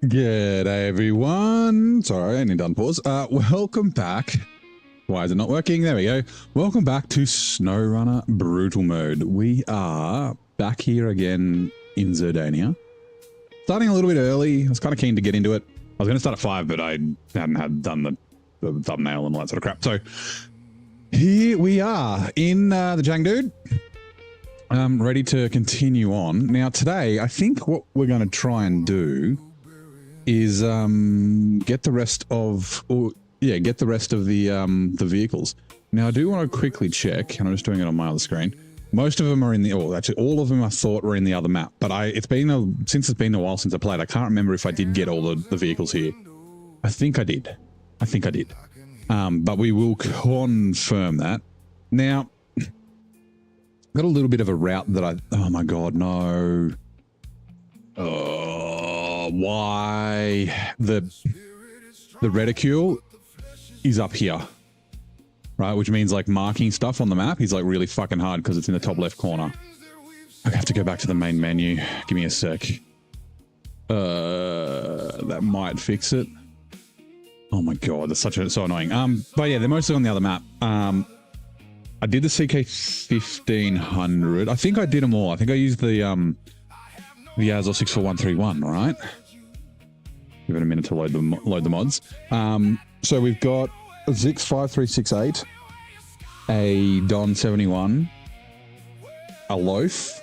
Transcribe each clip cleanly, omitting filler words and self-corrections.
G'day everyone. Sorry, I need to unpause. Welcome back. Why is it not working? There we go. Welcome back to SnowRunner Brutal Mode. We are back here again in Zurdania. Starting a little bit early. I was kind of keen to get into it. I was going to start at 5, but I hadn't done the thumbnail and all that sort of crap. So here we are in the Jang Dude. Ready to continue on. Now today, I think what we're going to try and do is get the rest of the vehicles. Now I do want to quickly check, and I'm just doing it on my other screen. Most of them are in the, actually all of them I thought were in the other map, but since it's been a while since I played, I can't remember if I did get all the vehicles here. I think I did. But we will confirm that. Now, got a little bit of a route that oh my god, no. Why the reticule is up here, right? Which means like marking stuff on the map is like really fucking hard because it's in the top left corner. I have to go back to the main menu. Give me a sec. That might fix it. Oh my god, that's so annoying. But yeah, they're mostly on the other map. I did the CK 1500. I think I did them all. I think I used the Azor 64131, right? Give it a minute to load the mods. So we've got a Zix 5368, a Don 71, a Loaf,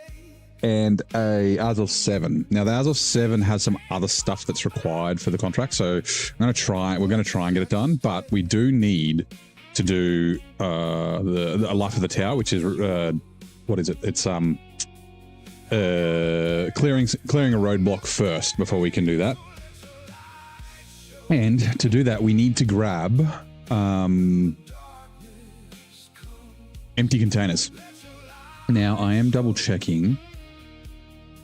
and a Azor 7. Now the Azor 7 has some other stuff that's required for the contract, so we're going to try and get it done, but we do need to do the Life of the Tower, which is what is it? It's clearing a roadblock first before we can do that. And to do that, we need to grab empty containers. Now, I am double checking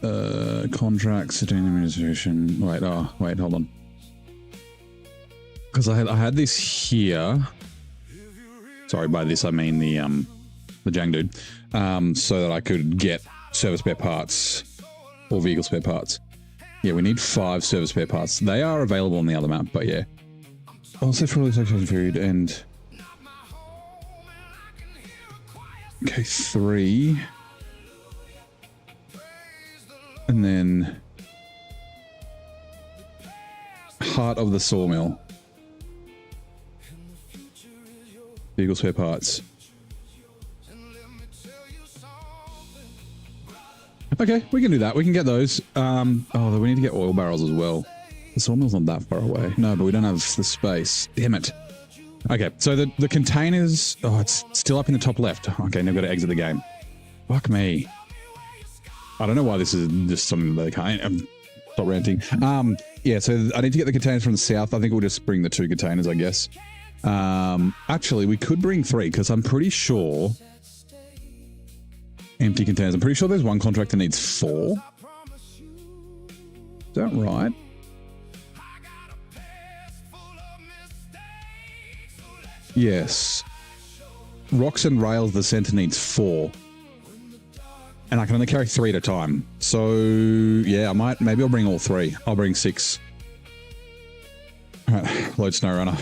contracts, administration. Wait, hold on. Because I had this here. Sorry, by this I mean the Jang Dude, so that I could get service spare parts or vehicle spare parts. Yeah, we need 5 service spare parts. They are available on the other map, but yeah. Also for release action period and okay, 3, and then heart of the sawmill. Vehicle spare parts. Okay, we can do that. We can get those. Oh, we need to get oil barrels as well. The sawmill's not that far away. No, but we don't have the space. Damn it. Okay, so the containers... Oh, it's still up in the top left. Okay, now I've got to exit the game. Fuck me. I don't know why this is just something that I can't... Stop ranting. Yeah, so I need to get the containers from the south. I think we'll just bring the 2 containers, I guess. Actually, we could bring 3, because I'm pretty sure... Empty containers. I'm pretty sure there's one contract that needs 4. Is that right? Yes. Rocks and rails, the center needs 4. And I can only carry 3 at a time. So, yeah, maybe I'll bring all 3. I'll bring 6. Alright, load SnowRunner.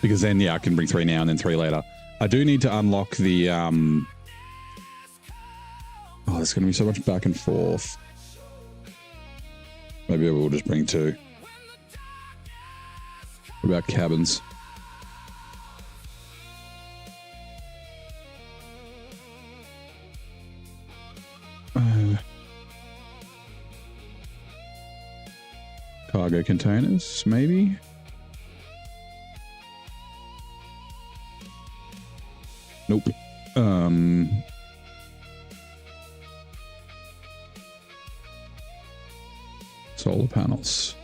Because then, yeah, I can bring 3 now and then 3 later. I do need to unlock the, oh, there's going to be so much back and forth. Maybe we'll just bring 2. What about cabins? Cargo containers, maybe? Nope. Solar panels.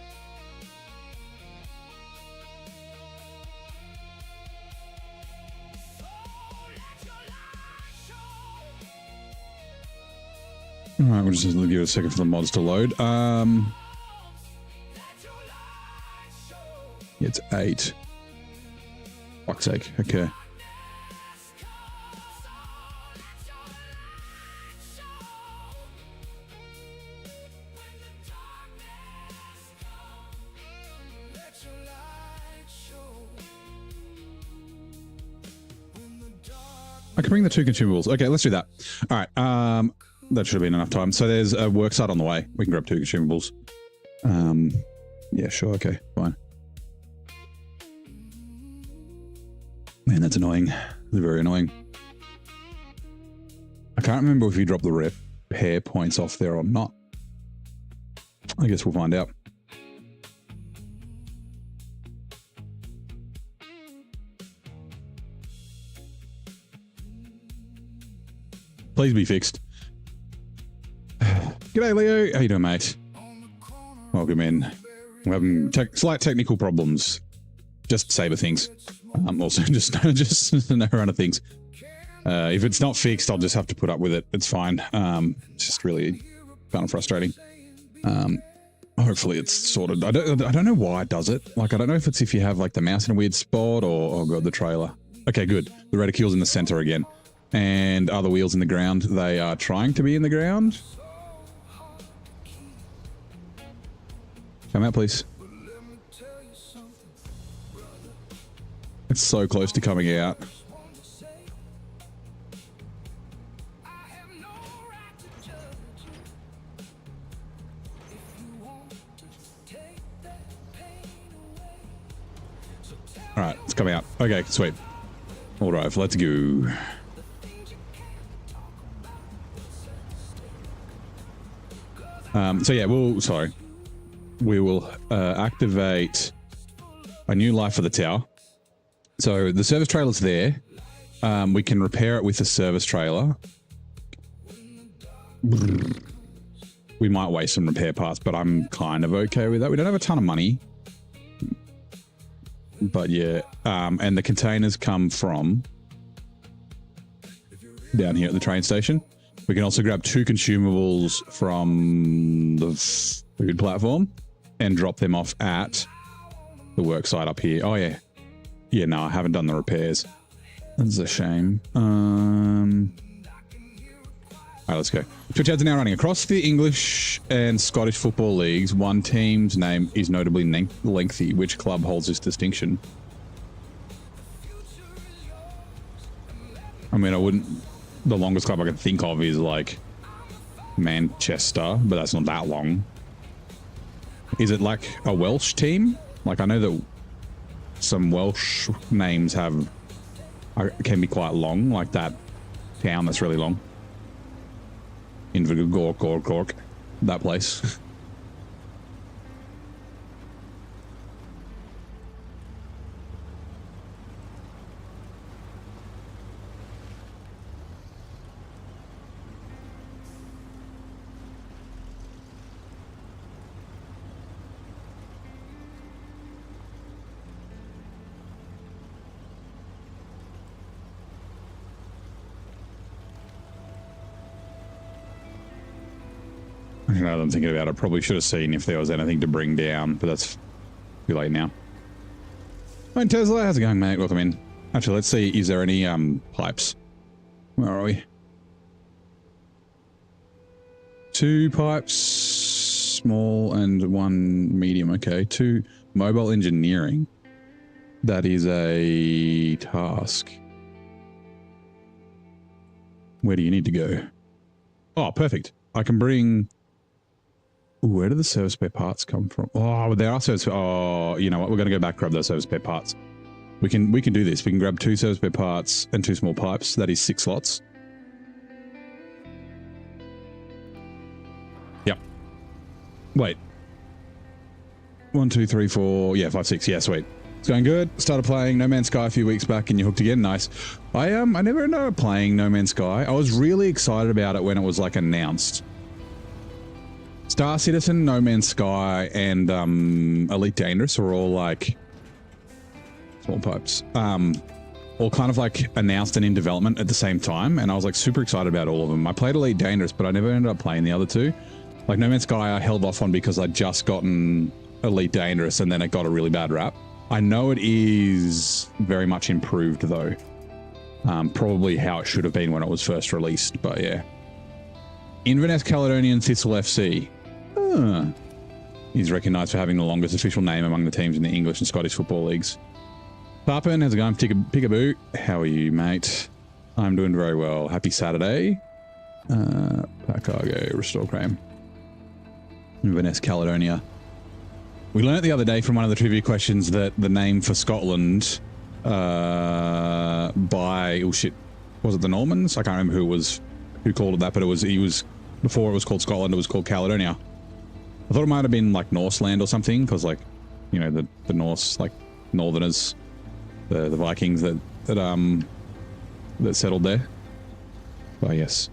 All right, we'll just give it a second for the mods to load. It's 8. Fuck's sake. Okay. I can bring the 2 consumables. Okay, let's do that. All right. That should have been enough time. So there's a work site on the way. We can grab 2 consumables. Yeah, sure. Okay, fine. Man, that's annoying. That's very annoying. I can't remember if you drop the repair points off there or not. I guess we'll find out. Please be fixed. G'day, Leo. How you doing, mate? Welcome in. We're having slight technical problems. Just Saber things. Also, just SnowRunner things. If it's not fixed, I'll just have to put up with it. It's fine. It's just really kind of frustrating. Hopefully it's sorted. I don't know why it does it. Like, I don't know if it's if you have like the mouse in a weird spot or oh god, the trailer. Okay, good. The reticule's in the center again. And are the wheels in the ground? They are trying to be in the ground. Come out, please. It's so close to coming out. All right, it's coming out. Okay, sweet. All right, let's go. So yeah, we will activate a new life for the tower. So the service trailer's there. We can repair it with the service trailer. We might waste some repair parts, but I'm kind of okay with that. We don't have a ton of money. But yeah, and the containers come from down here at the train station. We can also grab 2 consumables from the food platform and drop them off at the work site up here. Oh yeah. Yeah, no, I haven't done the repairs. That's a shame. All right, let's go. Twitch ads are now running across the English and Scottish football leagues. One team's name is notably lengthy. Which club holds this distinction? I mean, the longest club I can think of is like Manchester, but that's not that long. Is it like a Welsh team? Like, I know that some Welsh names can be quite long, like that town that's really long. Invergork, that place. Now that I'm thinking about it, I probably should have seen if there was anything to bring down, but that's too late now. Hi, Tesla. How's it going, mate? Welcome in. Actually, let's see. Is there any pipes? Where are we? 2 pipes, small and 1 medium. Okay, 2 mobile engineering. That is a task. Where do you need to go? Oh, perfect. I can bring... Where do the service spare parts come from? Oh, there are service... Oh, you know what? We're going to go back, grab those service spare parts. We can do this. We can grab 2 service spare parts and 2 small pipes. That is 6 slots. Yep. Wait. 1, 2, 3, 4... Yeah, 5, 6. Yeah, sweet. It's going good. Started playing No Man's Sky a few weeks back and you hooked again. Nice. I never ended up playing No Man's Sky. I was really excited about it when it was like announced. Star Citizen, No Man's Sky, and Elite Dangerous are all like small pipes. All kind of like announced and in development at the same time, and I was like super excited about all of them. I played Elite Dangerous, but I never ended up playing the other 2. Like No Man's Sky, I held off on because I'd just gotten Elite Dangerous, and then it got a really bad rap. I know it is very much improved though. Probably how it should have been when it was first released, but yeah. Inverness Caledonian Thistle FC. He's recognised for having the longest official name among the teams in the English and Scottish football leagues. Papen, how's it going? Pickaboo. How are you, mate? I'm doing very well. Happy Saturday. Pack cargo, restore crane. Inverness, Caledonia. We learnt the other day from one of the trivia questions that the name for Scotland by, oh shit, was it the Normans? I can't remember who called it that, but before it was called Scotland, it was called Caledonia. I thought it might have been like Norseland or something, because like, you know, the Norse, like Northerners, the Vikings that settled there. But yes,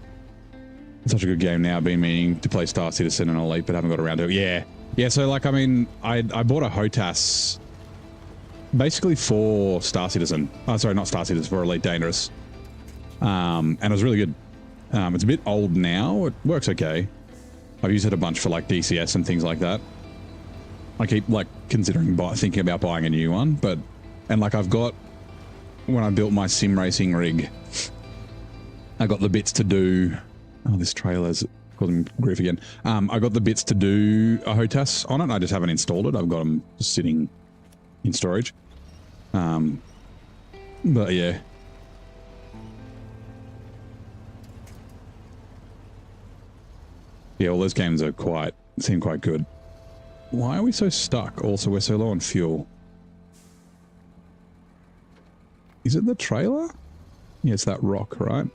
it's such a good game now. I've been meaning to play Star Citizen and Elite, but haven't got around to it. Yeah. So like, I mean, I bought a HOTAS basically for Star Citizen. Oh, sorry, not Star Citizen, for Elite Dangerous. And it was really good. It's a bit old now. It works okay. I've used it a bunch for like DCS and things like that. I keep like considering thinking about buying a new one, and like I've got, when I built my sim racing rig, I got the bits to do, oh, this trailer's causing grief again. I got the bits to do a HOTAS on it. I just haven't installed it. I've got them just sitting in storage. But yeah. Yeah, all those games are seem quite good. Why are we so stuck? Also, we're so low on fuel. Is it the trailer? Yeah, it's that rock, right?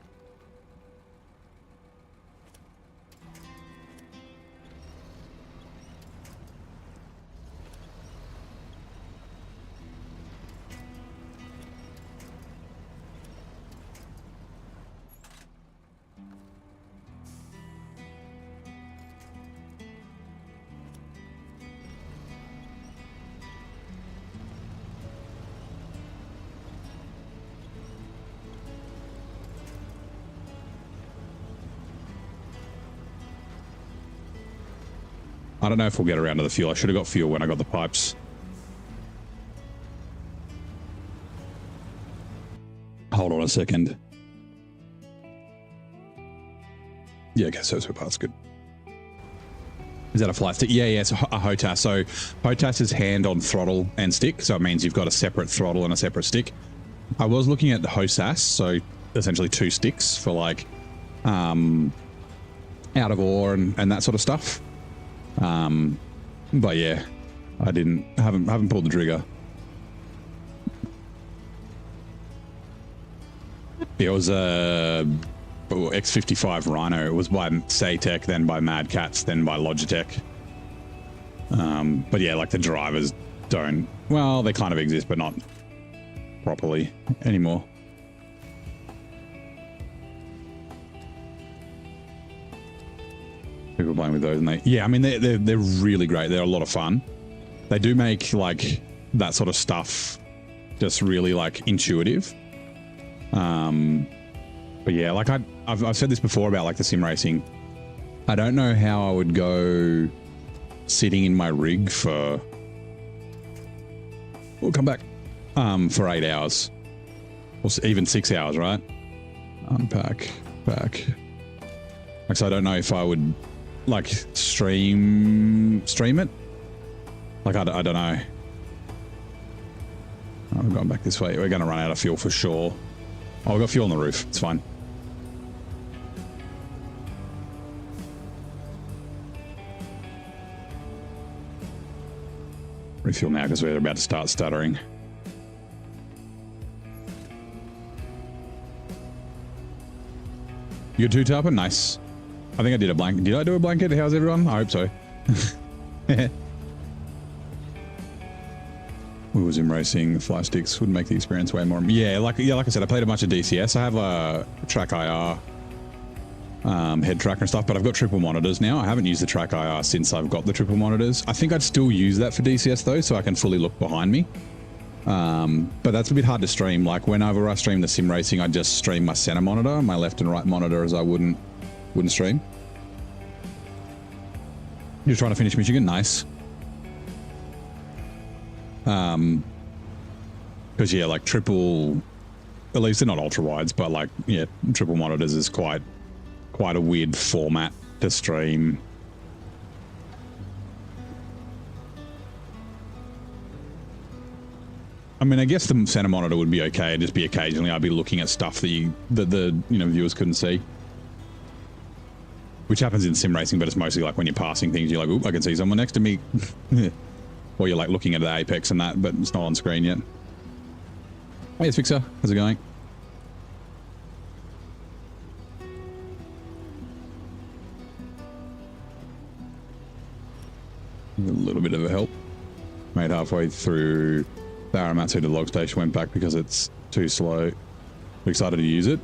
I don't know if we'll get around to the fuel. I should have got fuel when I got the pipes. Hold on a second. Yeah, okay, so parts good. Is that a flight stick? Yeah, it's a HOTAS. So HOTAS is hand on throttle and stick, so it means you've got a separate throttle and a separate stick. I was looking at the HOSAS, so essentially 2 sticks for like out of ore and that sort of stuff. But yeah, I haven't pulled the trigger. It was a X55 Rhino. It was by Saytech, then by Mad Cats, then by Logitech. But yeah, like the drivers don't, well, they kind of exist, but not properly anymore. People playing with those, and I mean, they're really great. They're a lot of fun. They do make like that sort of stuff just really like intuitive. But yeah, like I've said this before about like the sim racing. I don't know how I would go sitting in my rig for, we'll come back, for 8 hours or even 6 hours, right? Unpack, back. Like, so I don't know if I would like stream it. Like, I don't know. Oh, we're going back this way. We're going to run out of fuel for sure. Oh, we've got fuel on the roof. It's fine. Refuel now because we're about to start stuttering. You got 2 tarpon? Nice. I think I did a blanket. Did I do a blanket? How's everyone? I hope so. We was in racing. The fly sticks would make the experience way more. Yeah, like I said, I played a bunch of DCS. I have a Track IR head tracker and stuff, but I've got triple monitors now. I haven't used the Track IR since I've got the triple monitors. I think I'd still use that for DCS though, so I can fully look behind me. But that's a bit hard to stream. Like whenever I stream the sim racing, I just stream my center monitor, my left and right monitor, as I wouldn't stream. You're trying to finish Michigan? Nice. Because yeah, like triple, at least they're not ultra wides, but like yeah, triple monitors is quite a weird format to stream. I mean, I guess the center monitor would be okay. It'd just be occasionally I'd be looking at stuff that the viewers couldn't see. Which happens in sim racing, but it's mostly like when you're passing things, you're like, oop, I can see someone next to me. Or you're like looking at the apex and that, but it's not on screen yet. Hey, it's Fixer. How's it going? A little bit of a help. Made halfway through the Aramatsu to the log station, went back because it's too slow. Excited to use it.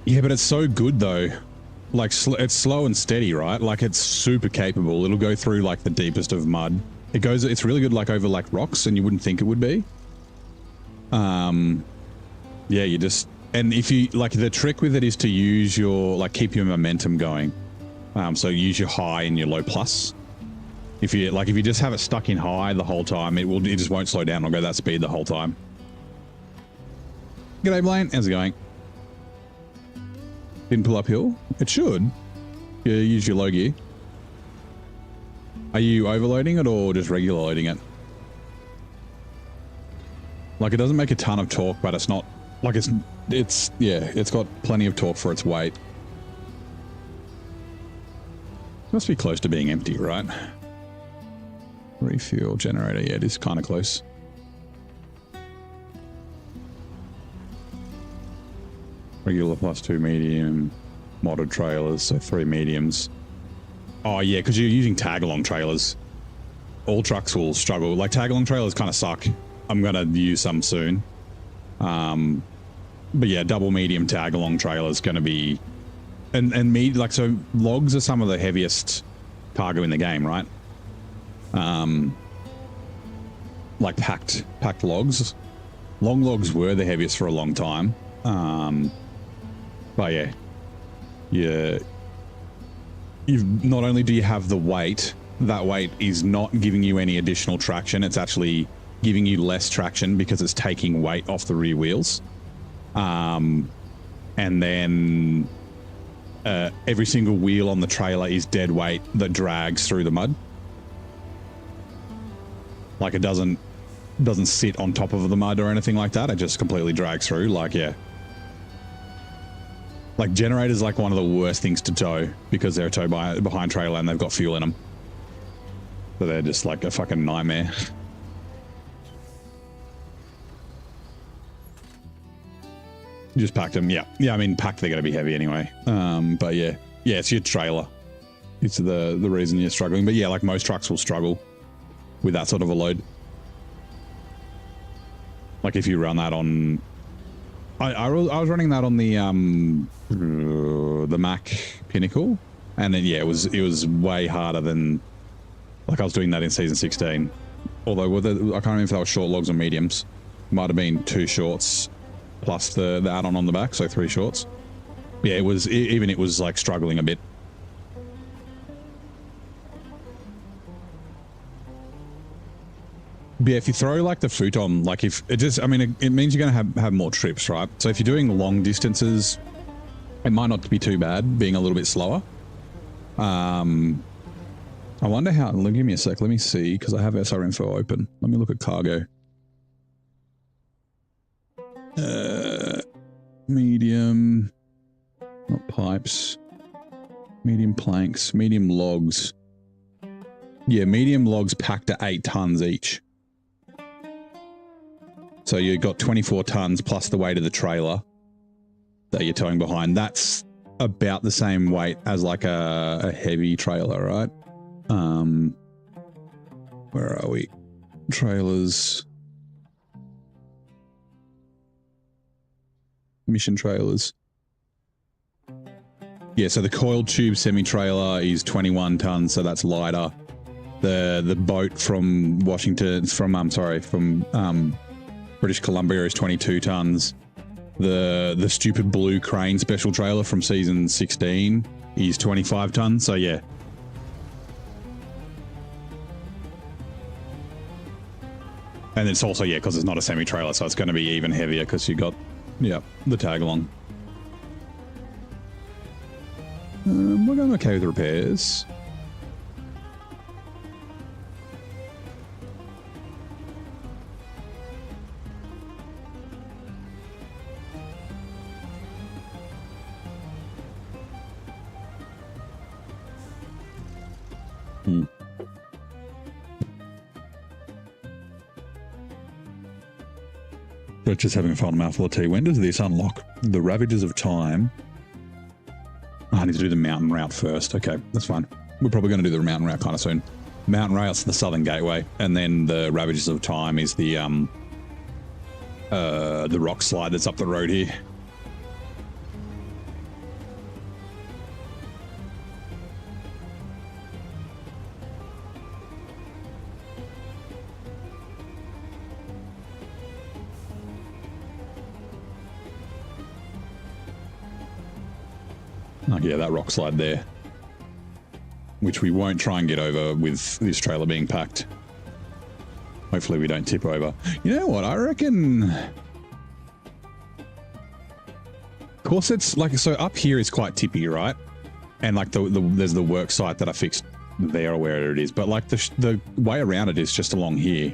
Yeah, but it's so good though. Like, it's slow and steady, right? Like, it's super capable. It'll go through like the deepest of mud. It's really good like over like rocks, and you wouldn't think it would be. Yeah, you just, and if you like, the trick with it is to use your, like, keep your momentum going. So use your high and your low plus. If you just have it stuck in high the whole time, it just won't slow down. It'll go that speed the whole time. G'day, Blaine. How's it going? Didn't pull uphill? It should. You use your low gear. Are you overloading it or just regular loading it? Like, it doesn't make a ton of torque, but it's not like it's got plenty of torque for its weight. Must be close to being empty, right? Refuel generator, yeah, it is kind of close. Regular plus 2 medium, modded trailers, so 3 mediums. Oh yeah, because you're using tag-along trailers. All trucks will struggle. Like, tag-along trailers kind of suck. I'm going to use some soon. But yeah, double medium tag-along trailers going to be... And like, so logs are some of the heaviest cargo in the game, right? Like packed logs. Long logs were the heaviest for a long time. But yeah, you've not only do you have the weight, that weight is not giving you any additional traction. It's actually giving you less traction because it's taking weight off the rear wheels. And then every single wheel on the trailer is dead weight that drags through the mud. Like, it doesn't sit on top of the mud or anything like that. It just completely drags through. Like, yeah. Like, generators like one of the worst things to tow because they're a tow behind trailer and they've got fuel in them. So they're just like a fucking nightmare. You just packed them, yeah. Yeah, I mean, packed, they're going to be heavy anyway. But yeah, it's your trailer. It's the reason you're struggling. But yeah, like, most trucks will struggle with that sort of a load. Like, if you run that on... I was running that on the Mac Pinnacle, and then yeah, it was way harder than, like, I was doing that in season 16. Although I can't remember if that was short logs or mediums. Might have been 2 shorts plus the add-on on the back, so 3 shorts. Yeah, it was like struggling a bit. But yeah, if you throw like the futon, like, if it just, I mean, it means you're going to have more trips, right? So if you're doing long distances, it might not be too bad being a little bit slower. I wonder how, give me a sec, let me see, because I have SR info open. Let me look at cargo. Medium, not pipes, medium planks, medium logs. Yeah, medium logs packed at 8 tons each. So you've got 24 tons plus the weight of the trailer that you're towing behind. That's about the same weight as like a heavy trailer, right? Where are we? Trailers. Mission trailers. Yeah, so the coiled tube semi-trailer is 21 tons, so that's lighter. The boat from British Columbia is 22 tons. The stupid blue crane special trailer from season 16 is 25 tons. So yeah. And it's also, yeah, because it's not a semi-trailer, so it's going to be even heavier because you got, yeah, the tag along. We're going okay with the repairs. Hmm. But just having a fun mouthful of tea. When does this unlock the Ravages of Time? Oh, I need to do the mountain route first. Okay, that's fine. We're probably going to do the mountain route kind of soon. Mountain route's the Southern Gateway, and then the Ravages of Time is the rock slide that's up the road here. Oh, yeah, that rock slide there, which we won't try and get over with this trailer being packed. Hopefully we don't tip over. You know what? I reckon... Of course, it's like... So up here is quite tippy, right? And like there's the work site that I fixed there or wherever it is. But like the way around it is just along here.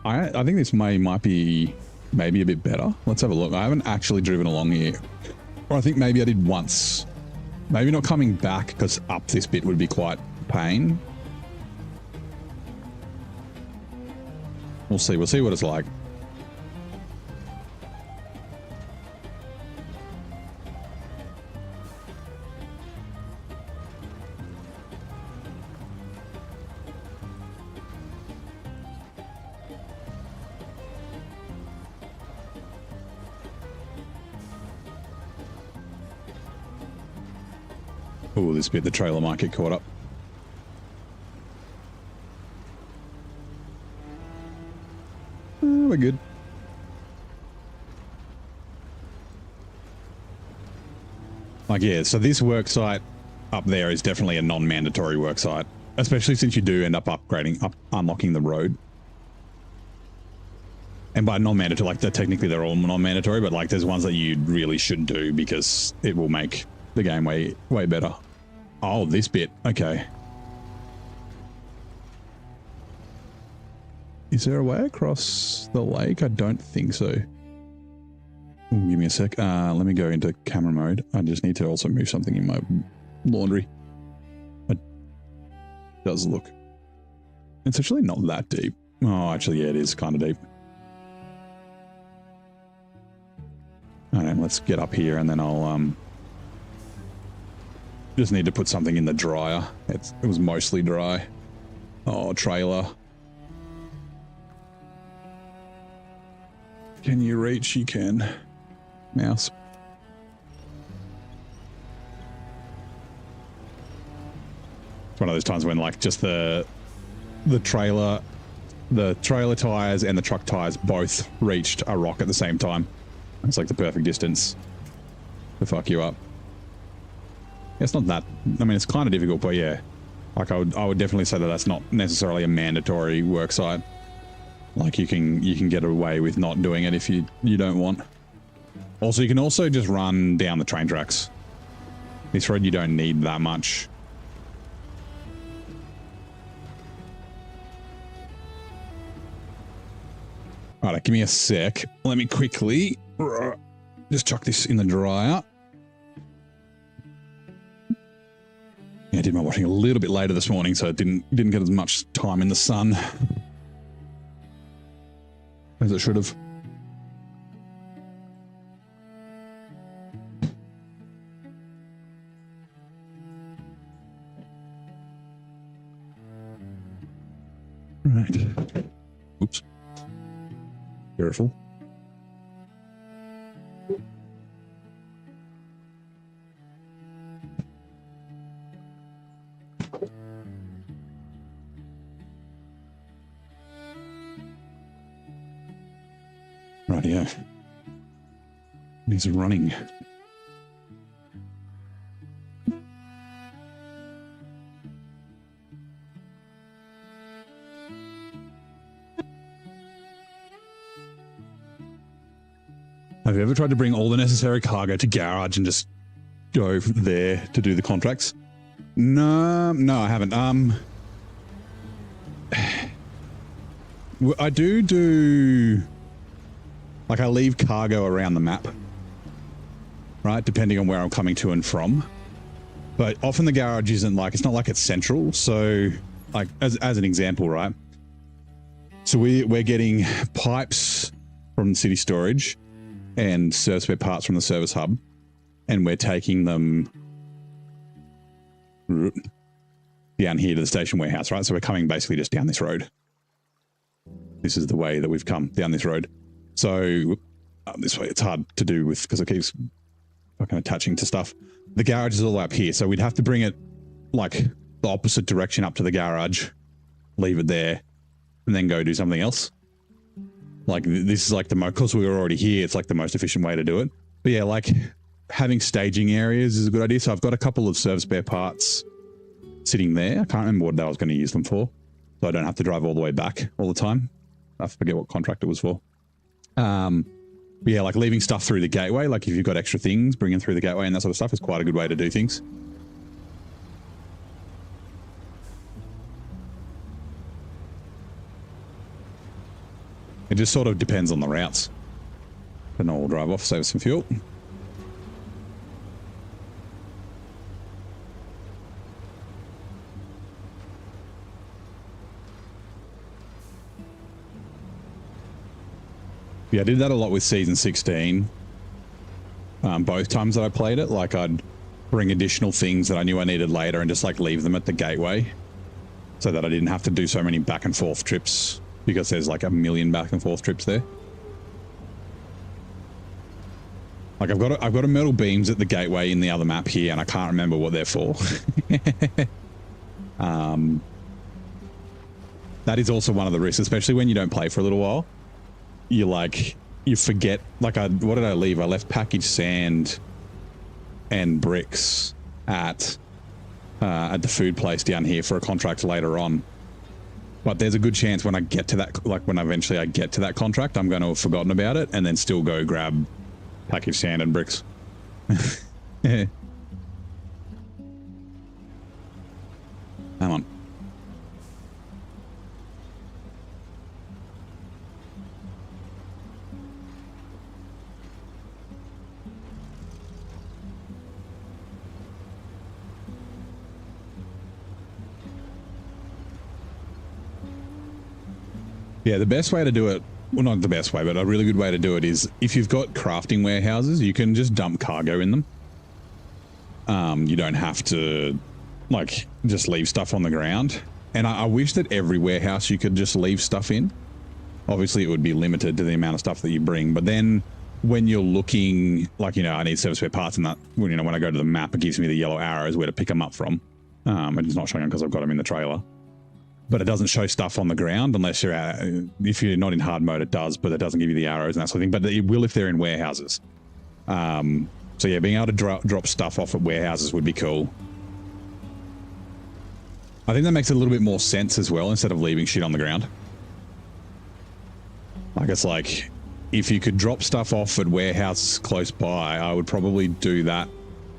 I think this might be maybe a bit better. Let's have a look. I haven't actually driven along here. Or I think maybe I did once. Maybe not coming back, because up this bit would be quite pain. We'll see. We'll see what it's like. Oh, this bit, the trailer might get caught up. We're good. Like, yeah, so this work site up there is definitely a non-mandatory work site, especially since you do end up unlocking the road. And by non-mandatory, like, technically they're all non-mandatory, but like there's ones that you really should do because it will make the game way better. Oh, this bit. Okay. Is there a way across the lake? I don't think so. Ooh, give me a sec. Let me go into camera mode. I just need to also move something in my laundry. It does look... It's actually not that deep. Oh, actually, yeah, it is kind of deep. All right, let's get up here and then I'll... Just need to put something in the dryer. It was mostly dry. Oh, trailer. Can you reach? You can. Mouse. It's one of those times when like just the trailer tires and the truck tires both reached a rock at the same time. It's like the perfect distance to fuck you up. It's not that, I mean, it's kind of difficult, but yeah, like I would definitely say that that's not necessarily a mandatory work site. Like you can get away with not doing it if you don't want. Also, you can also just run down the train tracks. This road you don't need that much. Alright, give me a sec. Let me quickly just chuck this in the dryer. Yeah, I did my washing a little bit later this morning, so it didn't get as much time in the sun as it should have. Right. Oops. Careful. Rightio. He's running. Have you ever tried to bring all the necessary cargo to garage and just go there to do the contracts? No, I haven't. I do like I leave cargo around the map, right? Depending on where I'm coming to and from. But often the garage isn't like, it's not like it's central. So like as an example, right? So we're getting pipes from city storage and service spare parts from the service hub, and we're taking them down here to the station warehouse, right? So we're coming basically just down this road. This is the way that we've come down this road. So this way it's hard to do with, because it keeps fucking attaching to stuff. The garage is all the way up here. So we'd have to bring it like the opposite direction up to the garage, leave it there, and then go do something else. Like this is like the most, because we were already here, it's like the most efficient way to do it. But yeah, like having staging areas is a good idea. So I've got a couple of service spare parts sitting there. I can't remember what I was going to use them for, so I don't have to drive all the way back all the time. I forget what contract it was for. But yeah, like leaving stuff through the gateway, like if you've got extra things, bringing through the gateway and that sort of stuff is quite a good way to do things. It just sort of depends on the routes. Then I'll drive off, save some fuel. Yeah, I did that a lot with Season 16. Both times that I played it, like I'd bring additional things that I knew I needed later and just like leave them at the gateway so that I didn't have to do so many back and forth trips, because there's like a million back and forth trips there. Like I've got a metal beams at the gateway in the other map here, and I can't remember what they're for. That is also one of the risks, especially when you don't play for a little while. You forget, like what did I leave? I left packaged sand and bricks at the food place down here for a contract later on. But there's a good chance when I get to that, like when eventually I get to that contract, I'm going to have forgotten about it and then still go grab packaged sand and bricks. Come on. Yeah, the best way to do it, well, not the best way, but a really good way to do it is if you've got crafting warehouses, you can just dump cargo in them. You don't have to, like, just leave stuff on the ground. And I wish that every warehouse you could just leave stuff in. Obviously, it would be limited to the amount of stuff that you bring. But then when you're looking, like, you know, I need service spare parts and that, well, you know, when I go to the map, it gives me the yellow arrows where to pick them up from. It's not showing them because I've got them in the trailer. But it doesn't show stuff on the ground unless you're out. If you're not in hard mode, it does, but it doesn't give you the arrows and that sort of thing. But it will if they're in warehouses. So yeah, being able to drop stuff off at warehouses would be cool. I think that makes a little bit more sense as well, instead of leaving shit on the ground. Like, it's like, if you could drop stuff off at warehouses close by, I would probably do that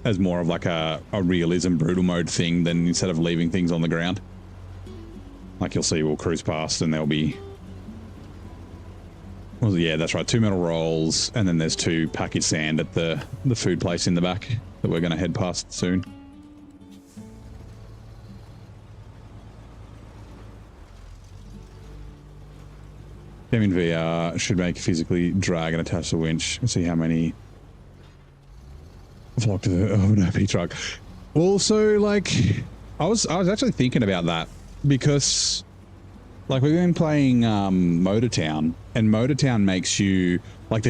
as more of like a realism brutal mode thing than instead of leaving things on the ground. Like you'll see, we'll cruise past and there'll be, well, yeah, that's right, 2 metal rolls, and then there's 2 packaged sand at the food place in the back that we're going to head past soon. Game in VR should make physically drag and attach the winch and see how many flock to the OP truck. Also, like, I was actually thinking about that. Because, like, we've been playing Motortown, and Motortown makes you, like,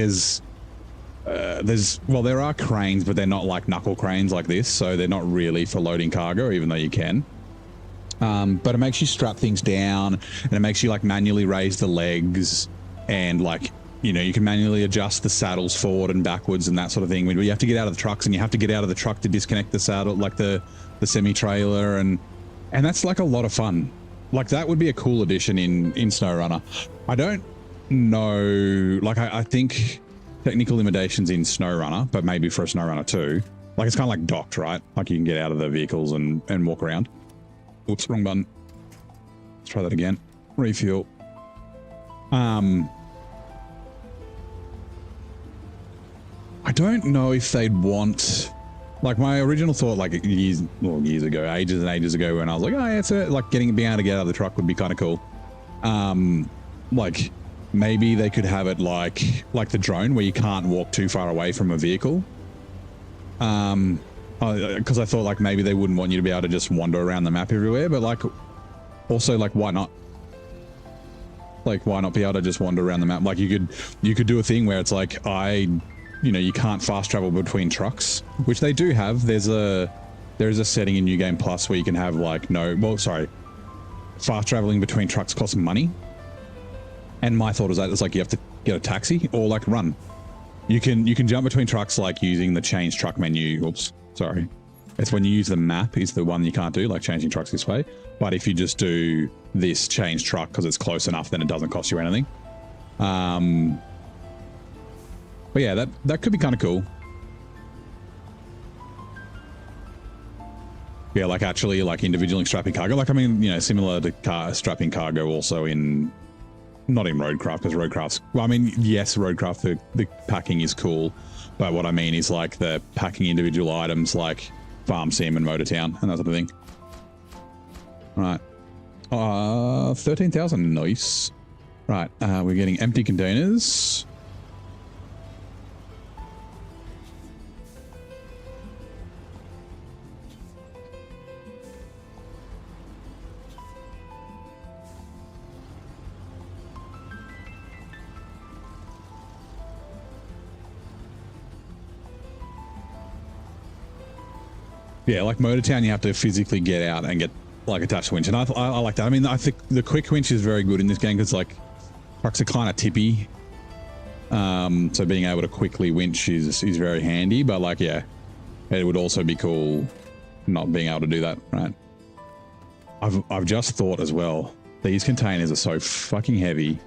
well, there are cranes, but they're not like knuckle cranes like this, so they're not really for loading cargo, even though you can. But it makes you strap things down, and it makes you, like, manually raise the legs, and, like, you know, you can manually adjust the saddles forward and backwards and that sort of thing. You have to get out of the trucks, and you have to get out of the truck to disconnect the saddle, like the semi-trailer, and that's like a lot of fun. Like that would be a cool addition in SnowRunner. I don't know, like I think technical limitations in SnowRunner, but maybe for a SnowRunner 2, like it's kind of like docked, right? Like you can get out of the vehicles and walk around. Oops, wrong button. Let's try that again. Refuel. I don't know if they'd want Like my original thought, like years ago, ages and ages ago, when I was like, oh, yeah, it's like being able to get out of the truck would be kind of cool. Like maybe they could have it like the drone where you can't walk too far away from a vehicle. Because I thought like maybe they wouldn't want you to be able to just wander around the map everywhere, but like also like why not? Like why not be able to just wander around the map? Like you could do a thing where it's like you can't fast travel between trucks, which they do have. There is a setting in New Game Plus where you can have like fast traveling between trucks costs money. And my thought is that it's like you have to get a taxi or like run. You can jump between trucks like using the change truck menu. Oops, sorry. It's when you use the map is the one you can't do, like changing trucks this way. But if you just do this change truck because it's close enough, then it doesn't cost you anything. But yeah, that could be kind of cool. Yeah, like actually like individually strapping cargo. Like, I mean, similar to strapping cargo also in, not in Roadcraft, because Roadcraft's, well, I mean, yes, Roadcraft, the packing is cool. But what I mean is like the packing individual items like Farm Sim and Motortown and that sort of thing. Right. 13,000, nice. Right, we're getting empty containers. Yeah, like Motortown, you have to physically get out and get like attached to winch, and I like that. I mean, I think the quick winch is very good in this game because like trucks are kind of tippy, so being able to quickly winch is very handy. But like, yeah, it would also be cool not being able to do that, right? I've just thought as well, these containers are so fucking heavy.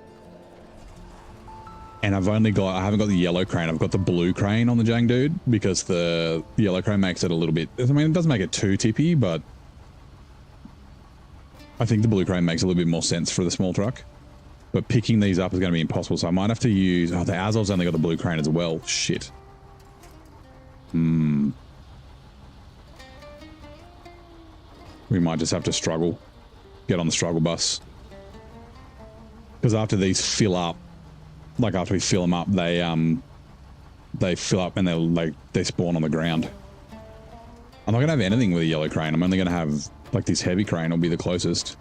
And I haven't got the yellow crane. I've got the blue crane on the Jang Dude because the yellow crane makes it a little bit, I mean, it doesn't make it too tippy, but I think the blue crane makes a little bit more sense for the small truck. But picking these up is going to be impossible. So I might have to use, the Azov's only got the blue crane as well. Shit. We might just have to struggle. Get on the struggle bus. Because after these fill up, like after we fill them up, they fill up and they spawn on the ground. I'm not gonna have anything with a yellow crane. I'm only gonna have like this heavy crane will be the closest.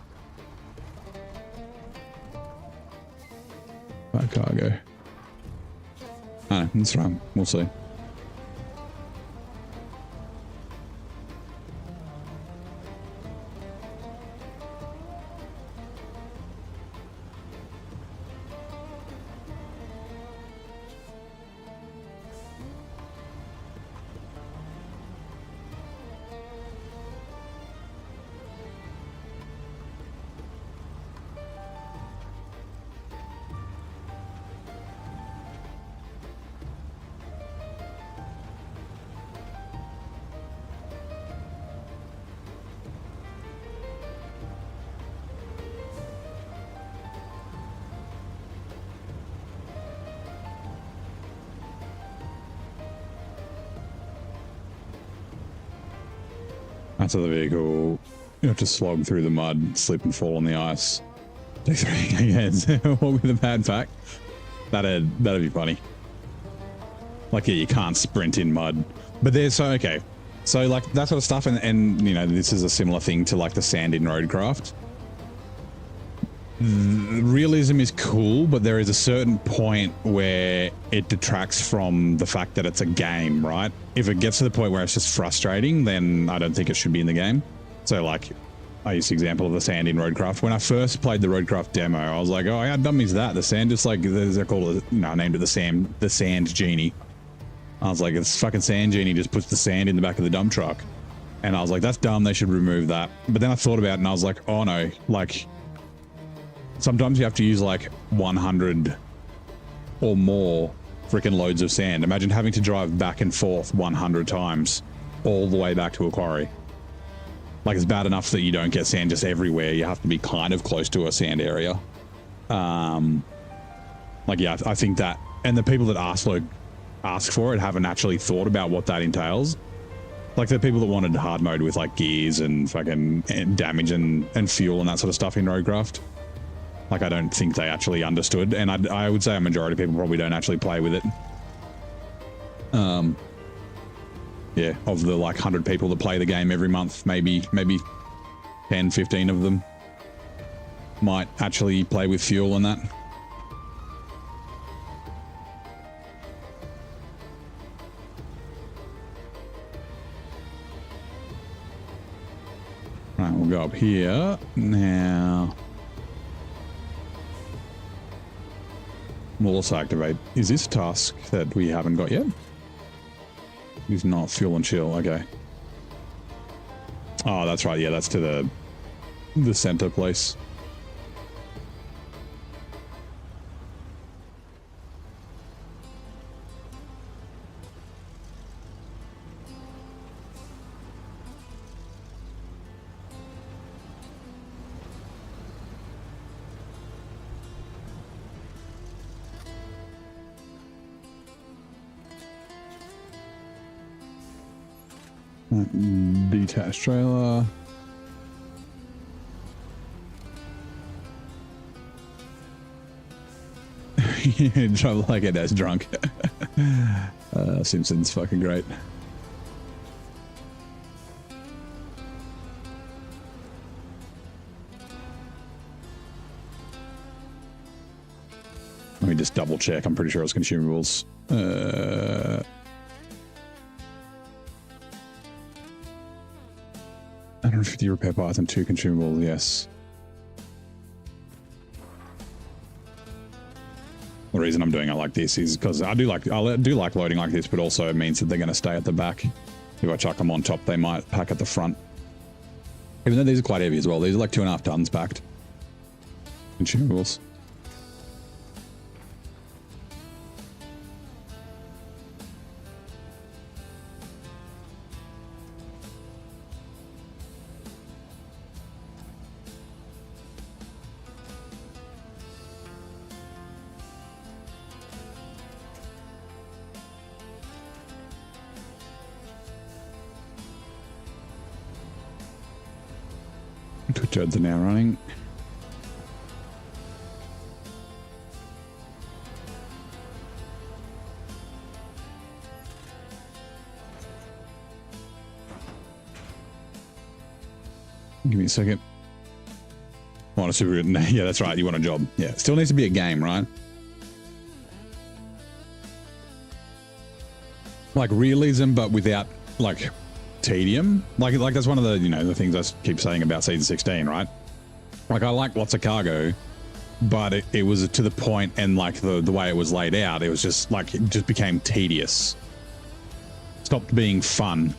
That cargo. Oh, that's right. We'll see. That's the vehicle. You have to slog through the mud, slip and fall on the ice. Take 3 against what with a bad pack. That'd be funny. Like, yeah, you can't sprint in mud. But there's okay. So like that sort of stuff, and this is a similar thing to like the sand in Roadcraft. Realism is cool, but there is a certain point where it detracts from the fact that it's a game, right? If it gets to the point where it's just frustrating, then I don't think it should be in the game. So like, I use the example of the sand in Roadcraft. When I first played the Roadcraft demo, I was like, oh, how dumb is that? The sand just like, they're called, I named it the sand genie. I was like, it's fucking sand genie just puts the sand in the back of the dump truck. And I was like, that's dumb, they should remove that. But then I thought about it and I was like, oh no, like, sometimes you have to use like 100 or more freaking loads of sand. Imagine having to drive back and forth 100 times all the way back to a quarry. Like, it's bad enough that you don't get sand just everywhere. You have to be kind of close to a sand area. Like, yeah, I think that, and the people that ask for it haven't actually thought about what that entails. Like the people that wanted hard mode with like gears and fucking damage and fuel and that sort of stuff in Roguecraft. Like I don't think they actually understood, and I would say a majority of people probably don't actually play with it. Yeah, of the like 100 people that play the game every month, maybe 10, 15 of them might actually play with fuel and that. Right, we'll go up here now. We'll also activate. Is this a task that we haven't got yet? It's not fuel and chill. Okay. Oh, that's right. Yeah, that's to the center place. Detached trailer. Trouble like it as drunk. Simpsons fucking great. Let me just double check. I'm pretty sure it's consumables. 150 repair parts and 2 consumables, yes. The reason I'm doing it like this is because I do like loading like this, but also it means that they're going to stay at the back. If I chuck them on top, they might pack at the front. Even though these are quite heavy as well. These are like 2.5 tons packed. Consumables. Twitch ads are now running. Give me a second. I want a super good. Yeah, that's right. You want a job. Yeah, it still needs to be a game, right? Like realism, but without like tedium. Like that's one of the, you know, the things I keep saying about season 16, right? Like I like lots of cargo, but it was to the point, and like the way it was laid out, it was just like, it just became tedious. Stopped being fun.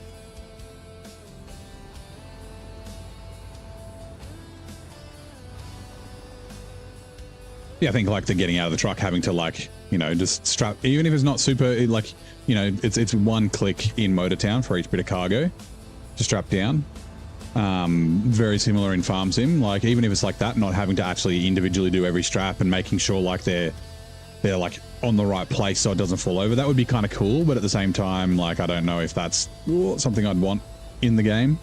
Yeah, I think like the getting out of the truck, having to like, you know, just strap, even if it's not super, like, you know, it's one click in Motor Town for each bit of cargo to strap down. Very similar in Farm Sim, like even if it's like that, not having to actually individually do every strap and making sure like they're like on the right place so it doesn't fall over. That would be kind of cool, but at the same time, like I don't know if that's something I'd want in the game.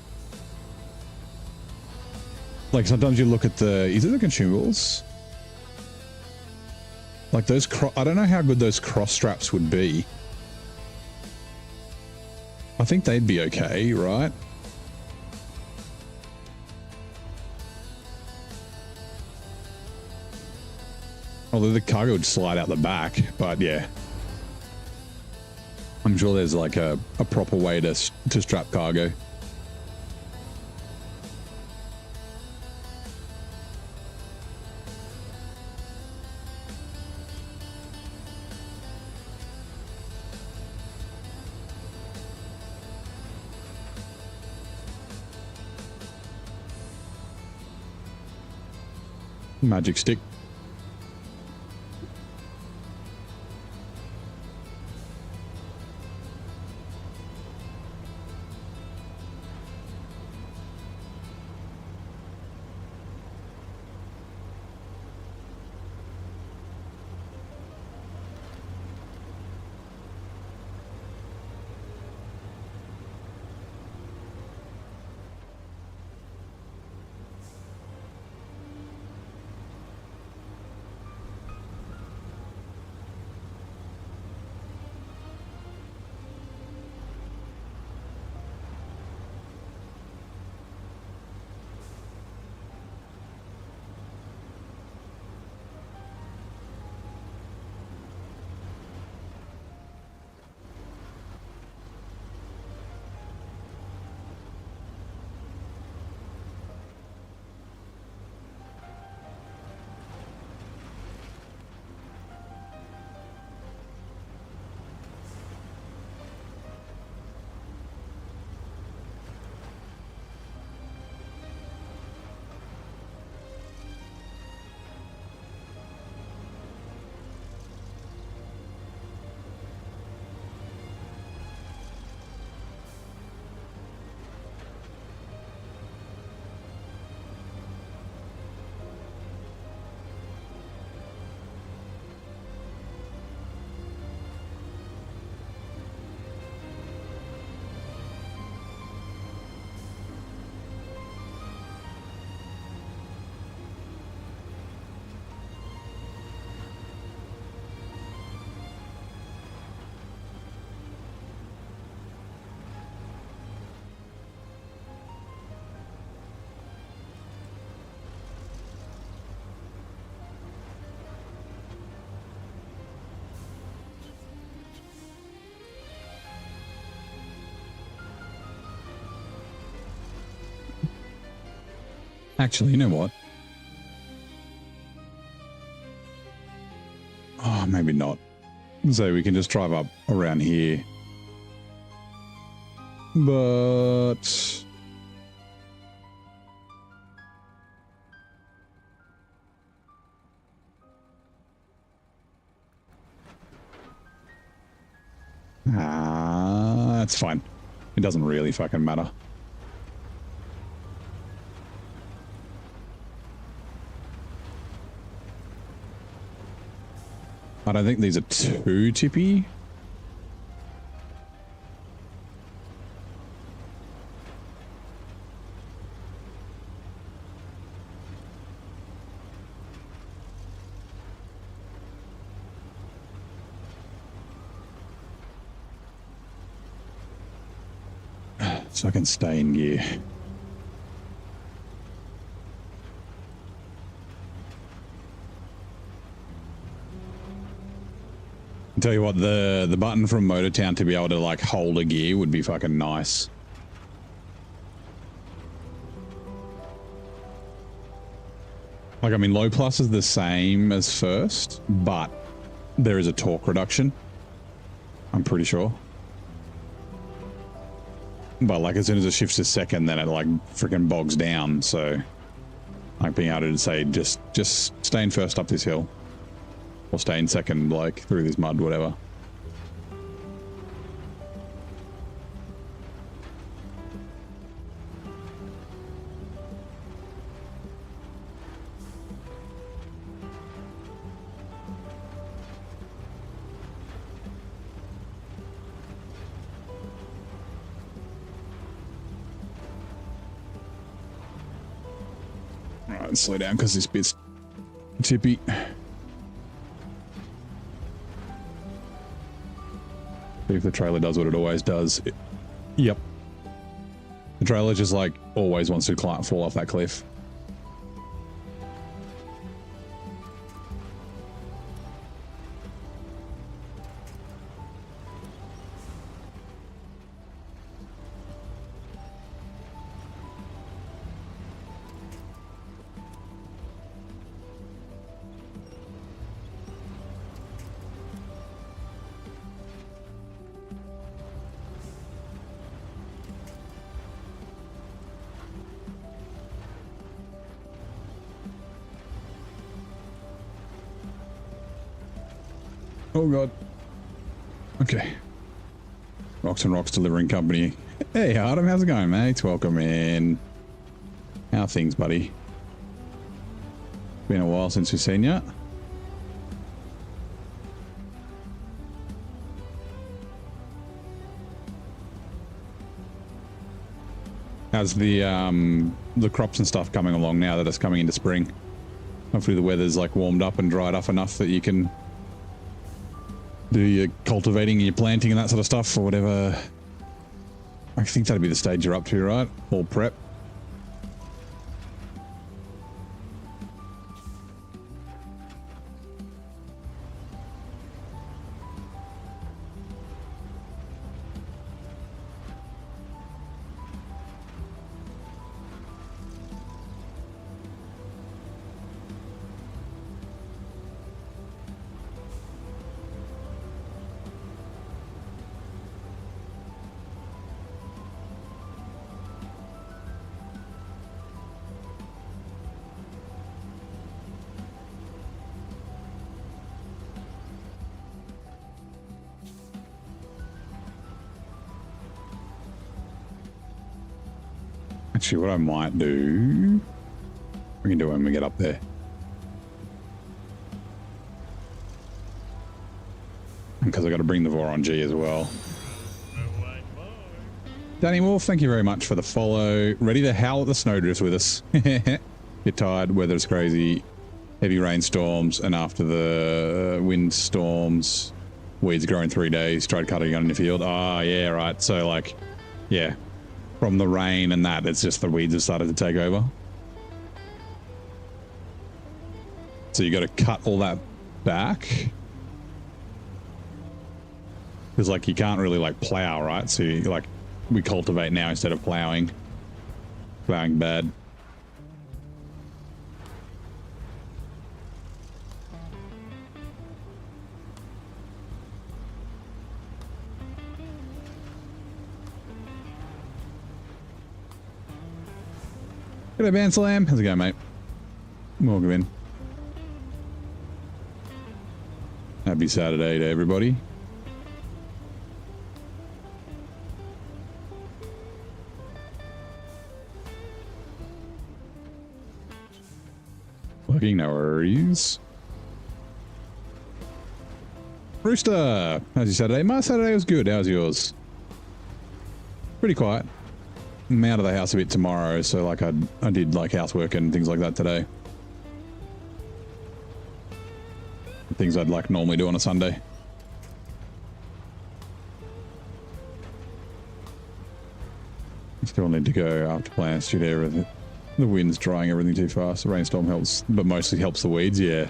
Like sometimes you look at is it the consumables? Like those, I don't know how good those cross straps would be. I think they'd be okay, right? Although the cargo would slide out the back, but yeah. I'm sure there's like a proper way to strap cargo. Magic stick. Actually, you know what? Oh, maybe not. So we can just drive up around here. But... that's fine. It doesn't really fucking matter. I don't think these are too tippy. So I can stay in gear. I'll tell you what, the button from Motortown to be able to like hold a gear would be fucking nice. Like, I mean, low plus is the same as first, but there is a torque reduction. I'm pretty sure. But like as soon as it shifts to second, then it like freaking bogs down. So like being able to say, just stay in first up this hill. Or stay in second, like through this mud, whatever. Alright, slow down because this bit's tippy. If the trailer does what it always does. Yep. The trailer just like always wants to fall off that cliff. Oh god. Okay. Rocks and Rocks Delivering Company. Hey Adam, how's it going, mate? Welcome in. How are things, buddy? Been a while since we've seen you. How's the crops and stuff coming along now that it's coming into spring? Hopefully the weather's like warmed up and dried up enough that you can do your cultivating and your planting and that sort of stuff, or whatever. I think that'd be the stage you're up to, right? All prep. Actually, what I might do, we can do it when we get up there. Because I got to bring the Voron G as well. Danny Wolf, thank you very much for the follow. Ready to howl at the snowdrifts with us. You're tired, weather's crazy, heavy rainstorms, and after the wind storms, weeds grow in 3 days, tried cutting on in the field. Ah, yeah, right. So like, yeah. From the rain and that, it's just the weeds have started to take over. So you got to cut all that back. Because like you can't really like plow, right? So you, like we cultivate now instead of plowing. Plowing bad. G'day, Van Slam. How's it going, mate? Welcome in. Happy Saturday to everybody. Working, no worries. Rooster, how's your Saturday? My Saturday was good. How's yours? Pretty quiet. I'm out of the house a bit tomorrow, so like I did like housework and things like that today. Things I'd like normally do on a Sunday. Still need to go after plants due to everything. The wind's drying everything too fast. The rainstorm helps, but mostly helps the weeds, yeah.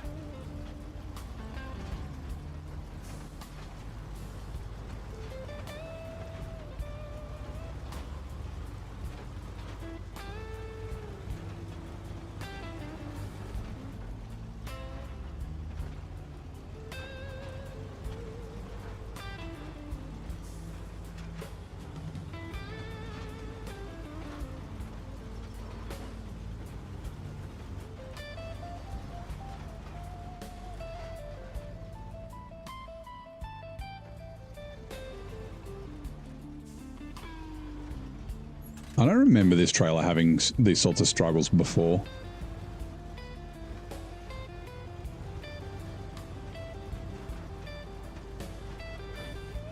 I don't remember this trailer having these sorts of struggles before.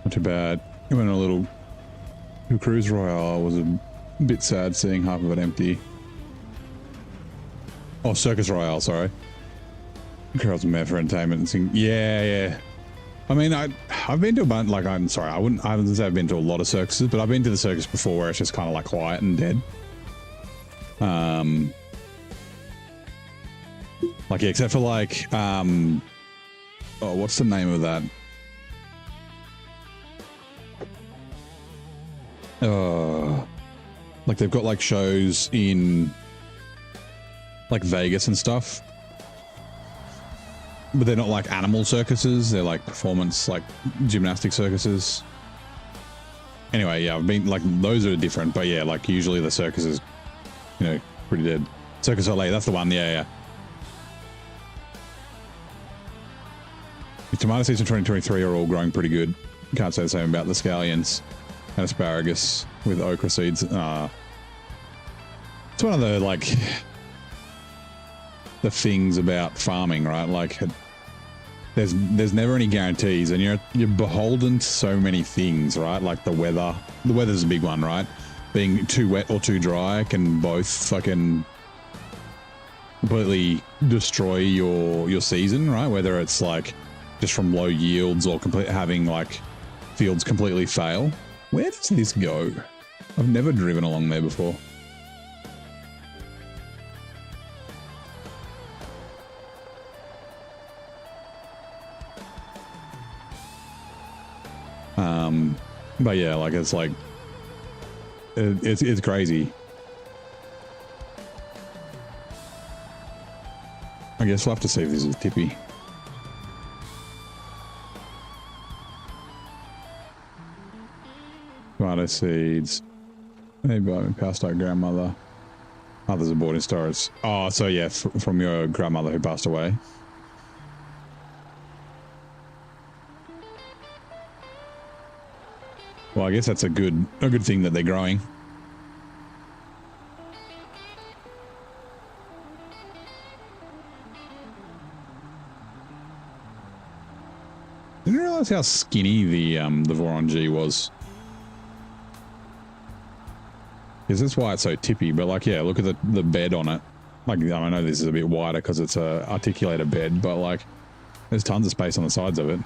Not too bad. I went on a little cruise royale. I was a bit sad seeing half of it empty. Oh, Circus Royale, sorry. Girls and Men for Entertainment and sing. Yeah. I mean, I've been to a bunch, like, I'm sorry, I haven't say I've been to a lot of circuses, but I've been to the circus before where it's just kind of like quiet and dead. Like, yeah, except for like, oh, what's the name of that? Like they've got like shows in like Vegas and stuff. But they're not like animal circuses. They're like performance, like gymnastic circuses. Anyway, yeah, I've been like, those are different, but yeah, like usually the circus is, you know, pretty dead. Circus Soleil, that's the one. Yeah. The tomato seeds in 2023 are all growing pretty good. Can't say the same about the scallions and asparagus with okra seeds. It's one of the like the things about farming, right? Like there's never any guarantees, and you're beholden to so many things, right? Like the weather. The weather's a big one, right? Being too wet or too dry can both fucking completely destroy your season, right? Whether it's like just from low yields or having like fields completely fail. Where does this go? I've never driven along there before. But yeah, like it's like it's crazy. I guess we'll have to see if this is tippy. Tomato seeds. Maybe I passed our grandmother. Others are bought in stores. Oh, so yeah, from your grandmother who passed away. Well, I guess that's a good thing that they're growing. Didn't realize how skinny the Voronezh was. Because that's why it's so tippy. But like, yeah, look at the bed on it. Like, I know this is a bit wider because it's a articulated bed, but like, there's tons of space on the sides of it.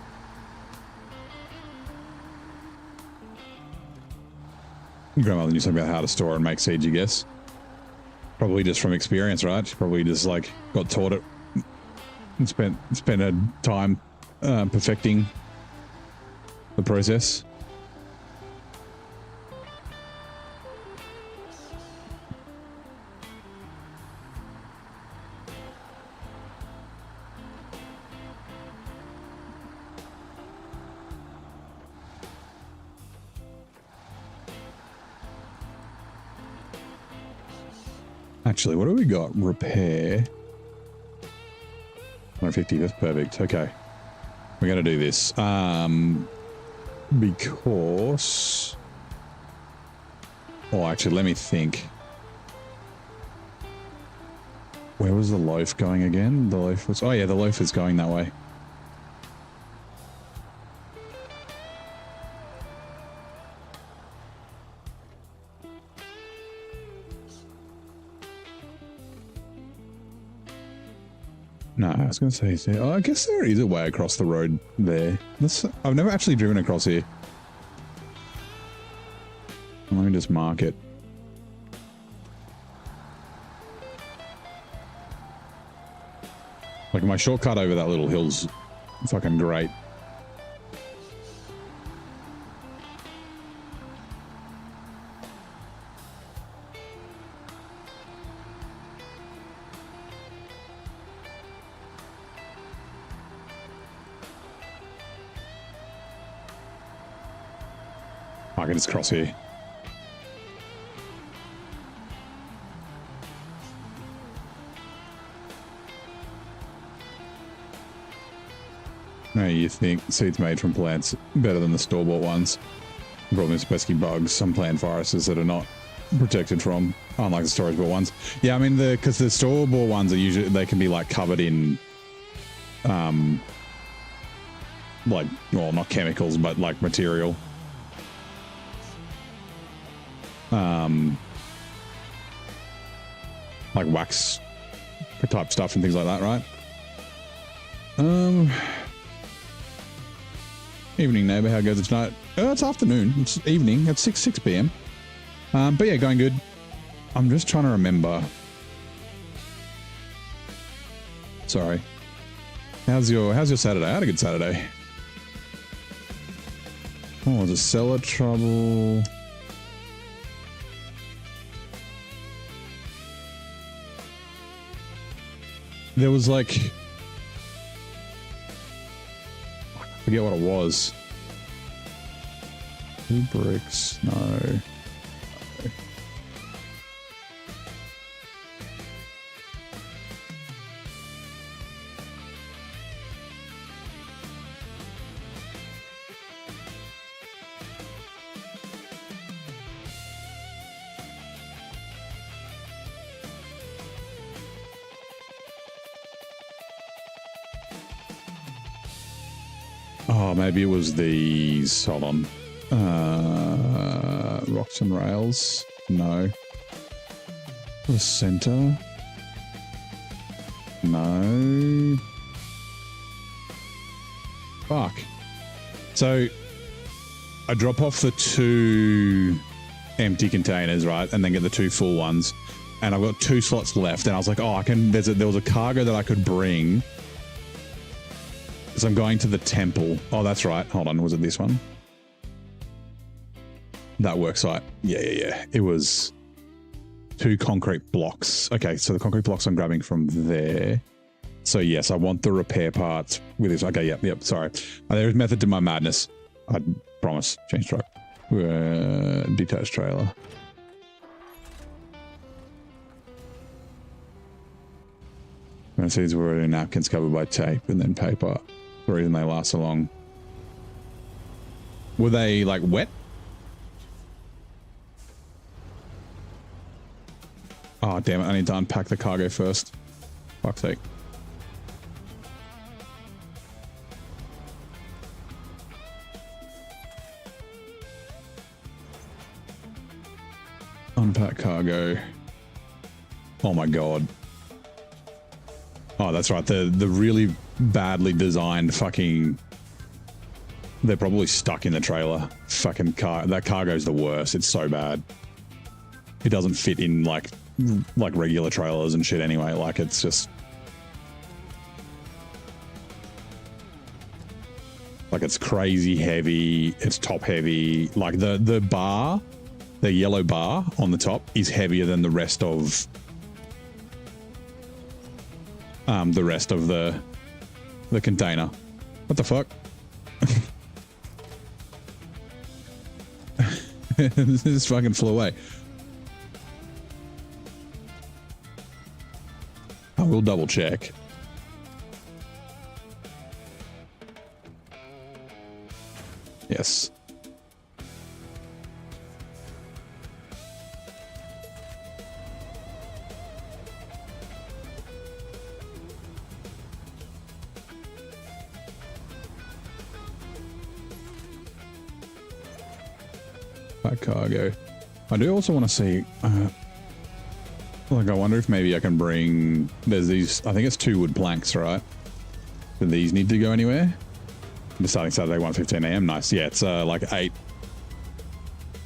Your grandmother knew something about how to store and make seeds, I guess. Probably just from experience, right? She probably just like got taught it and spent a time perfecting the process. Actually, what do we got? Repair. 150, that's perfect. Okay. We're going to do this. Because... Oh, actually, let me think. Where was the loaf going again? The loaf was... Oh, yeah, the loaf is going that way. No, I was going to say... Oh, I guess there is a way across the road there. I've never actually driven across here. Let me just mark it. Like, my shortcut over that little hill's fucking great. I can just cross here. No, you think seeds made from plants better than the store-bought ones. The problem is pesky bugs, some plant viruses that are not protected from, unlike the storage-bought ones. Yeah, I mean, because the store-bought ones are usually, they can be like covered in, like, well, not chemicals, but like material. Like wax type stuff and things like that, right? Evening, neighbor. How goes it tonight? It's afternoon. It's evening. It's 6 p.m. But yeah, going good. I'm just trying to remember. Sorry. How's your Saturday? I had a good Saturday. Oh, the cellar trouble. There was like... I forget what it was. 2 bricks. No. Oh, maybe it was these. Hold on. Rocks and rails. No. The center. No. Fuck. So I drop off the 2 empty containers, right? And then get the 2 full ones. And I've got 2 slots left. And I was like, oh, there was a cargo that I could bring. So I'm going to the temple. Oh, that's right. Hold on. Was it this one? That work site. Yeah. It was 2 concrete blocks. Okay, so the concrete blocks I'm grabbing from there. So yes, I want the repair parts with this. Okay, yep. Sorry. There is method to my madness. I promise. Change truck. Detached trailer. These were already napkins covered by tape and then paper. The reason they last so long. Were they like wet? Oh damn it, I need to unpack the cargo first. Fuck's sake. Unpack cargo. Oh my god. Oh, that's right. The really badly designed fucking... They're probably stuck in the trailer. Fucking car. That cargo's the worst. It's so bad. It doesn't fit in like regular trailers and shit anyway. Like it's just... Like it's crazy heavy. It's top heavy. Like the bar, the yellow bar on the top is heavier than the rest of... the container. What the fuck? This fucking flew away. I will double check. Yes. By cargo. I do also want to see, like, I wonder if maybe I can bring, there's these, I think it's 2 wood planks, right? Do these need to go anywhere? The starting Saturday, 1:15 a.m. Nice. Yeah, it's like 8.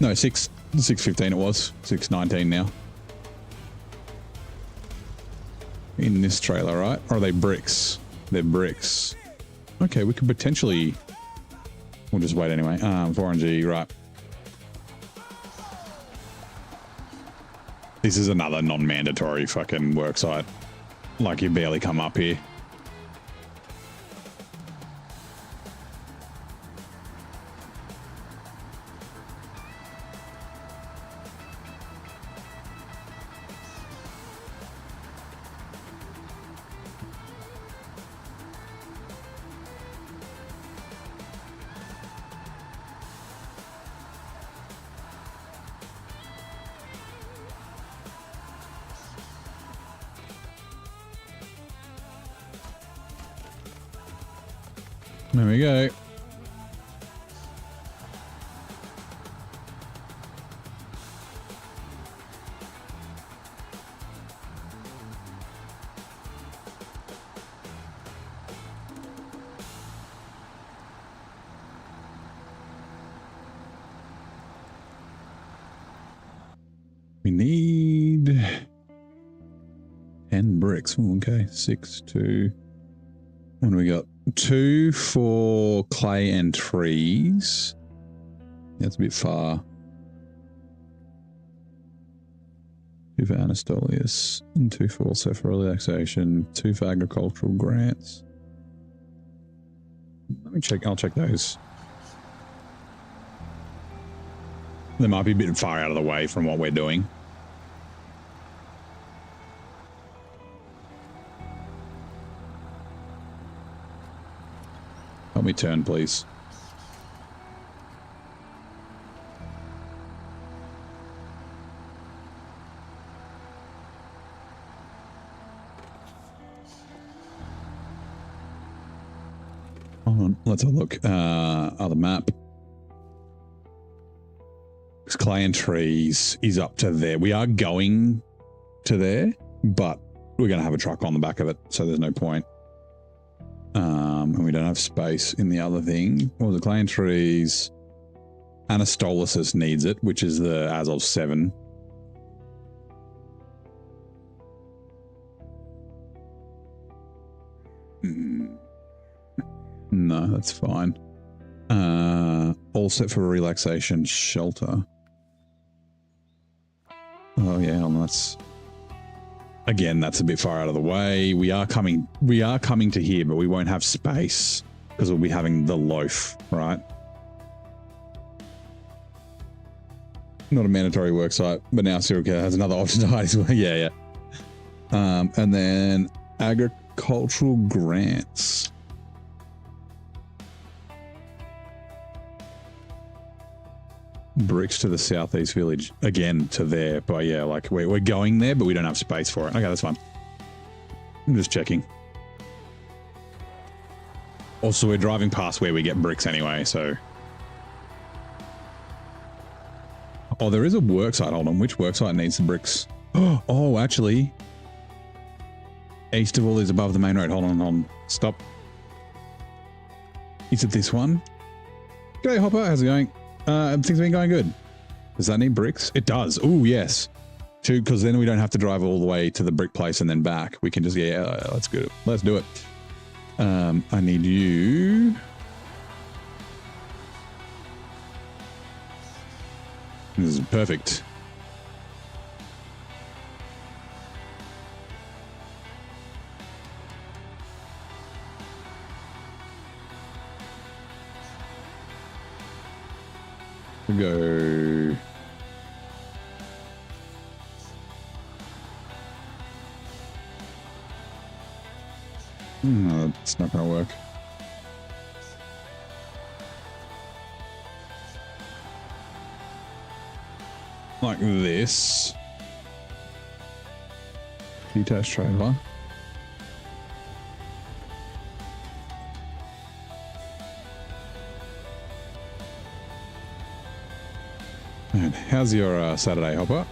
No, 6:15 it was. 6:19 now. In this trailer, right? Or are they bricks? They're bricks. Okay, we could potentially... We'll just wait anyway. 4NG, right. This is another non-mandatory fucking worksite. Like, you barely come up here. There we go. We need 10 bricks. Ooh, okay, 6, 2. What do we got? 2 for clay and trees. That's a bit far. 2 for Anastolius and 2 for also for relaxation. 2 for agricultural grants. Let me check. I'll check those. They might be a bit far out of the way from what we're doing. Help me turn, please. Hold on, let's have a look. Other map. Clay and trees is up to there. We are going to there, but we're going to have a truck on the back of it, so there's no point. And we don't have space in the other thing. What was it? Clay and trees. Anastolius needs it, which is the as of 7. No, that's fine. All set for relaxation shelter. Oh yeah, and that's again, that's a bit far out of the way. We are coming to here, but we won't have space because we'll be having the loaf, right? Not a mandatory work site, but now Serial Killer has another option to hide as well. Yeah. And then agricultural grants. Bricks to the southeast village, again to there, but yeah, like we're going there, but we don't have space for it. Okay, that's fine. I'm just checking. Also, we're driving past where we get bricks anyway, so. Oh, there is a work site. Hold on, which work site needs the bricks? Oh, actually, east of all is above the main road. Hold on, stop. Is it this one? G'day, Hopper, how's it going? Things have been going good. Does that need bricks? It does. Oh, yes. Because then we don't have to drive all the way to the brick place and then back. We can just, yeah, let's go. Let's do it. I need you. This is perfect. Go. No, it's not going to work. Like this. Detached trailer. And how's your Saturday, Hopper?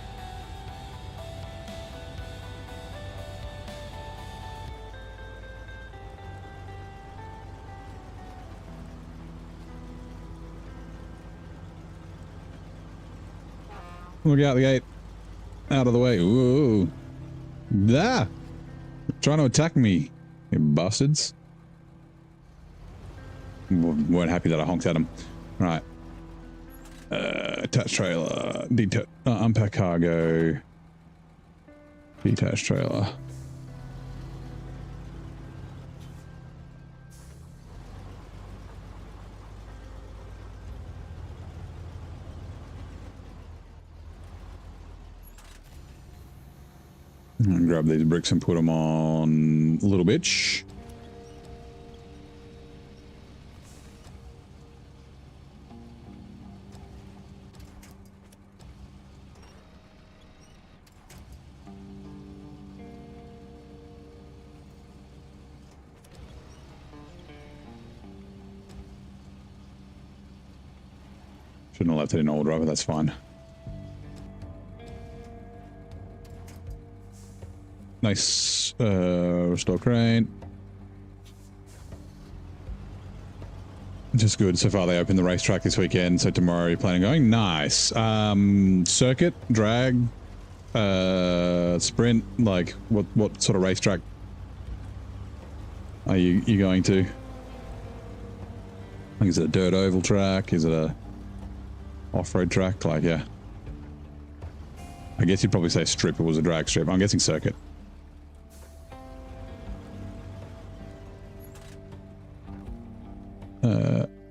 Look out the gate. Out of the way. Ooh. Ah! Trying to attack me, you bastards. Weren't happy that I honked at them. Right. Attached trailer. Unpack cargo. Detached trailer. And grab these bricks and put them on Little Bitch. Shouldn't have left it in all driver, that's fine. Nice. Restore crane. Just good. So far they opened the racetrack this weekend, so tomorrow you're planning on going? Nice. Circuit, drag, sprint, like what sort of racetrack are you going to? Like, is it a dirt oval track? Is it a off-road track? Like, yeah. I guess you'd probably say strip. It was a drag strip. I'm guessing circuit.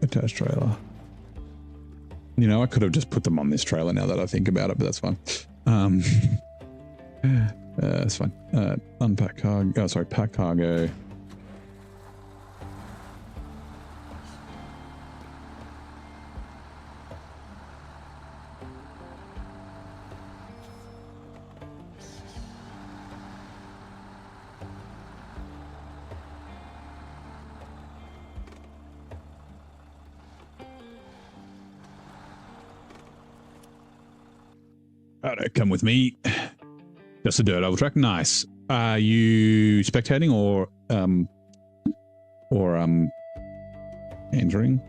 Attached trailer. You know, I could have just put them on this trailer now that I think about it, but that's fine. That's fine. Unpack cargo. Oh, sorry, pack cargo. Alright, come with me. Just a dirt oval track. Nice. Are you spectating or entering,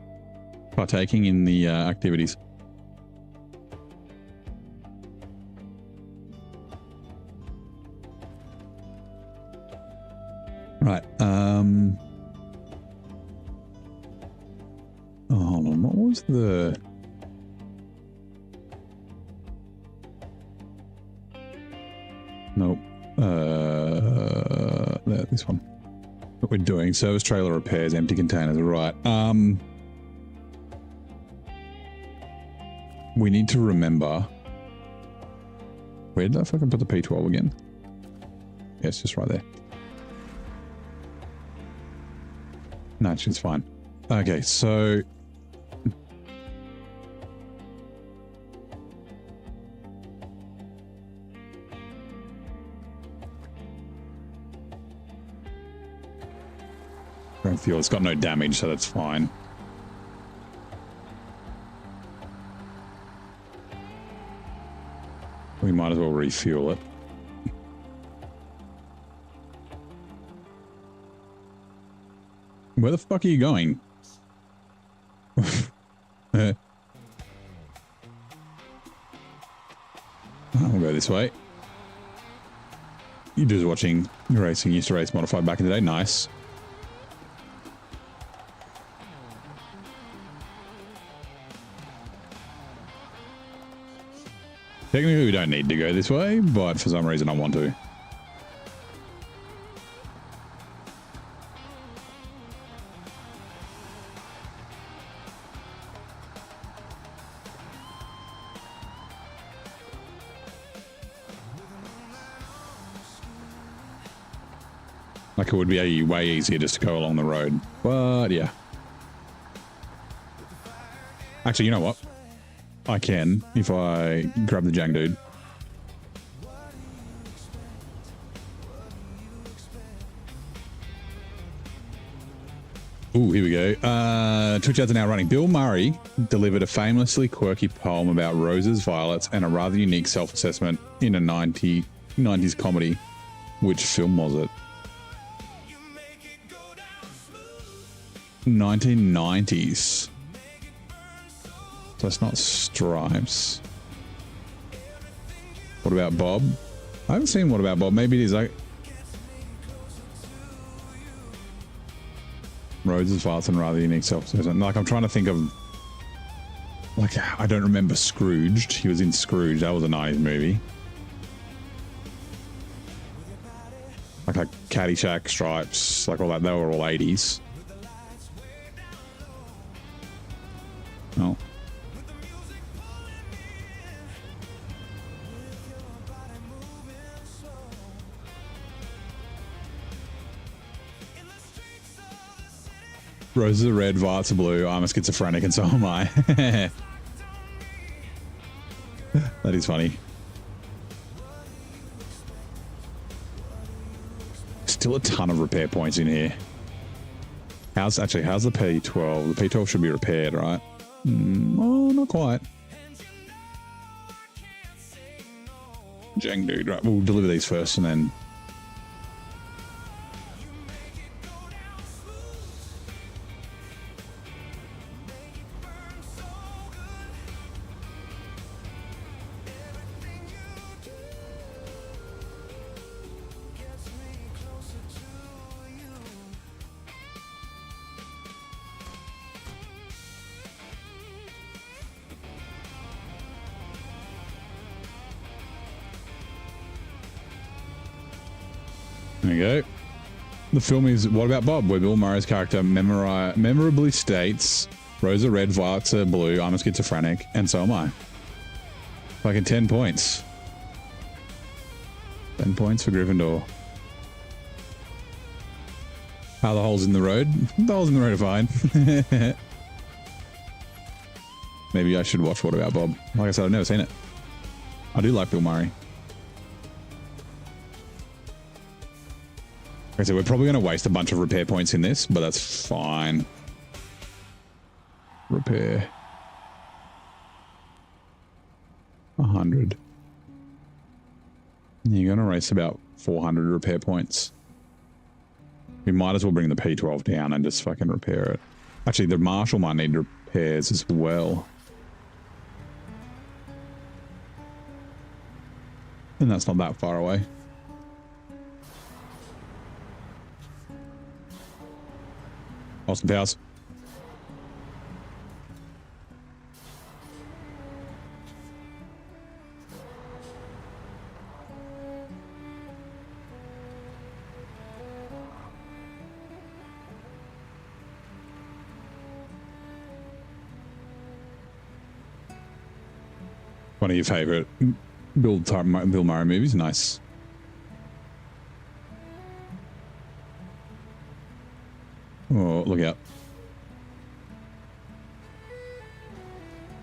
partaking in the activities? Right. Oh, hold on. What was the? Nope. This one. What we're doing, service trailer repairs, empty containers. Right. We need to remember. Where did I fucking put the P12 again? Yes, just right there. No, it's fine. Okay, so. Fuel. It's got no damage, so that's fine. We might as well refuel it. Where the fuck are you going? We'll go this way. You're just watching racing. Used to race modified back in the day. Nice. Technically, we don't need to go this way, but for some reason I want to. Like it would be way easier just to go along the road. But yeah. Actually, you know what? I can if I grab the Jang dude. Ooh, here we go. Twitch ads are now running. Bill Murray delivered a famously quirky poem about roses, violets, and a rather unique self-assessment in a 90s comedy. Which film was it? 1990s. So it's not Stripes. What About Bob? I haven't seen What About Bob. Maybe it is like Roses, Violets, and rather unique self-assessment. Like I'm trying to think of, like I don't remember Scrooged. He was in Scrooge. That was a 90s movie. Like Caddyshack, Stripes, like all that. They were all 80s. Oh. Roses are red, violets are blue. I'm a schizophrenic, and so am I. That is funny. Still a ton of repair points in here. How's the P12? The P12 should be repaired, right? Oh, not quite. Jang dude, right? We'll deliver these first, and then. There we go. The film is What About Bob, where Bill Murray's character memorably states, Roses are red, violets are blue, I'm a schizophrenic, and so am I. Fucking 10 points. 10 points for Gryffindor. How are the holes in the road? The holes in the road are fine. Maybe I should watch What About Bob. Like I said, I've never seen it. I do like Bill Murray. Okay, so we're probably going to waste a bunch of repair points in this, but that's fine. Repair. 100. You're going to waste about 400 repair points. We might as well bring the P12 down and just fucking repair it. Actually, the Marshal might need repairs as well. And that's not that far away. Austin Powers. One of your favorite Bill Murray movies. Nice. Oh, look out.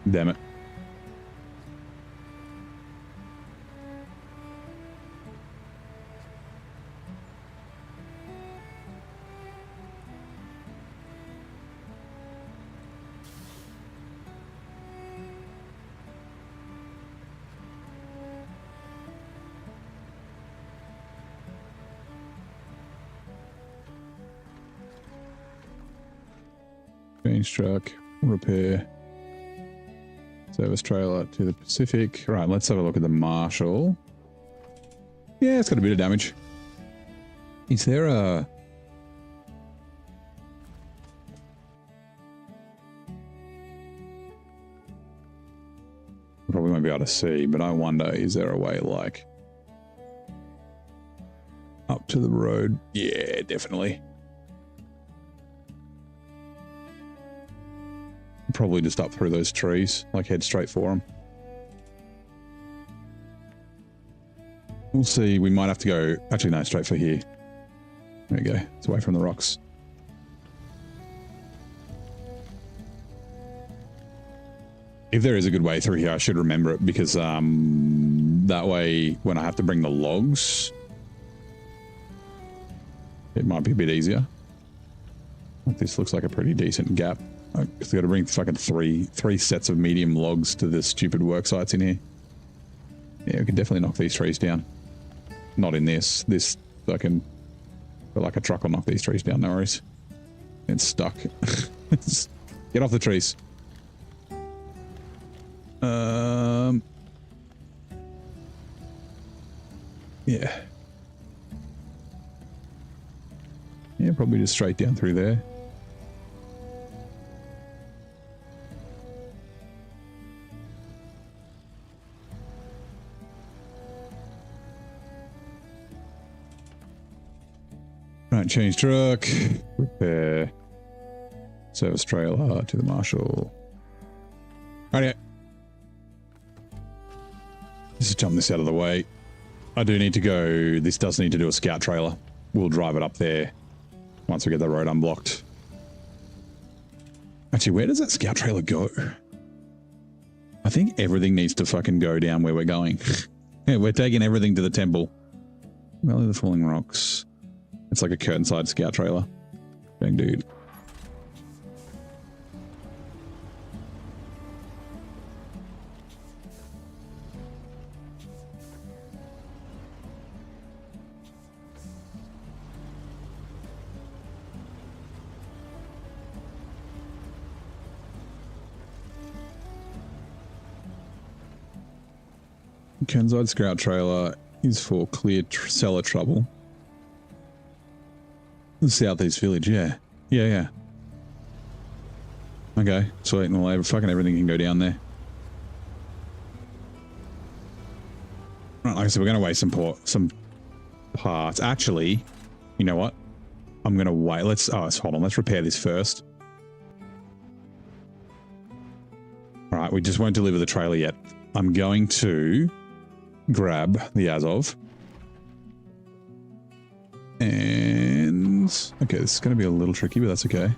Damn it. Change truck, repair, service trailer to the Pacific. Right, let's have a look at the Marshal. Yeah, it's got a bit of damage. Is there a... Probably won't be able to see, but I wonder, is there a way like up to the road? Yeah, definitely. Probably just up through those trees, like head straight for them. We'll see. We might have to go, actually no, straight for here. There you go. It's away from the rocks. If there is a good way through here, I should remember it because that way when I have to bring the logs, it might be a bit easier. This looks like a pretty decent gap. I've got to bring fucking three sets of medium logs to the stupid work sites in here. Yeah, we can definitely knock these trees down. Not in this. This fucking... But like a truck will knock these trees down, no worries. It's stuck. Get off the trees. Yeah. Yeah, probably just straight down through there. Right, change truck, repair, service trailer to the marshal. Alright, just jump this out of the way. I do need to go, this does need to do a scout trailer. We'll drive it up there once we get the road unblocked. Actually, where does that scout trailer go? I think everything needs to fucking go down where we're going. Yeah, we're taking everything to the temple. Valley of the Falling Rocks. It's like a curtain-side scout trailer. Dang, dude. Curtain-side scout trailer is for clear cellar trouble. The Southeast Village, yeah. Yeah. Okay, sweet. Well, fucking everything can go down there. Right, like I said, we're going to waste some parts. Actually, you know what? I'm going to wait. Hold on. Let's repair this first. All right, we just won't deliver the trailer yet. I'm going to grab the Azov. And okay, this is going to be a little tricky, but that's okay.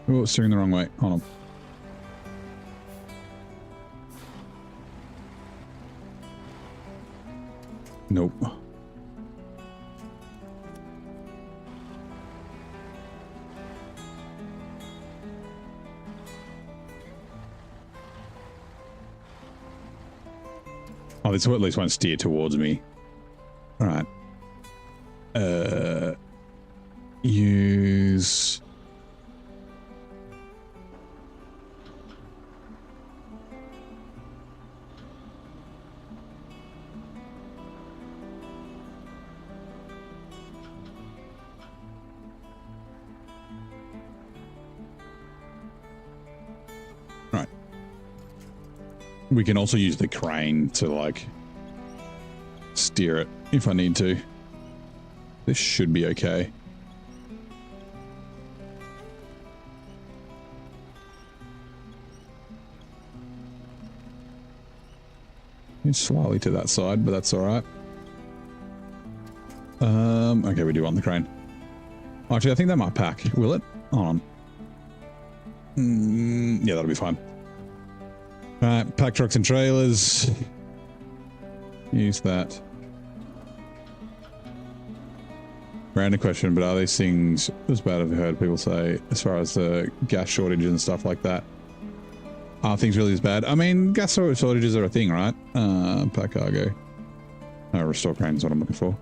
Oh, steering the wrong way. Hold on. Nope. Oh, this at least won't steer towards me. All right. Use... We can also use the crane to, like, steer it if I need to. This should be okay. It's slightly to that side, but that's all right. Okay, we do want the crane. Actually, I think that might pack. Will it? Hold on. Yeah, that'll be fine. Alright, pack trucks and trailers. Use that. Random question, but are these things as bad as I've heard people say, as far as the gas shortages and stuff like that? Are things really as bad? I mean, gas shortages are a thing, right? Pack cargo. Restore crane is what I'm looking for.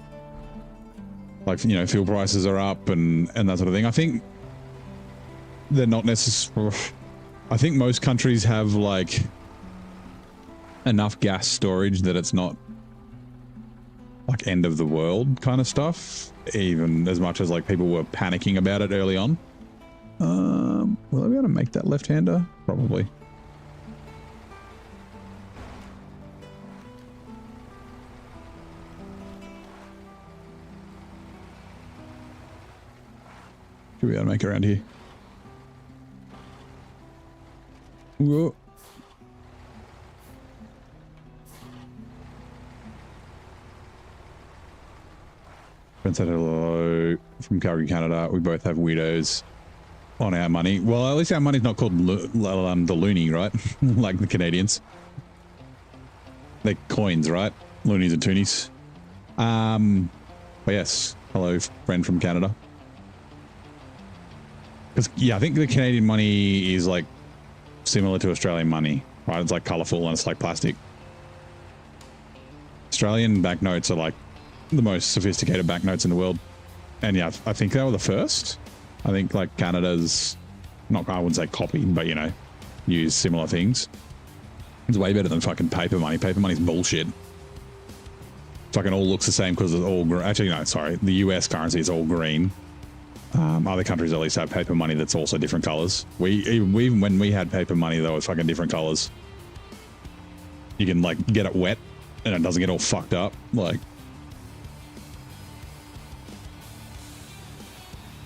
Like, you know, fuel prices are up and that sort of thing. I think they're not necessarily... I think most countries have like enough gas storage that it's not like end of the world kind of stuff, even as much as like people were panicking about it early on. Will I be able to make that left-hander? Probably. Should we be able to make it around here? Whoa. Said hello from Calgary, Canada. We both have widows on our money. Well, at least our money's not called the loony, right? Like the Canadians. They're coins, right? Loonies and toonies. But yes, hello, friend from Canada. Because, yeah, I think the Canadian money is like similar to Australian money, right? It's like colourful and it's like plastic. Australian banknotes are like the most sophisticated banknotes in the world. And yeah, I think they were the first. I think like Canada's, not, I wouldn't say copied, but you know, use similar things. It's way better than fucking paper money. Paper money's bullshit. Fucking all looks the same because it's all green. Actually, no, sorry. The US currency is all green. Other countries at least have paper money that's also different colors. Even when we had paper money, though, it's fucking different colors. You can like get it wet and it doesn't get all fucked up. Like,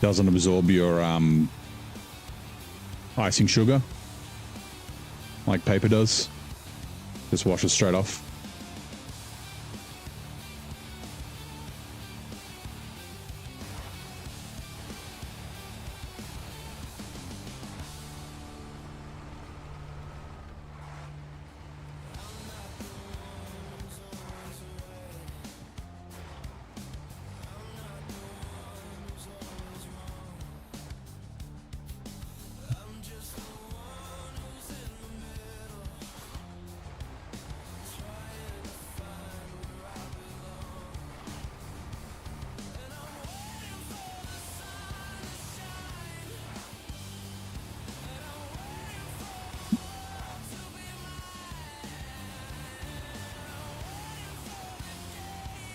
doesn't absorb your icing sugar like paper does. Just washes straight off.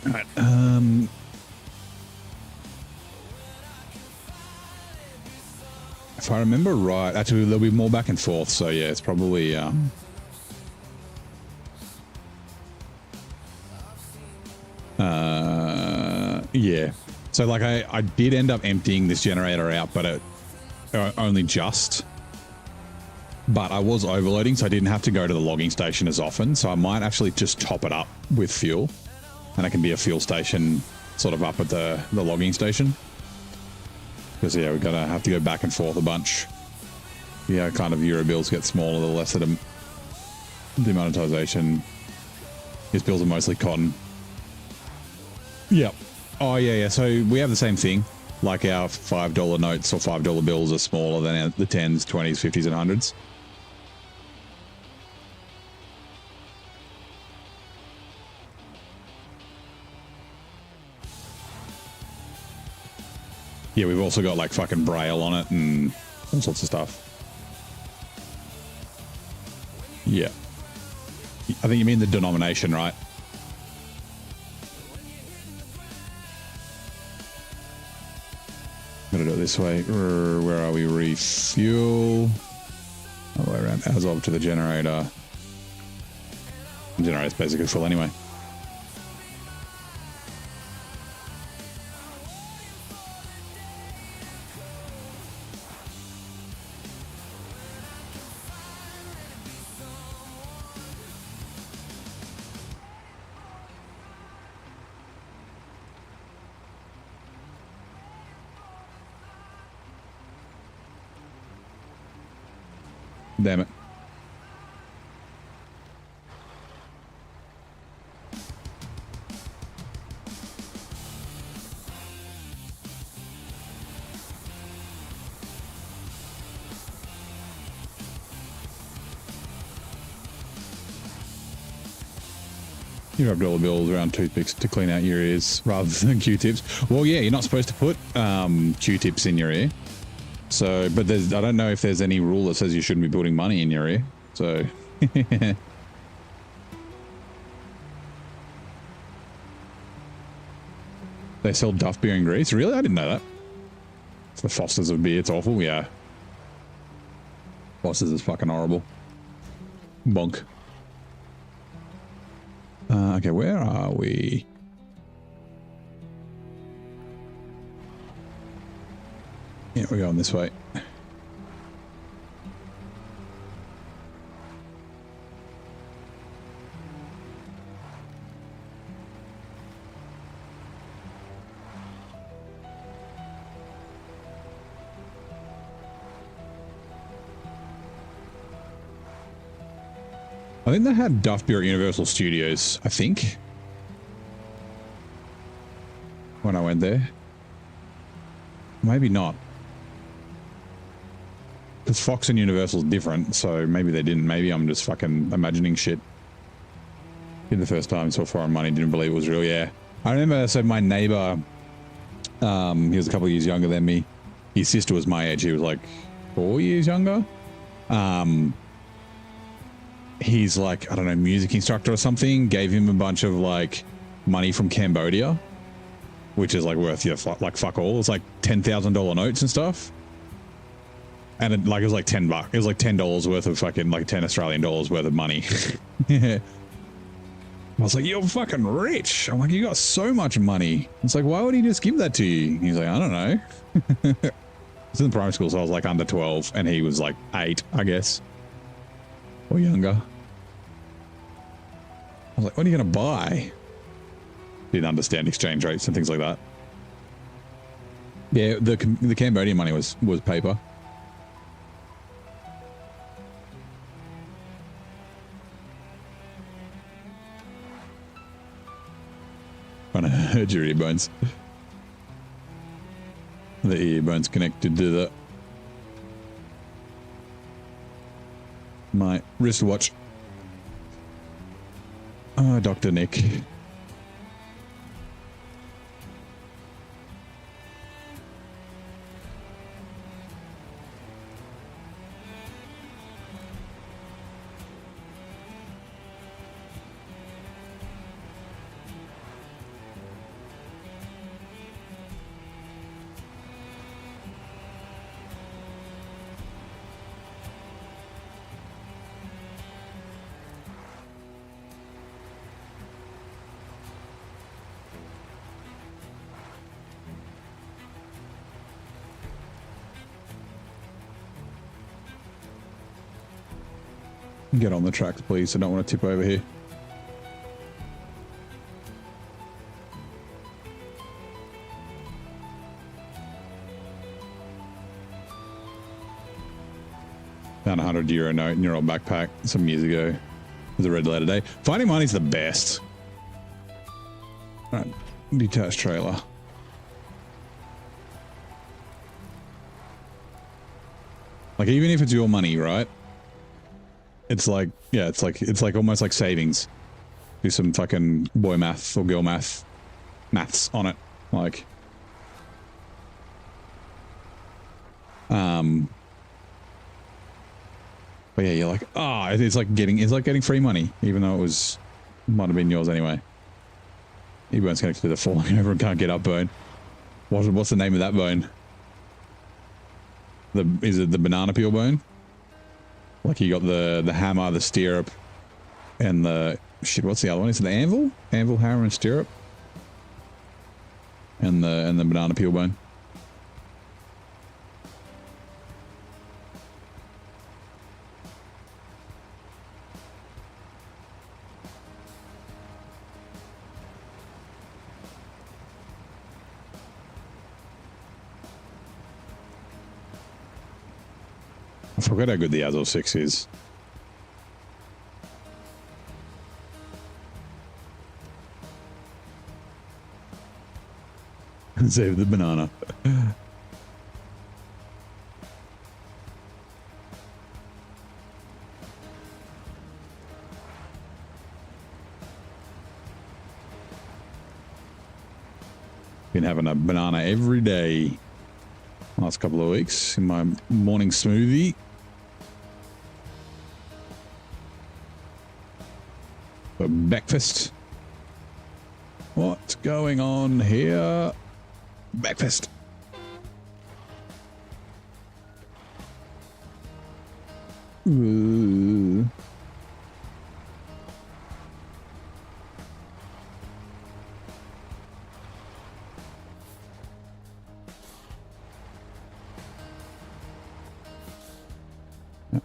Alright, if I remember right, actually there'll be more back and forth, so yeah, it's probably yeah. So like I did end up emptying this generator out, but it only just. But I was overloading, so I didn't have to go to the logging station as often, so I might actually just top it up with fuel. And it can be a fuel station sort of up at the logging station. Because, yeah, we're going to have to go back and forth a bunch. Yeah, kind of euro bills get smaller, the less of them. Demonetization. These bills are mostly cotton. Yep. Oh, yeah. So we have the same thing. Like our $5 notes or $5 bills are smaller than the 10s, 20s, 50s, and 100s. Yeah, we've also got like fucking braille on it and all sorts of stuff. Yeah. I think you mean the denomination, right? I'm gonna do it this way. Where are we? Refuel. All the way around. As of to the generator. The generator's basically full anyway. Damn it. You rub dollar bills around toothpicks to clean out your ears rather than Q-tips. Well, yeah, you're not supposed to put Q-tips in your ear. So, but I don't know if there's any rule that says you shouldn't be putting money in your ear. So, they sell Duff beer in Greece. Really? I didn't know that. It's the Foster's of beer. It's awful. Yeah. Foster's is fucking horrible. Bonk. Okay, where are we? Yeah, we're going this way. I think they had Duff Beer at Universal Studios, I think. When I went there. Maybe not. Because Fox and Universal's different, so maybe they didn't. Maybe I'm just fucking imagining shit. Did the first time, saw foreign money, didn't believe it was real, yeah. I remember, so my neighbor, he was a couple of years younger than me. His sister was my age, he was like 4 years younger. He's like, I don't know, music instructor or something, gave him a bunch of like money from Cambodia, which is like worth, yeah, like fuck all. It's like $10,000 notes and stuff. And it was like $10. It was like $10 worth of fucking, like 10 Australian dollars worth of money. Yeah. I was like, you're fucking rich. I'm like, you got so much money. It's like, why would he just give that to you? He's like, I don't know. It's in primary school, so I was like under 12 and he was like 8, I guess. Or younger. I was like, what are you going to buy? Didn't understand exchange rates and things like that. Yeah, the Cambodian money was paper. Trying to hurt your earbuds. The earbuds connected to my wristwatch. Oh, Dr. Nick. Get on the tracks, please. I don't want to tip over here. Found a €100 note in your old backpack some years ago. It was a red letter day. Finding money's the best. All right, detached trailer. Like, even if it's your money, right? It's like, yeah, it's like almost like savings. Do some fucking boy math or girl maths on it. Like, but yeah, you're like, it's like getting free money, even though might have been yours anyway. Earbone's connected to the falling over and can't get up bone. What's the name of that bone? Is it the banana peel bone? Like you got the hammer, the stirrup, and the shit. What's the other one? Is it the anvil? Anvil, hammer, and stirrup, and the banana peel bone. I forgot how good the Azor 6 is. Save the banana. Been having a banana every day. last couple of weeks in my morning smoothie. For breakfast. What's going on here? Breakfast. Ooh.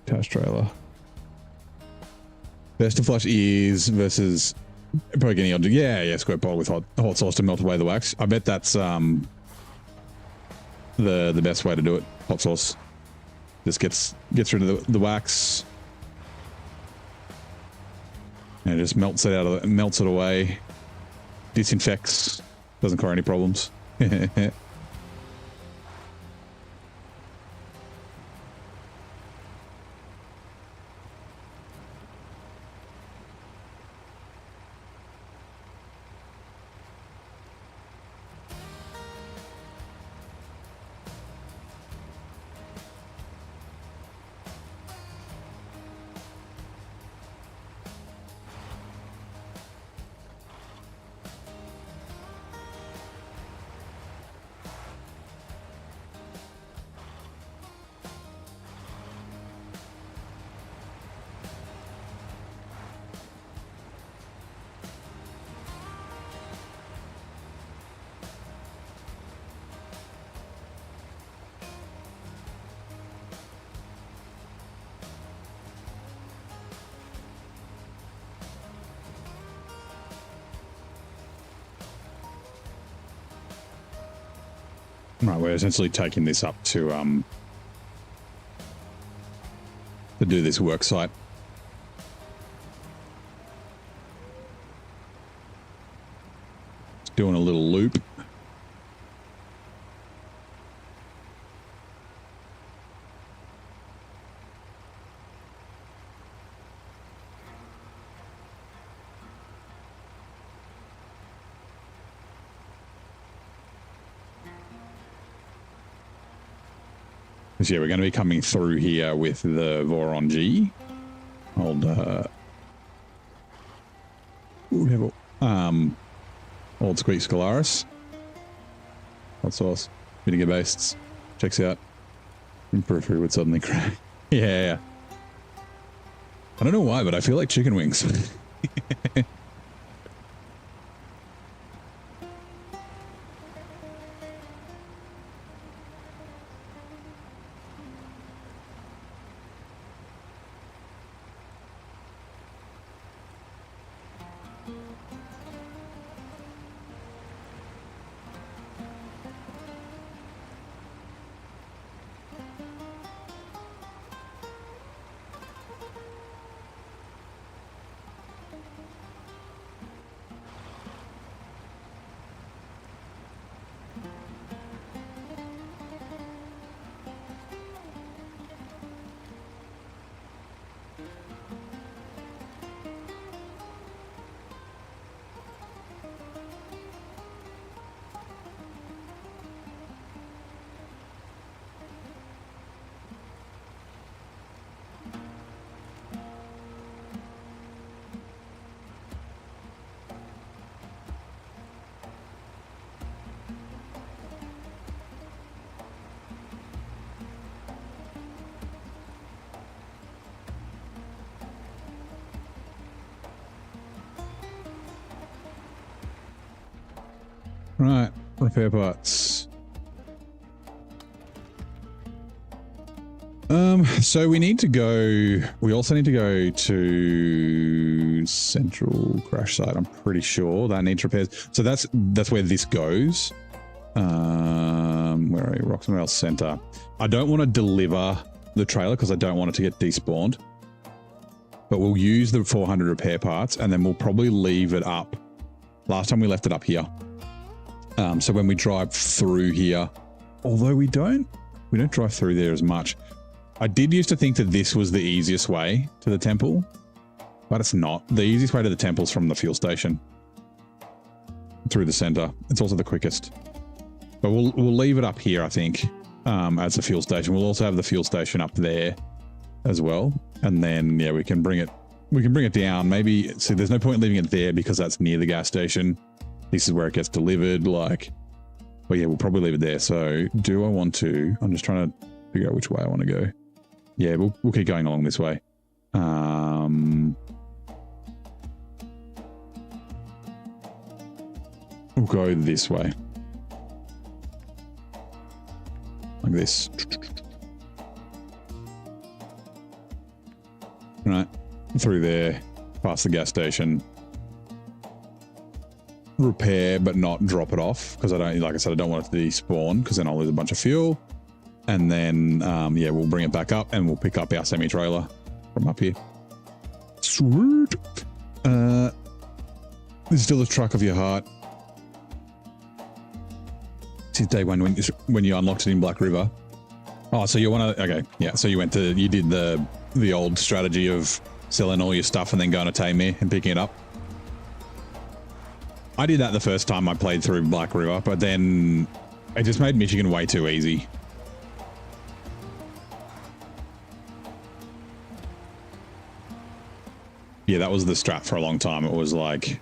Cash trailer. Best to flush ears versus probably getting odds. Yeah, squirt bottle with hot sauce to melt away the wax. I bet that's the best way to do it. Hot sauce just gets rid of the wax and it just melts it away, disinfects, doesn't cause any problems. Right, we're essentially taking this up to do this work site. Just doing a little loop. Yeah, we're going to be coming through here with the Voron G. Old Squeak Scalaris. Hot sauce. Vinegar based. Checks out. And periphery would suddenly crack. Yeah. I don't know why, but I feel like chicken wings. Right, repair parts. So we need to go, we also need to go to central crash site. I'm pretty sure that needs repairs. So that's where this goes. Where are you? Rocks and Rail Center. I don't want to deliver the trailer because I don't want it to get despawned. But we'll use the 400 repair parts and then we'll probably leave it up. Last time we left it up here. So when we drive through here, although we don't drive through there as much. I did used to think that this was the easiest way to the temple, but it's not. The easiest way to the temple is from the fuel station through the center. It's also the quickest, but we'll leave it up here, I think. as a fuel station. We'll also have the fuel station up there as well. And then, yeah, we can bring it down. Maybe, see, there's no point in leaving it there because that's near the gas station. This is where it gets delivered, like, but yeah, we'll probably leave it there. So do I want to, I'm just trying to figure out which way I want to go. Yeah, we'll keep going along this way. We'll go this way. Like this. Right, through there, past the gas station. Repair, but not drop it off, because I don't, like I said, I don't want it to despawn, because then I'll lose a bunch of fuel. And then, yeah, we'll bring it back up and we'll pick up our semi-trailer from up here. Sweet. This is still the truck of your heart. Since day one when you unlocked it in Black River. Oh, so you want to, okay, yeah, so you did the old strategy of selling all your stuff and then going to Tamir and picking it up. I did that the first time I played through Black River, but then it just made Michigan way too easy. Yeah, that was the strat for a long time. It was like,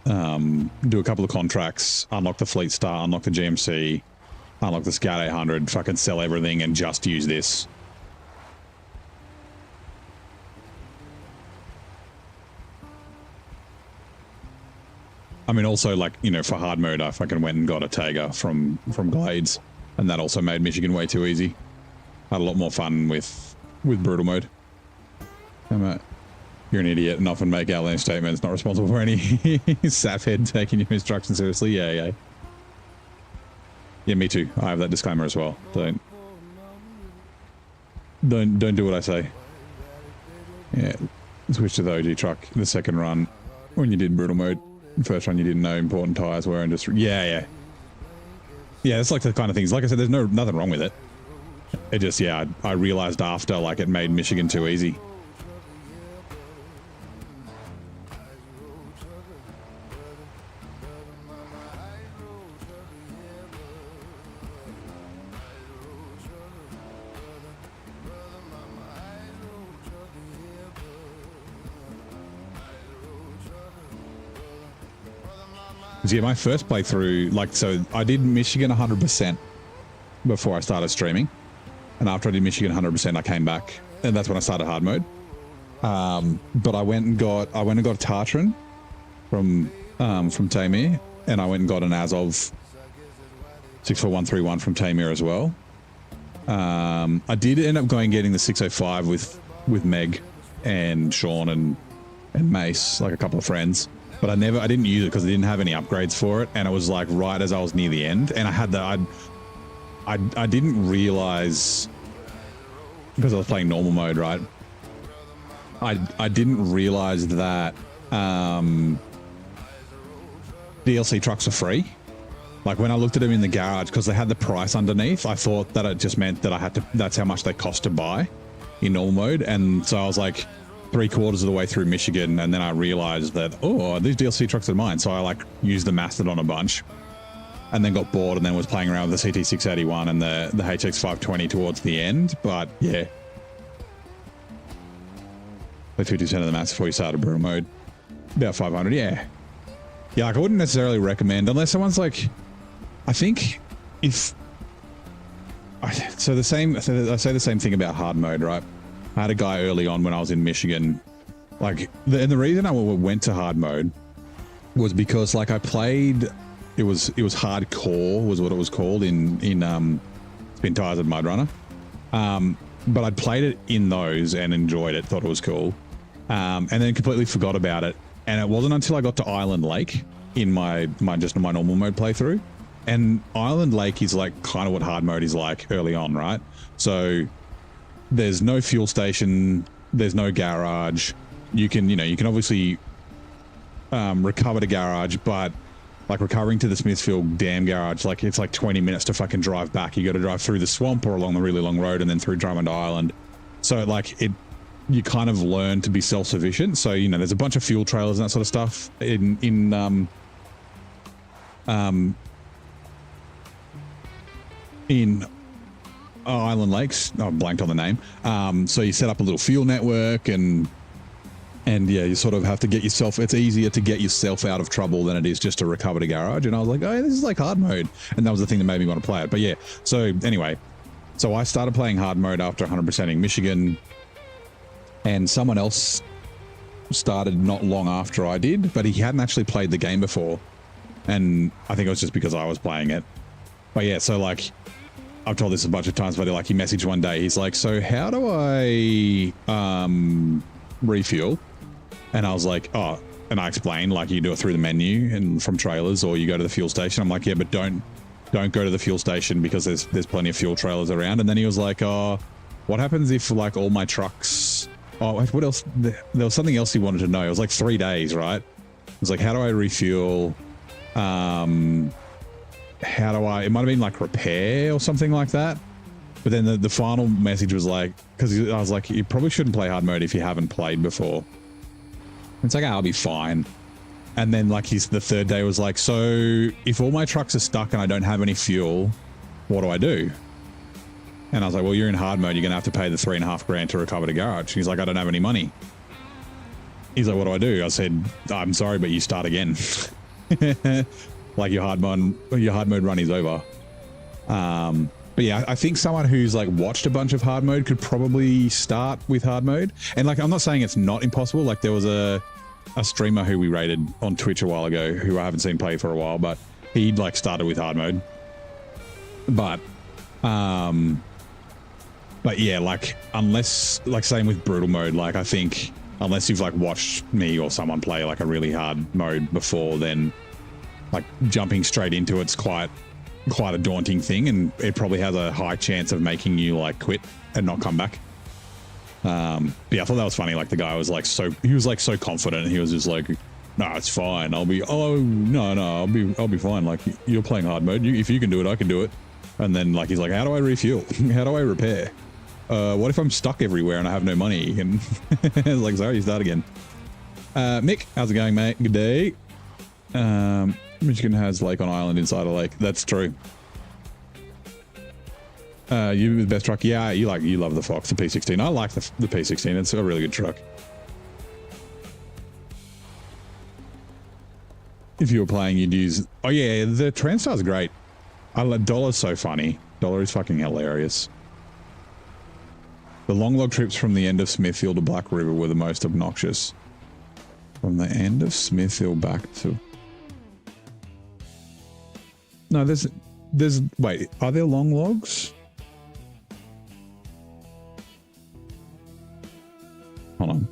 do a couple of contracts, unlock the Fleet Star, unlock the GMC, unlock the Scout 800, fucking sell everything and just use this. I mean, also, like, you know, for hard mode, I fucking went and got a Tagger from Glades, and that also made Michigan way too easy. I had a lot more fun with brutal mode. You're an idiot and often make outlandish statements, not responsible for any saphead taking your instructions seriously. Yeah. Yeah, me too. I have that disclaimer as well. Don't do what I say. Yeah, switch to the OG truck. The second run, when you did brutal mode. The first run you didn't know important tires were, and just yeah, it's like the kind of things. Like I said, there's nothing wrong with it. It just, yeah, I realized after, like, it made Michigan too easy. Yeah, my first playthrough, like, so I did Michigan 100% before I started streaming, and after I did Michigan 100%, I came back, and that's when I started hard mode. But I went and got a Tartran from Tamir, and I went and got an Azov 64131 from Tamir as well. I did end up getting the 605 with Meg and Sean and Mace, like a couple of friends. But I didn't use it because I didn't have any upgrades for it, and it was like right as I was near the end, and I had I didn't realize, because I was playing normal mode, right? I didn't realize that DLC trucks are free. Like, when I looked at them in the garage, because they had the price underneath, I thought that it just meant that that's how much they cost to buy in normal mode, and so I was like 3/4 of the way through Michigan, and then I realized that, oh, these DLC trucks are mine. So I like used the Mastodon a bunch, and then got bored, and then was playing around with the CT681 and the HX520 towards the end. But yeah, like 50% of the maps before you started brutal mode, about 500. Yeah, like I wouldn't necessarily recommend unless someone's like, I think if I say the same thing about hard mode, right? I had a guy early on when I was in Michigan, like, and the reason I went to hard mode was because, like, I played, it was hardcore was what it was called in Spin Tires and Mud Runner, but I'd played it in those and enjoyed it, thought it was cool, and then completely forgot about it. And it wasn't until I got to Island Lake in my normal mode playthrough, and Island Lake is like kind of what hard mode is like early on, right? So there's no fuel station, there's no garage. You can obviously recover the garage, but like recovering to the Smithfield Dam garage, like it's like 20 minutes to fucking drive back. You got to drive through the swamp or along the really long road and then through Drummond Island. So like you kind of learn to be self-sufficient. So, there's a bunch of fuel trailers and that sort of stuff in Island Lakes. I blanked on the name. So you set up a little fuel network and yeah, you sort of have to get yourself, it's easier to get yourself out of trouble than it is just to recover the garage. And I was like, oh, this is like hard mode. And that was the thing that made me want to play it. But yeah, so anyway, so I started playing hard mode after 100%ing Michigan, and someone else started not long after I did, but he hadn't actually played the game before. And I think it was just because I was playing it. But yeah, so like, I've told this a bunch of times, but like he messaged one day, he's like, so how do I refuel? And I was like, oh, and I explained, like, you do it through the menu and from trailers, or you go to the fuel station. I'm like, yeah, but don't go to the fuel station because there's plenty of fuel trailers around. And then he was like, oh, what happens if like all my trucks, oh, what else? There was something else he wanted to know. It was like 3 days, right? It was like, how do I refuel? How do I, it might've been like repair or something like that. But then the final message was like, because I was like, you probably shouldn't play hard mode if you haven't played before. It's like, oh, I'll be fine. And then like the third day was like, so if all my trucks are stuck and I don't have any fuel, what do I do? And I was like, well, you're in hard mode. You're going to have to pay the $3.5 grand to recover the garage. He's like, I don't have any money. He's like, what do I do? I said, I'm sorry, but you start again. Like your hard mode run is over. But yeah, I think someone who's like watched a bunch of hard mode could probably start with hard mode. And like, I'm not saying it's not impossible. Like there was a streamer who we rated on Twitch a while ago, who I haven't seen play for a while, but he like started with hard mode. But yeah, like unless, like same with brutal mode, like I think unless you've like watched me or someone play like a really hard mode before, then like jumping straight into it's quite a daunting thing, and it probably has a high chance of making you like quit and not come back. But yeah, I thought that was funny. Like the guy was like he was like so confident. He was just like, no, it's fine. I'll be fine. Like you're playing hard mode. If you can do it, I can do it. And then like, he's like, how do I refuel? How do I repair? What if I'm stuck everywhere and I have no money? And I was like, sorry, you start again. Mick, how's it going, mate? Good day. Michigan has lake on island inside a lake. That's true. You the best truck? Yeah, you love the Fox, the P16. I like the P16. It's a really good truck. If you were playing, you'd use. Oh yeah, the Transstar's great. Dollar's so funny. Dollar is fucking hilarious. The long log trips from the end of Smithfield to Black River were the most obnoxious. From the end of Smithfield back to. No, there's wait, are there long logs? Hold on.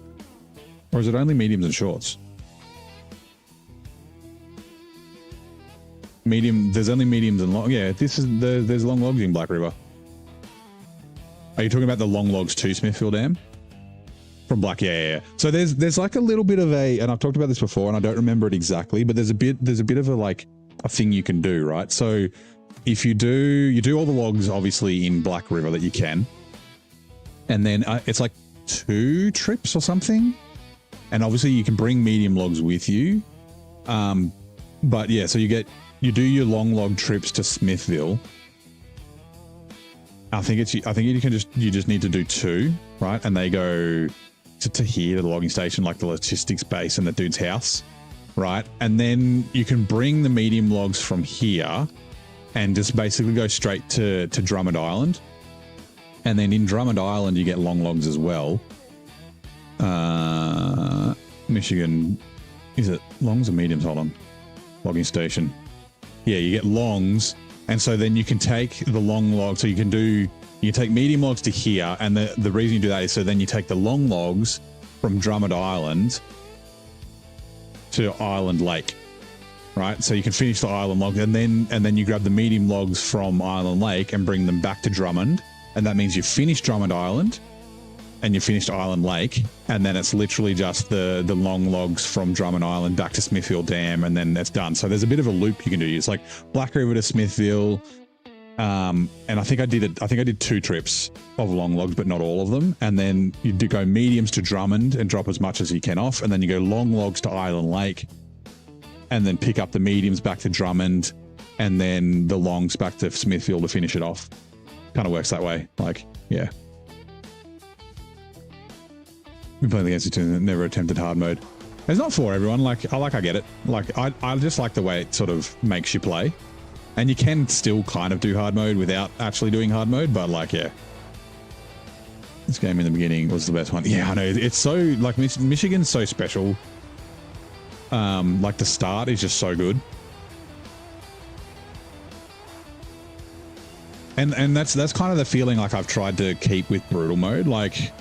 Or is it only mediums and shorts? Medium, there's only mediums and long. Yeah, there's long logs in Black River. Are you talking about the long logs to Smithfield Dam? From Black, yeah. So there's like a little bit of a, and I've talked about this before and I don't remember it exactly, but there's a bit of a like a thing you can do, right? So if you do all the logs obviously in Black River that you can, and then it's like 2 trips or something, and obviously you can bring medium logs with you, but yeah, so you do your long log trips to Smithville. I think you just need to do 2, right? And they go to here to the logging station, like the logistics base and the dude's house, right? And then you can bring the medium logs from here and just basically go straight to Drummond Island. And then in Drummond Island, you get long logs as well. Michigan, is it longs or mediums? Hold on. Logging station. Yeah, you get longs. And so then you can take the long log. So you take medium logs to here. And the reason you do that is so then you take the long logs from Drummond Island to Island Lake, right? So you can finish the island log and then you grab the medium logs from Island Lake and bring them back to Drummond. And that means you finish Drummond Island and you finished Island Lake. And then it's literally just the long logs from Drummond Island back to Smithfield Dam, and then that's done. So there's a bit of a loop you can do. It's like Black River to Smithville. And I think I did 2 trips of long logs, but not all of them. And then you do go mediums to Drummond and drop as much as you can off. And then you go long logs to Island Lake and then pick up the mediums back to Drummond and then the longs back to Smithfield to finish it off. Kind of works that way. Like, yeah. Been playing against it and never attempted hard mode. It's not for everyone. Like I get it. Like I just like the way it sort of makes you play, and you can still kind of do hard mode without actually doing hard mode. But like, yeah, this game in the beginning was the best one. Yeah, I know. It's so like Michigan's so special. Like the start is just so good, and that's kind of the feeling like I've tried to keep with brutal mode. Like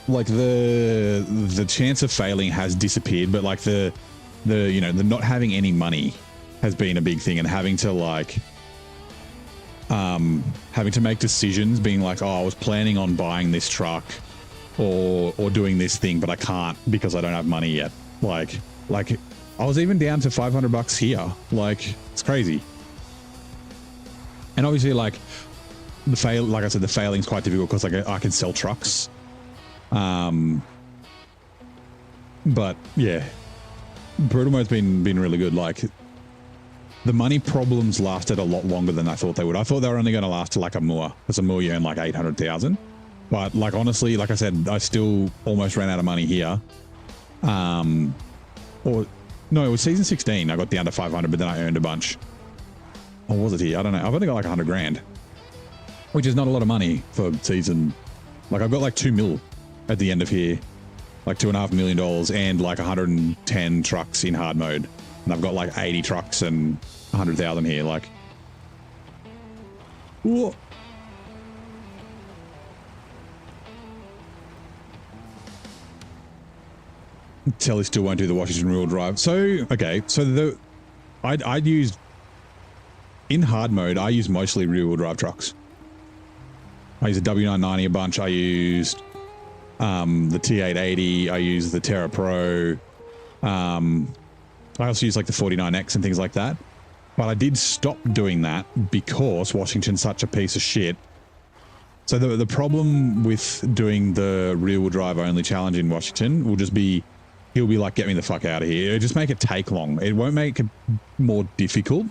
the chance of failing has disappeared, but like the you know, the not having any money has been a big thing, and having to like having to make decisions, being like, oh, I was planning on buying this truck or doing this thing, but I can't because I don't have money yet. Like I was even down to $500 here. Like, it's crazy. And obviously, like like I said, the failing's quite difficult because like I can sell trucks. But yeah, brutal mode's been really good. Like the money problems lasted a lot longer than I thought they would. I thought they were only going to last to like a Moore. Because a Moore you earn like 800,000. But like honestly, like I said, I still almost ran out of money here. Or no, it was season 16. I got down to 500, but then I earned a bunch. Or was it here? I don't know. I've only got like 100 grand, which is not a lot of money for season. Like I've got like 2 mil at the end of here, like $2.5 million and like 110 trucks in hard mode. And I've got like 80 trucks and 100,000 here. Like, whoa. Telly still won't do the Washington rear-wheel drive. So, okay. So I'd used in hard mode, I use mostly rear-wheel drive trucks. I used a W990 a bunch. I used the T880. I used the Terra Pro. I also use like the 49X and things like that. But I did stop doing that because Washington's such a piece of shit. So the problem with doing the rear-wheel drive only challenge in Washington will just be, he'll be like, get me the fuck out of here. It'll just make it take long. It won't make it more difficult.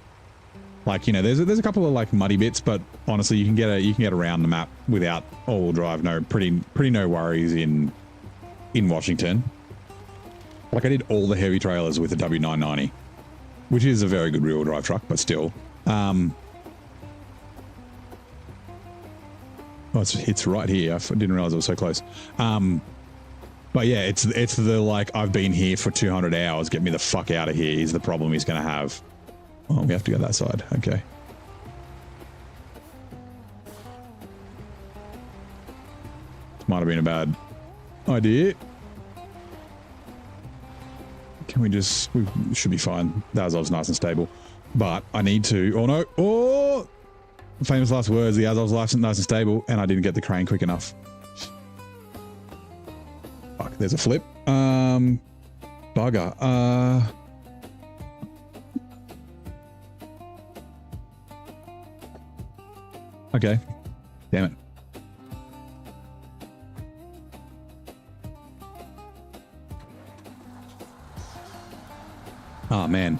Like, you know, there's a couple of like muddy bits, but honestly, you can get around the map without all-wheel drive. No, pretty no worries in Washington. Like I did all the heavy trailers with the W990, which is a very good rear-wheel drive truck, but still. Oh, it's right here. I didn't realize it was so close. But yeah, it's the like, I've been here for 200 hours. Get me the fuck out of here is the problem he's going to have. Oh, we have to go that side. Okay. Might have been a bad idea. Can we just... We should be fine. That was nice and stable. But I need to... Oh, no. Oh! Famous last words. The Azov's nice and stable. And I didn't get the crane quick enough. Fuck, there's a flip. Bugger. Okay. Damn it. Oh, man.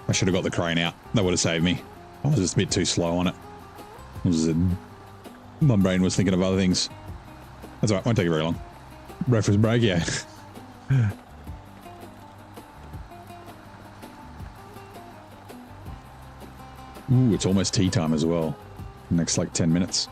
I should have got the crane out. That would have saved me. I was just a bit too slow on it. My brain was thinking of other things. That's all right. Won't take you very long. Breakfast break, yeah. Ooh, it's almost tea time as well. Next like 10 minutes.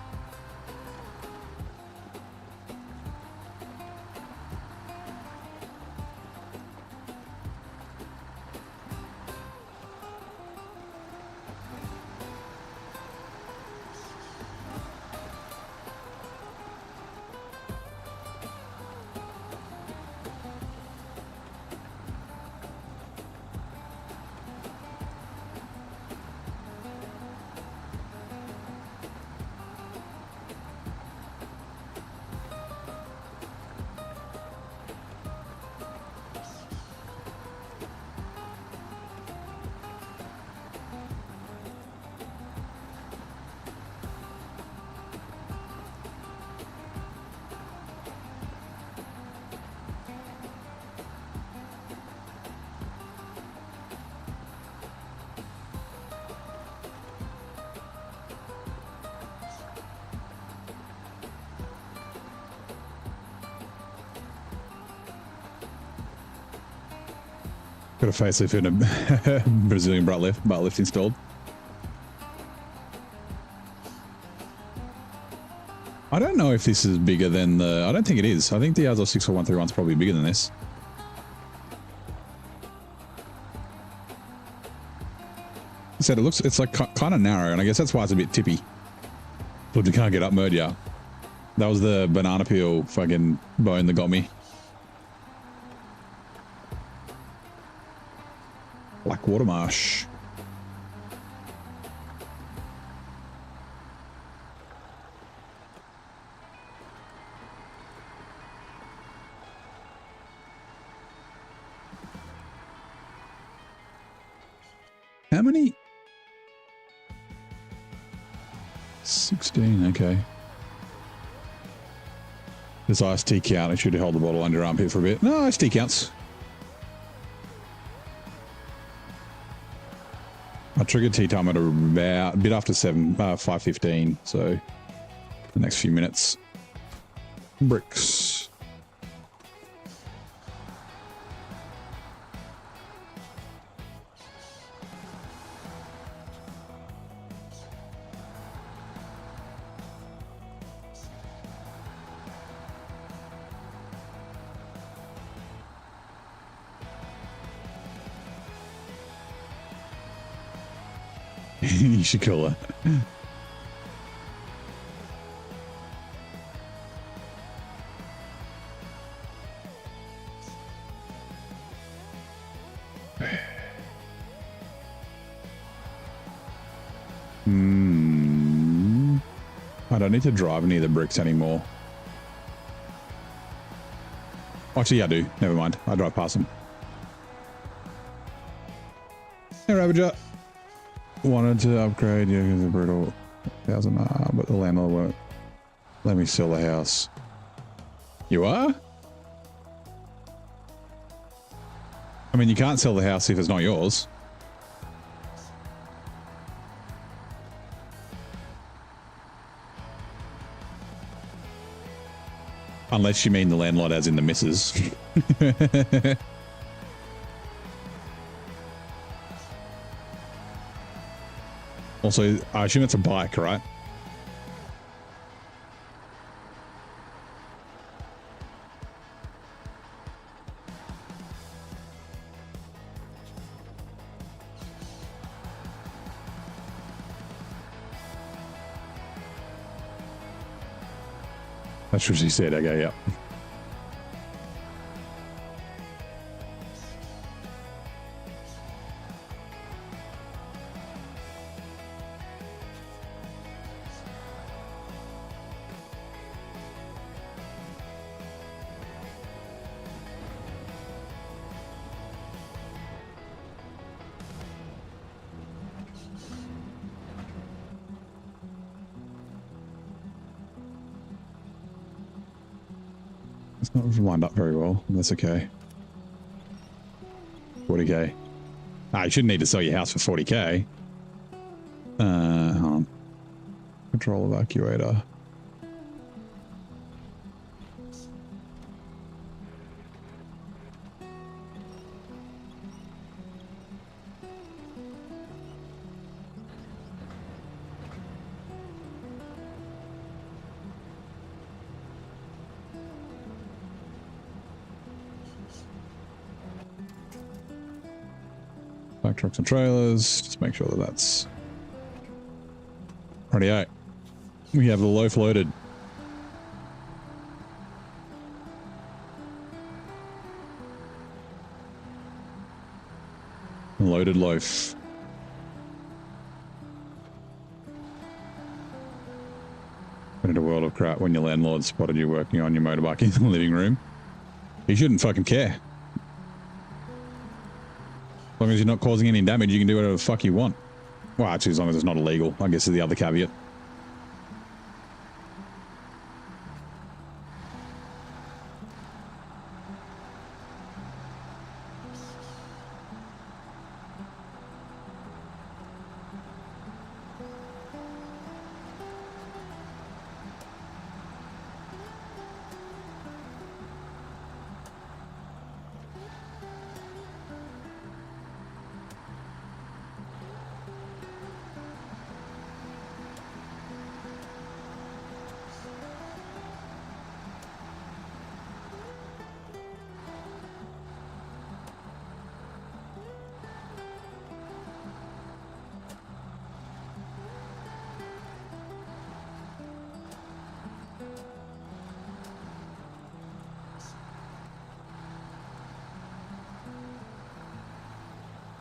Got a facelift and a Brazilian butt lift installed. I don't know if this is bigger than the... I don't think it is. I think the Azor 64131 is probably bigger than this. I said it's like kind of narrow, and I guess that's why it's a bit tippy. But you can't get up mode, yeah. That was the banana peel fucking bone that got me. Black water marsh. How many? 16, okay. This iced tea count, I should hold the bottle under your armpit for a bit. No, iced tea counts. I triggered tea time at about a bit after 5:15, so the next few minutes. Bricks. You should kill her. I don't need to drive any of the bricks anymore. Actually, yeah, I do. Never mind. I drive past them. Hey, Ravager. Wanted to upgrade, yeah, because the brutal 1,000, but the landlord won't let me sell the house. You are? I mean, you can't sell the house if it's not yours. Unless you mean the landlord as in the missus. Also, I assume it's a bike, right? That's what she said. Okay, yeah. It's not lined up very well. That's okay. 40k. Ah, you shouldn't need to sell your house for 40k. Hold on. Control evacuator. Back trucks and trailers. Just make sure that that's rightio. We have the loaf loaded. Loaded loaf. Went into a world of crap when your landlord spotted you working on your motorbike in the living room. He shouldn't fucking care. As long as you're not causing any damage, you can do whatever the fuck you want. Well, actually, as long as it's not illegal, I guess is the other caveat.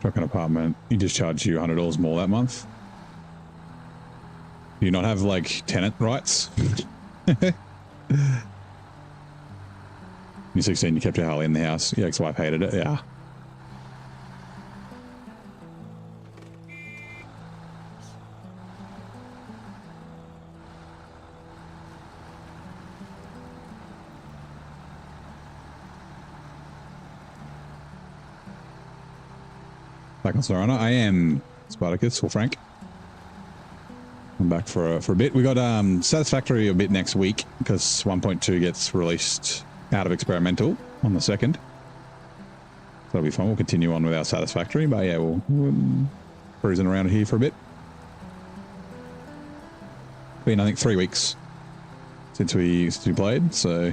Truck and apartment. You just charge you $100 more that month. Do you not have like tenant rights? You're 16, you kept your Harley in the house. Your ex-wife hated it. Yeah. Back on SnowRunner. I am Spartacus or Frank. I'm back for a bit. We got Satisfactory a bit next week because 1.2 gets released out of experimental on the 2nd. That'll be fun. We'll continue on with our Satisfactory, but yeah, we're cruising around here for a bit. Been, I think, 3 weeks since we played, so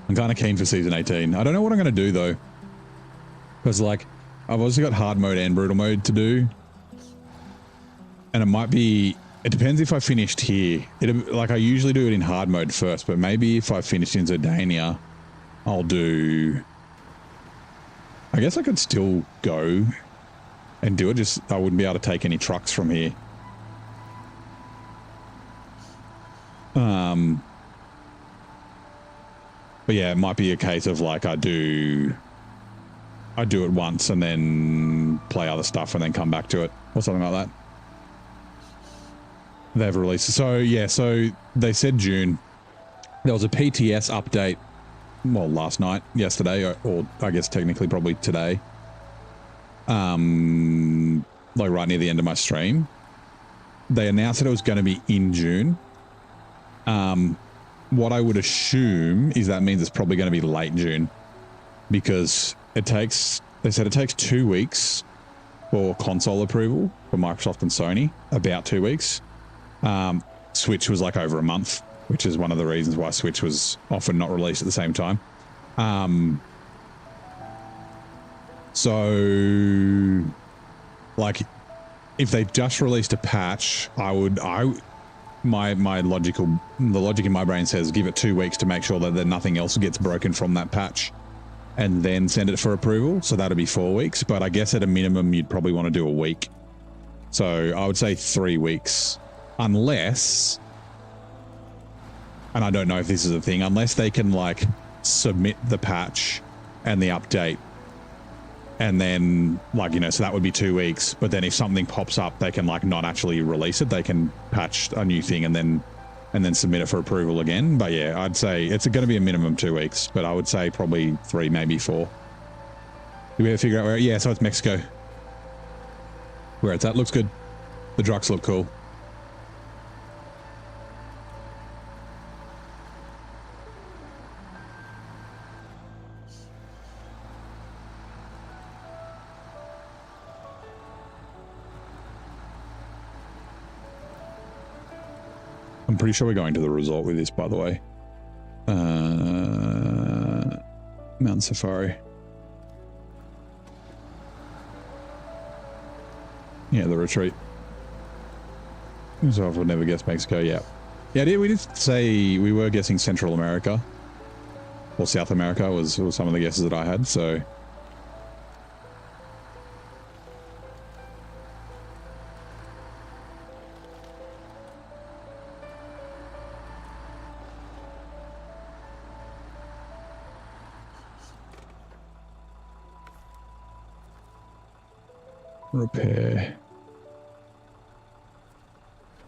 I'm kind of keen for Season 18. I don't know what I'm going to do, though. Because, like, I've also got hard mode and brutal mode to do. And it might be... It depends if I finished here. Like, I usually do it in hard mode first, but maybe if I finished in Zurdania, I'll do... I guess I could still go and do it, just I wouldn't be able to take any trucks from here. But yeah, it might be a case of, like, I do it once and then play other stuff and then come back to it or something like that. They've released it. So yeah, so they said June. There was a PTS update, well, last night, yesterday, or I guess technically probably today. Like right near the end of my stream. They announced that it was going to be in June. What I would assume is that means it's probably going to be late June because they said it takes 2 weeks for console approval for Microsoft and Sony, about 2 weeks. Switch was like over a month, which is one of the reasons why Switch was often not released at the same time. So like if they just released a patch, the logic in my brain says give it 2 weeks to make sure that nothing else gets broken from that patch and then send it for approval. So that'll be 4 weeks, but I guess at a minimum, you'd probably want to do a week. So I would say 3 weeks, unless, and I don't know if this is a thing, unless they can like submit the patch and the update and then like, you know, so that would be 2 weeks. But then if something pops up, they can like not actually release it. They can patch a new thing and then submit it for approval again. But yeah, I'd say it's going to be a minimum 2 weeks, but I would say probably 3, maybe 4. Do we ever figure out where? Yeah, so it's Mexico. Where it's at. Looks good. The trucks look cool. I'm pretty sure we're going to the resort with this, by the way. Mountain Safari. Yeah, the retreat. So I would never guess Mexico, yeah. Yeah, we did say we were guessing Central America. Or South America was some of the guesses that I had, so... Repair.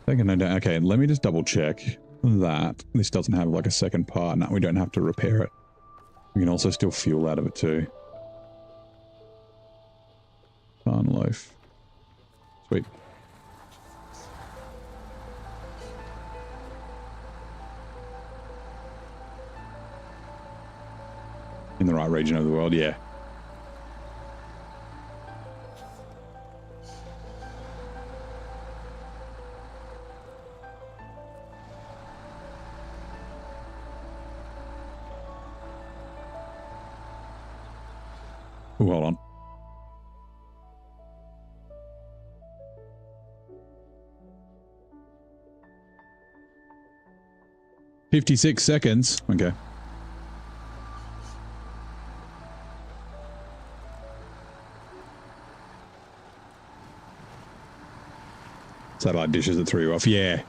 Okay, let me just double check that this doesn't have like a second part. No, we don't have to repair it. We can also still fuel out of it too. Barn loaf. Sweet. In the right region of the world, yeah. Ooh, hold on. $56. Okay. Satellite dishes that threw you off. Yeah.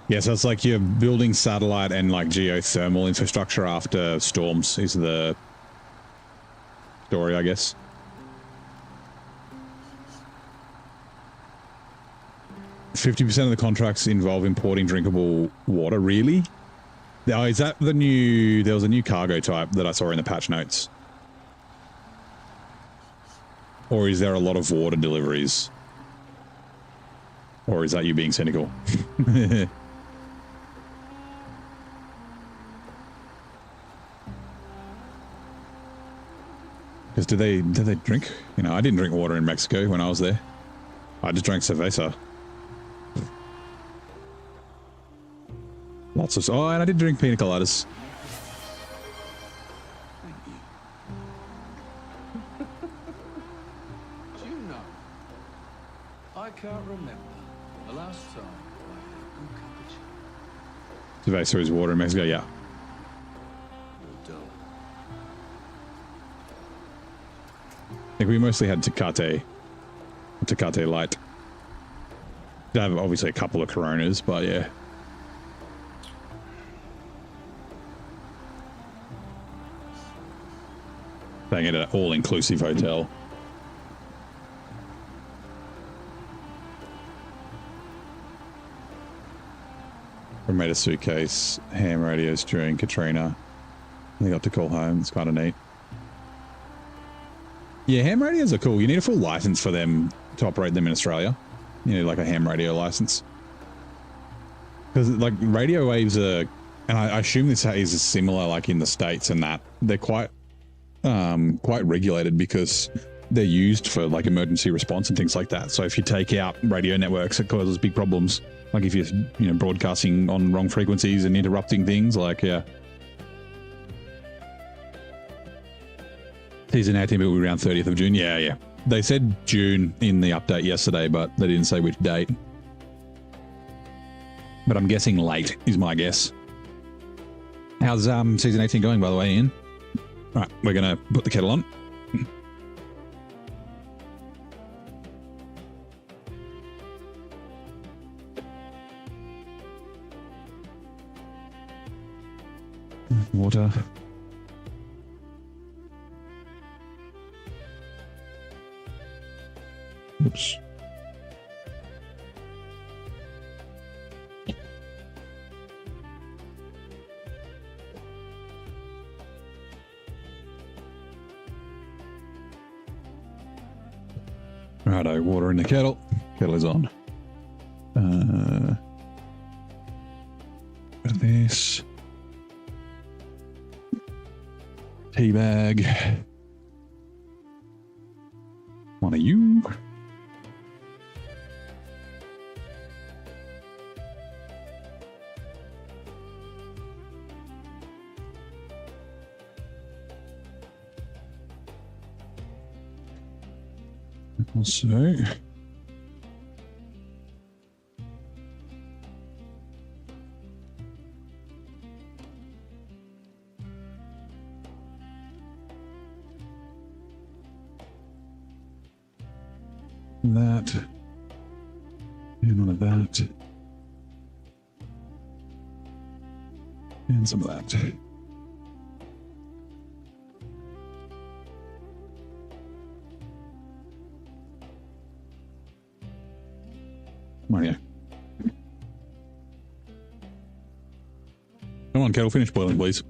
Yeah, so it's like you're building satellite and like geothermal infrastructure after storms is the story, I guess. "50% of the contracts involve importing drinkable water." Really? Oh, is that the new... There was a new cargo type that I saw in the patch notes. Or is there a lot of water deliveries? Or is that you being cynical? Because do they drink? You know, I didn't drink water in Mexico when I was there. I just drank cerveza. Lots of... Oh, and I did drink pina coladas. Thank you. Do you know, I can't remember the last time I had a good cup of tea. Cerveza is water in Mexico, yeah. You're dull. I think we mostly had Tecate Light. Did have obviously a couple of Coronas, but yeah. Staying at an all-inclusive hotel. We made a suitcase, ham radios during Katrina. They got to call home. It's kind of neat. Yeah, ham radios are cool. You need a full license for them to operate them in Australia. You need like a ham radio license. Because like radio waves are, and I assume this is similar like in the States and that, they're quite regulated because they're used for like emergency response and things like that. So if you take out radio networks, it causes big problems. Like if you're broadcasting on wrong frequencies and interrupting things, like, yeah. Season 18 will be around 30th of June. Yeah, yeah. They said June in the update yesterday, but they didn't say which date. But I'm guessing late is my guess. How's season 18 going, by the way, Ian? All right, we're going to put the kettle on. Water. Oops. Righto, water in the kettle. Kettle is on. This. Tea bag. One of you. Also, that, and one of that, and some of that. Come on, yeah. Come on, kettle, finish boiling, please.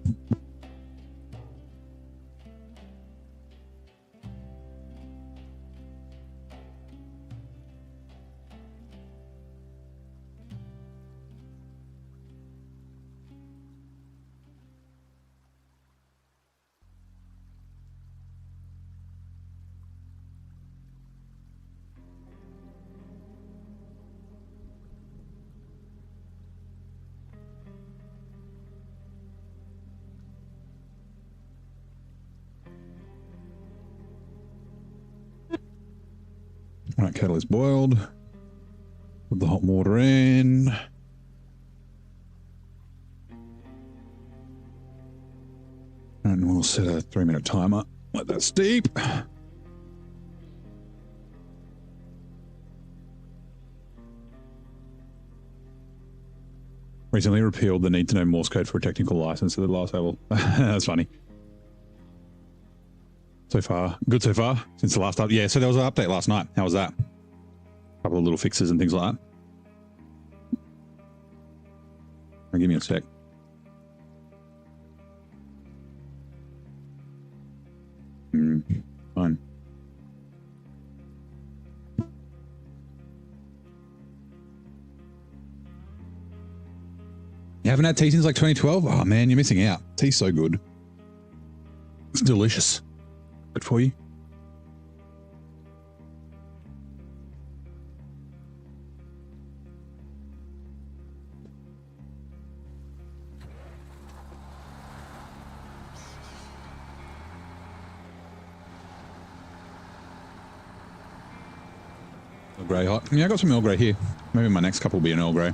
All right, kettle is boiled. Put the hot water in. And we'll set a 3-minute timer. Let that steep. Recently repealed the need to know Morse code for a technical license at the last level. That's funny. So far. Good so far since the last update. Yeah, so there was an update last night. How was that? A couple of little fixes and things like that. Give me a sec. Fine. You haven't had tea since like 2012? Oh man, you're missing out. Tea's so good. It's delicious. Good for you. Earl Grey hot. Yeah, I got some Earl Grey here. Maybe my next cup will be an Earl Grey.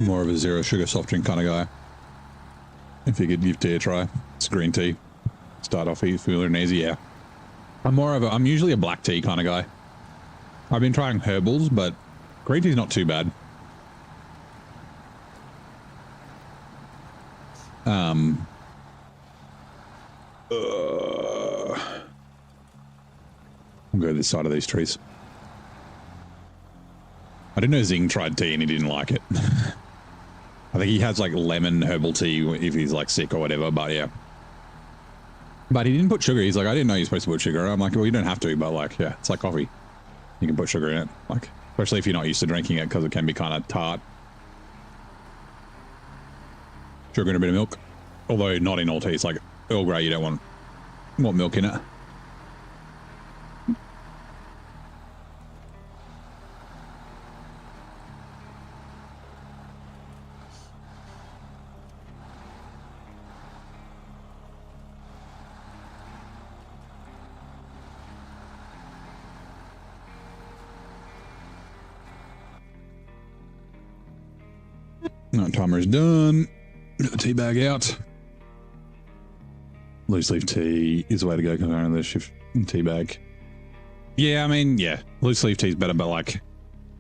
More of a zero sugar soft drink kind of guy. If you could give tea a try. It's green tea. Start off feeling easy, yeah. I'm usually a black tea kind of guy. I've been trying herbals, but green tea's not too bad. I'll go to this side of these trees. I didn't know Zing tried tea and he didn't like it. I think he has like lemon herbal tea if he's like sick or whatever, but yeah. But he didn't put sugar. He's like, I didn't know you're supposed to put sugar. I'm like, well, you don't have to, but like, yeah, it's like coffee. You can put sugar in it, like, especially if you're not used to drinking it because it can be kind of tart. Sugar and a bit of milk. Although not in all teas, like Earl Grey, you don't want milk in it. No, timer is done. Get the tea bag out. Loose leaf tea is the way to go comparing the shift tea bag. Yeah, I mean, yeah, loose leaf tea is better, but like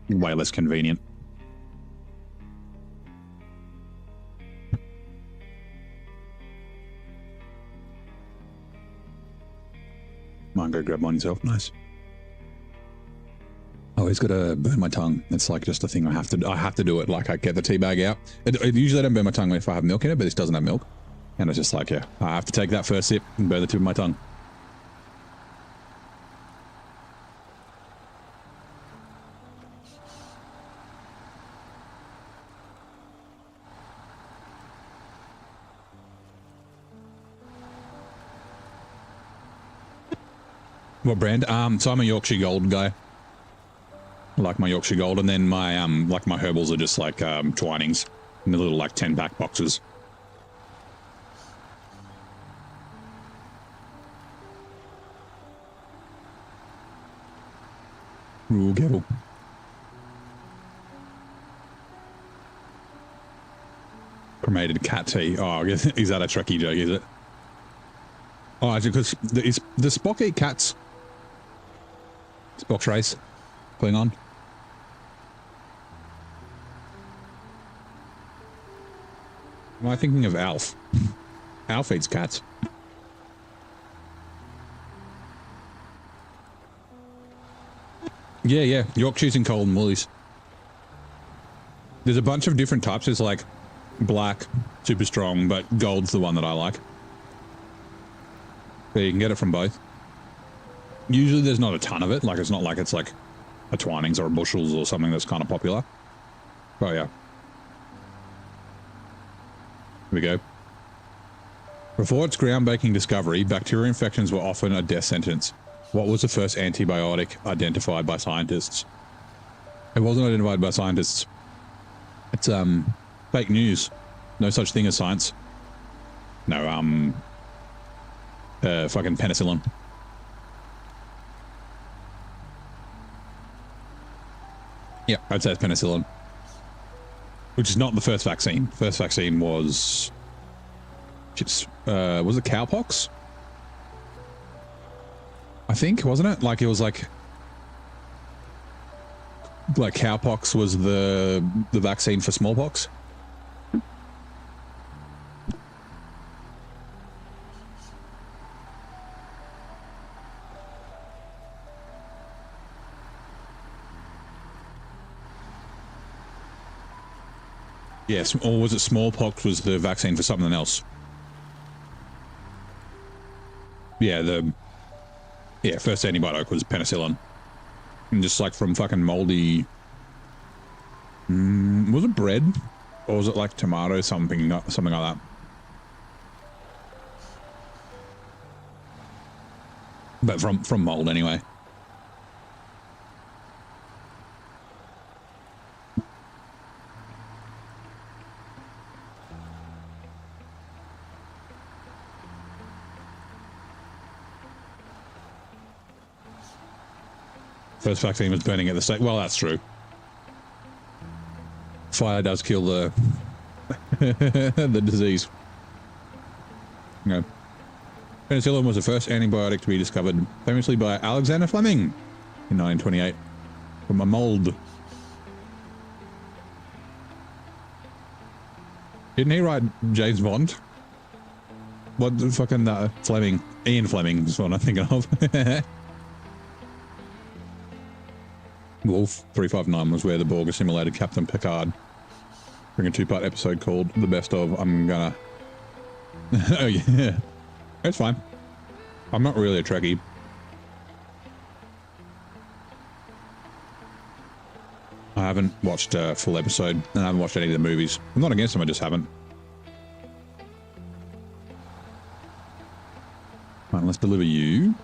way less convenient. Might go grab one yourself. Nice. I always got to burn my tongue. It's like just a thing I have to do it. Like I get the tea bag out. Usually I don't burn my tongue if I have milk in it, but this doesn't have milk. And it's just like, yeah, I have to take that first sip and burn the tip of my tongue. What brand? So I'm a Yorkshire Gold guy. I like my Yorkshire Gold, and then my like my herbals are just like Twinings in the little like 10-pack boxes. Ooh, careful. Cremated cat tea. Oh, I guess, is that a Trekkie joke, is it? Oh, actually, because the Spock eat cats. Spock's race. Klingon. Am I thinking of Alf? Alf eats cats. Yeah. Yorkshires and Cold and Woolies. There's a bunch of different types. There's like black, super strong, but gold's the one that I like. So you can get it from both. Usually there's not a ton of it. Like it's not like it's like a Twinings or a Bushels or something that's kind of popular. Oh yeah. Here we go. Before its groundbreaking discovery, bacteria infections were often a death sentence. What was the first antibiotic identified by scientists? It wasn't identified by scientists. It's fake news. No such thing as science. No, fucking penicillin. Yeah, I'd say it's penicillin. Which is not the first vaccine. First vaccine was... was it cowpox? I think, wasn't it? Like, it was like cowpox was the vaccine for smallpox. Yes, or was it smallpox was the vaccine for something else? Yeah, first antibiotic was penicillin. And just like from fucking moldy... was it bread? Or was it like tomato, something like that? But from mold anyway. First vaccine was burning at the stake. Well, that's true. Fire does kill the the disease. No. Penicillin was the first antibiotic to be discovered, famously by Alexander Fleming in 1928 from a mold. Didn't he write James Bond? What the fucking Fleming? Ian Fleming is what I'm thinking of. Wolf 359 was where the Borg assimilated Captain Picard. Bring a 2-part episode called The Best of. I'm gonna... oh yeah. It's fine. I'm not really a Trekkie. I haven't watched a full episode, and I haven't watched any of the movies. I'm not against them, I just haven't. Right, let's deliver you.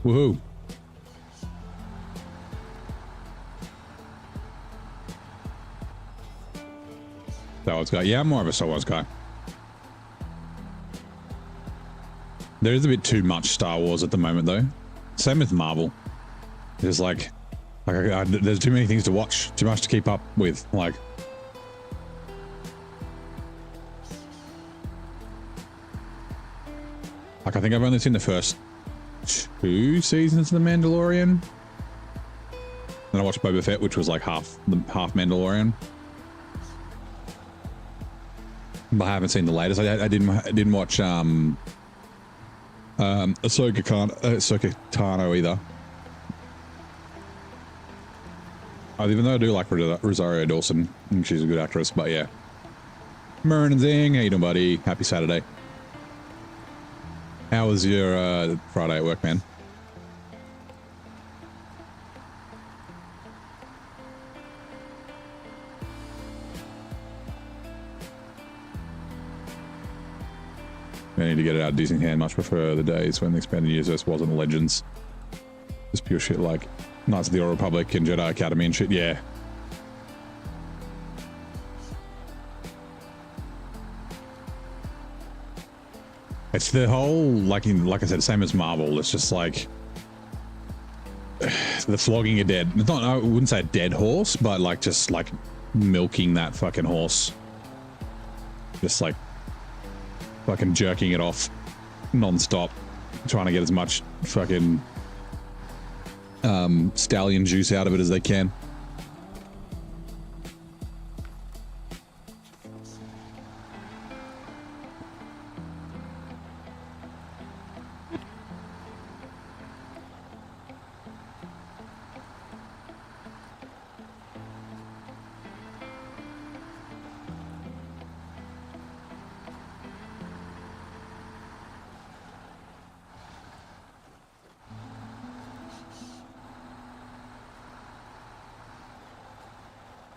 Woohoo. Star Wars guy. Yeah, I'm more of a Star Wars guy. There is a bit too much Star Wars at the moment, though. Same with Marvel. There's like there's too many things to watch, too much to keep up with. Like, I think I've only seen the first 2 seasons of The Mandalorian. Then I watched Boba Fett, which was like half Mandalorian. But I haven't seen the latest. I didn't watch Ahsoka Tano either. Even though I do like Rosario Dawson, I think she's a good actress. But yeah, Murren and Zing, how you doing, buddy? Happy Saturday. How was your Friday at work, man? I need to get it out of decent hand. Much prefer the days when the expanded universe wasn't Legends. Just pure shit like Knights of the Old Republic and Jedi Academy and shit. Yeah. It's the whole, like I said, same as Marvel. It's just like the flogging a dead. It's not. I wouldn't say a dead horse, but like just like milking that fucking horse. Just like fucking jerking it off non-stop, trying to get as much fucking stallion juice out of it as they can.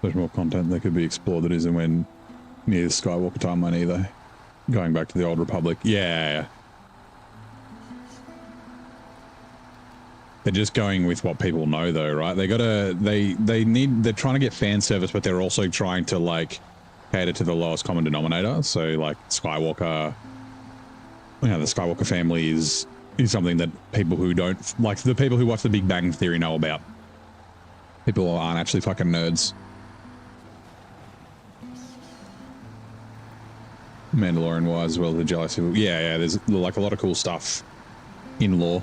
There's more content that could be explored that isn't when near the Skywalker timeline either. Going back to the Old Republic. Yeah. They're just going with what people know, though, right? They're trying to get fan service, but they're also trying to like cater to the lowest common denominator. So like Skywalker, the Skywalker family is something that people who don't like, the people who watch The Big Bang Theory know about. People who aren't actually fucking nerds. Mandalorian wise as well as the jealousy. Yeah, there's like a lot of cool stuff in lore.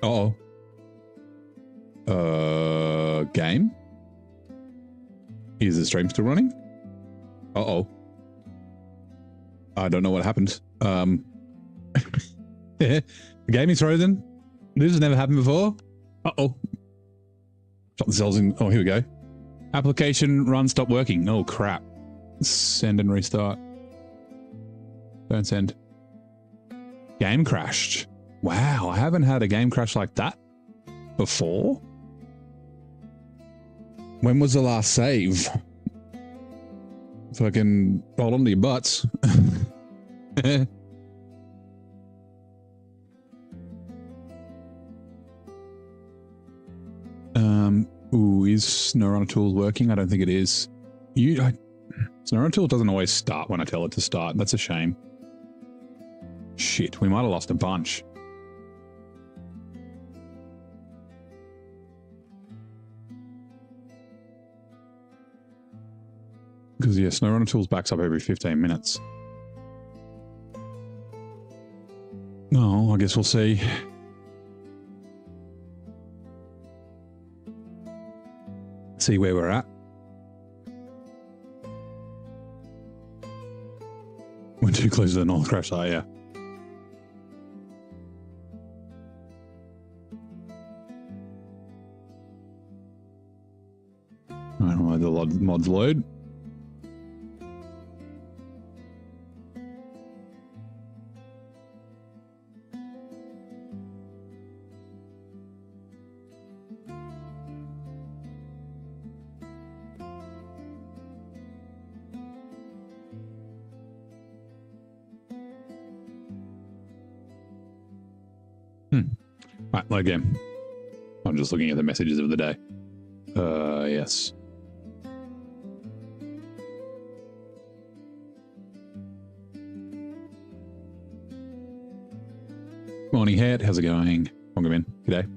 Uh-oh. Game? Is the stream still running? Uh-oh. I don't know what happened. The game is frozen. This has never happened before. Uh-oh. Shut the cells in. Oh, here we go. Application run stopped working. Oh, crap. Send and restart. Don't send. Game crashed. Wow, I haven't had a game crash like that before. When was the last save? Fucking hold on to your butts. Ooh, is SnowRunner Tools working? I don't think it is. SnowRunner Tools doesn't always start when I tell it to start. That's a shame. Shit, we might have lost a bunch. Because, yeah, SnowRunner Tools backs up every 15 minutes. No, I guess we'll see. See where we're at. We're too close to the North Crash site, yeah. Alright, I'll let the mods load. Right, load game. I'm just looking at the messages of the day. Yes. Morning, Head. How's it going? Welcome in. G'day.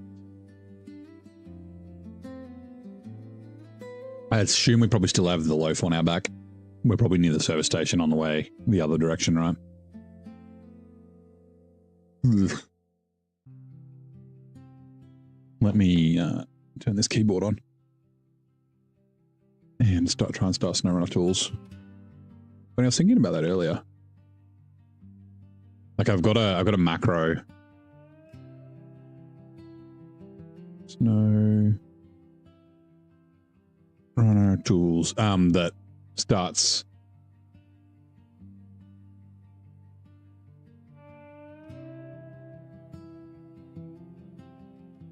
I assume we probably still have the loaf on our back. We're probably near the service station on the way the other direction, right? Ugh. Let me turn this keyboard on and try and start SnowRunner Tools. When I was thinking about that earlier, like I've got a macro SnowRunner Tools that starts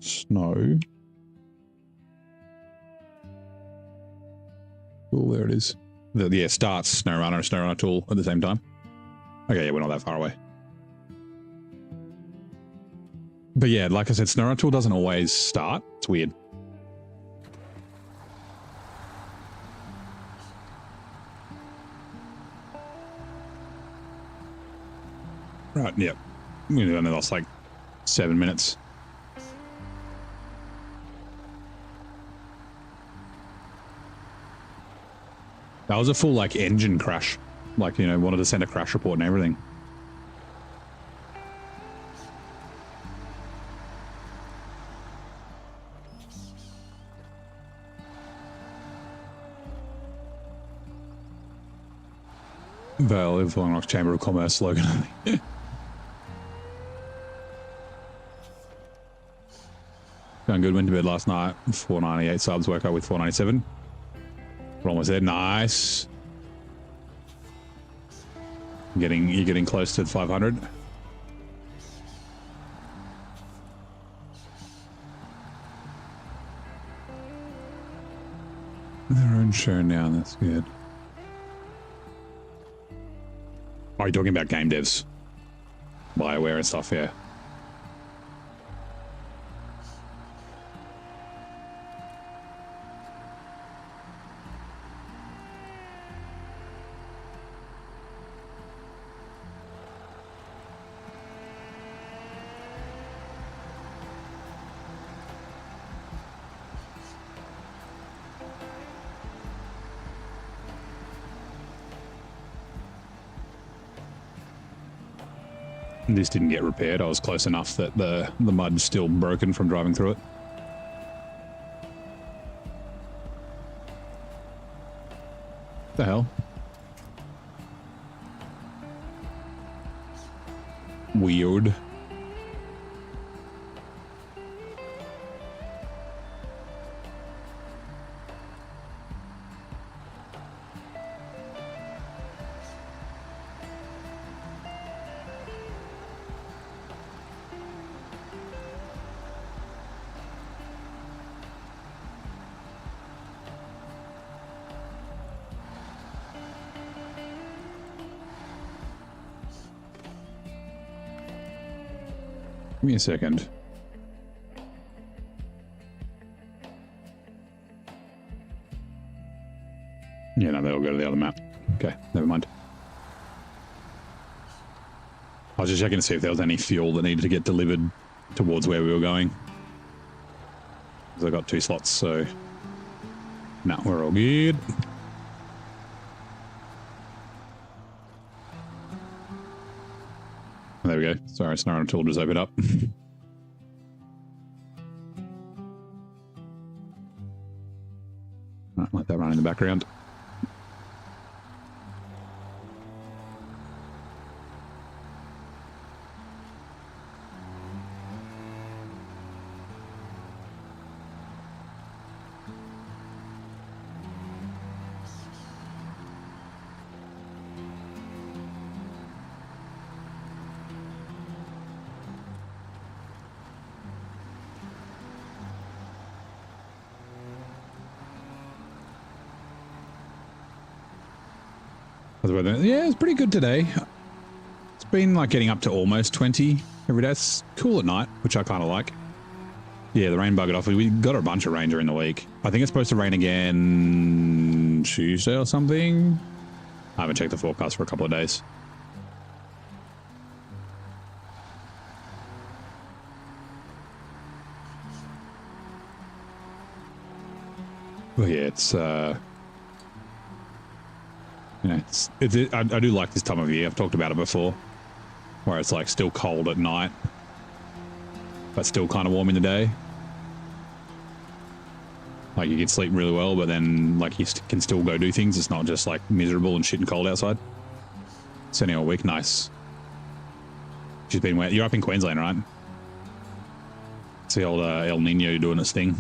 snow. Cool, there it is. Yeah, starts SnowRunner tool at the same time. Okay, yeah, we're not that far away. But yeah, like I said, SnowRunner tool doesn't always start. It's weird. Right, yeah. We only lost like 7 minutes. That was a full, like, engine crash. Like, you know, wanted to send a crash report and everything. Vale of Long Rock's Chamber of Commerce slogan. Going good, went to bed last night. 498 subs, woke up with 497. We're almost there. Nice. You're getting close to 500. Their own show now, that's good. Oh, you're talking about game devs? BioWare and stuff, yeah. This didn't get repaired. I was close enough that the mud's still broken from driving through it. The hell? Weird. Give me a second. Yeah, no, that'll go to the other map. Okay, never mind. I was just checking to see if there was any fuel that needed to get delivered towards where we were going. Because I got 2 slots, so... No, we're all good. There we go. Sorry, SnowRunner tool just opened up. Right, let that run in the background. Yeah, it's pretty good today. It's been like getting up to almost 20 every day. It's cool at night, which I kind of like. Yeah, the rain buggered off. We got a bunch of rain during the week. I think it's supposed to rain again Tuesday or something. I haven't checked the forecast for a couple of days. But yeah, it's yeah, I do like this time of year. I've talked about it before, where it's like still cold at night, but still kind of warm in the day. Like you can sleep really well, but then like you can still go do things. It's not just like miserable and shit and cold outside. Sunny all week, nice. She's been wet. You're up in Queensland, right? It's the old El Nino doing its thing.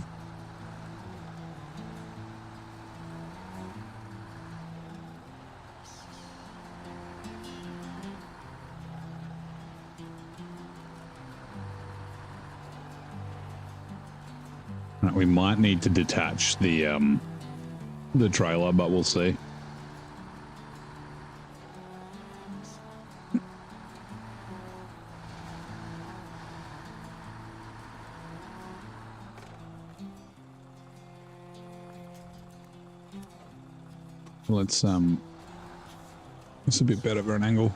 We might need to detach the trailer, but we'll see. Let's it's a bit better of an angle.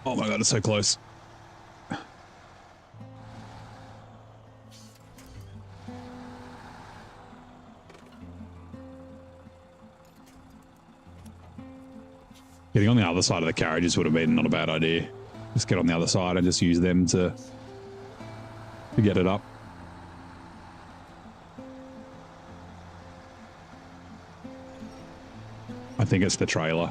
Oh my god, it's so close. Getting on the other side of the carriages would have been not a bad idea. Just get on the other side and just use them to get it up. I think it's the trailer.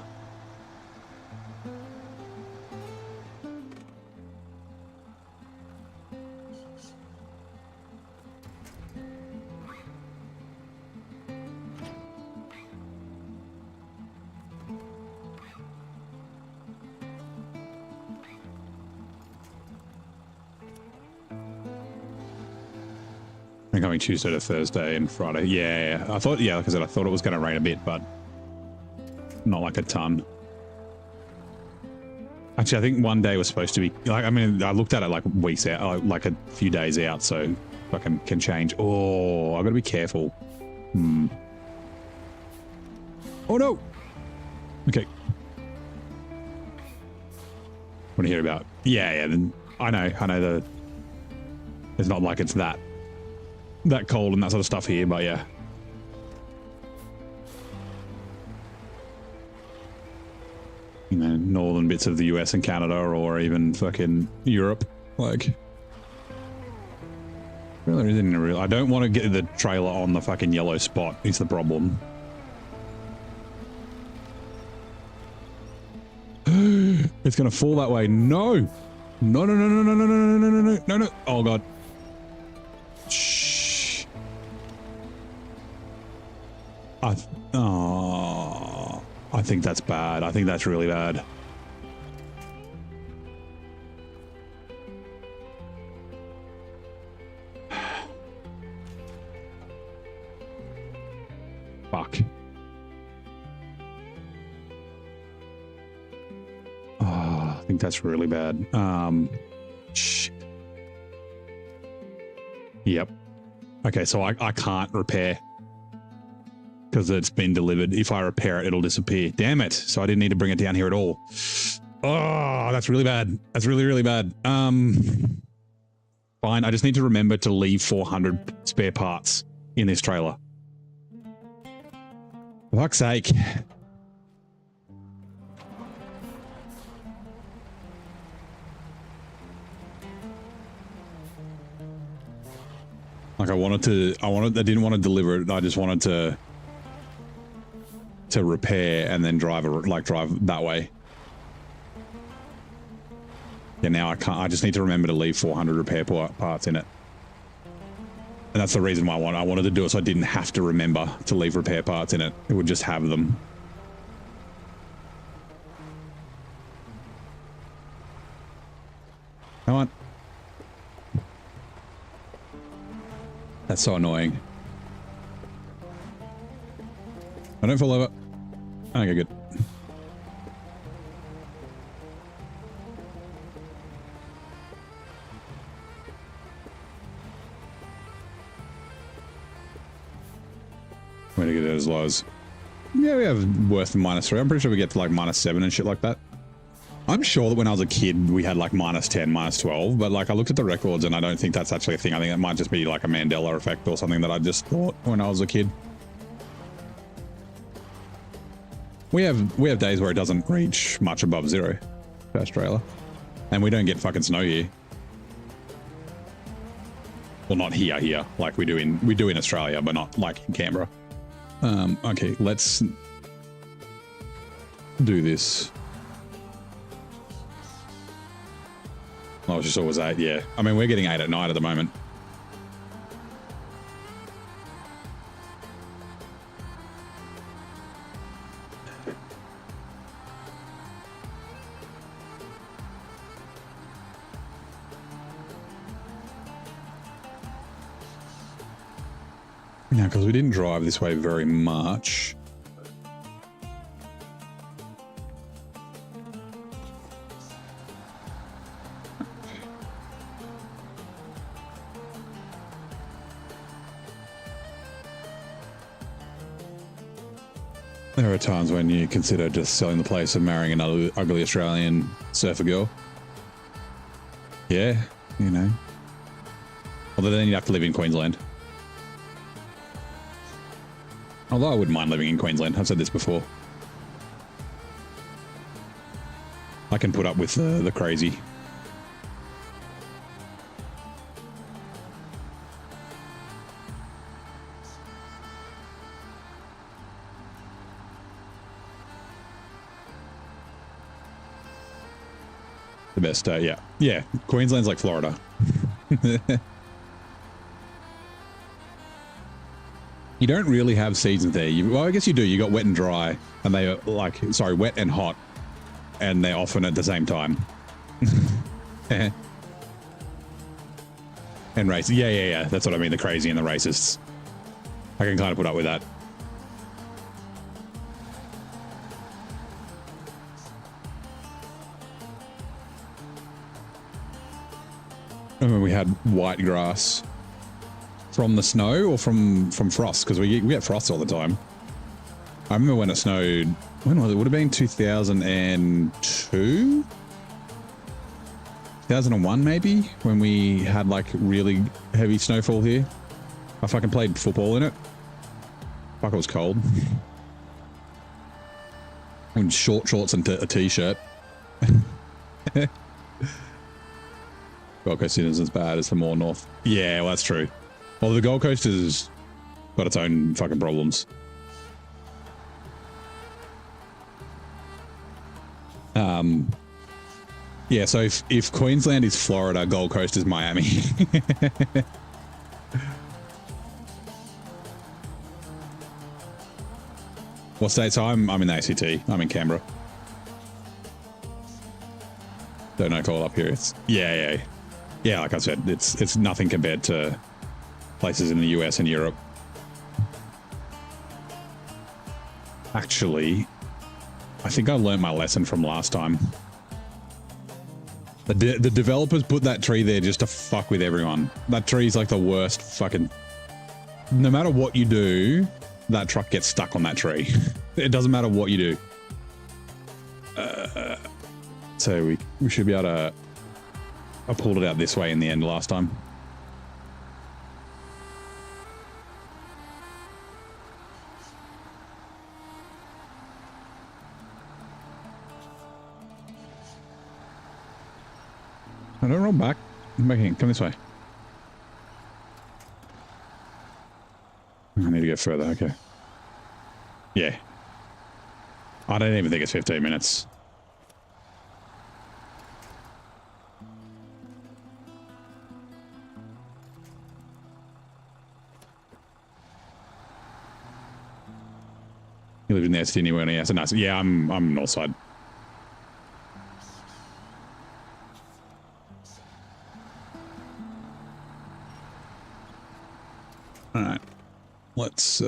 I'm coming Tuesday to Thursday and Friday. Yeah, I thought, yeah, like I said, I thought it was going to rain a bit, but not like a ton. Actually, I think one day was supposed to be, like, I mean, I looked at it like weeks out, like a few days out, so I can change. Oh, I've got to be careful. Oh, no. Okay. What do you hear about? Yeah, then I know it's not like it's that cold and that sort of stuff here, but yeah. You know, northern bits of the US and Canada, or even fucking Europe, like. Well, there isn't a real. I don't want to get the trailer on the fucking yellow spot. It's the problem. It's gonna fall that way. No, no, no, no, no, no, no, no, no, no, no, no, no, no. Oh god. Shh. I think that's bad. I think that's really bad. Fuck. Oh, I think that's really bad. Shit. Yep. Okay, so I can't repair because it's been delivered. If I repair it, it'll disappear. Damn it. So I didn't need to bring it down here at all. Oh, that's really bad. That's really, really bad. Fine. I just need to remember to leave 400 spare parts in this trailer. For fuck's sake. Like I didn't want to deliver it. I just wanted to repair and then drive that way. Yeah, now I can't. I just need to remember to leave 400 repair parts in it. And that's the reason why I wanted to do it, so I didn't have to remember to leave repair parts in it. It would just have them. Come on. That's so annoying. I don't fall over. Okay, good. Way to get it as low as... Yeah, we have worse than -3. I'm pretty sure we get to like -7 and shit like that. I'm sure that when I was a kid, we had like -10, -12, but like I looked at the records and I don't think that's actually a thing. I think it might just be like a Mandela effect or something that I just thought when I was a kid. We have days where it doesn't reach much above 0 for Australia. And we don't get fucking snow here. Well, not here. Like we do in Australia, but not like in Canberra. Okay, let's do this. Oh, it's just always 8, yeah. I mean, we're getting 8 at night at the moment. Now, because we didn't drive this way very much. There are times when you consider just selling the place and marrying another ugly Australian surfer girl. Yeah, you know. Although then you'd have to live in Queensland. Although I wouldn't mind living in Queensland. I've said this before. I can put up with the crazy. The best, yeah. Yeah, Queensland's like Florida. You don't really have seasons there. Well, I guess you do. You got wet and dry, and they are like, sorry, wet and hot, and they're often at the same time. And And race. Yeah. That's what I mean. The crazy and the racists. I can kind of put up with that. I remember we had white grass from the snow or from frost, because we get frost all the time. I remember when it snowed, when was it? It would have been 2002? 2001 maybe, when we had like really heavy snowfall here. I fucking played football in it. Fuck, it was cold. And short shorts and a t-shirt. Gold Coast isn't as bad as the more north. Yeah, well, that's true. Well, the Gold Coast has got its own fucking problems. Yeah, so if Queensland is Florida, Gold Coast is Miami. What state? So I'm in the ACT. I'm in Canberra. Don't know cold up here. It's yeah. Like I said, it's nothing compared to places in the US and Europe. Actually, I think I learned my lesson from last time. The developers put that tree there just to fuck with everyone. That tree's like the worst fucking... No matter what you do, that truck gets stuck on that tree. It doesn't matter what you do. So we should be able to... I pulled it out this way in the end last time. I don't run back. I'm back in. Come this way. I need to get further. Okay. Yeah. I don't even think it's 15 minutes. You live in the ST anywhere? Yeah, so nice. Yeah, I'm north side. All right, let's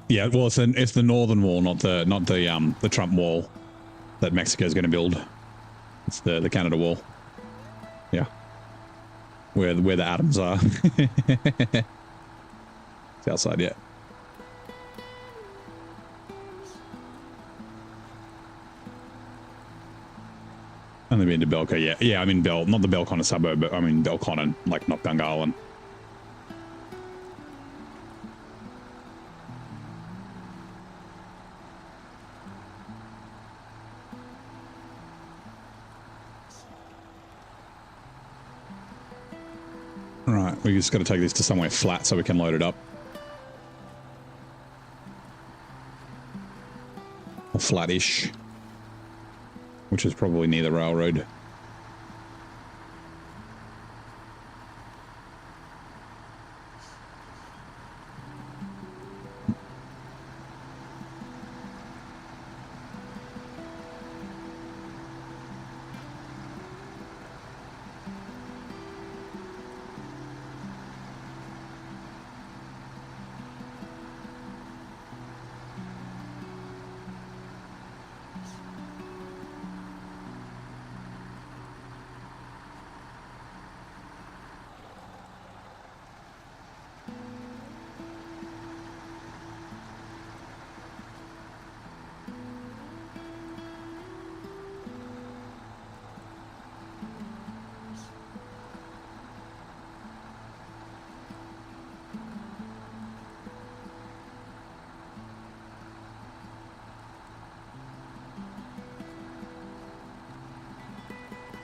yeah. Well, it's the northern wall, not the Trump wall that Mexico is going to build. It's the Canada wall. Yeah, where the atoms are. It's outside, yeah. Only been to Belco, yeah. Yeah, I'm in not the Belconnen suburb, but I'm in Belconnen, like not Gungahlin. Right, we just got to take this to somewhere flat so we can load it up. Or flattish. Which is probably near the railroad.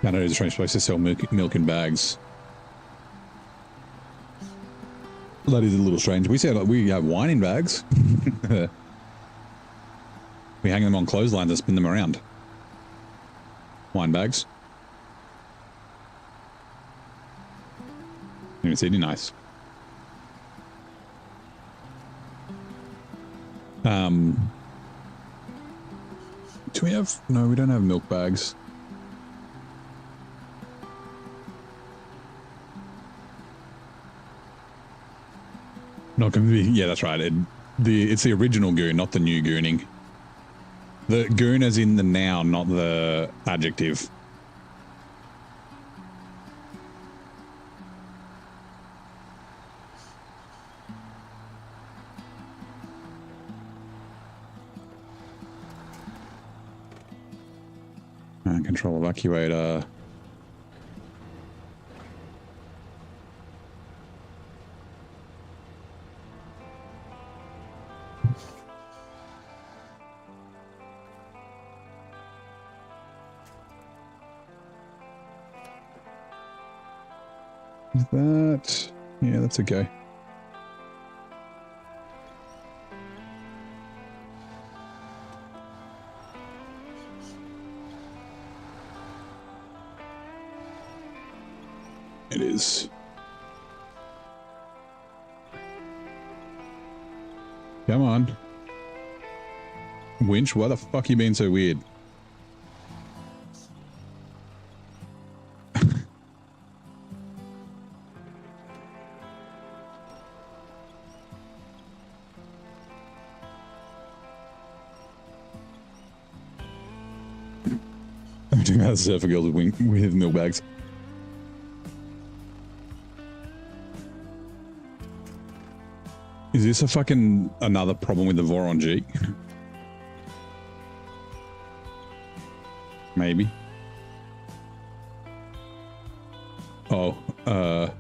Canada is a strange place to sell milk in bags. That is a little strange. We have wine in bags. We hang them on clotheslines and spin them around. Wine bags. Even Sydney, nice. Do we have... No, we don't have milk bags. Not gonna be... Yeah, that's right. It's the original goon, not the new gooning. The goon as in the noun, not the adjective. Control evacuator. Is that... Yeah, that's okay. It is. Come on. Winch, why the fuck you being so weird? I'm doing that surfer girls with milk bags. Is this a fucking another problem with the Voron G? Maybe. Oh, oh,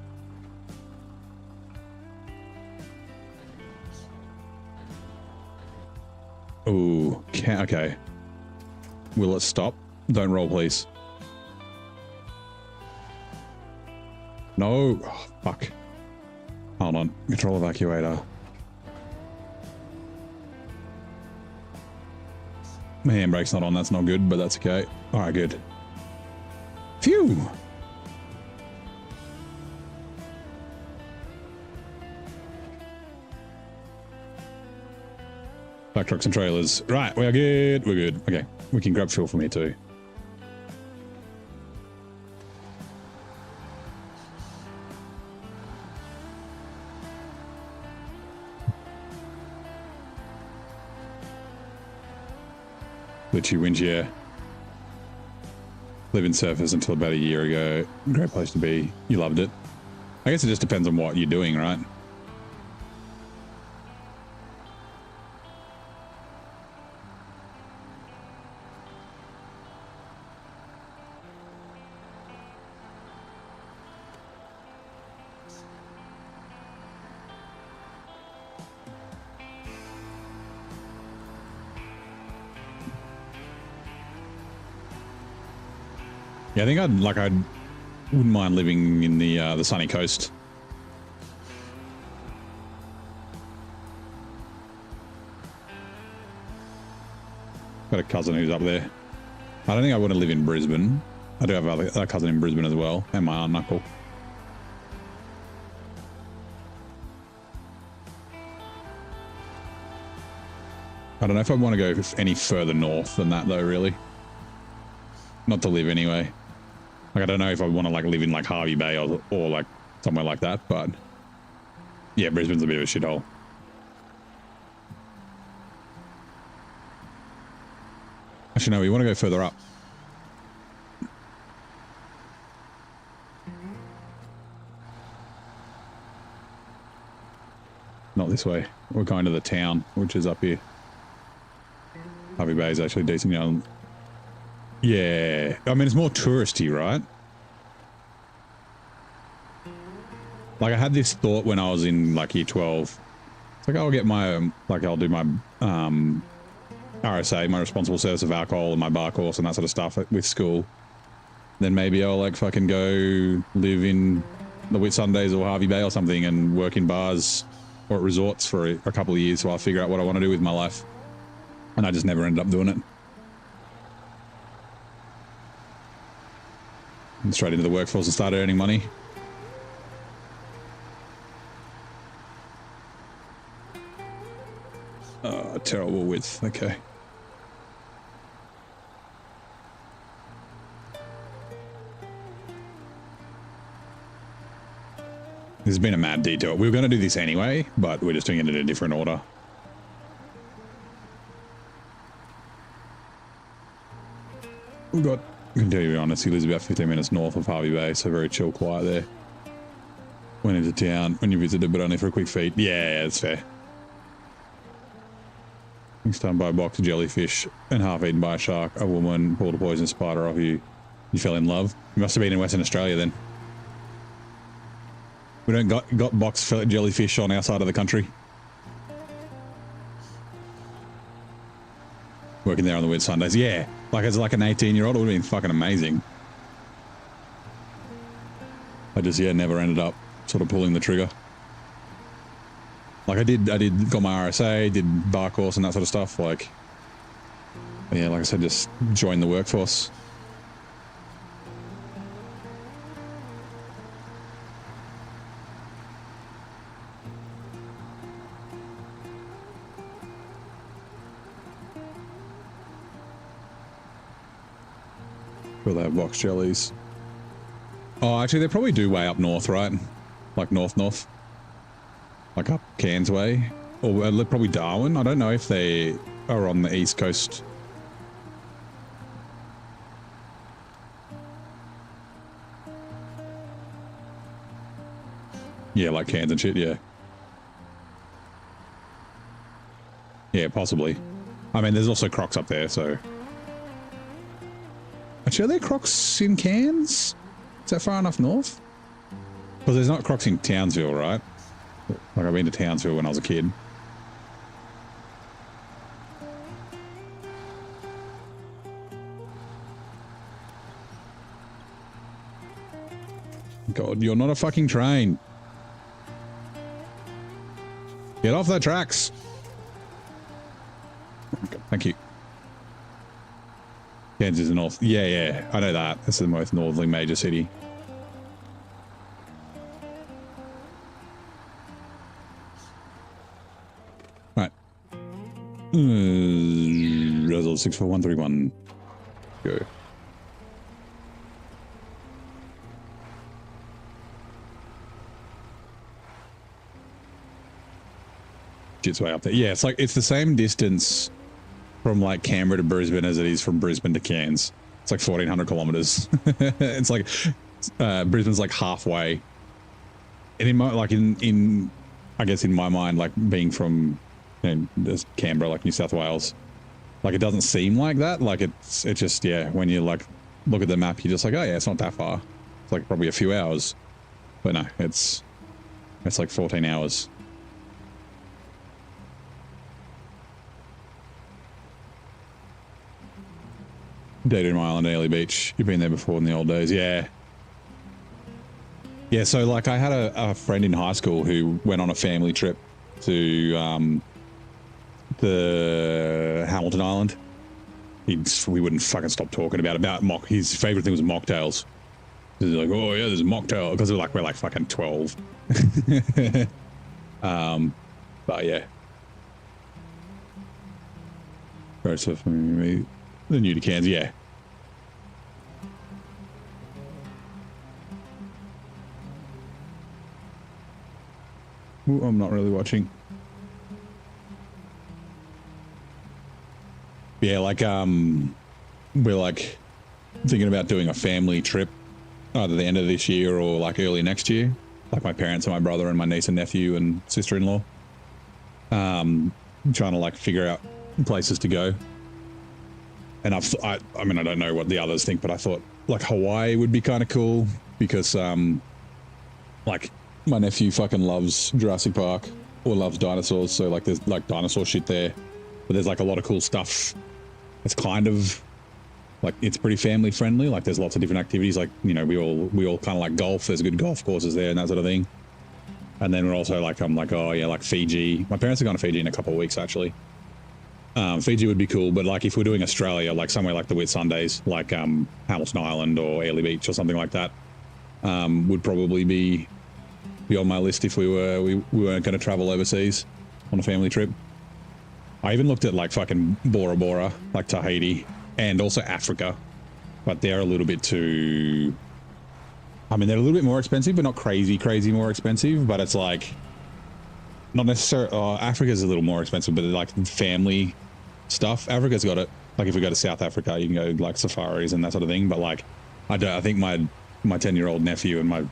okay. Will it stop? Don't roll, please. No. Oh, fuck. Hold on. Control evacuator. My handbrake's not on, that's not good, but that's okay. Alright, good. Phew! Back trucks and trailers. Right, we are good. We're good. Okay, we can grab fuel from here too. Glitchy winch, yeah. Live in surfers until about a year ago. Great place to be. You loved it. I guess it just depends on what you're doing, right? Yeah, I think I wouldn't mind living in the sunny coast. Got a cousin who's up there. I don't think I want to live in Brisbane. I do have a cousin in Brisbane as well, and my aunt and uncle. I don't know if I want to go any further north than that though, really. Not to live anyway. Like, I don't know if I want to like live in like Harvey Bay or like somewhere like that, but yeah, Brisbane's a bit of a shithole. Actually, no, we want to go further up. Not this way. We're going to the town, which is up here. Harvey Bay is actually decent. Yeah, I mean, it's more touristy, right? Like, I had this thought when I was in like year 12. It's like, I'll get my like I'll do my RSA, my responsible service of alcohol, and my bar course and that sort of stuff with school. Then maybe I'll like fucking go live in the Whitsundays or Harvey Bay or something and work in bars or at resorts for a couple of years while I figure out what I want to do with my life. And I just never ended up doing it. And straight into the workforce and start earning money. terrible width. Okay. This has been a mad detour. We were going to do this anyway, but we're just doing it in a different order. We got, I can tell you honestly, he lives about 15 minutes north of Harvey Bay, so very chill, quiet there. Went into town when you visited, but only for a quick feed. Yeah, that's fair. Stung by a box of jellyfish and half eaten by a shark. A woman pulled a poison spider off you. You fell in love. You must have been in Western Australia then. We don't got box jellyfish on our side of the country. Working there on the weird Sundays. Yeah, like as like an 18-year-old, it would have been fucking amazing. I just, yeah, never ended up sort of pulling the trigger. Like I did got my RSA, did bar course and that sort of stuff. Like, yeah, like I said, just joined the workforce. Will they have box jellies? Oh, actually, they probably do way up north, right? Like north. Like up Cairns way. Or probably Darwin. I don't know if they are on the east coast. Yeah, like Cairns and shit, yeah. Yeah, possibly. I mean, there's also Crocs up there, so... Actually, are there Crocs in Cairns? Is that far enough north? Because there's not Crocs in Townsville, right? Like, I've been to Townsville when I was a kid. God, you're not a fucking train. Get off the tracks. Okay, thank you. Cairns is the north. Yeah, I know that. That's the most northerly major city. Right. Result 64131. Go. It's way up there. Yeah, it's like it's the same distance from like Canberra to Brisbane as it is from Brisbane to Cairns. It's like 1,400 kilometers. It's like Brisbane's like halfway. And in my I guess in my mind, like being from Canberra, like New South Wales, like it doesn't seem like that. Like it's just, yeah, when you like look at the map, you're just like, oh yeah, it's not that far. It's like probably a few hours, but no, it's like 14 hours. Daydream Island, Airlie Beach. You've been there before in the old days. Yeah. Yeah, so like I had a friend in high school who went on a family trip to the Hamilton Island. We wouldn't fucking stop talking about his favorite thing was mocktails. He's like, oh yeah, there's a mocktail, because we're like fucking 12. But yeah. Right, so for me, the new to Cairns, yeah. Ooh, I'm not really watching. Yeah, like we're like thinking about doing a family trip either the end of this year or like early next year. Like my parents and my brother and my niece and nephew and sister-in-law. Trying to like figure out places to go. And I mean, I don't know what the others think, but I thought like Hawaii would be kind of cool because like my nephew fucking loves Jurassic Park or loves dinosaurs. So like there's like dinosaur shit there, but there's like a lot of cool stuff. It's kind of like, it's pretty family friendly. Like there's lots of different activities. Like, you know, we all kind of like golf. There's good golf courses there and that sort of thing. And then we're also like, I'm like, oh yeah, like Fiji. My parents are going to Fiji in a couple of weeks actually. Fiji would be cool, but like if we're doing Australia, like somewhere like the Weird Sundays, like Hamilton Island or Airlie Beach or something like that, would probably be on my list if we weren't going to travel overseas on a family trip. I even looked at like fucking Bora Bora, like Tahiti, and also Africa, but they're a little bit too. I mean, they're a little bit more expensive, but not crazy more expensive. But it's like not necessarily. Africa's a little more expensive, but like family stuff. Africa's got it. Like if we go to South Africa, you can go like safaris and that sort of thing. But like, I think my 10-year-old nephew and my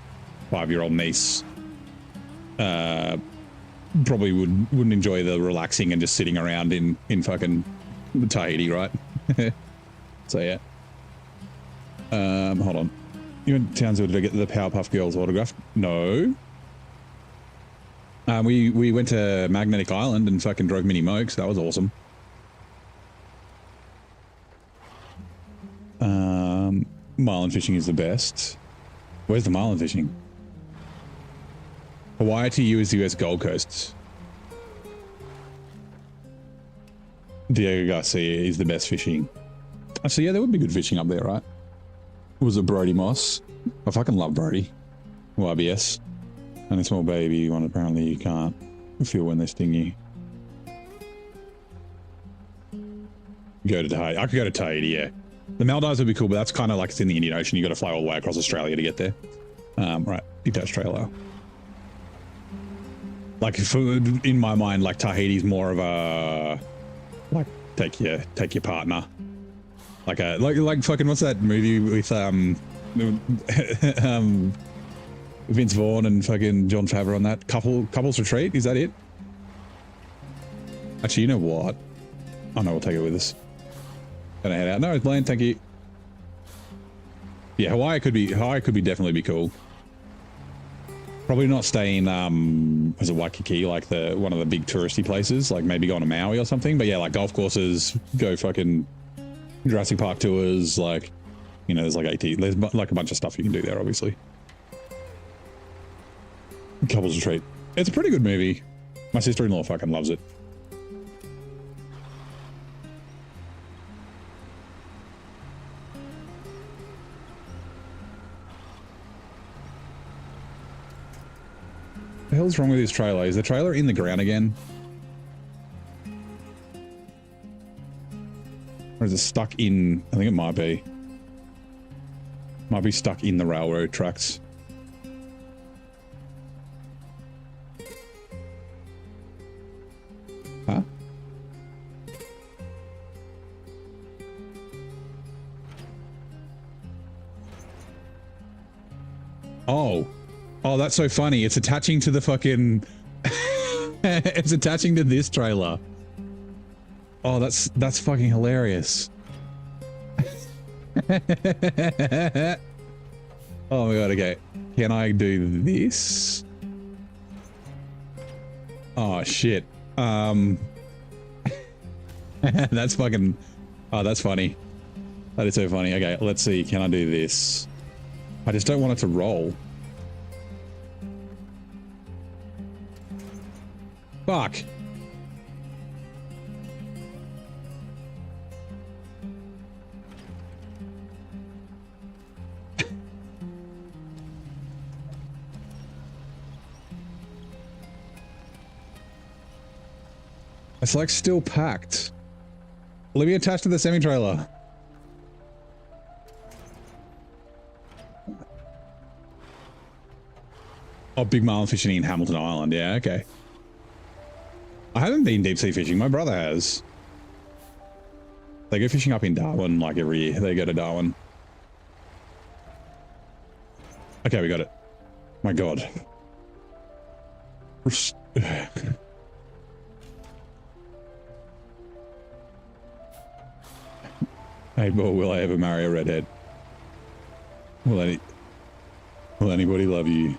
5-year-old niece probably wouldn't enjoy the relaxing and just sitting around in fucking Tahiti, right? So yeah. Hold on. You went to Townsville to get the Powerpuff Girls autograph? No. We went to Magnetic Island and fucking drove mini mokes. That was awesome. Marlin fishing is the best. Where's the marlin fishing? Hawaii to you is the US Gold Coast. Diego Garcia is the best fishing. Actually, yeah, there would be good fishing up there, right? Was it Brody Moss? I fucking love Brody. Or RBS. And a small baby one, apparently you can't feel when they sting you. Go to Tahiti. I could go to Tahiti, yeah. The Maldives would be cool, but that's kind of like it's in the Indian Ocean. You got to fly all the way across Australia to get there. Right, detached trailer. Like in my mind, like Tahiti's more of a like take your partner. Like fucking what's that movie with Vince Vaughn and fucking Jon Favreau on that couples retreat? Is that it? Actually, you know what? Oh no, we'll take it with us. Gonna head out. No, it's Blaine, thank you. Yeah, Hawaii could definitely be cool. Probably not staying as a Waikiki, like one of the big touristy places, like maybe going to Maui or something. But yeah, like golf courses, go fucking Jurassic Park tours, like, you know, there's like a bunch of stuff you can do there, obviously. Couples Retreat. It's a pretty good movie. My sister-in-law fucking loves it. What the hell's wrong with this trailer? Is the trailer in the ground again? Or is it stuck in... I think it might be. Might be stuck in the railroad tracks. Huh? Oh. Oh, that's so funny. It's attaching to the fucking... It's attaching to this trailer. Oh, that's fucking hilarious. Oh my god, okay. Can I do this? Oh shit. That's fucking... Oh, that's funny. That is so funny. Okay, let's see. Can I do this? I just don't want it to roll. Fuck. It's like still packed. Let me attach to the semi-trailer. Oh, big marlin fishing in Hamilton Island. Yeah, okay. I haven't been deep sea fishing. My brother has. They go fishing up in Darwin like every year. They go to Darwin. Okay, we got it. My god. Hey, boy, will I ever marry a redhead? Will anybody love you?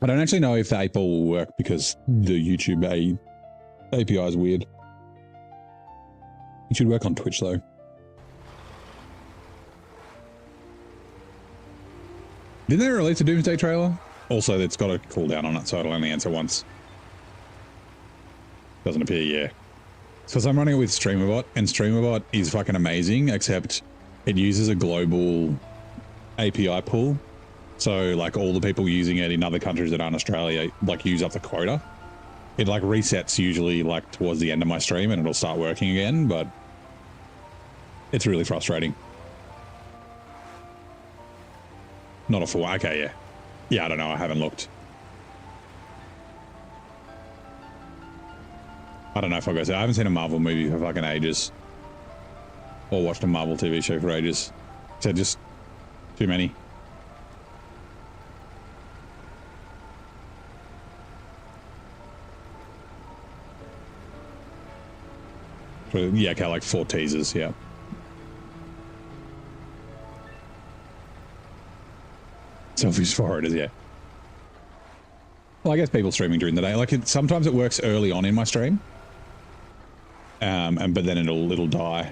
I don't actually know if the 8-ball will work because the YouTube API is weird. It should work on Twitch though. Didn't they release a Doomsday trailer? Also, it's got a cooldown on it, so it'll only answer once. Doesn't appear, yeah. Because I'm running it with StreamerBot, and StreamerBot is fucking amazing, except it uses a global API pool. So, like, all the people using it in other countries that aren't Australia, like, use up the quota. it like resets usually like towards the end of my stream and it'll start working again, but it's really frustrating. Not a full, okay, yeah. Yeah, I don't know, I haven't looked. I don't know if I'll go see. I haven't seen a Marvel movie for fucking ages. Or watched a Marvel TV show for ages. So just too many. Yeah, okay, like 4 teasers, yeah. Selfish foreigners, yeah. Well, I guess people streaming during the day, like sometimes it works early on in my stream, but then it'll die.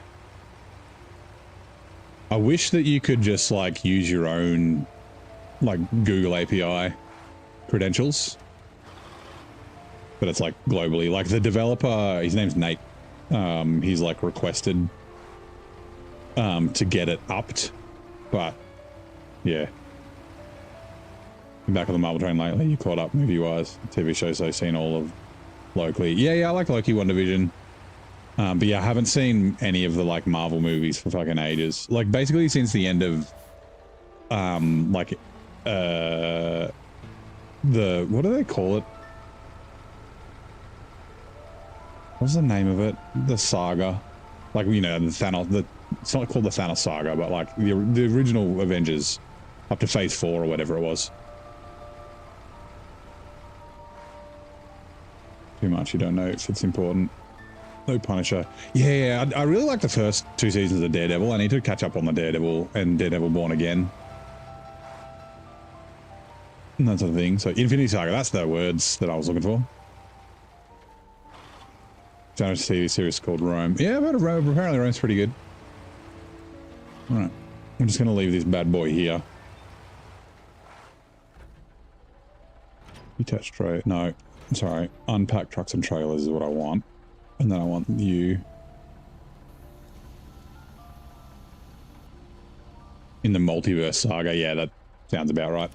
I wish that you could just like use your own like Google API credentials, but it's like globally. Like the developer, his name's Nate. He's like requested to get it upped, but yeah. Back on the Marvel train lately. You caught up movie-wise, TV shows I've seen all of locally. Yeah, I like Loki, WandaVision. But yeah, I haven't seen any of the like Marvel movies for fucking ages. Like basically since the end of the what do they call it? What's the name of it? The saga. Like, you know, the Thanos, it's not called the Thanos saga, but like the original Avengers up to phase 4 or whatever it was. Too much, you don't know if it's important. No Punisher. Yeah, I really like the first 2 seasons of Daredevil. I need to catch up on the Daredevil and Daredevil Born Again. And that sort of thing. So Infinity Saga, that's the words that I was looking for. Fantasy TV series called Rome. Yeah, I've heard of Rome. Apparently Rome's pretty good. Alright. I'm just going to leave this bad boy here. Detached tray. No. Sorry. Unpack trucks and trailers is what I want. And then I want you in the multiverse saga. Yeah, that sounds about right.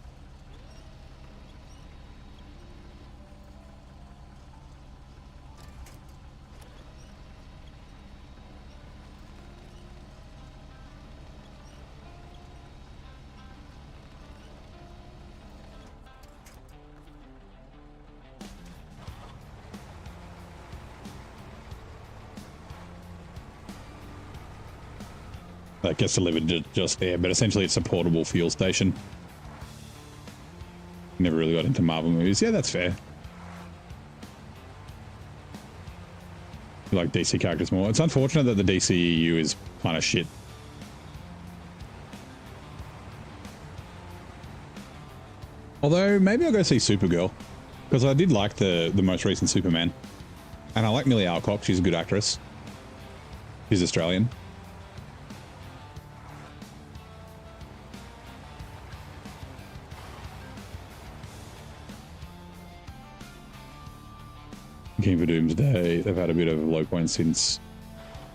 That gets delivered just there, but essentially it's a portable fuel station. Never really got into Marvel movies. Yeah, that's fair. You like DC characters more. It's unfortunate that the DCEU is kind of shit. Although, maybe I'll go see Supergirl. Because I did like the most recent Superman. And I like Millie Alcock. She's a good actress. She's Australian. King for Doomsday, they've had a bit of a low point since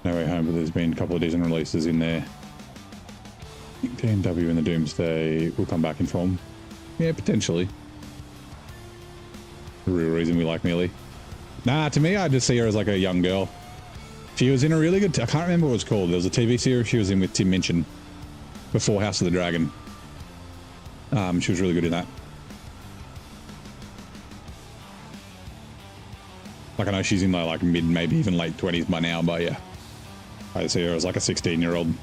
No Way Home, but there's been a couple of decent releases in there. I think TNW and the Doomsday will come back in form. Yeah, potentially. The real reason we like Millie. Nah, to me, I just see her as like a young girl. She was in a really good, I can't remember what it was called. There was a TV series she was in with Tim Minchin before House of the Dragon. She was really good in that. Like, I know she's in like mid, maybe even late 20s by now, but yeah. I see her as like a 16-year-old.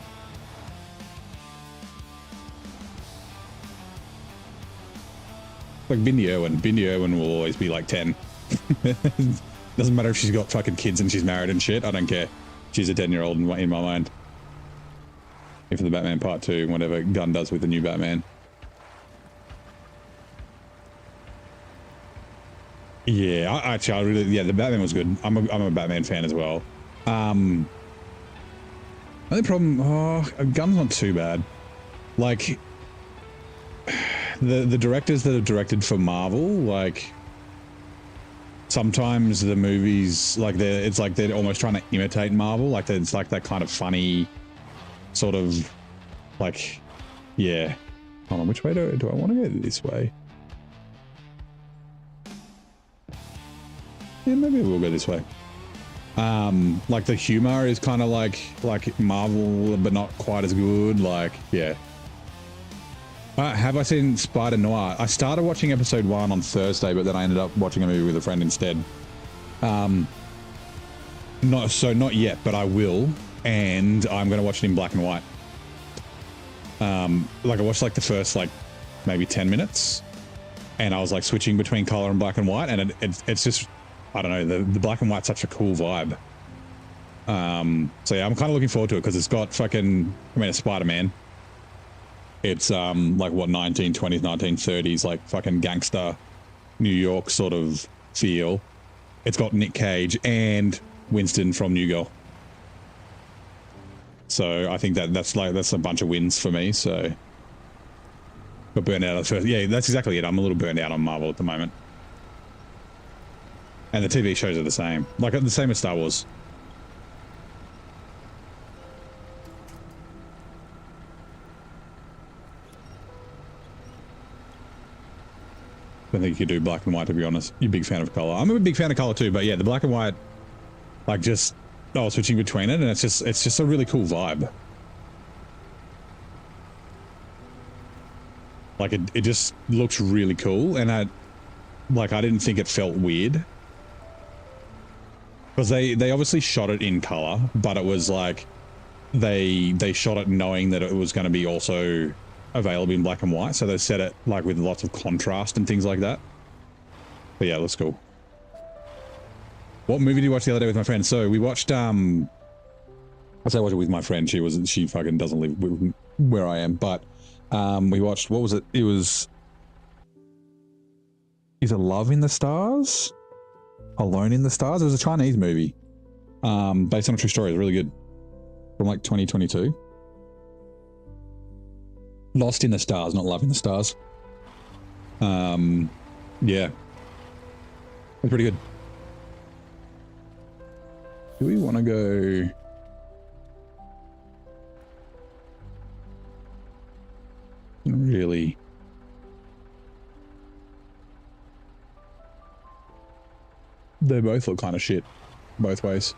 Like Bindi Irwin. Bindi Irwin will always be like 10. Doesn't matter if she's got fucking kids and she's married and shit. I don't care. She's a 10-year-old in my mind. If for the Batman Part 2, whatever Gunn does with the new Batman. Yeah, I really, yeah, the Batman was good. I'm a Batman fan as well. Only problem, Gunn's not too bad. Like, the directors that have directed for Marvel, like, sometimes the movies, like, it's like they're almost trying to imitate Marvel. Like, it's like that kind of funny sort of, like, yeah. Hold on, which way do I want to go? This way? Yeah, maybe we'll go this way. Like the humor is kind of like Marvel, but not quite as good. Like, yeah. Have I seen Spider Noir? I started watching episode 1 on Thursday, but then I ended up watching a movie with a friend instead. Not yet, but I will, and I'm going to watch it in black and white. Like I watched like the first like maybe 10 minutes, and I was like switching between color and black and white, and it's just, I don't know, the black and white's such a cool vibe. So yeah, I'm kind of looking forward to it because it's got fucking, I mean, it's Spider-Man. It's like what, 1920s, 1930s, like fucking gangster New York sort of feel. It's got Nick Cage and Winston from New Girl. So I think that's a bunch of wins for me. So got burned out at first. Yeah, that's exactly it. I'm a little burned out on Marvel at the moment. And the TV shows are the same. Like the same as Star Wars. I don't think you could do black and white, to be honest. You're a big fan of color. I'm a big fan of color too, but yeah, the black and white, like just, I was switching between it, and it's just a really cool vibe. Like it just looks really cool, and I didn't think it felt weird. Because they obviously shot it in color, but it was like, they shot it knowing that it was going to be also available in black and white, so they set it like with lots of contrast and things like that. But yeah, let's go. What movie did you watch the other day with my friend? So we watched I say I watched it with my friend. She fucking doesn't live where I am, but we watched, what was it? It was either Love in the Stars, Alone in the Stars. It was a Chinese movie based on a true story. It was really good, from like 2022. Lost in the Stars, not Love in the Stars. Yeah. It's pretty good. Do we want to go... Really? They both look kind of shit, both ways.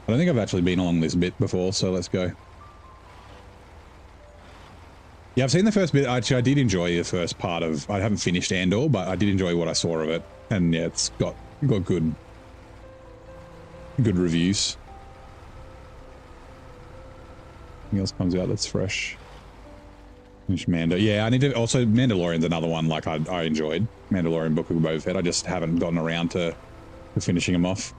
I don't think I've actually been along this bit before, so let's go. Yeah, I've seen the first bit. Actually, I did enjoy the first part of... I haven't finished Andor, but I did enjoy what I saw of it. And yeah, it's got good reviews. Anything else comes out that's fresh? Finish Mando. Yeah, I need to... Also, Mandalorian's another one like I enjoyed. Mandalorian, Book of Boba Fett. I just haven't gotten around to finishing them off.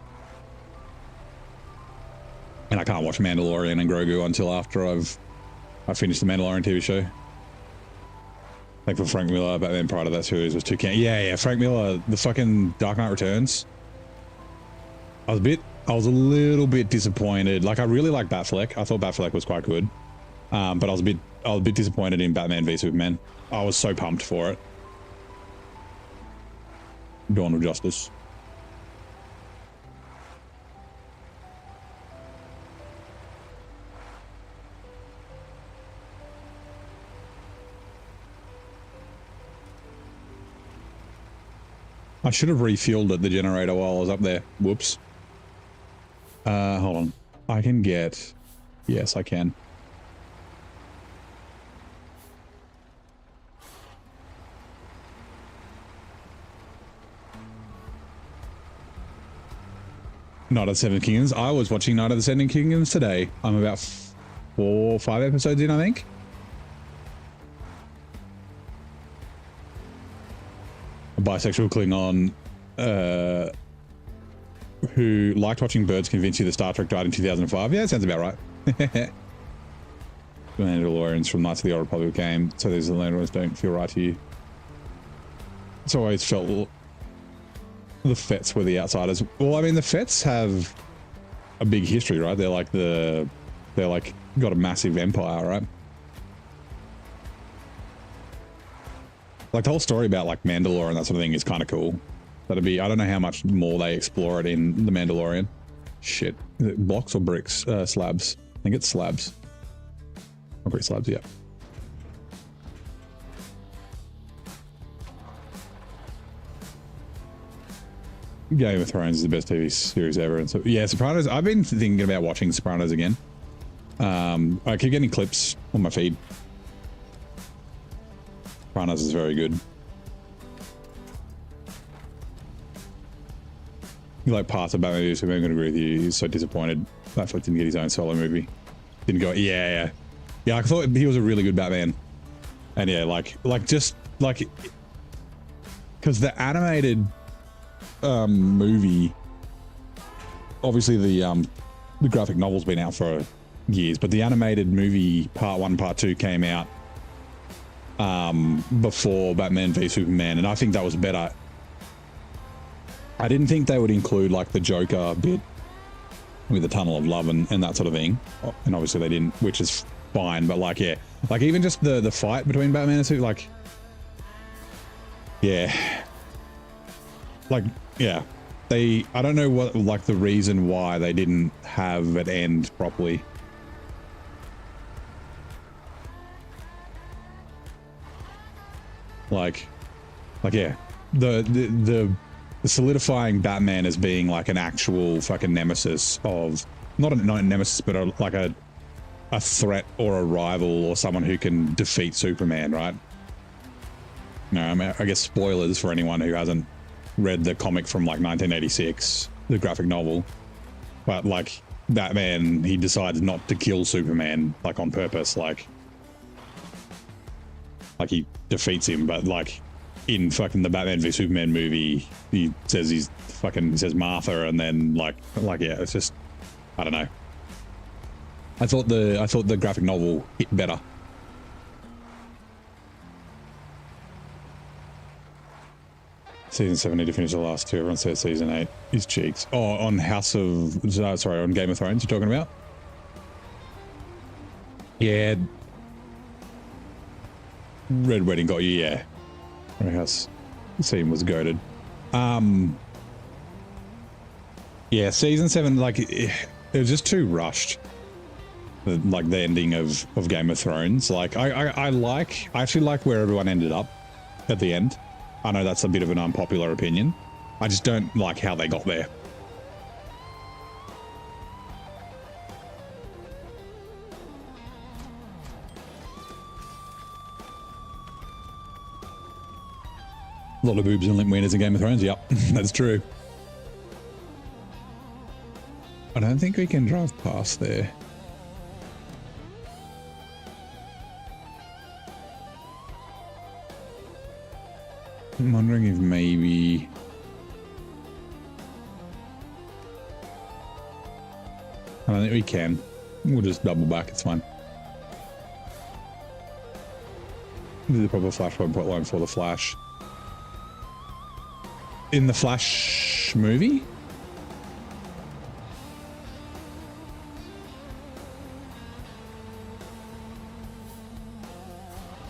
And I can't watch Mandalorian and Grogu until after I finished the Mandalorian TV show. Like for Frank Miller, but then prior to that series was too camp. Yeah, Frank Miller, the fucking Dark Knight Returns. I was a little bit disappointed. Like I really like Batfleck. I thought Batfleck was quite good. But I was a bit disappointed in Batman v Superman. I was so pumped for it. Dawn of Justice. I should have refueled at the generator while I was up there. Whoops. Hold on. I can get... Yes, I can. Night of the Seven Kingdoms. I was watching Night of the Seven Kingdoms today. I'm about 4 or 5 episodes in, I think. A bisexual Klingon who liked watching birds convinced you that Star Trek died in 2005. Yeah, that sounds about right. Mandalorians from Knights of the Old Republic game, so these Mandalorians don't feel right to you. It's always felt the Fets were the outsiders. Well, I mean, the Fets have a big history, right? They're like got a massive empire, right? Like the whole story about like Mandalore and that sort of thing is kind of cool. That'd be, I don't know how much more they explore it in the Mandalorian. Shit, is it blocks or bricks? Slabs. I think it's slabs. Concrete slabs, yeah. Game of Thrones is the best TV series ever. And so, yeah, Sopranos. I've been thinking about watching Sopranos again. I keep getting clips on my feed. Sopranos is very good. You like parts of Batman movies, so I'm going to agree with you. He's so disappointed Affleck didn't get his own solo movie. Didn't go, yeah. I thought he was a really good Batman. And yeah, because the animated movie, obviously the graphic novel's been out for years, but the animated movie part 1, part 2 came out before Batman v Superman, and I think that was better. I didn't think they would include like the Joker bit with the Tunnel of Love and that sort of thing, and obviously they didn't, which is fine. But like, yeah, like even just the fight between Batman and Superman, like, yeah, I don't know what, like, the reason why they didn't have it end properly. Like yeah, the solidifying Batman as being like an actual fucking nemesis of, not a nemesis, but like a threat or a rival or someone who can defeat Superman, right? No, I mean, I guess spoilers for anyone who hasn't read the comic from like 1986, the graphic novel, but like Batman, he decides not to kill Superman like on purpose, like he defeats him, but like in fucking the Batman v Superman movie, he says Martha, and then like yeah, it's just, I don't know. I thought the graphic novel hit better. Season 7 need to finish the last 2. Everyone says season 8 is cheeks. Oh, on on Game of Thrones you're talking about? Yeah. Red Wedding got you, yeah. Red House scene was goated. Yeah, season 7, like, it was just too rushed. Like the ending of Game of Thrones. Like, I actually like where everyone ended up at the end. I know that's a bit of an unpopular opinion. I just don't like how they got there. A lot of boobs and limp wieners in Game of Thrones. Yep, that's true. I don't think we can drive past there. I'm wondering if maybe... I don't think we can. We'll just double back, it's fine. This is the proper Flashpoint plotline for the Flash. In the Flash movie?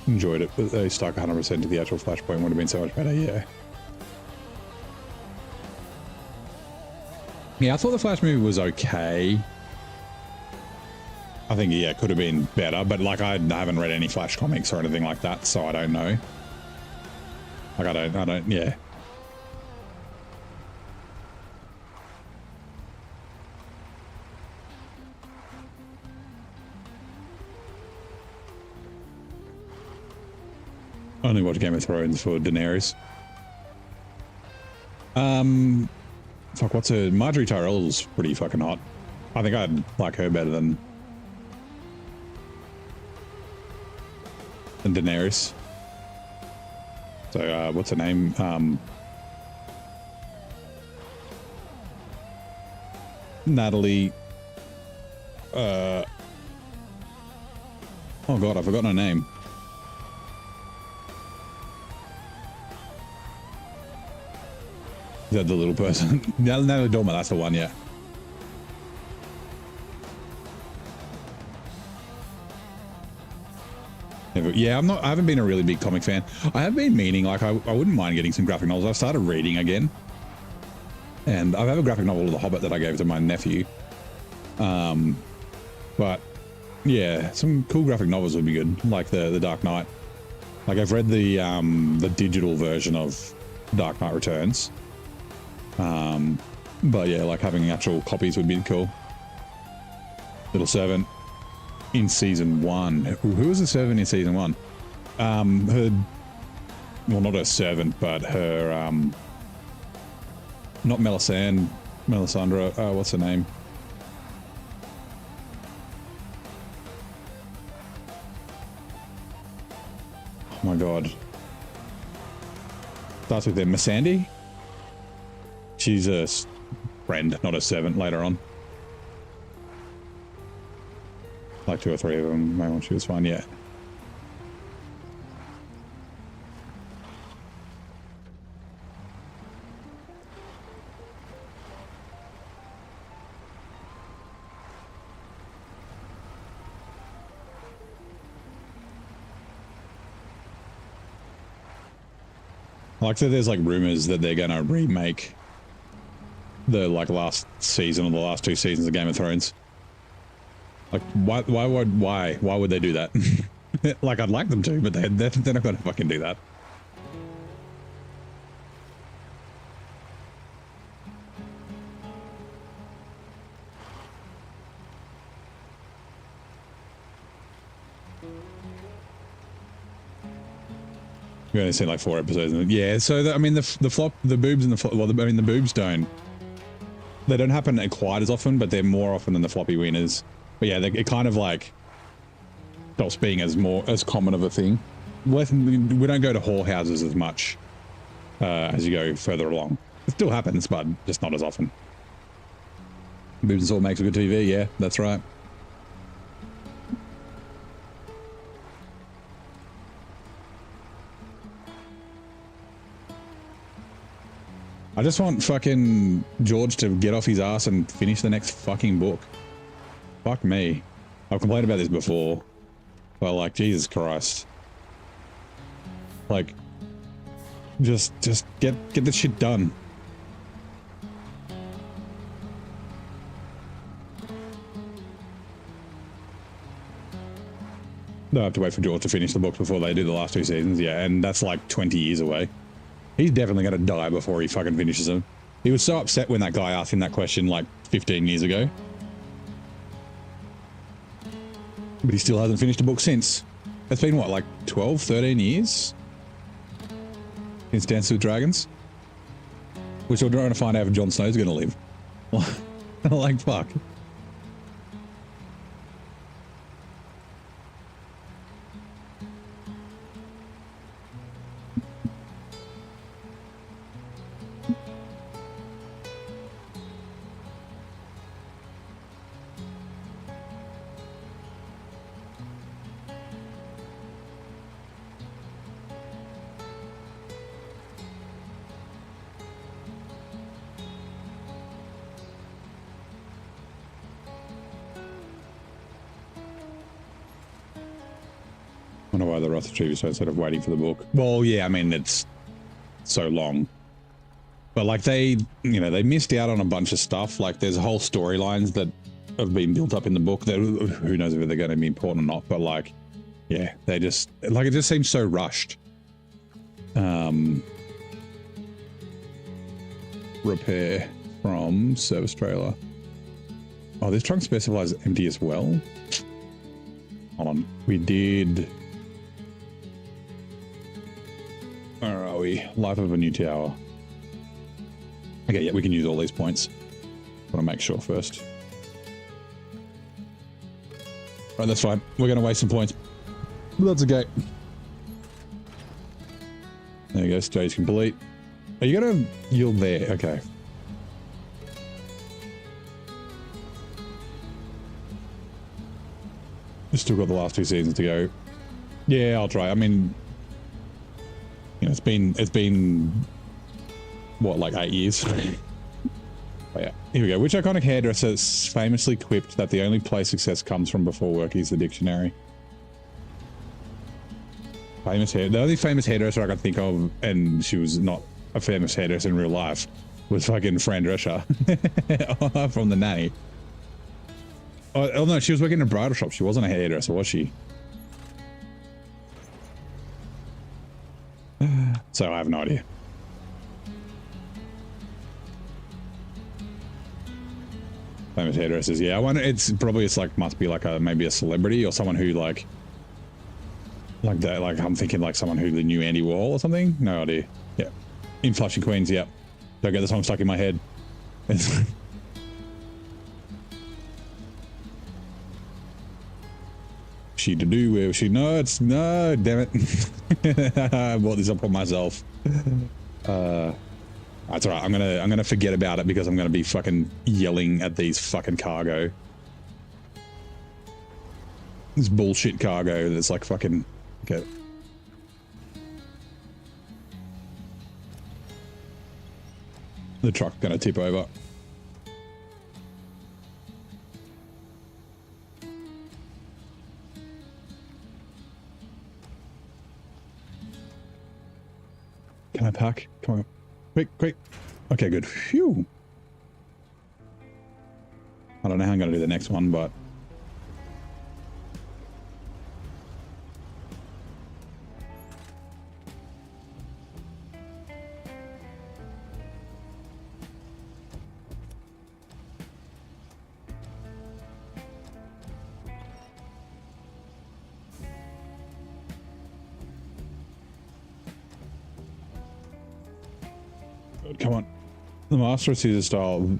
Enjoyed it, but they stuck 100% to the actual Flashpoint. Would have been so much better, yeah. Yeah, I thought the Flash movie was okay. I think, yeah, it could have been better, but like I haven't read any Flash comics or anything like that, so I don't know. Like I don't, yeah. I only watch Game of Thrones for Daenerys. Fuck, what's her... Marjorie Tyrell's pretty fucking hot. I think I'd like her better than Daenerys. So, what's her name? Natalie... oh god, I've forgotten her name. Is that the little person? Natalie Dormer, that's the one, yeah. Yeah, I haven't been a really big comic fan. I have been meaning, like, I wouldn't mind getting some graphic novels. I've started reading again. And I have a graphic novel of The Hobbit that I gave to my nephew. But, yeah, some cool graphic novels would be good, like the Dark Knight. Like, I've read the digital version of Dark Knight Returns. But yeah, like having actual copies would be cool. Little servant in season 1. Who was the servant in season 1? Her, well, not her servant, but her, not Melisandre, what's her name? Oh my god. Starts with them. Missandei? She's a friend, not a servant later on. Like 2 or 3 of them. Maybe when she was fine, yeah. I like that there's like rumors that they're gonna remake the like last season or the last 2 seasons of Game of Thrones. Like why would they do that? Like I'd like them to, but they're not gonna fucking do that. We only seen like 4 episodes. Yeah, so I mean the boobs and the well, I mean the boobs don't happen quite as often, but they're more often than the floppy wieners. But yeah, it kind of like stops being as common of a thing. We don't go to whorehouses as much as you go further along. It still happens, but just not as often. Boobs and salt makes a good TV. Yeah, that's right. I just want fucking George to get off his ass and finish the next fucking book. Fuck me. I've complained about this before, but like, Jesus Christ. Like, just get the shit done. They'll have to wait for George to finish the book before they do the last 2 seasons, yeah, and that's like 20 years away. He's definitely going to die before he fucking finishes them. He was so upset when that guy asked him that question like 15 years ago. But he still hasn't finished a book since. It's been what, like 12, 13 years? Since Dances with Dragons? We're still trying to find out if Jon Snow's going to live. Like, fuck. I wonder why the Wrath of Treevis instead of waiting for the book. Well, yeah, I mean, it's so long. But like they missed out on a bunch of stuff. Like there's whole storylines that have been built up in the book that who knows if they're going to be important or not. But like, yeah, they just, like, it just seems so rushed. Repair from service trailer. Oh, this trunk specifies empty as well. Hold on. We did... Where are we? Life of a new tower. Okay, yeah, we can use all these points. Want to make sure first. Right, that's fine. We're going to waste some points. But that's okay. There you go, stage complete. Are you going to yield there? Okay. Still got the last 2 seasons to go. Yeah, I'll try. I mean, you know, it's been what, like 8 years? Oh yeah, here we go. Which iconic hairdresser famously quipped that the only place success comes from before work is the dictionary? The only famous hairdresser I could think of, and she was not a famous hairdresser in real life, was fucking Fran Drescher from The Nanny. Oh no, she was working in a bridal shop. She wasn't a hairdresser, was she? So I have no idea. Famous hairdressers. Yeah, I wonder. It's probably like must be like a maybe a celebrity or someone who like that. Like I'm thinking like someone who knew Andy Warhol or something. No idea. Yeah, in Flushing, Queens. Yep. Don't get the song stuck in my head. She to do where she no, it's no, damn it. I bought this up for myself. That's all right. I'm gonna forget about it because I'm gonna be fucking yelling at these fucking cargo. This bullshit cargo that's like fucking okay. The truck's gonna tip over. Can I park? Come on. Quick, quick. Okay, good. Phew. I don't know how I'm going to do the next one, but... Come on. The Master of Caesar style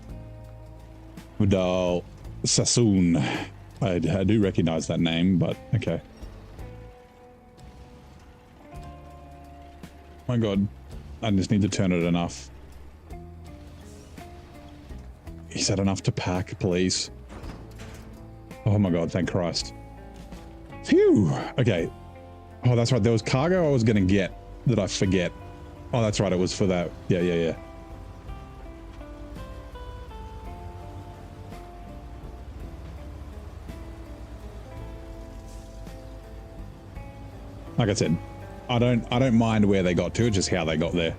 Vidal Sassoon. I do recognize that name, but okay. My god. I just need to turn it enough. Is that enough to pack, please? Oh my god, thank Christ. Phew! Okay. Oh, that's right. There was cargo I was going to get that I forget. Oh, that's right. It was for that. Yeah, yeah, yeah. Like I said, I don't mind where they got to, it's just how they got there.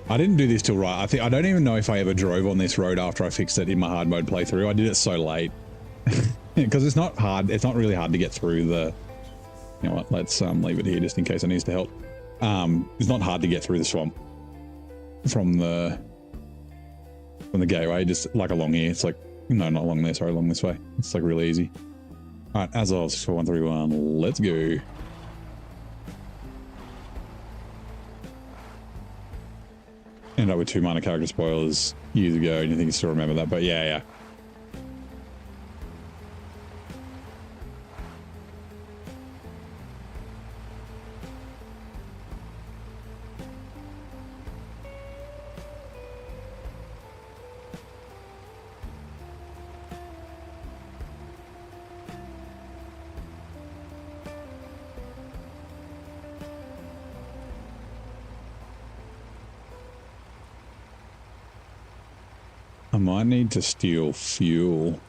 I didn't do this till right. I don't even know if I ever drove on this road after I fixed it in my hard mode playthrough. I did it so late because it's not hard. It's not really hard to get through the. You know what? Let's leave it here just in case it needs to help. It's not hard to get through the swamp from the gateway. Just like along here. It's like no, not along there. Sorry, along this way. It's like really easy. All right, as of 4131, let's go. Ended up with 2 minor character spoilers years ago, and you think you still remember that, but yeah, yeah. I might need to steal fuel.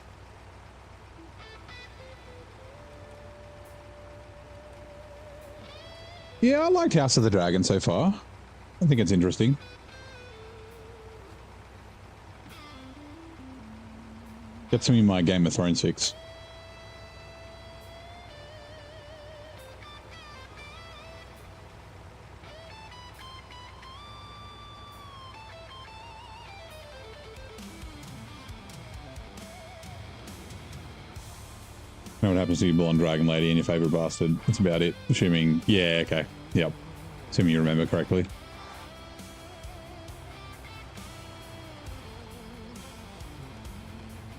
Yeah, I liked House of the Dragon so far. I think it's interesting. Gets me my Game of Thrones fix. Know what happens to your blonde dragon lady and your favorite bastard. That's about it. Assuming, yeah, okay. Yep. Assuming you remember correctly.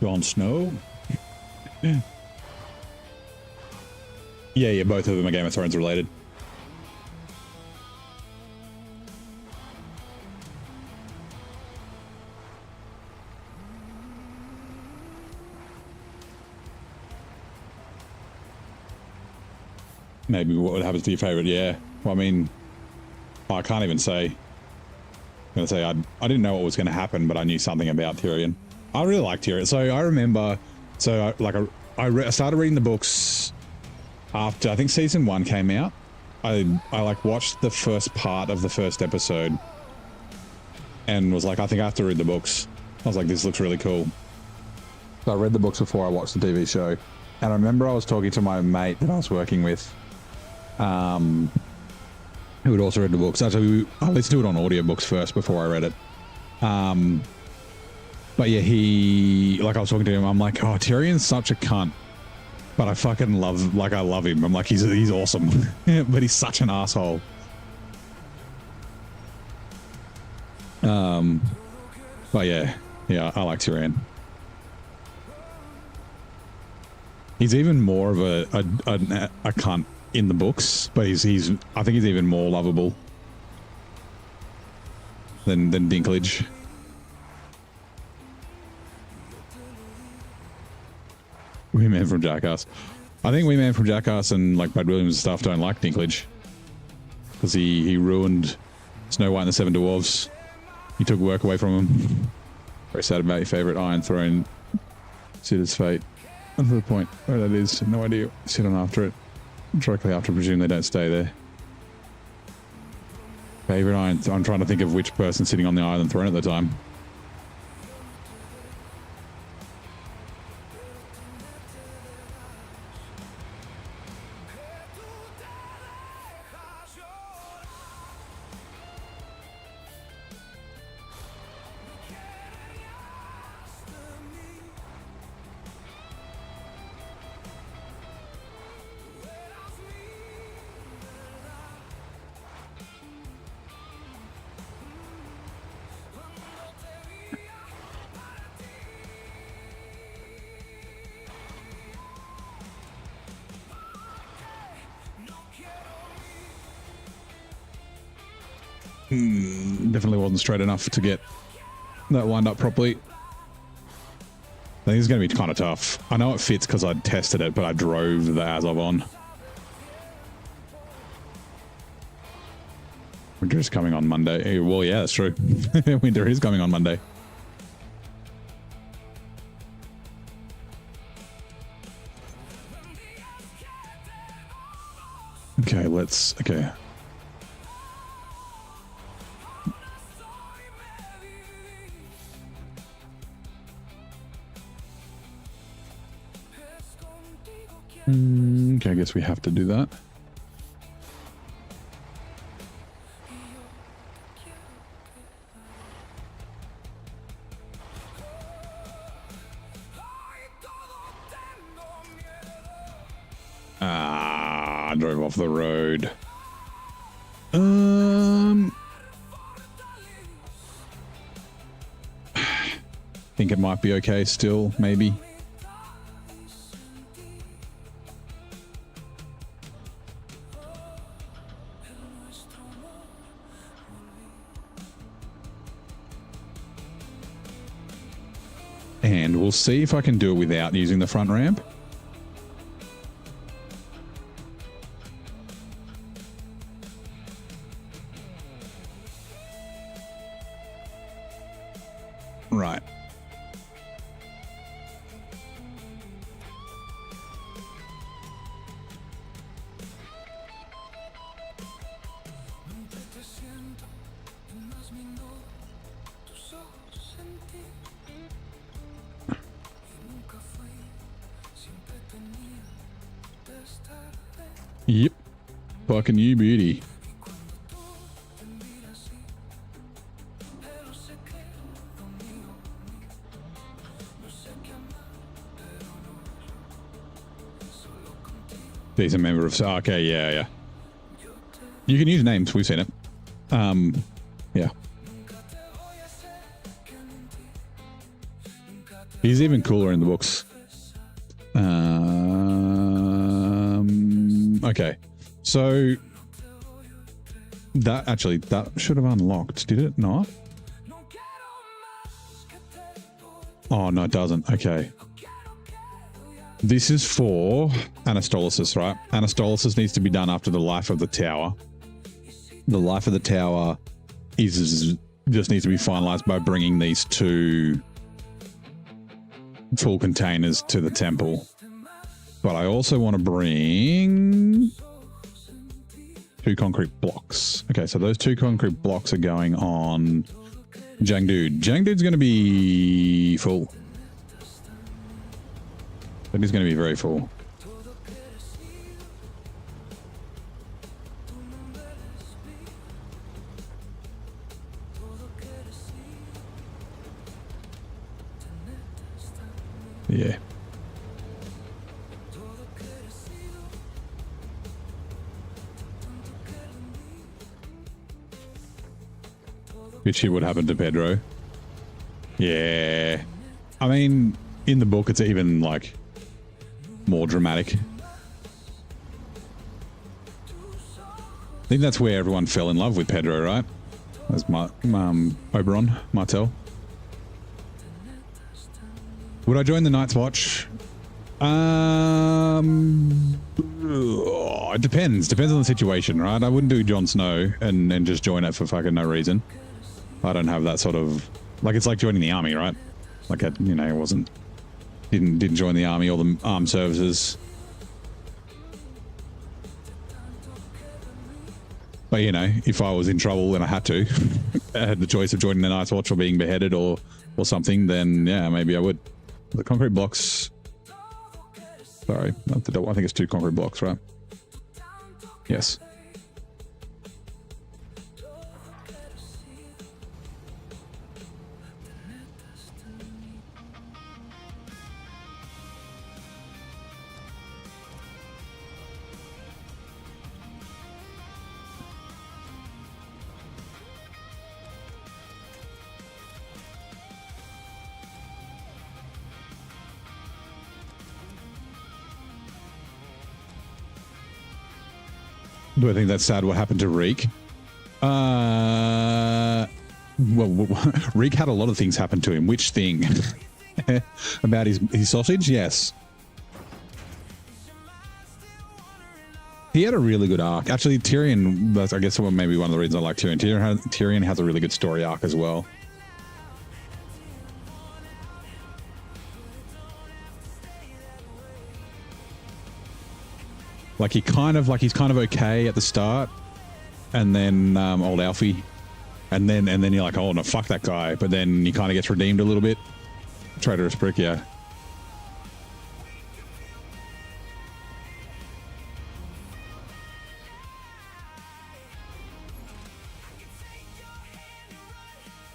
Jon Snow? Yeah, both of them are Game of Thrones related. Maybe what happens to your favorite? Yeah. Well, I mean, I can't even say. I'm gonna say I didn't know what was going to happen, but I knew something about Tyrion. I really liked Tyrion. So I remember. So I started reading the books after I think season 1 came out, I like watched the first part of the first episode and was like, I think I have to read the books. I was like, this looks really cool. So I read the books before I watched the TV show. And I remember I was talking to my mate that I was working with, who had also read the books. Actually, I listened to it on audiobooks first before I read it. But yeah, I was talking to him, I'm like, oh, Tyrion's such a cunt. But I fucking love, like, I love him. I'm like, he's awesome. But he's such an asshole. But yeah, I like Tyrion. He's even more of a cunt in the books, but I think he's even more lovable than Dinklage. Wee Man from Jackass. I think Wee Man from Jackass and like Brad Williams and stuff don't like Dinklage because he ruined Snow White and the Seven Dwarfs. He took work away from him. Very sad about your favorite Iron Throne. Sitter's fate. And to the point where that is, no idea. Sit on after it. Directly after, presume they don't stay there. Favorite Iron. I'm trying to think of which person sitting on the Iron Throne at the time. Definitely wasn't straight enough to get that lined up properly. I think it's going to be kind of tough. I know it fits because I tested it, but I drove the Azov on. Winter is coming on Monday. Well, yeah, that's true. Winter is coming on Monday. Okay, okay. Okay, I guess we have to do that. I drove off the road. Think it might be okay still, maybe. And we'll see if I can do it without using the front ramp. Right. Yep. Fucking you, beauty. He's a member of... Okay, yeah. You can use names. We've seen it. Yeah. He's even cooler in the books. Okay. So... That should have unlocked. Did it not? Oh, no, it doesn't. Okay. This is for Anastolysis, right? Anastolysis needs to be done after the life of the tower. The life of the tower just needs to be finalized by bringing these 2 full containers to the temple. But I also want to bring 2 concrete blocks. Okay, so those 2 concrete blocks are going on Jangdude. Jangdude's going to be full. That is going to be very full. Yeah. Good shit would happen to Pedro. Yeah. I mean, in the book, it's even, like, more dramatic. I think that's where everyone fell in love with Pedro, right? That's Oberon, Martel. Would I join the Night's Watch? It depends. Depends on the situation, right? I wouldn't do Jon Snow and just join it for fucking no reason. I don't have that sort of... Like, it's like joining the army, right? Like, you know, didn't join the army or the armed services. But, you know, if I was in trouble and I had to, I had the choice of joining the Night's Watch or being beheaded or something, then, yeah, maybe I would. The concrete blocks... Sorry, not the double. I think it's 2 concrete blocks, right? Yes. Do I think that's sad what happened to Reek? Well, Reek had a lot of things happen to him. Which thing? About his sausage? Yes. He had a really good arc. Actually, Tyrion, that's, I guess, maybe one of the reasons I like Tyrion. Tyrion has a really good story arc as well. Like he's kind of okay at the start, and then old Alfie, and then you're like, oh no, fuck that guy. But then he kind of gets redeemed a little bit. Traitorous prick, yeah.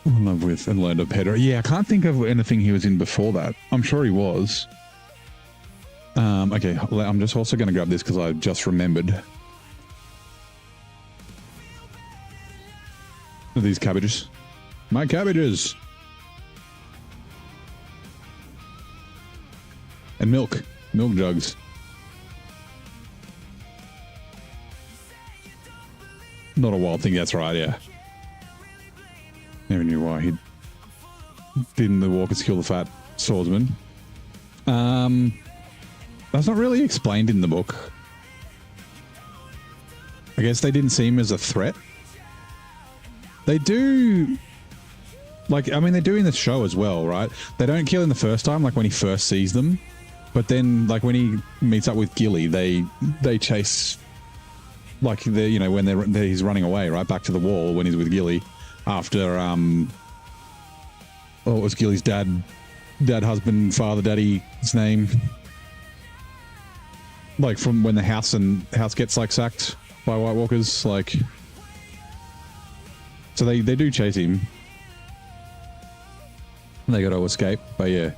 In love with and learned of Pedro. Yeah, I can't think of anything he was in before that. I'm sure he was. Okay, I'm just also going to grab this because I just remembered. These cabbages. My cabbages! And milk. Milk jugs. Not a wild thing, that's right, yeah. Never knew why he didn't the walkers kill the fat swordsman. That's not really explained in the book. I guess they didn't see him as a threat. They do... Like, I mean, they do in the show as well, right? They don't kill him the first time, like when he first sees them. But then, like, when he meets up with Gilly, they chase... Like, you know, when he's running away, right? Back to the wall when he's with Gilly. After, it was Gilly's dad, husband, father, daddy's name... Like from when the house gets like sacked by White Walkers, like, so they do chase him. They got to escape, but yeah.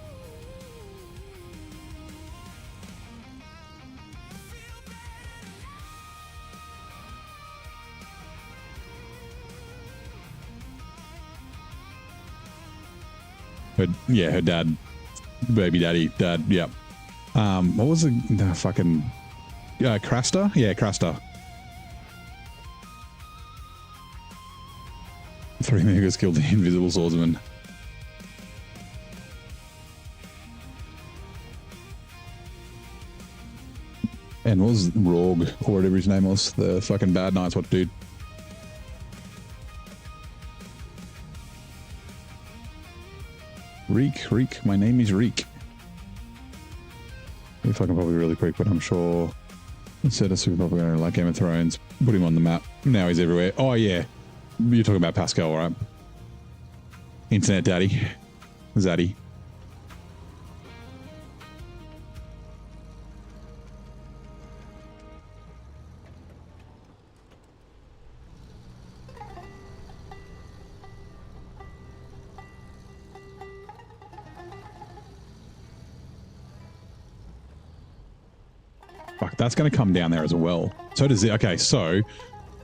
Her dad, baby daddy, dad, yeah. What was the fucking Craster? Yeah, Craster. 3 Megas killed the invisible swordsman. And what was Rogue, or whatever his name was, the fucking bad Night's Watch dude? Reek, my name is Reek. If I can probably really quick, but I'm sure Instead of super propaganda like Game of Thrones, put him on the map. Now he's everywhere. Oh yeah, you're talking about Pascal, right? Internet daddy, Zaddy. Fuck, that's going to come down there as well. So does it. Okay, so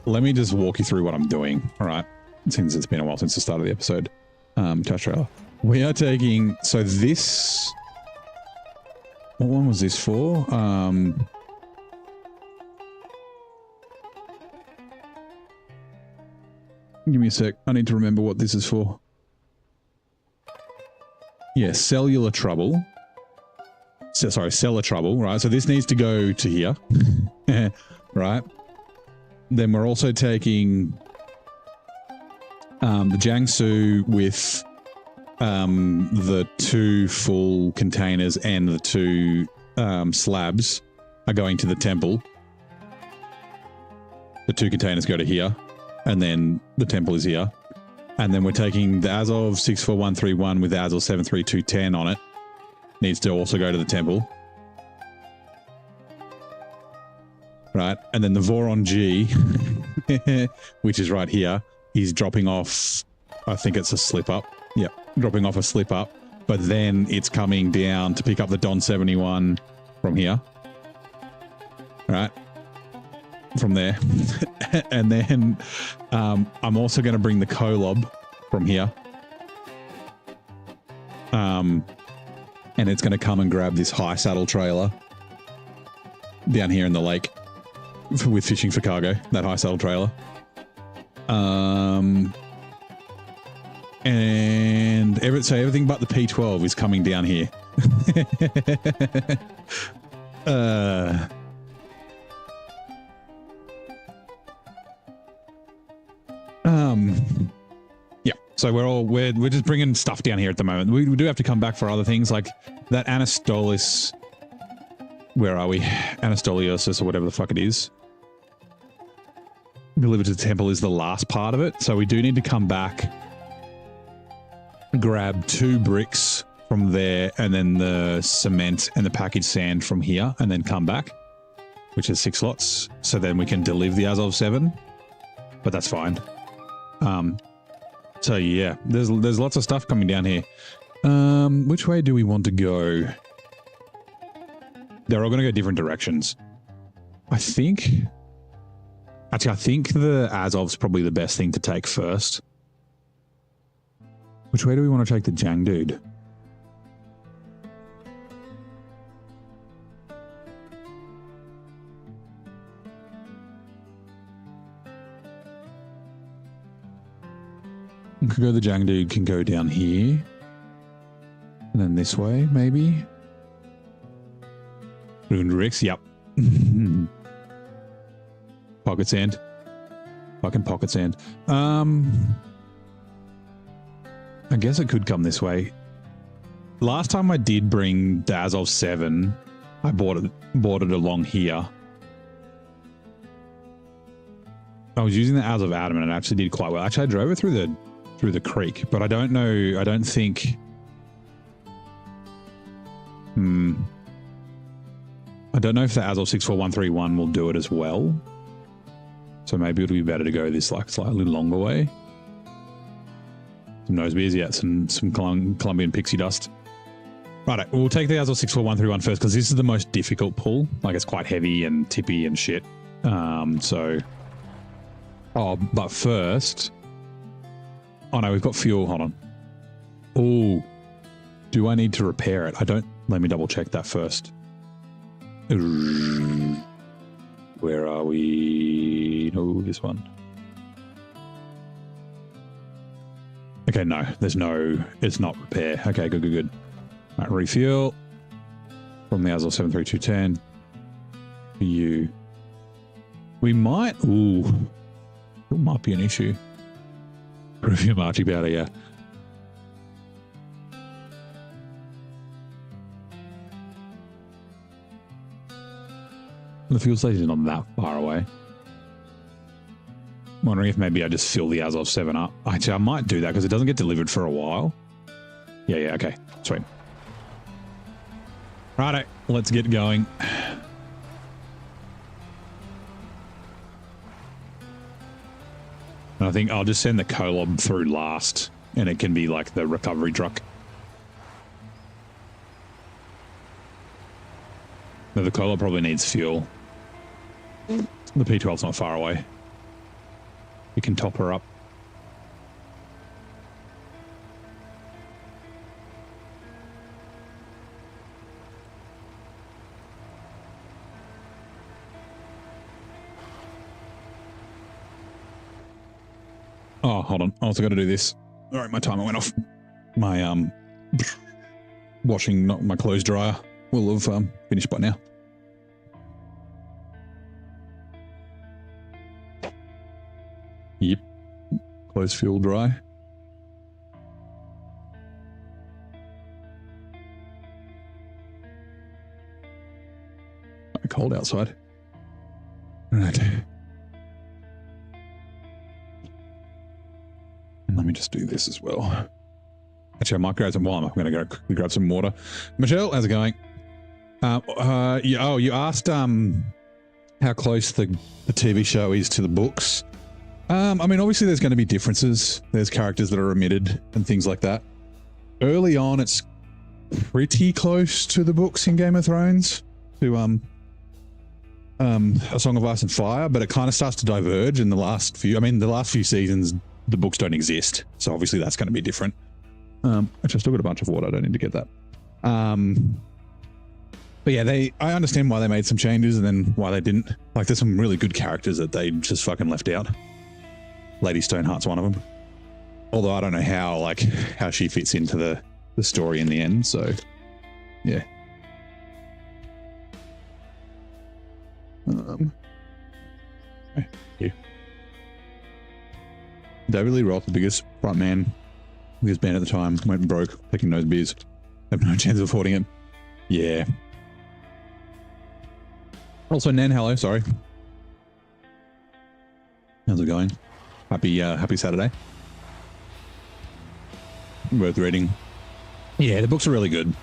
let me just walk you through what I'm doing. All right, since it's been a while since the start of the episode. Touch trailer. We are taking, so this, what one was this for? Give me a sec. I need to remember what this is for. Yeah, cellular trouble. So, sorry, cellar trouble, right? So this needs to go to here, right? Then we're also taking the Jiangsu with the 2 full containers and the 2 slabs are going to the temple. The 2 containers go to here, and then the temple is here. And then we're taking the Azov 64131 with the Azov 73210 on it. Needs to also go to the temple. Right, and then the Voron G, which is right here, is dropping off, I think it's a slip up. Yep, dropping off a slip up. But then it's coming down to pick up the Don 71 from here. Right, from there. And then I'm also going to bring the Kolob from here. And it's going to come and grab this high saddle trailer down here in the lake with fishing for cargo, that high saddle trailer. And so everything but the P12 is coming down here. Yeah, so we're just bringing stuff down here at the moment. We do have to come back for other things like that Anastolis. Where are we? Anastoliosis or whatever the fuck it is. Delivered to the temple is the last part of it. So we do need to come back, grab 2 bricks from there, and then the cement and the packaged sand from here, and then come back, which is 6 slots. So then we can deliver the Azov 7, but that's fine. So yeah, there's lots of stuff coming down here. Which way do we want to go? They're all going to go different directions. I think the Azov's probably the best thing to take first. Which way do we want to take the Jang dude? We could go, the Jang dude can go down here. And then this way, maybe. Rix, yep. Pocket sand. Fucking pocket sand. I guess it could come this way. Last time I did bring the Azov 7, I bought it along here. I was using the Azov Adam and it actually did quite well. Actually, I drove it through the creek, but I don't know. I don't think. I don't know if the Azov 64131 will do it as well. So maybe it'll be better to go this like slightly longer way. Some nose beers, yeah, some Colombian pixie dust. Right, we'll take the Azov 64131 first because this is the most difficult pull. Like it's quite heavy and tippy and shit. But first. Oh no, we've got fuel. Hold on. Oh, do I need to repair it? I don't. Let me double check that first. Where are we? No, this one. Okay, no, there's no, it's not repair. Okay, good. All right, refuel from the Azov 73210. You. We might, it might be an issue. Review marching powder, yeah. The fuel station's not that far away. I'm wondering if maybe I just fill the Azov 7 up. Actually, I might do that because it doesn't get delivered for a while. Yeah, okay. Sweet. Righto, let's get going. And I think I'll just send the Kolob through last, and it can be like the recovery truck. No, the Kolob probably needs fuel. The P12's not far away. We can top her up. Oh, hold on. I also got to do this. All right, my timer went off. My washing, not my clothes dryer, will have finished by now. Yep. Clothes feel dry. Cold outside. Right. And let me just do this as well. Actually, I might grab some wine. I'm going to go quickly grab some water. Michelle, how's it going? You asked how close the TV show is to the books. I mean, obviously there's going to be differences. There's characters that are omitted and things like that. Early on, it's pretty close to the books in Game of Thrones, to A Song of Ice and Fire, but it kind of starts to diverge in the last few. I mean, the last few seasons, the books don't exist, so obviously that's going to be different. Actually, I still got a bunch of water. I don't need to get that. But yeah, I understand why they made some changes and then why they didn't. Like, there's some really good characters that they just fucking left out. Lady Stoneheart's one of them. Although I don't know how she fits into the story in the end, so yeah. Thank you. David Lee Roth, the biggest frontman, biggest band at the time, went broke, taking those beers. Have no chance of affording it. Yeah. Also, Nan, hello, sorry. How's it going? Happy Saturday. Worth reading. Yeah, the books are really good.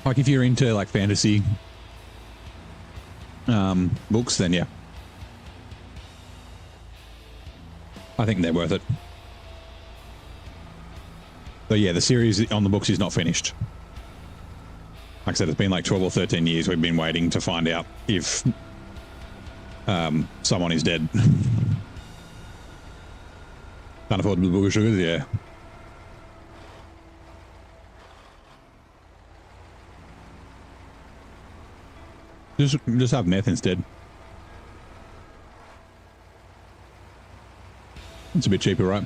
Like, if you're into like fantasy books, then yeah, I think they're worth it. So yeah, the series on the books is not finished. Like I said, it's been like 12 or 13 years we've been waiting to find out if someone is dead. Can't afford the book of sugars, yeah. Just have meth instead. It's a bit cheaper, right?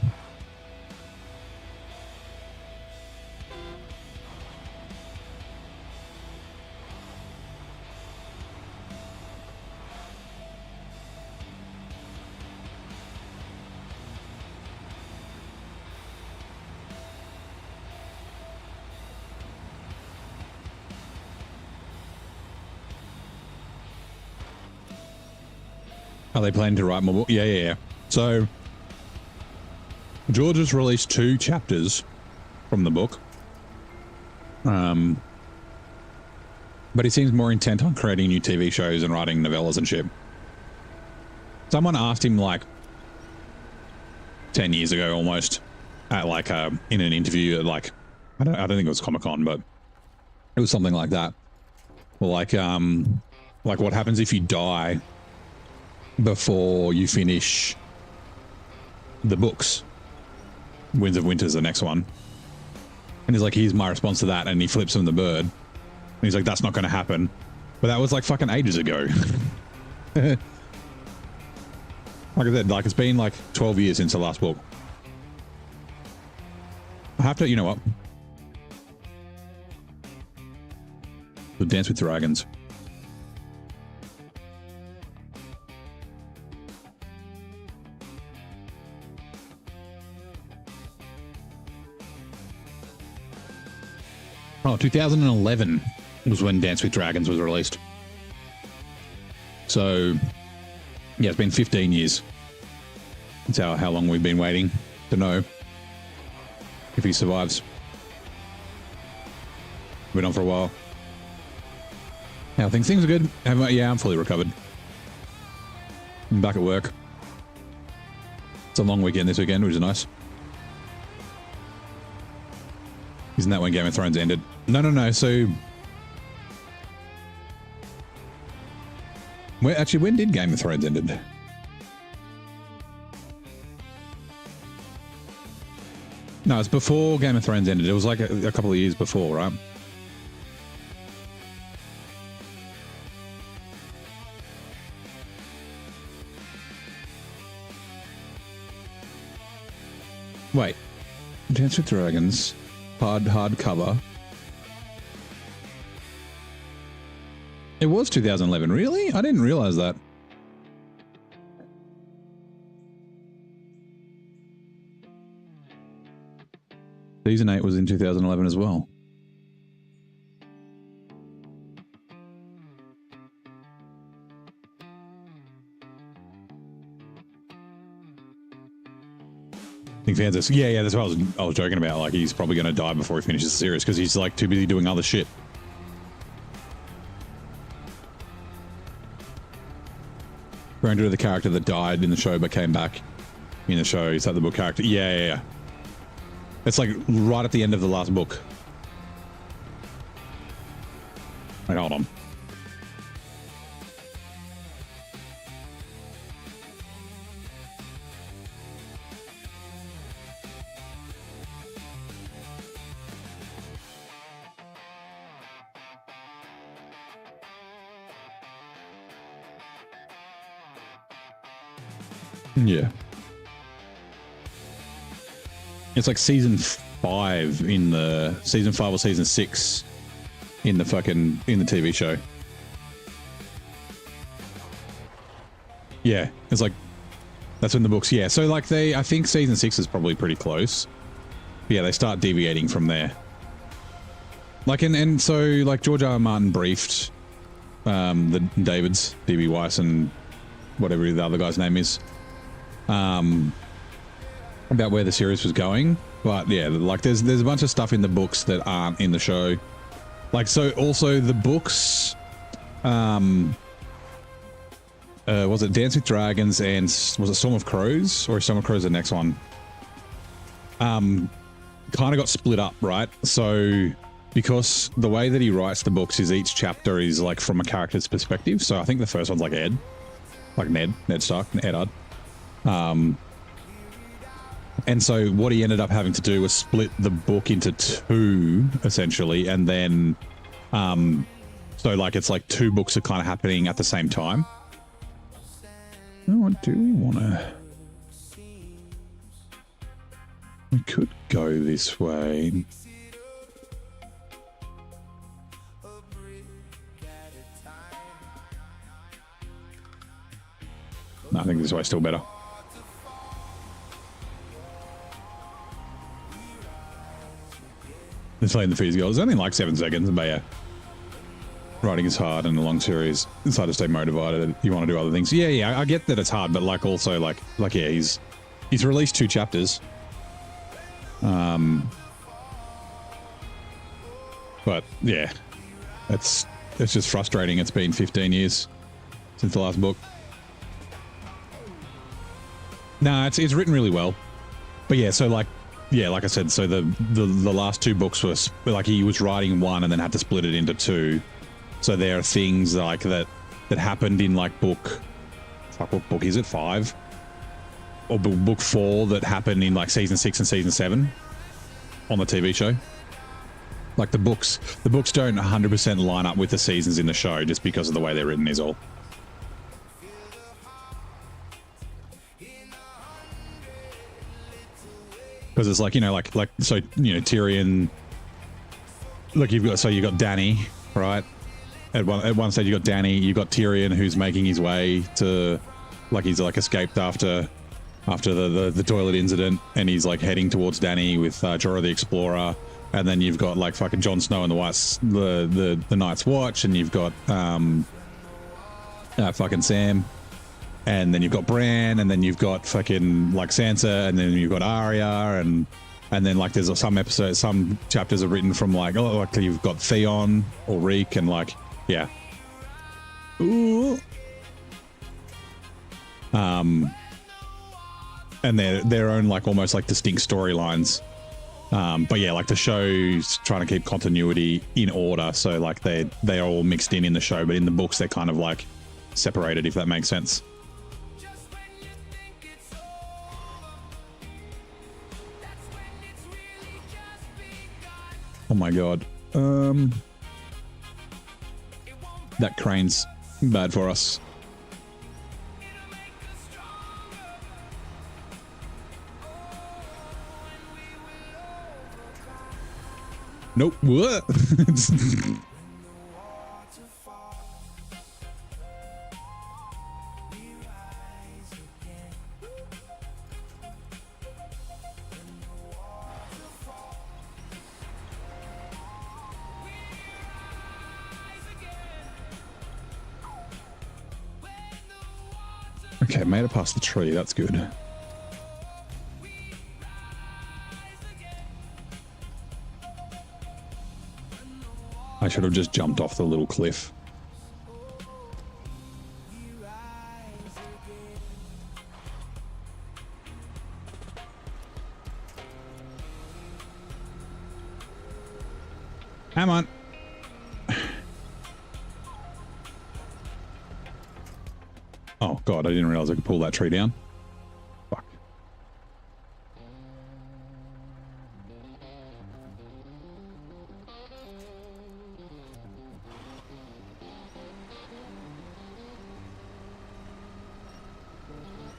Are they planning to write more books? Yeah. So, George has released 2 chapters from the book. But he seems more intent on creating new TV shows and writing novellas and shit. Someone asked him like 10 years ago almost at like in an interview at like, I don't think it was Comic-Con, but it was something like that. Well, like what happens if you die before you finish the books? Winds of Winter's the next one. And he's like, here's my response to that. And he flips him the bird. And he's like, that's not going to happen. But that was like fucking ages ago. Like I said, like it's been like 12 years since the last book. I have to, you know what? The Dance with Dragons. Oh, 2011 was when Dance with Dragons was released. So, yeah, it's been 15 years. That's how long we've been waiting to know if he survives. Been on for a while. How things? Things are good. Yeah, I'm fully recovered. I'm back at work. It's a long weekend this weekend, which is nice. Isn't that when Game of Thrones ended? No. So, when did Game of Thrones ended? No, it's before Game of Thrones ended. It was like a couple of years before, right? Wait, Dance with Dragons, hardcover. It was 2011, really? I didn't realize that. Season 8 was in 2011 as well. I think fans are, yeah, that's what I was joking about. Like, he's probably going to die before he finishes the series because he's like too busy doing other shit. Granger, the character that died in the show but came back in the show, is that the book character? Yeah. It's like right at the end of the last book. Wait, hold on. Yeah. It's like season 5 in the season 5 or season 6 in the TV show. Yeah, it's like that's in the books. Yeah, so like I think season 6 is probably pretty close. Yeah, they start deviating from there. Like and so like George R. R. Martin briefed the Davids, D.B. Weiss and whatever the other guy's name is, about where the series was going. But yeah, like there's a bunch of stuff in the books that aren't in the show. Like, so also the books, was it Dance with Dragons and was it Storm of Crows, or is Storm of Crows the next one? Kind of got split up, right? So because the way that he writes the books is each chapter is like from a character's perspective. So I think the first one's like Ned Stark, Eddard. And so what he ended up having to do was split the book into 2, essentially, and then, so like it's like 2 books are kind of happening at the same time. Oh, do we want to? We could go this way. No, I think this way's still better. It's playing the fees goal. It's only like 7 seconds, but yeah. Writing is hard and a long series. It's hard to stay motivated. You want to do other things. Yeah, I get that it's hard, but like also like yeah, he's released 2 chapters. But yeah, it's just frustrating. It's been 15 years since the last book. No, it's written really well. But yeah, so like, yeah, like I said, so the last 2 books were like he was writing 1 and then had to split it into 2. So there are things like that happened in like book, fuck, what book is it? 5 or book 4 that happened in like season 6 and season 7 on the TV show. Like the books don't 100% line up with the seasons in the show just because of the way they're written is all. Because it's like, you know, like so, you know, Tyrion, look, you've got Dany, right? At one stage you got Dany, you got Tyrion who's making his way to, like, he's like escaped after the toilet incident, and he's like heading towards Dany with Jorah the Explorer. and then you've got like fucking Jon Snow and the Night's Watch, and you've got fucking Sam, and then you've got Bran, and then you've got fucking like Sansa, and then you've got Arya, and then like there's some episodes, some chapters are written from like, oh, like you've got Theon or Reek, and like, yeah. Ooh. And their own like almost like distinct storylines. But yeah, like the show's trying to keep continuity in order, so like they are all mixed in the show, but in the books they're kind of like separated, if that makes sense. Oh my god. That crane's bad for us. Nope. What? Okay, made it past the tree. That's good. I should have just jumped off the little cliff. Come on. Oh god, I didn't realize I could pull that tree down. Fuck.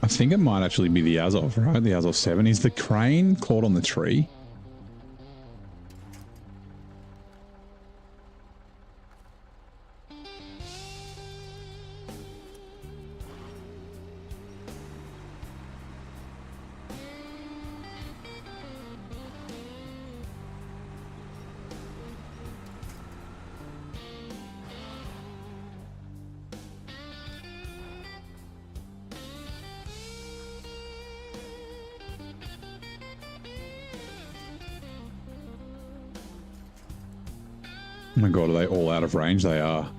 I think it might actually be the Azov, right? The Azov 7. Is the crane caught on the tree? Oh my god, are they all out of range? They are.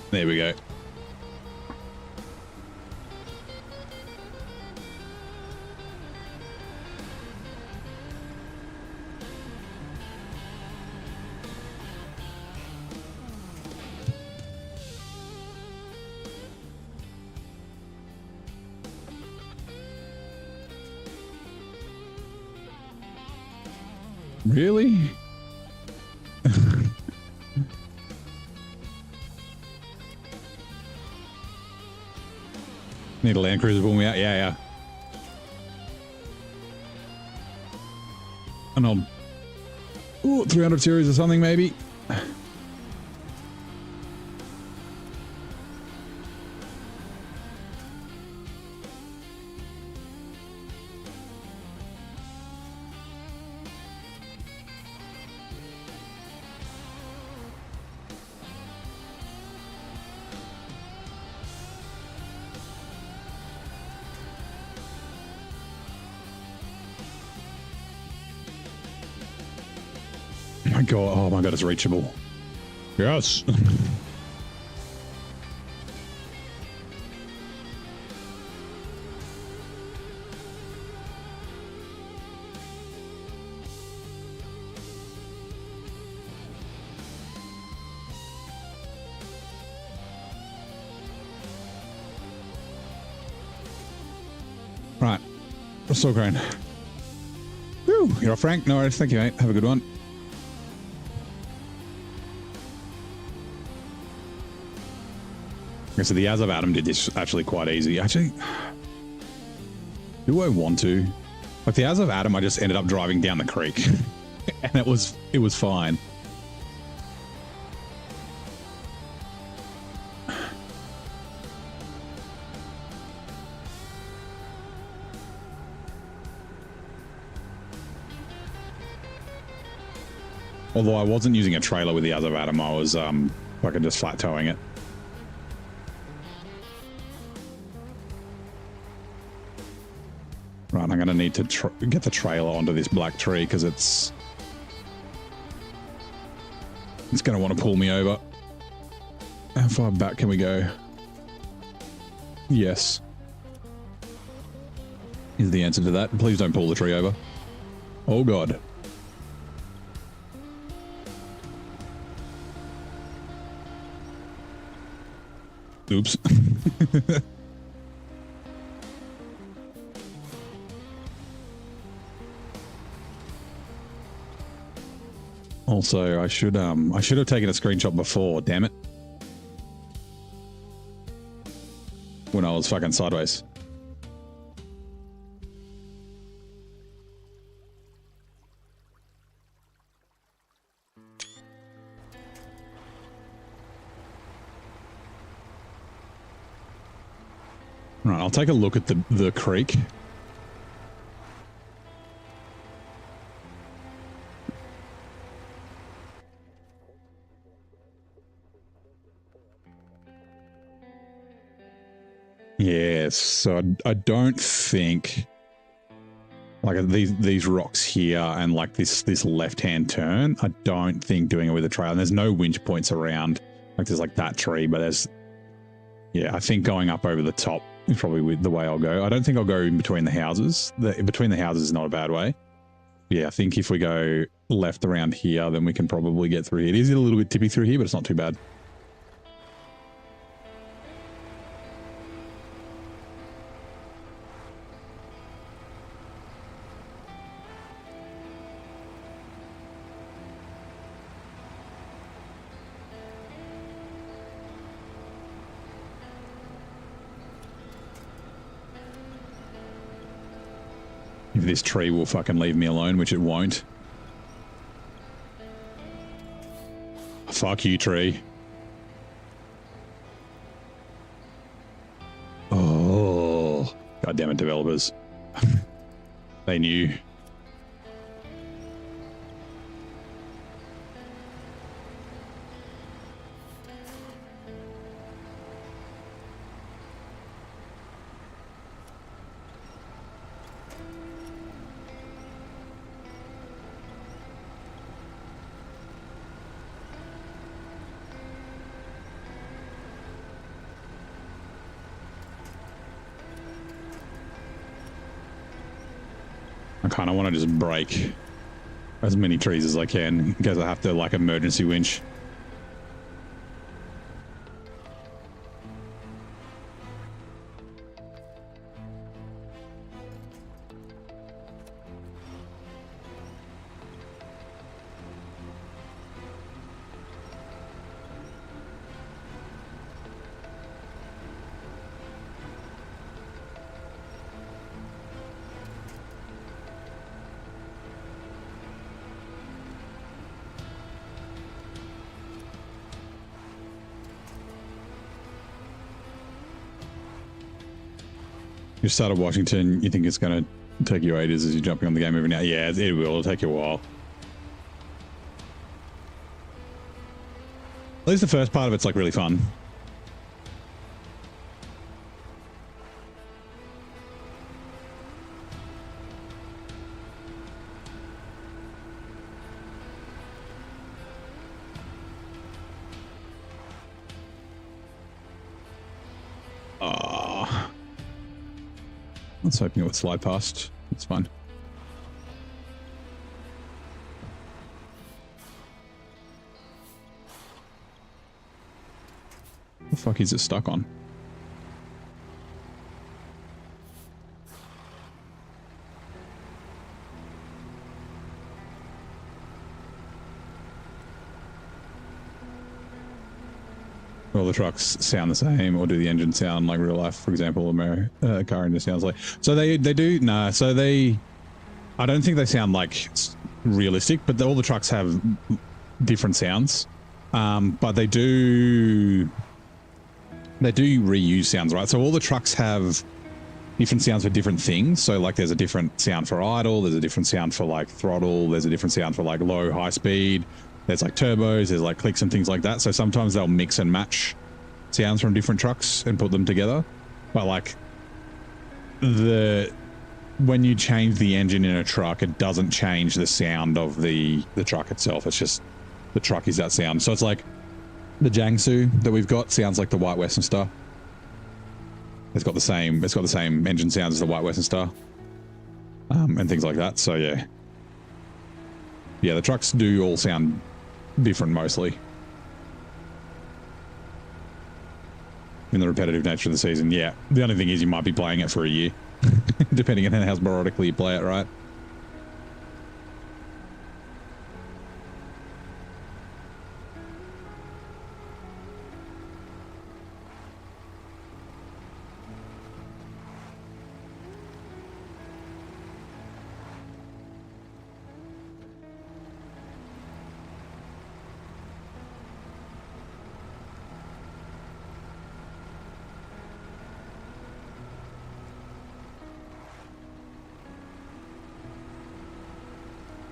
There we go. Really? Need a Land Cruiser pull me out? Yeah. An old 300 series or something, maybe. Oh my god, it's reachable. Yes. Right. Still green. Woo, you're off, Frank. No worries. Thank you, mate. Have a good one. Okay, so the Azov Adam did this actually quite easy. Actually, do I want to? Like the Azov Adam, I just ended up driving down the creek, and it was fine. Although I wasn't using a trailer with the other Atom, I was fucking just flat towing it. Right, I'm going to need to get the trailer onto this black tree because it's going to want to pull me over. How far back can we go? Yes. Is the answer to that. Please don't pull the tree over. Oh, God. Oops. Also, I should have taken a screenshot before, damn it. When I was fucking sideways. Right, I'll take a look at the creek. Yes, so I don't think like these rocks here and like this left-hand turn, I don't think doing it with a trail, and there's no winch points around, like there's like that tree, but there's, yeah, I think going up over the top is probably the way I'll go. I don't think I'll go in between the houses. Between the houses is not a bad way. Yeah, I think if we go left around here, then we can probably get through here. It is a little bit tippy through here, but it's not too bad. If this tree will fucking leave me alone, which it won't. Fuck you, tree. Oh, goddamn it, developers. They knew. I kind of want to just break as many trees as I can because I have to like emergency winch. You started Washington, you think it's going to take you ages as you're jumping on the game every now? Yeah, it will. It'll take you a while. At least the first part of it's like really fun. Let's hope it would slide past. It's fine. What the fuck is it stuck on? All the trucks sound the same, or do the engine sound like real life? For example, a car engine sounds like. So they do. Nah. So I don't think they sound like realistic, but all the trucks have different sounds. But they do reuse sounds, right? So all the trucks have different sounds for different things. So like there's a different sound for idle, there's a different sound for like throttle, there's a different sound for like low, high speed, there's like turbos, there's like clicks and things like that. So sometimes they'll mix and match sounds from different trucks and put them together. But like when you change the engine in a truck, it doesn't change the sound of the truck itself. It's just the truck is that sound. So it's like the Jiangsu that we've got sounds like the White Western Star. It's got the same engine sounds as the White Western Star, and things like that. So yeah, the trucks do all sound different mostly. In the repetitive nature of the season, yeah. The only thing is you might be playing it for a year, depending on how sporadically you play it, right?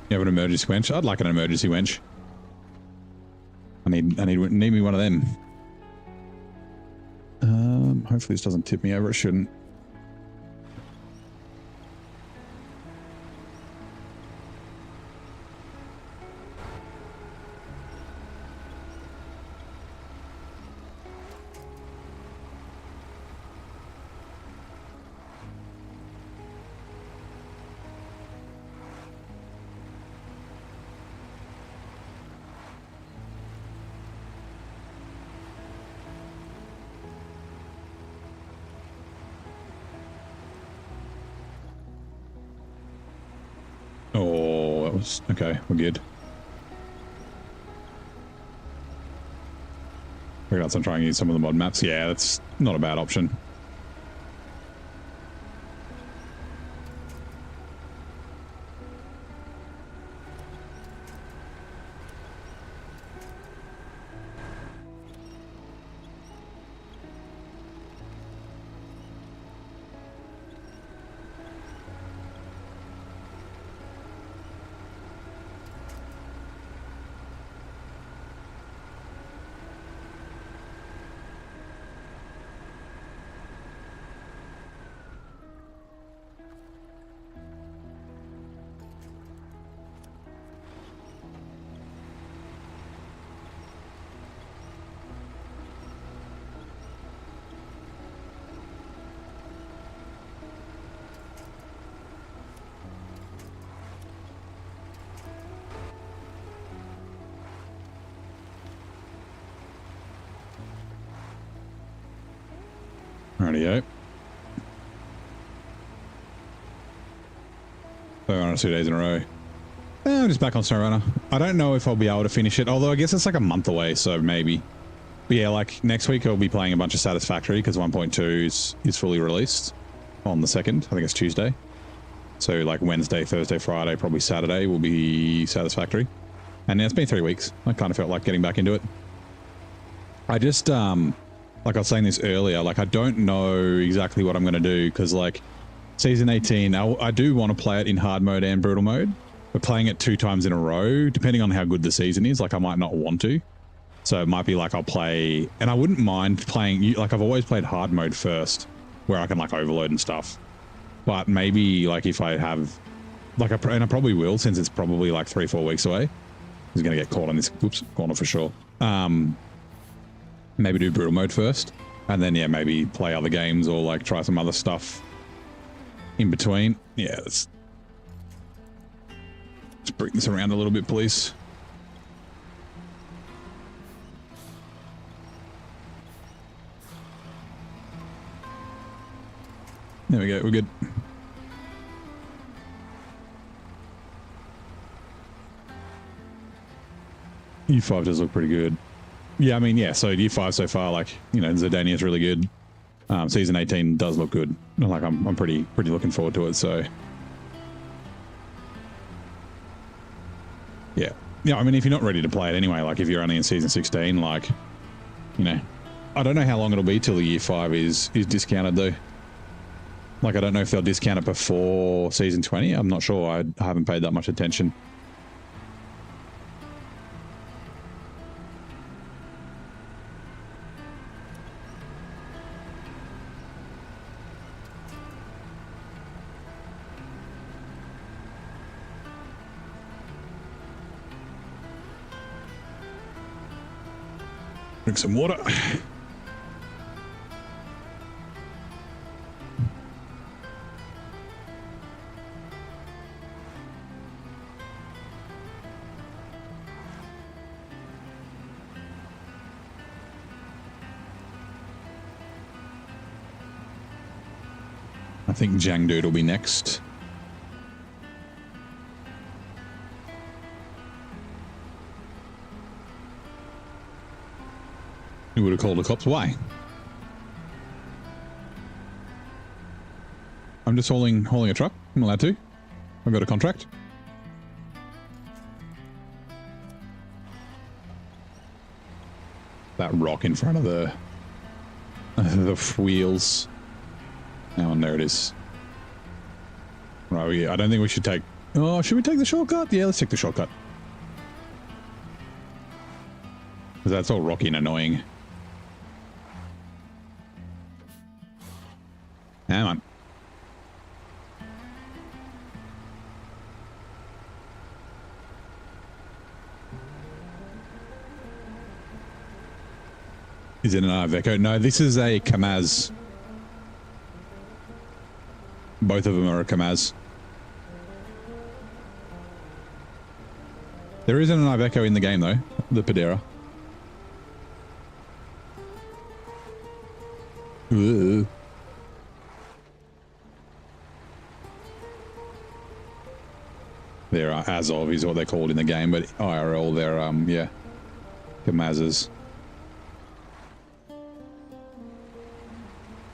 You have an emergency winch? I'd like an emergency winch. I need me one of them. Hopefully this doesn't tip me over. It shouldn't. Oh, that was... Okay, we're good. Figured out some trying to use some of the mod maps. Yeah, that's not a bad option. Rightio. So on 2 days in a row. I'm just back on SnowRunner. I don't know if I'll be able to finish it, although I guess it's like a month away, so maybe. But yeah, like next week I'll be playing a bunch of Satisfactory because 1.2 is fully released on the 2nd. I think it's Tuesday. So like Wednesday, Thursday, Friday, probably Saturday will be Satisfactory. And yeah, it's been 3 weeks. I kind of felt like getting back into it. I just, like I was saying this earlier, like I don't know exactly what I'm going to do because like Season 18, I do want to play it in hard mode and brutal mode. But playing it 2 times in a row, depending on how good the season is, like I might not want to. So it might be like I'll play, and I wouldn't mind playing, like I've always played hard mode first, where I can like overload and stuff. But maybe like if I have, like, and I probably will since it's probably like 3-4 weeks away. He's going to get caught in this corner for sure. Maybe do brutal mode first, and then yeah, maybe play other games or like try some other stuff in between. Yeah, let's bring this around a little bit, please. There we go, we're good. U5 does look pretty good. Yeah, I mean, yeah, so U5 so far, like, you know, Zurdania is really good. Season 18 does look good. Like, I'm pretty looking forward to it, so. Yeah. Yeah, I mean, if you're not ready to play it anyway, like, if you're only in Season 16, like, you know, I don't know how long it'll be till the Year 5 is discounted, though. Like, I don't know if they'll discount it before season 20. I'm not sure. I haven't paid that much attention. Drink some water. I think Jangdude will be next. You would have called the cops. Why? I'm just hauling a truck. I'm allowed to. I've got a contract. That rock in front of the wheels. Now and there it is. Right, I don't think we should take... Oh, should we take the shortcut? Yeah, let's take the shortcut. Because that's all rocky and annoying. Hang on. Is it an Iveco? No, this is a Kamaz. Both of them are a Kamaz. There isn't an Iveco in the game, though. The Padera. Ugh. They're Azov is what they're called in the game, but IRL, they're, yeah, Kamazes.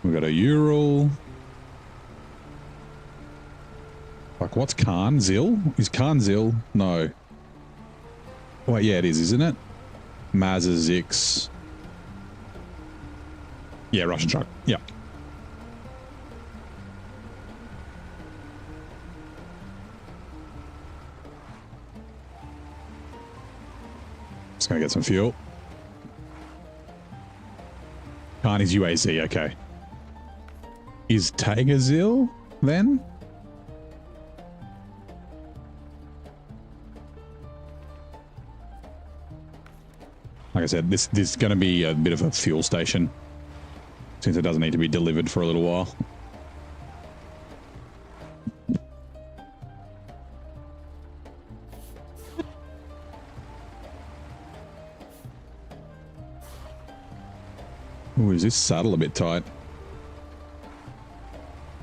We've got a Ural. Like, what's Khan? Zil? Is Khan Zil? No. Wait, yeah, it is, isn't it? Mazda Zix. Yeah, Russian truck. Yeah. Just gonna get some fuel. Khan is UAZ, okay. Is Taiga Zil then? Like I said, this is going to be a bit of a fuel station, since it doesn't need to be delivered for a little while. Ooh, is this saddle a bit tight?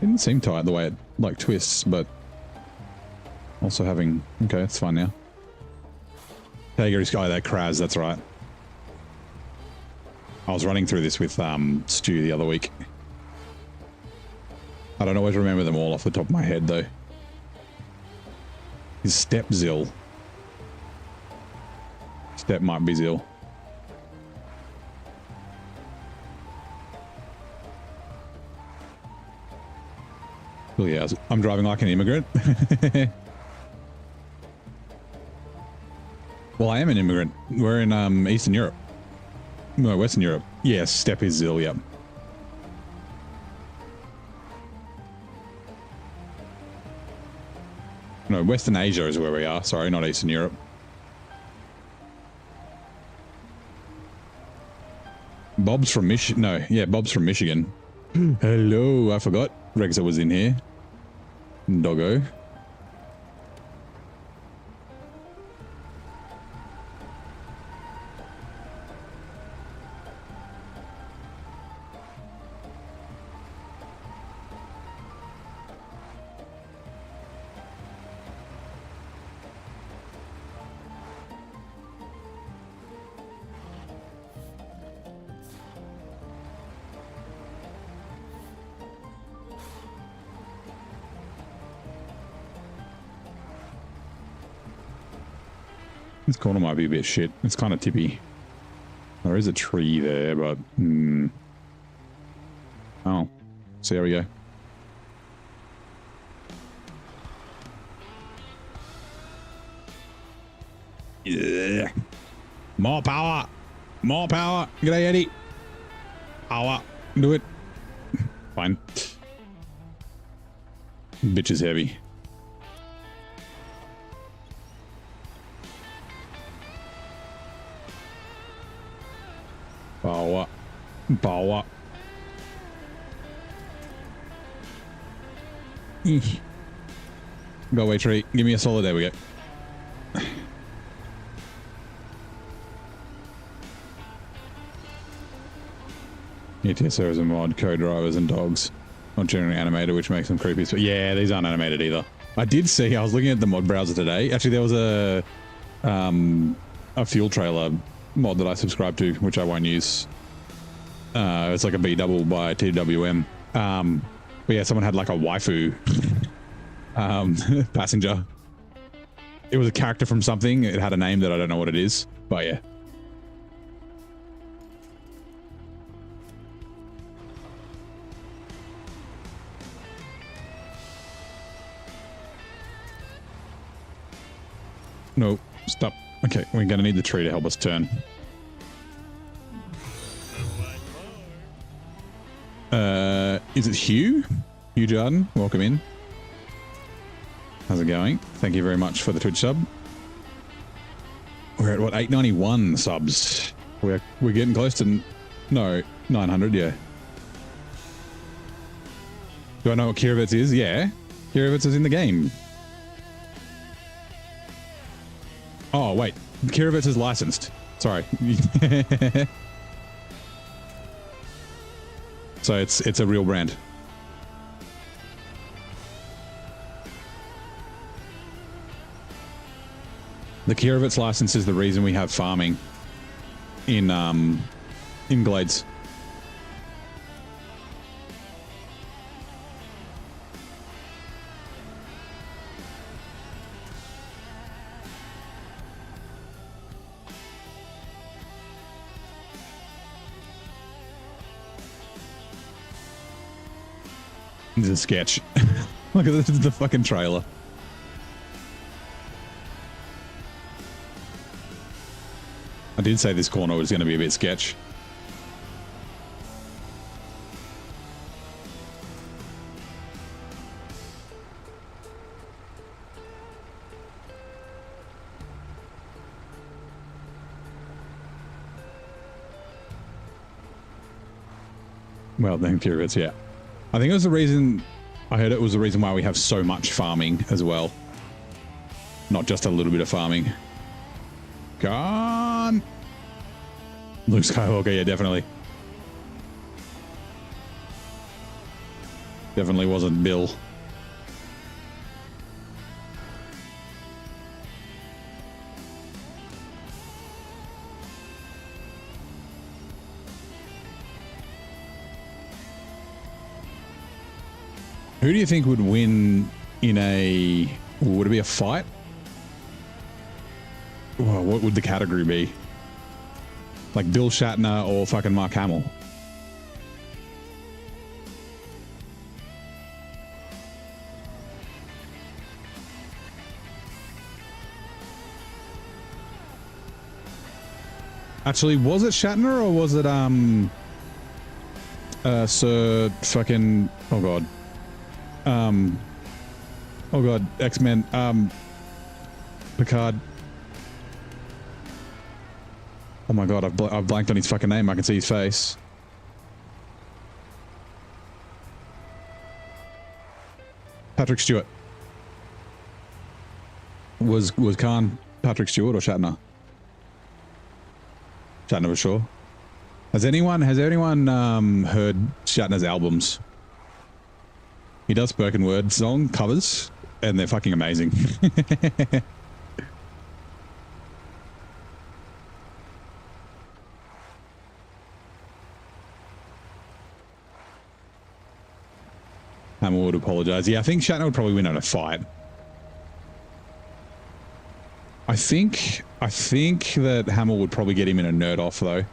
Didn't seem tight the way it, like, twists, but also having... Okay, it's fine now. Tiger is... Oh, that Kraz, that's right. I was running through this with Stu the other week. I don't always remember them all off the top of my head, though. Is Step Zil? Step might be Zil. Oh yeah, I'm driving like an immigrant. Well, I am an immigrant. We're in Eastern Europe. No, Western Europe. Yes, Step is Zil, yep. No, Western Asia is where we are. Sorry, not Eastern Europe. Bob's from Michigan. No, yeah, Bob's from Michigan. Hello, I forgot. Rexa was in here. Doggo. This corner might be a bit shit. It's kind of tippy. There is a tree there, but... Oh. So there we go. Yeah. More power. More power. G'day, Eddie. Power. Do it. Fine. Bitch is heavy. Power. Power. Go away, tree. Give me a solid. There we go. ETSO is a mod, co-drivers and dogs. Not generally animated, which makes them creepy. So yeah, these aren't animated either. I did see, I was looking at the mod browser today. Actually, there was a fuel trailer mod that I subscribed to, which I won't use. It's like a B-double by TWM. But yeah, someone had like a waifu passenger. It was a character from something. It had a name that I don't know what it is, but yeah. No, stop. Okay, we're going to need the tree to help us turn. Is it Hugh? Hugh Jordan, welcome in. How's it going? Thank you very much for the Twitch sub. We're at what, 891 subs. We're getting close to, no, 900, yeah. Do I know what Kirovitz is? Yeah. Kirovitz is in the game. Oh, wait. Kirovitz is licensed. Sorry. So it's a real brand. The Kirovitz license is the reason we have farming in Glades. This is a sketch. Look at this is the fucking trailer. I did say this corner was going to be a bit sketch. Well, then Kirovitz, yeah. I think it was the reason, I heard it was the reason why we have so much farming as well. Not just a little bit of farming. Gone! Luke Skywalker, yeah, definitely. Definitely wasn't Bill. Who do you think would win in a... Would it be a fight? Well, what would the category be? Like Bill Shatner or fucking Mark Hamill? Actually, was it Shatner or was it Sir fucking... Oh god. Oh god, X-Men, Picard. Oh my god, I've blanked on his fucking name. I can see his face. Patrick Stewart. Was Khan Patrick Stewart or Shatner? Shatner for sure. Has anyone heard Shatner's albums? He does spoken word song covers, and they're fucking amazing. Hamill would apologize. Yeah, I think Shatner would probably win on a fight. I think that Hamill would probably get him in a nerd off though.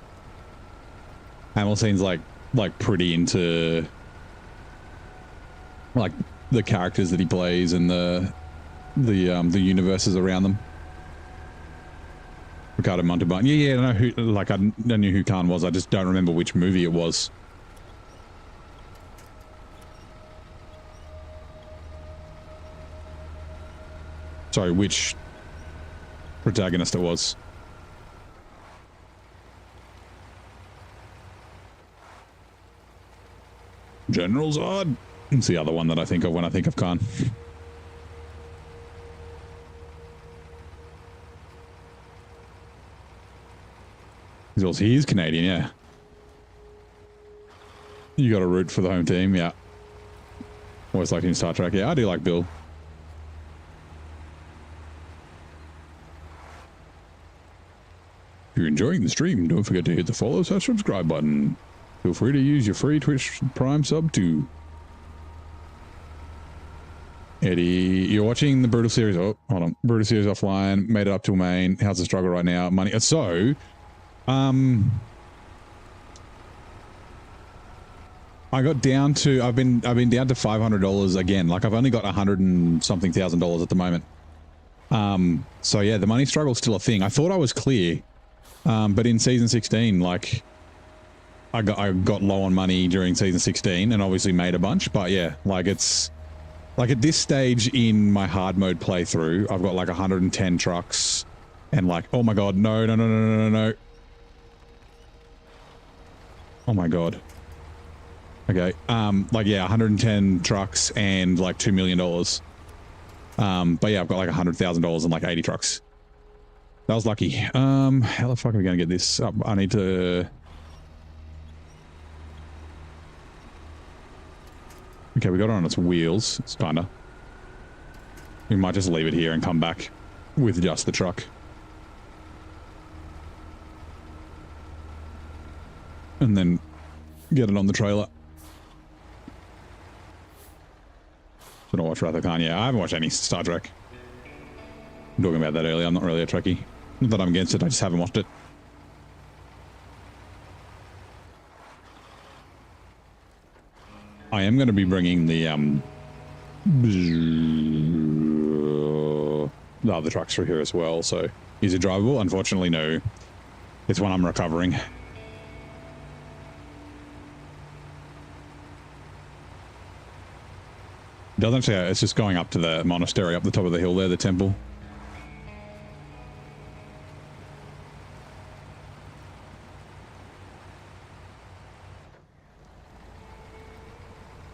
Hamill seems like pretty into like the characters that he plays and the universes around them. Ricardo Montalban. Yeah, I know who. Like I knew who Khan was. I just don't remember which movie it was. Sorry, which protagonist it was. General Zod. It's the other one that I think of when I think of Khan. He is Canadian, yeah. You got to root for the home team, yeah. Always like in Star Trek. Yeah, I do like Bill. If you're enjoying the stream, don't forget to hit the follow / subscribe button. Feel free to use your free Twitch Prime sub too. Eddie, you're watching the Brutal series. Oh, hold on. Brutal series offline. Made it up to main. How's the struggle right now? Money. So, I got down to. I've been down to $500 again. Like I've only got $100 and something thousand at the moment. So yeah, the money struggle's still a thing. I thought I was clear, but in season 16, like I got low on money during season 16, and obviously made a bunch. But yeah, like it's. Like at this stage in my hard mode playthrough, I've got like 110 trucks and like, oh my God, no. Oh my God. Okay. Like, yeah, 110 trucks and like $2 million. But yeah, I've got like $100,000 and like 80 trucks. That was lucky. How the fuck are we going to get this up? I need to... Okay, we got it on its wheels. It's kinda. We might just leave it here and come back with just the truck. And then get it on the trailer. Should I watch Wrath of Khan? Yeah, I haven't watched any Star Trek. I'm talking about that earlier. I'm not really a Trekkie. Not that I'm against it, I just haven't watched it. I am going to be bringing the other trucks through here as well. So is it drivable? Unfortunately, no. It's one I'm recovering. It doesn't say it's just going up to the monastery up the top of the hill there, the temple.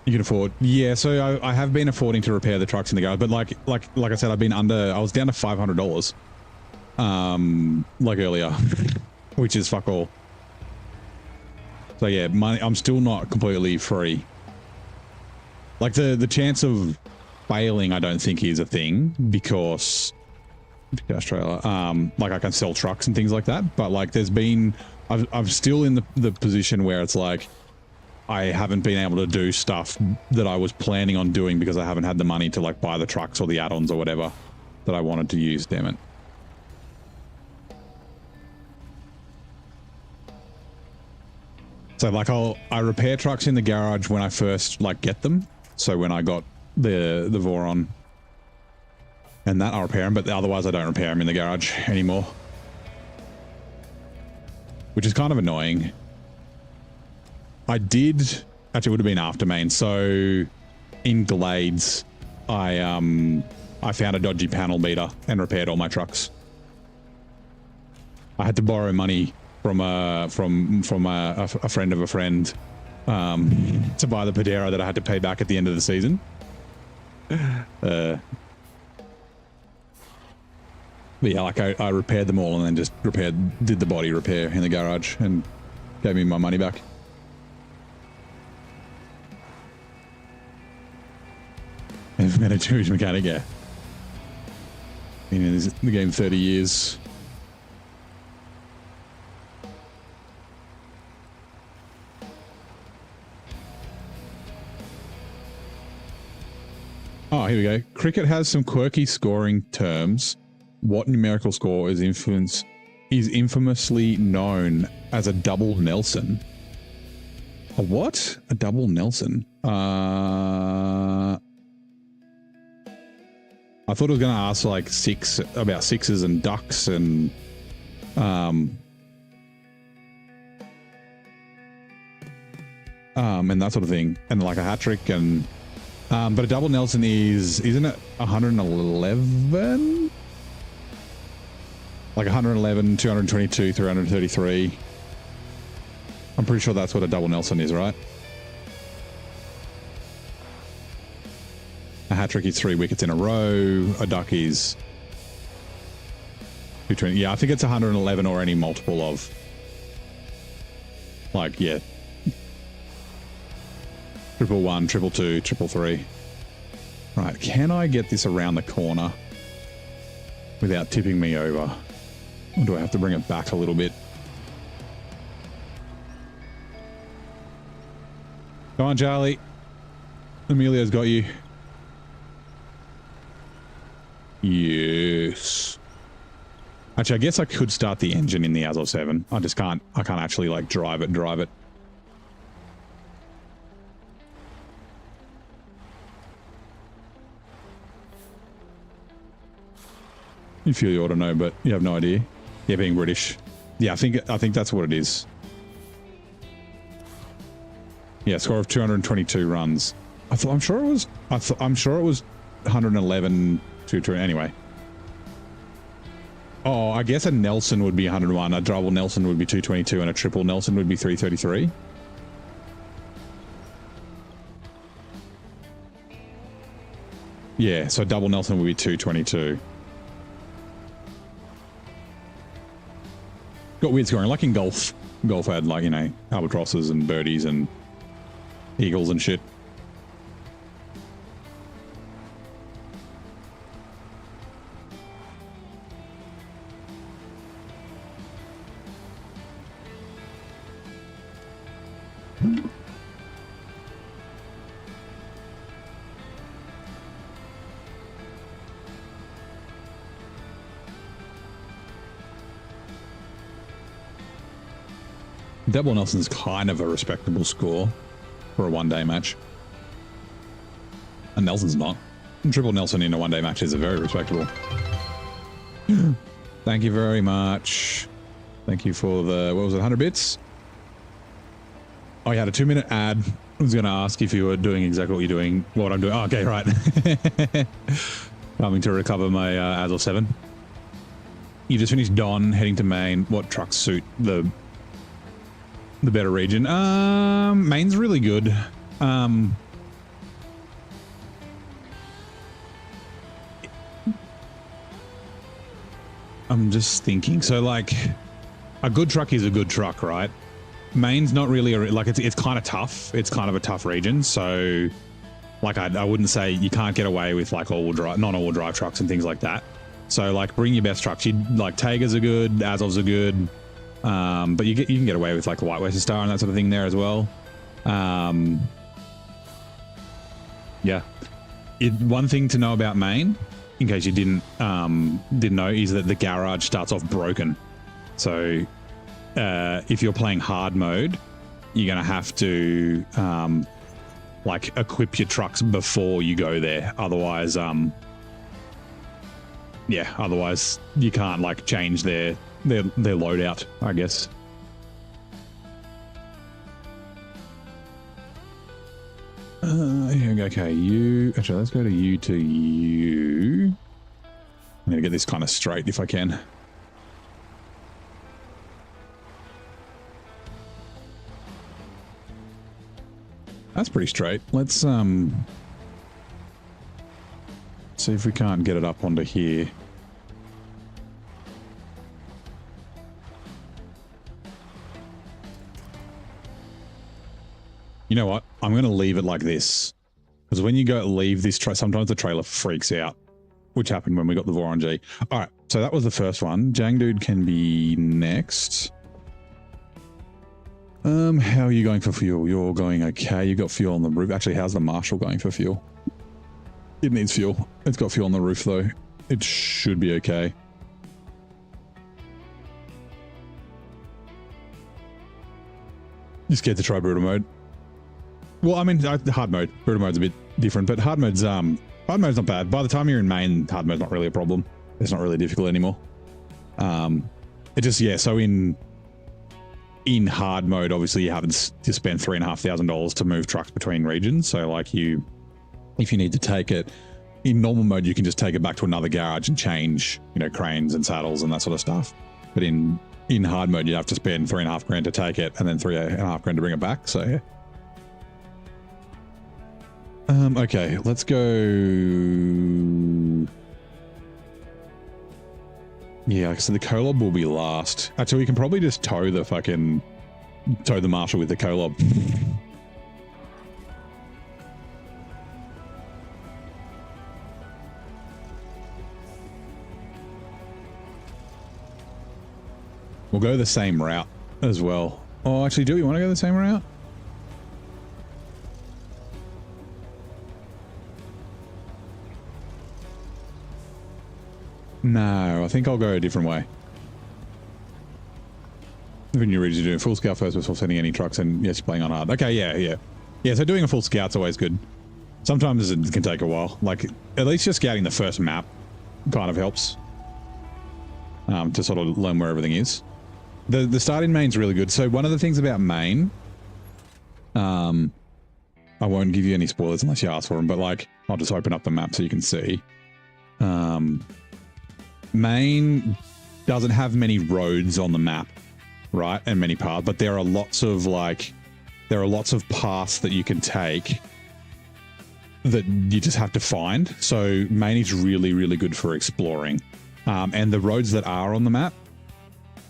You can afford, yeah. So I have been affording to repair the trucks in the garage, but like I said, I've been under. I was down to $500, like earlier, which is fuck all. So yeah, money. I'm still not completely free. Like the chance of failing, I don't think is a thing because gas trailer. Like I can sell trucks and things like that, but like there's been, I'm still in the position where it's like. I haven't been able to do stuff that I was planning on doing because I haven't had the money to like buy the trucks or the add-ons or whatever that I wanted to use, damn it. So like I repair trucks in the garage when I first like get them. So when I got the Voron and that I'll repair them, but otherwise I don't repair them in the garage anymore. Which is kind of annoying. I did, actually it would have been after main. So in Glades, I found a dodgy panel beater and repaired all my trucks. I had to borrow money from a friend of a friend to buy the Padera that I had to pay back at the end of the season. But yeah, like I repaired them all and then just did the body repair in the garage and gave me my money back. I've been a Jewish mechanic, yeah. Been in the game 30 years. Oh, here we go. Cricket has some quirky scoring terms. What numerical score is infamously known as a double Nelson? A what? A double Nelson? I thought it was going to ask like about sixes and ducks and And that sort of thing, and like a hat trick, and but a double Nelson isn't it 111? Like 111, 222, 333. I'm pretty sure that's what a double Nelson is, right? A hat trick is 3 wickets in a row. A duck is 220. Yeah, I think it's 111 or any multiple of. Like, yeah. 111, 222, 333. Right, can I get this around the corner without tipping me over? Or do I have to bring it back a little bit? Come on, Charlie. Emilio's got you. Yes. Actually, I guess I could start the engine in the Azov 7. I just can't. I can't actually like drive it. You feel you ought to know, but you have no idea. Yeah, being British. Yeah, I think that's what it is. Yeah, score of 222 runs. I'm sure it was 111 to anyway. Oh, I guess a Nelson would be 101, a double Nelson would be 222, and a triple Nelson would be 333. Yeah, so double Nelson would be 222. Got weird scoring, like in golf. Golf had, like, you know, albatrosses and birdies and eagles and shit. Double Nelson's kind of a respectable score for a one-day match. And Nelson's not. Triple Nelson in a one-day match is a very respectable. Thank you very much. Thank you for the, what was it, 100 bits? Oh, you had a 2-minute ad. I was going to ask if you were doing exactly what you're doing, what I'm doing. Oh, okay, right. Coming to recover my Azov 7. You just finished Don, heading to Maine. What trucks suit the better region? Maine's really good. I'm just thinking. So, like, a good truck is a good truck, right? Maine's not really like it's kind of tough. It's kind of a tough region. So, like, I wouldn't say you can't get away with like all-wheel drive, non-all-wheel drive trucks and things like that. So, like, bring your best trucks. You like Tagas are good, Azovs are good. But you can get away with like a White Western Star and that sort of thing there as well. Yeah. One thing to know about Maine, in case you didn't know, is that the garage starts off broken. So if you're playing hard mode, you're gonna have to like equip your trucks before you go there. Otherwise, yeah, otherwise you can't like change their loadout, I guess. Okay, you. Actually, let's go to you to you. I'm gonna get this kind of straight if I can. That's pretty straight. Let's see if we can't get it up onto here. You know what? I'm going to leave it like this. Because when you go leave this, sometimes the trailer freaks out. Which happened when we got the Voronezh. Alright, so that was the first one. Jang Dude can be next. How are you going for fuel? You're going okay. You got fuel on the roof. Actually, how's the Marshall going for fuel? It needs fuel. It's got fuel on the roof, though. It should be okay. You scared to try brutal mode? Well, I mean, hard mode. Brutal mode's a bit different, but hard mode's not bad. By the time you're in main, hard mode's not really a problem. It's not really difficult anymore. it just, yeah, so in hard mode, obviously you have to spend $3,500 to move trucks between regions. So like if you need to take it in normal mode, you can just take it back to another garage and change, you know, cranes and saddles and that sort of stuff. But in hard mode, you have to spend $3,500 to take it and then $3,500 to bring it back. So yeah. Okay, let's go. Yeah, so the Kolob will be last. Actually, we can probably just tow the Marshal with the Kolob. We'll go the same route as well. Oh, actually, do we want to go the same route? No, I think I'll go a different way. When you're ready to do a full scout first before sending any trucks, and yes, you're playing on hard. Okay, yeah. Yeah, so doing a full scout's always good. Sometimes it can take a while. Like, at least just scouting the first map kind of helps. To sort of learn where everything is. The start in Maine's really good. So one of the things about Maine, I won't give you any spoilers unless you ask for them, but like, I'll just open up the map so you can see. Maine doesn't have many roads on the map, right? And many paths, but there are lots of paths that you can take that you just have to find. So Maine is really, really good for exploring. And the roads that are on the map,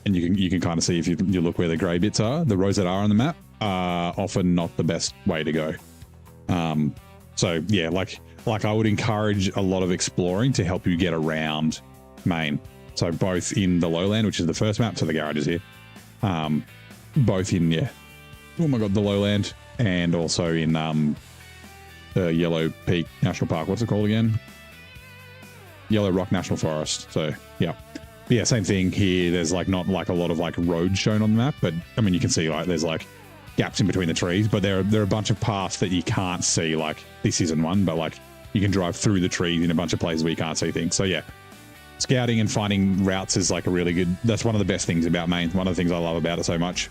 and you can kind of see if you look where the grey bits are, the roads that are on the map are often not the best way to go. So yeah, like I would encourage a lot of exploring to help you get around Maine. So both in the lowland, which is the first map, so the garage is here, both in, yeah, oh my god, the lowland, and also in Yellow Peak National Park. What's it called again? Yellow Rock National Forest. So yeah. But yeah, same thing here. There's like not like a lot of like roads shown on the map, but I mean, you can see like there's like gaps in between the trees, but there are a bunch of paths that you can't see. Like this isn't one, but like you can drive through the trees in a bunch of places where you can't see things. So yeah, scouting and finding routes is like a really good, that's one of the best things about Maine. One of the things I love about it so much.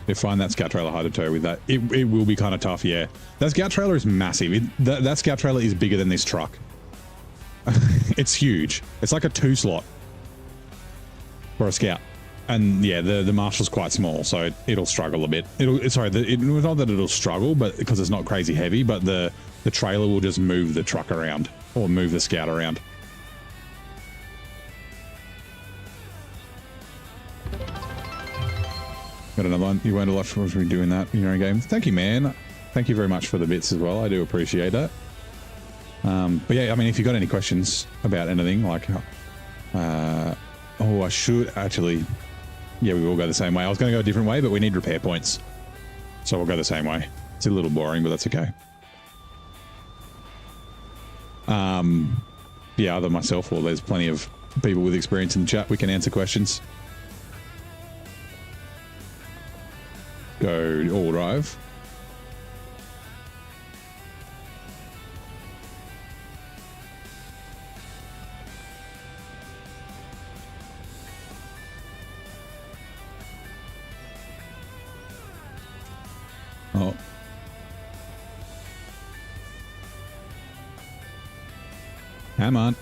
They find that scout trailer hard to tow with that. It will be kind of tough, yeah. That scout trailer is massive. That scout trailer is bigger than this truck. It's huge. It's like a 2-slot for a scout. And yeah, the Marshal's quite small, so it'll struggle a bit. It's not that it'll struggle, but because it's not crazy heavy, but the trailer will just move the truck around or move the scout around. Got another one. You won't have for me doing that in your own game. Thank you, man. Thank you very much for the bits as well. I do appreciate that. But yeah, I mean, if you got any questions about anything, like, oh, I should actually, yeah, we will go the same way. I was going to go a different way, but we need repair points, so we'll go the same way. It's a little boring, but that's okay. Yeah, other than myself, well, there's plenty of people with experience in the chat. We can answer questions. Go all drive. Oh. Come on.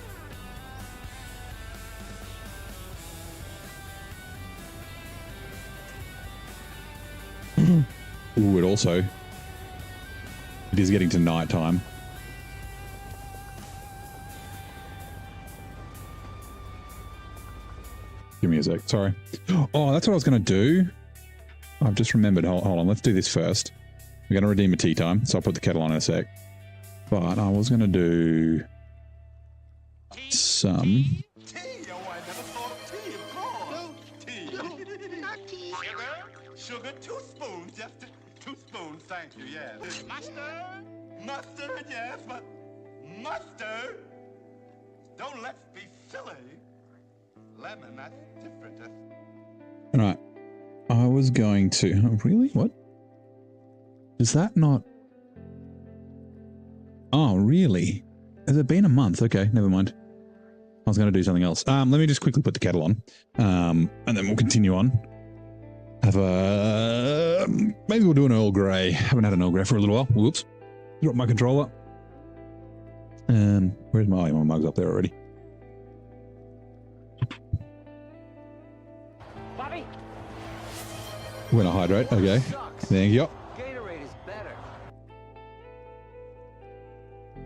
Ooh, it is getting to night time. Give me a sec. Sorry. Oh, that's what I was going to do. I've just remembered. Hold on. Let's do this first. We're going to redeem a tea time, so I'll put the kettle on in a sec. But I was going to do some... Sugar, 2 spoons, just 2 spoons, thank you, yes. Mustard? Mustard, yes, but mustard? Don't let's be silly. Lemon, that's different. All right. I was going to... Oh, really? What? Is that not... Oh, really? Has it been a month? Okay, never mind. I was going to do something else. Let me just quickly put the kettle on, and then we'll continue on. Maybe we'll do an Earl Grey. Haven't had an Earl Grey for a little while. Whoops. Dropped my controller. Where's my mug's up there already? Bobby? We're gonna hydrate. Okay. Thank you. Gatorade is better.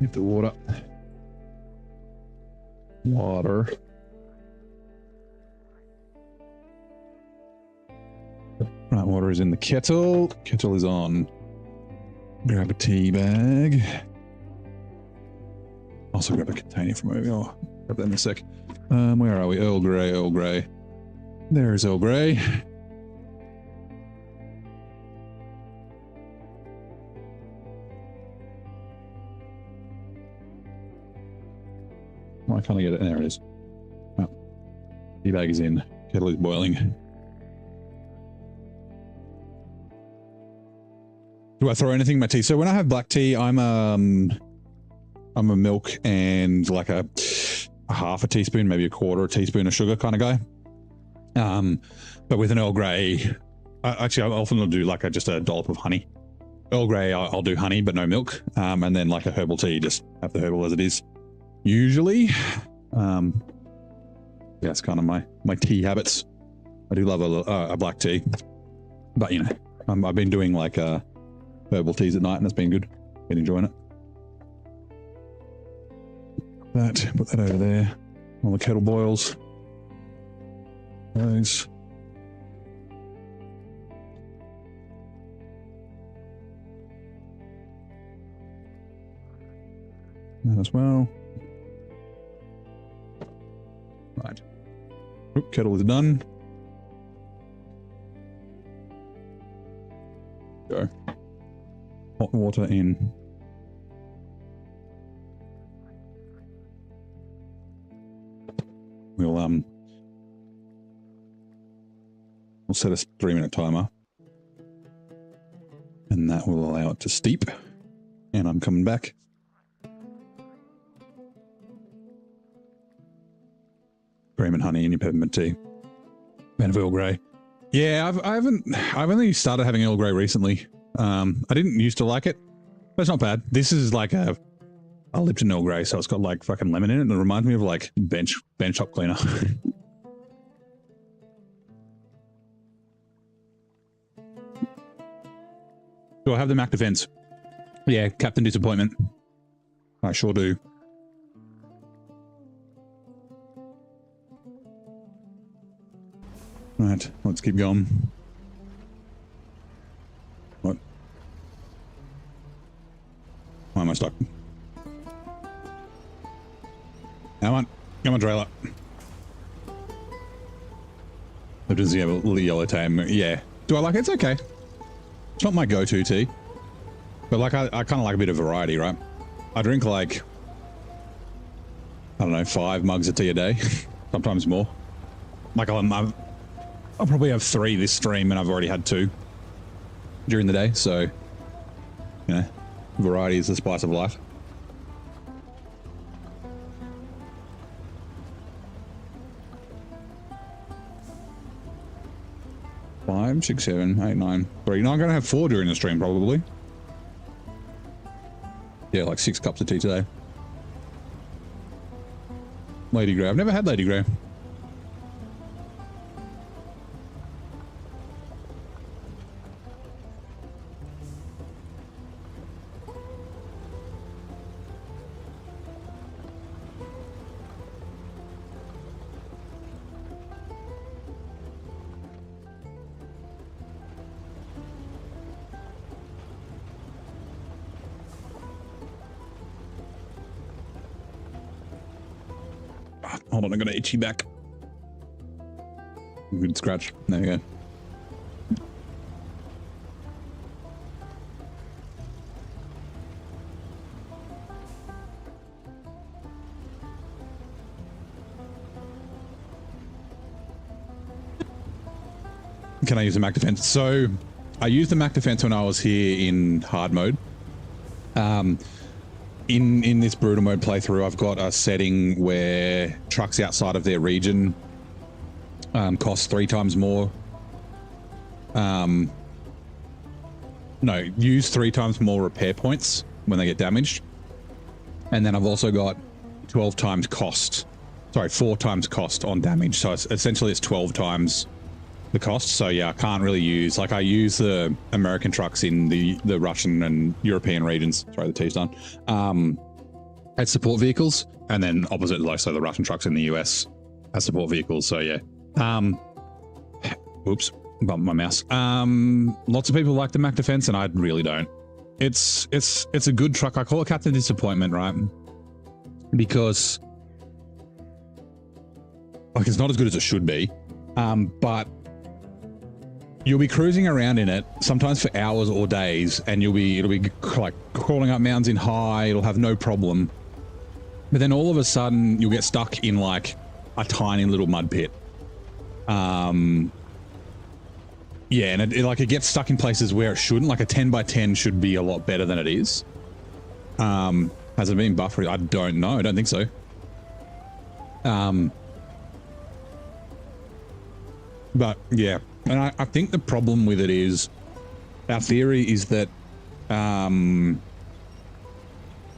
Get the water. Water. Right, water is in the kettle. Kettle is on. Grab a tea bag. Also grab a container from over here. I'll grab that in a sec. Where are we? Earl Grey, Earl Grey. There's Earl Grey. Why can't I get it? There it is. Oh. Tea bag is in. Kettle is boiling. Do I throw anything in my tea? So when I have black tea, I'm a milk and like a half a teaspoon, maybe a quarter a teaspoon of sugar kind of guy. But with an Earl Grey, actually I often will do like just a dollop of honey. Earl Grey, I'll do honey but no milk, and then like a herbal tea, just have the herbal as it is. Usually, that's kind of my tea habits. I do love a black tea, but you know, I've been doing like herbal teas at night, and it's been good. Been enjoying it. Put that over there while the kettle boils. Those. That as well. Right. Oop, kettle is done. Go. Hot water in. We'll set a 3-minute timer, and that will allow it to steep. And I'm coming back. Cream and honey in your peppermint tea. And Earl Grey. Yeah, I've only started having Earl Grey recently. I didn't used to like it, but it's not bad. This is like a Lipton Earl Grey, so it's got like fucking lemon in it, and it reminds me of like bench top cleaner. Do I have the Mac Defense? Yeah, Captain Disappointment. I sure do. Right, let's keep going. What? Why am I stuck? Come on, trailer. Does he have a little yellow tame? Yeah. Do I like it? It's okay. It's not my go-to tea. But like, I kind of like a bit of variety, right? I drink like, I don't know, 5 mugs of tea a day. Sometimes more. Like I'll probably have 3 this stream, and I've already had 2 during the day. So, you know, variety is the spice of life. Five, 6, 7, 8, 9, 3. No, I'm going to have 4 during the stream, probably. Yeah, like 6 cups of tea today. Lady Grey. I've never had Lady Grey. Hold on, I got an itchy back. Good scratch. There you go. Can I use the Mac Defense? So I used the Mac Defense when I was here in hard mode. in this brutal mode playthrough, I've got a setting where trucks outside of their region cost 3 times more. No, use 3 times more repair points when they get damaged. And then I've also got 12 times cost. Sorry, 4 times cost on damage. So essentially it's 12 times the cost. So yeah, I can't really use, like I use the American trucks in the Russian and European regions. Sorry, the T's done. As support vehicles, and then opposite, like so the Russian trucks in the US as support vehicles. So yeah. Oops, bumped my mouse. Lots of people like the Mac Defense, and I really don't. It's a good truck. I call it Captain Disappointment, right? Because like it's not as good as it should be. But you'll be cruising around in it sometimes for hours or days, and it'll be like crawling up mountains in high. It'll have no problem. But then all of a sudden you'll get stuck in like a tiny little mud pit. Yeah, and it gets stuck in places where it shouldn't. Like a 10x10 should be a lot better than it is. Has it been buffered? I don't know. I don't think so. But yeah, and I think the problem with it is, our theory is that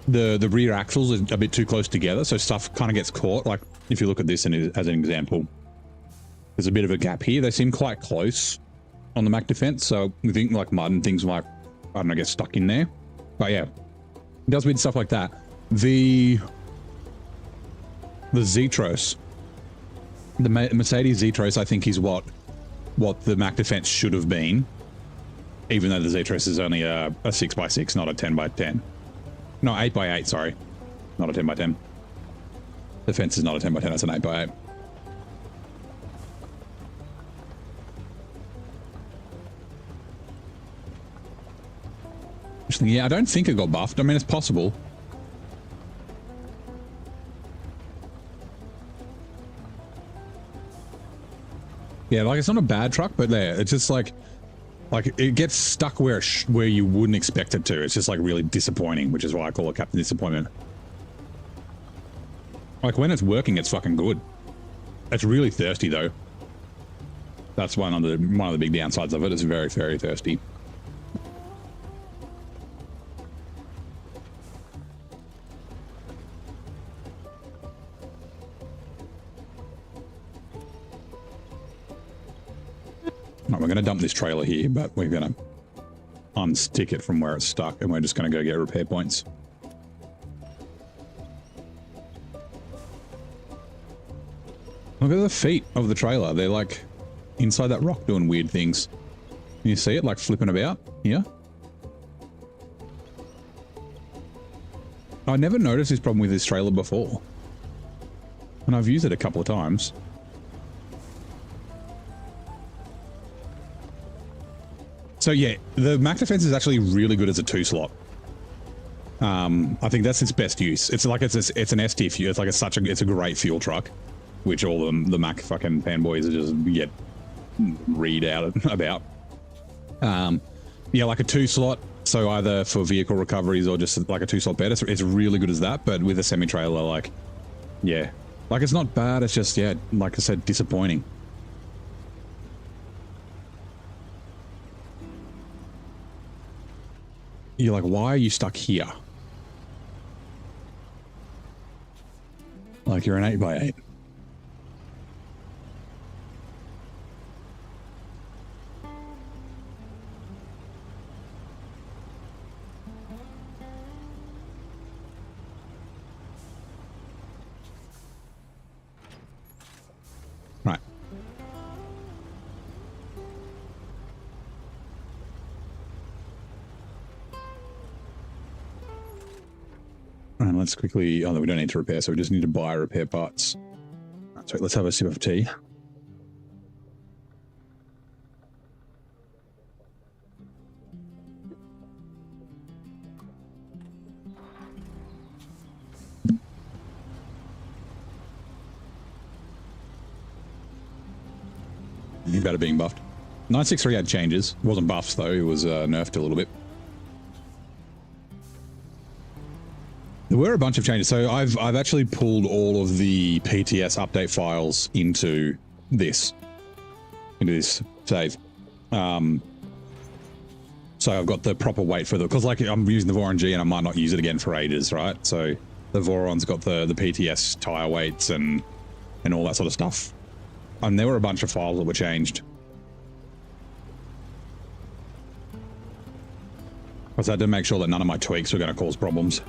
the rear axles are a bit too close together, so stuff kind of gets caught. Like if you look at this as an example, there's a bit of a gap here. They seem quite close on the Mac Defense, so we think like mud and things like, I don't know, get stuck in there. But yeah, it does weird stuff like that. The Zetros, the Mercedes Zetros, I think is what the Mac Defense should have been, even though the Zetros is only a 6x6, not a 10x10. No, 8x8, sorry. Not a 10x10. The fence is not a 10x10, that's an 8x8. Yeah, I don't think it got buffed. I mean, it's possible. Yeah, like it's not a bad truck, but there, it's just like it gets stuck where you wouldn't expect it to. It's just like really disappointing, which is why I call it Captain Disappointment. Like when it's working, it's fucking good. It's really thirsty though. That's one of the big downsides of it. It's very, very thirsty. Right, we're going to dump this trailer here, but we're going to unstick it from where it's stuck, and we're just going to go get repair points. Look at the feet of the trailer. They're like inside that rock doing weird things. Can you see it like flipping about here? I never noticed this problem with this trailer before, and I've used it a couple of times. So yeah, the Mac Defense is actually really good as a 2-slot. I think that's its best use. It's like it's an ST fuel. It's like it's a great fuel truck, which all the Mac fucking fanboys are just read out about. Yeah, like a 2-slot. So either for vehicle recoveries or just like a 2-slot bed. It's really good as that. But with a semi-trailer, like, yeah, like it's not bad. It's just, yeah, like I said, disappointing. You're like, why are you stuck here? Like you're an 8x8. Right. And let's quickly, oh no, we don't need to repair, so we just need to buy repair parts. So let's have a sip of tea. You better being buffed. 963 had changes. It wasn't buffs though, it was nerfed a little bit. were a bunch of changes. So I've actually pulled all of the PTS update files into this save. So I've got the proper weight for the, because like I'm using the Voron G and I might not use it again for ages, right? So the Voron's got the PTS tire weights and all that sort of stuff. And there were a bunch of files that were changed. Because I had to make sure that none of my tweaks were going to cause problems.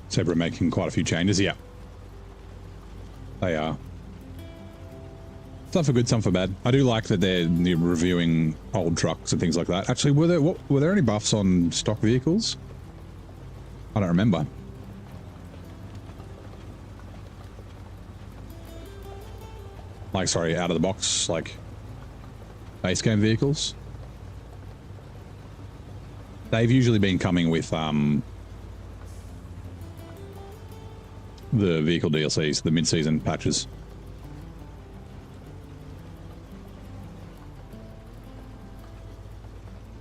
Zebra making quite a few changes, yeah. They are. Some for good, some for bad. I do like that they're reviewing old trucks and things like that. Actually, were there any buffs on stock vehicles? I don't remember. Like, sorry, out of the box, like base game vehicles. They've usually been coming with the vehicle DLCs, the mid-season patches.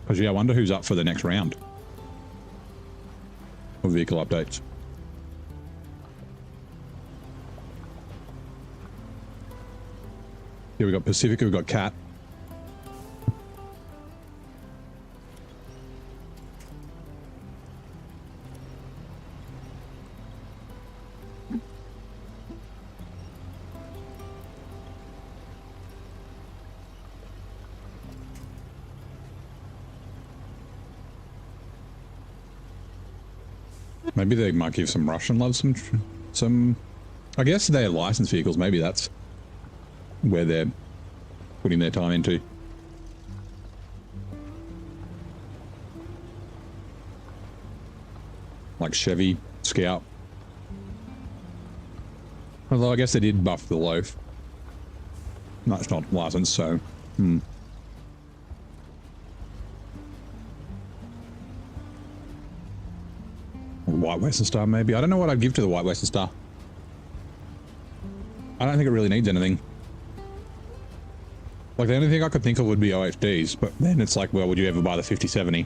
Because yeah, I wonder who's up for the next round of vehicle updates. Here we got Pacifica, we've got Cat. Maybe they might give some Russian love some. I guess they're licensed vehicles. Maybe that's where they're putting their time into. Like Chevy, Scout. Although I guess they did buff the loaf. That's not licensed, so. White Western Star, maybe. I don't know what I'd give to the White Western Star. I don't think it really needs anything. Like, the only thing I could think of would be OHDs, but then it's like, well, would you ever buy the 5070?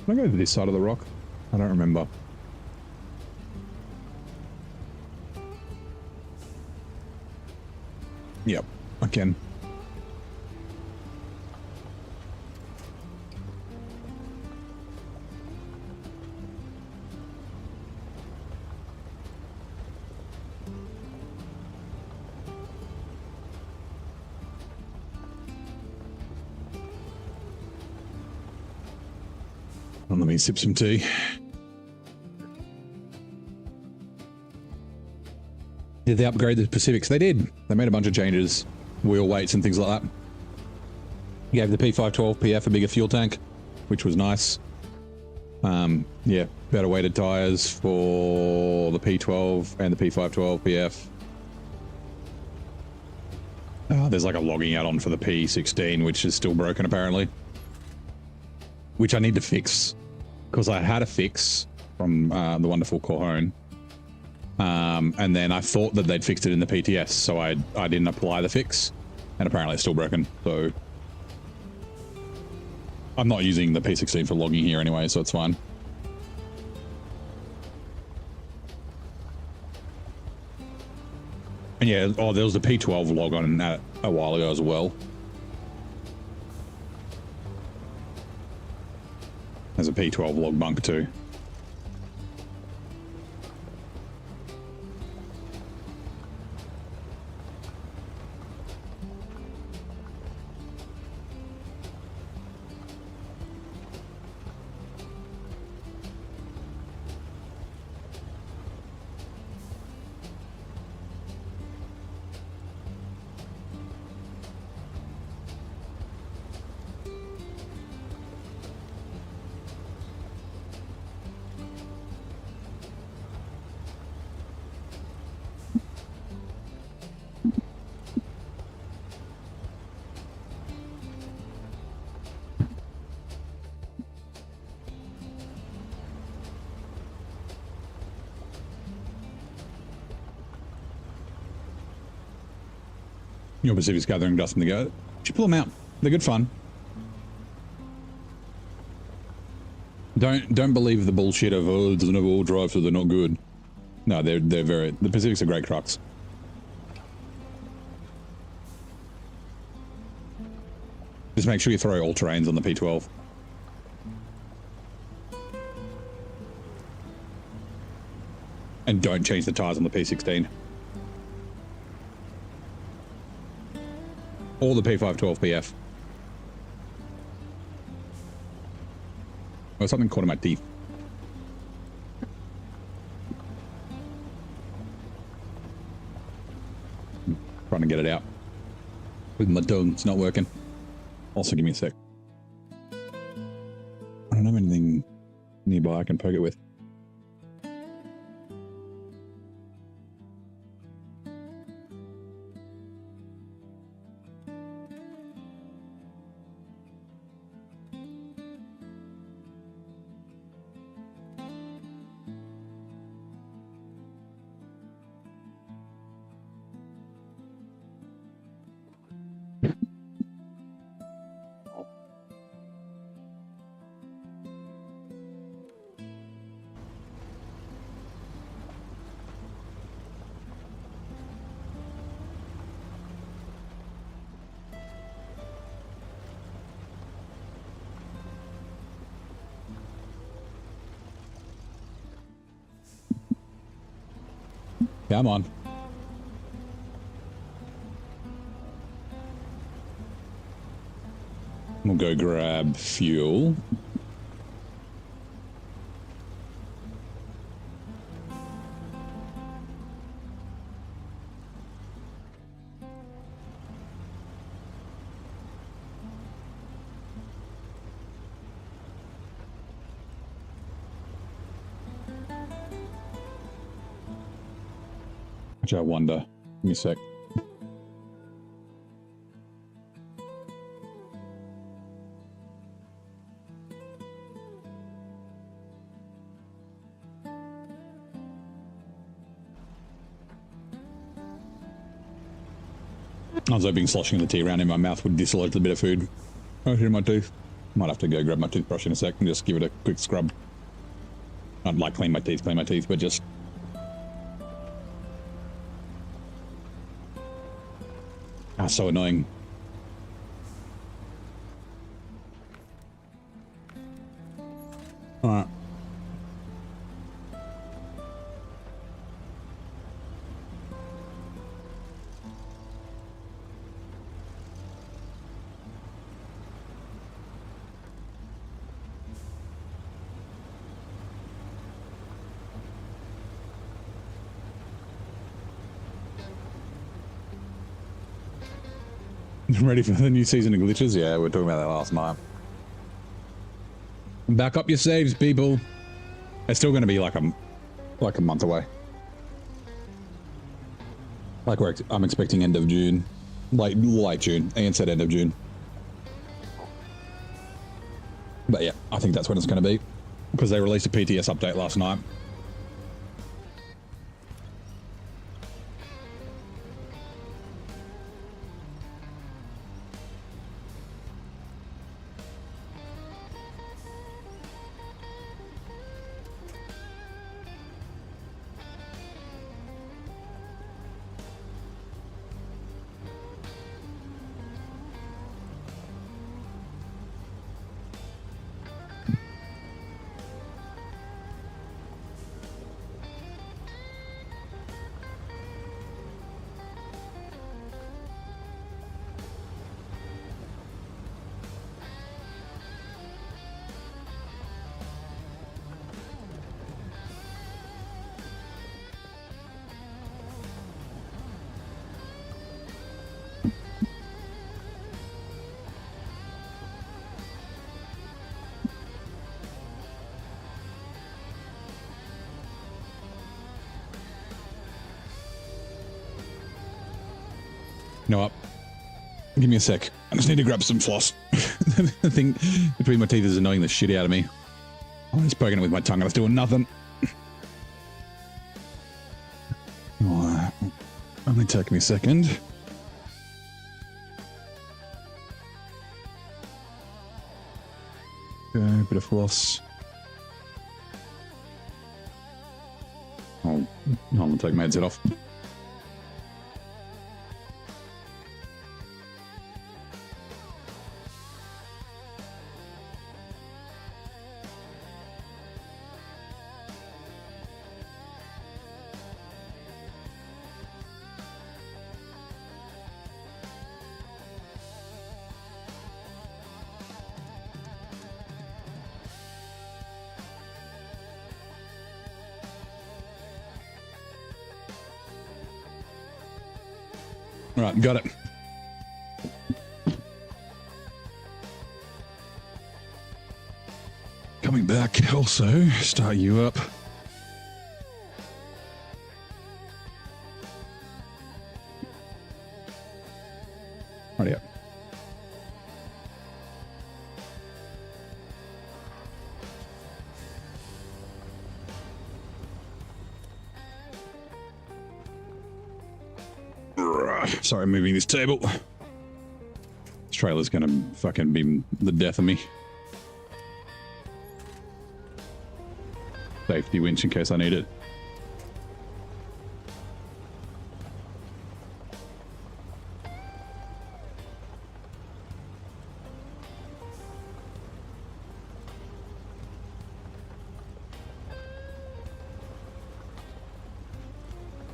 Can I go to this side of the rock? I don't remember. Yep, I can. Let me sip some tea. Did they upgrade the Pacifics? They did. They made a bunch of changes, wheel weights and things like that. Gave the P512 PF a bigger fuel tank, which was nice. Yeah, better weighted tires for the P12 and the P512 PF. There's like a logging add-on for the P16, which is still broken apparently. Which I need to fix. Because I had a fix from the wonderful Corhone. And then I thought that they'd fixed it in the PTS, so I didn't apply the fix. And apparently it's still broken, so... I'm not using the P16 for logging here anyway, so it's fine. And yeah, oh, there was the P12 log on that a while ago as well. There's a P12 log bunk too. Your Pacific's gathering dust in the go. You should pull them out. They're good fun. Don't believe the bullshit of, oh, it doesn't have all drive, so they're not good. No, they're very... The Pacific's are great trucks. Just make sure you throw all terrains on the P12. And don't change the tires on the P16. Or the P512PF. Oh, something caught in my teeth. Trying to get it out. With my tongue, it's not working. Also, give me a sec. I don't have anything nearby I can poke it with. Come on. We'll go grab fuel. Which I wonder. Give me a sec. I was hoping sloshing the tea around in my mouth would dislodge a bit of food right here in my tooth. Might have to go grab my toothbrush in a sec and just give it a quick scrub. Not like clean my teeth, but just... Ah, so annoying. Alright. Ready for the new season of glitches? Yeah, we were talking about that last night. Back up your saves, people. It's still going to be like a month away. Like I'm expecting end of June, late June. Ian said end of June. But yeah, I think that's when it's going to be because they released a PTS update last night. You know what? Give me a sec. I just need to grab some floss. The thing between my teeth is annoying the shit out of me. I'm just poking it with my tongue and it's doing nothing. Oh, only take me a second. Okay, bit of floss. Oh, I'm gonna take my headset off. All right, got it. Coming back, also, start you up. Righty up. Sorry, I'm moving this table. This trailer's gonna fucking be the death of me. Safety winch in case I need it.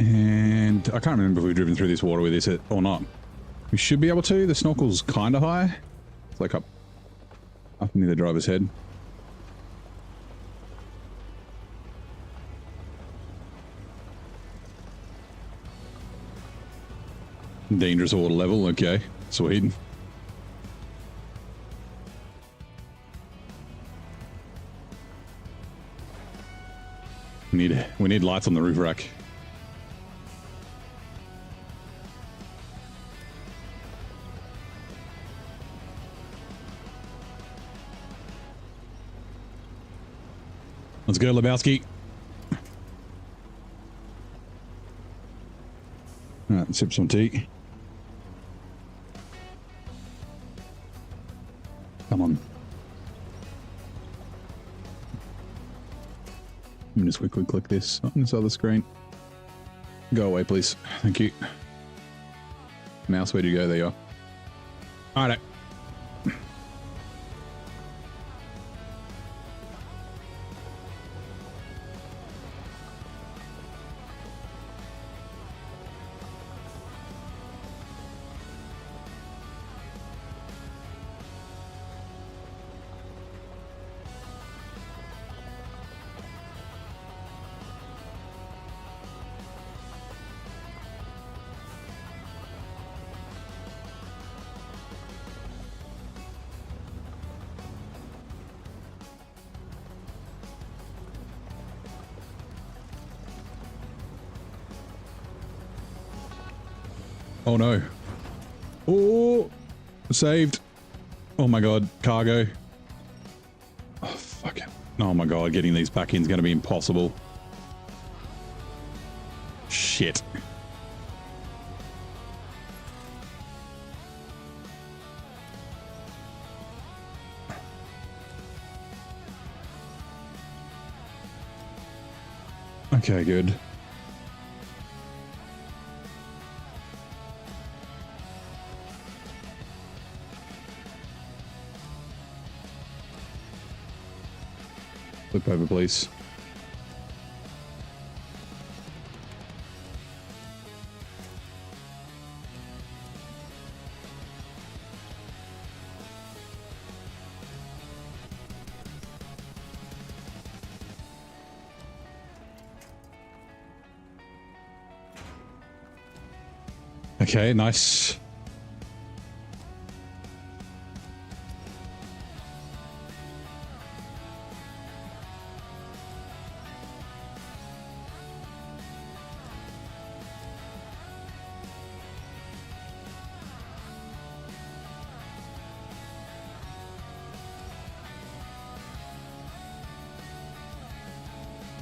And I can't remember if we've driven through this water with this or not. We should be able to. The snorkel's kind of high. It's like up near the driver's head. Dangerous water level. Okay, sweet. We need lights on the roof rack. Let's go, Lebowski. All right, sip some tea. Come on. Let me just quickly click this on this other screen. Go away, please. Thank you. Mouse, where do you go? There you are. All right. Oh no. Oh, saved. Oh my god, cargo. Oh, fuck it. Oh my god, getting these back in is going to be impossible. Shit. Okay, good. Flip over, please. Okay, nice.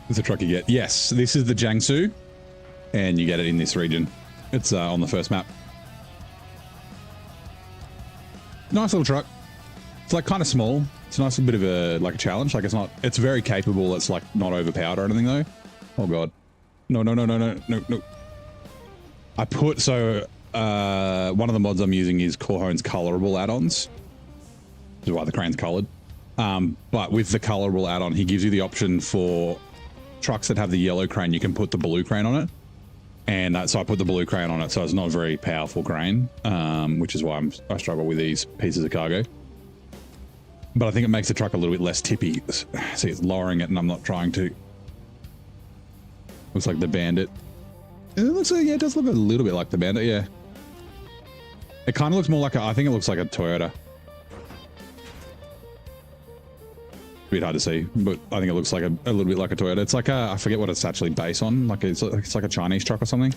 It's a truck you get. Yes, this is the Jiangsu, and you get it in this region. It's on the first map. Nice little truck. It's like kind of small. It's a nice bit of a like a challenge. Like it's very capable. It's like not overpowered or anything though. Oh god. No. I put one of the mods I'm using is Corhone's colorable add-ons. Which is why the crane's colored. But with the colorable add-on, he gives you the option for trucks that have the yellow crane, you can put the blue crane on it. And so I put the blue crane on it, so it's not a very powerful crane, which is why I struggle with these pieces of cargo. But I think it makes the truck a little bit less tippy. See, it's lowering it, and I'm not trying to. Looks like the Bandit. It looks like, yeah, it does look a little bit like the Bandit, yeah. It kind of looks more like I think it looks like a Toyota. A bit hard to see, but I think it looks like a little bit like a Toyota. It's like I forget what it's actually based on. Like it's like a Chinese truck or something.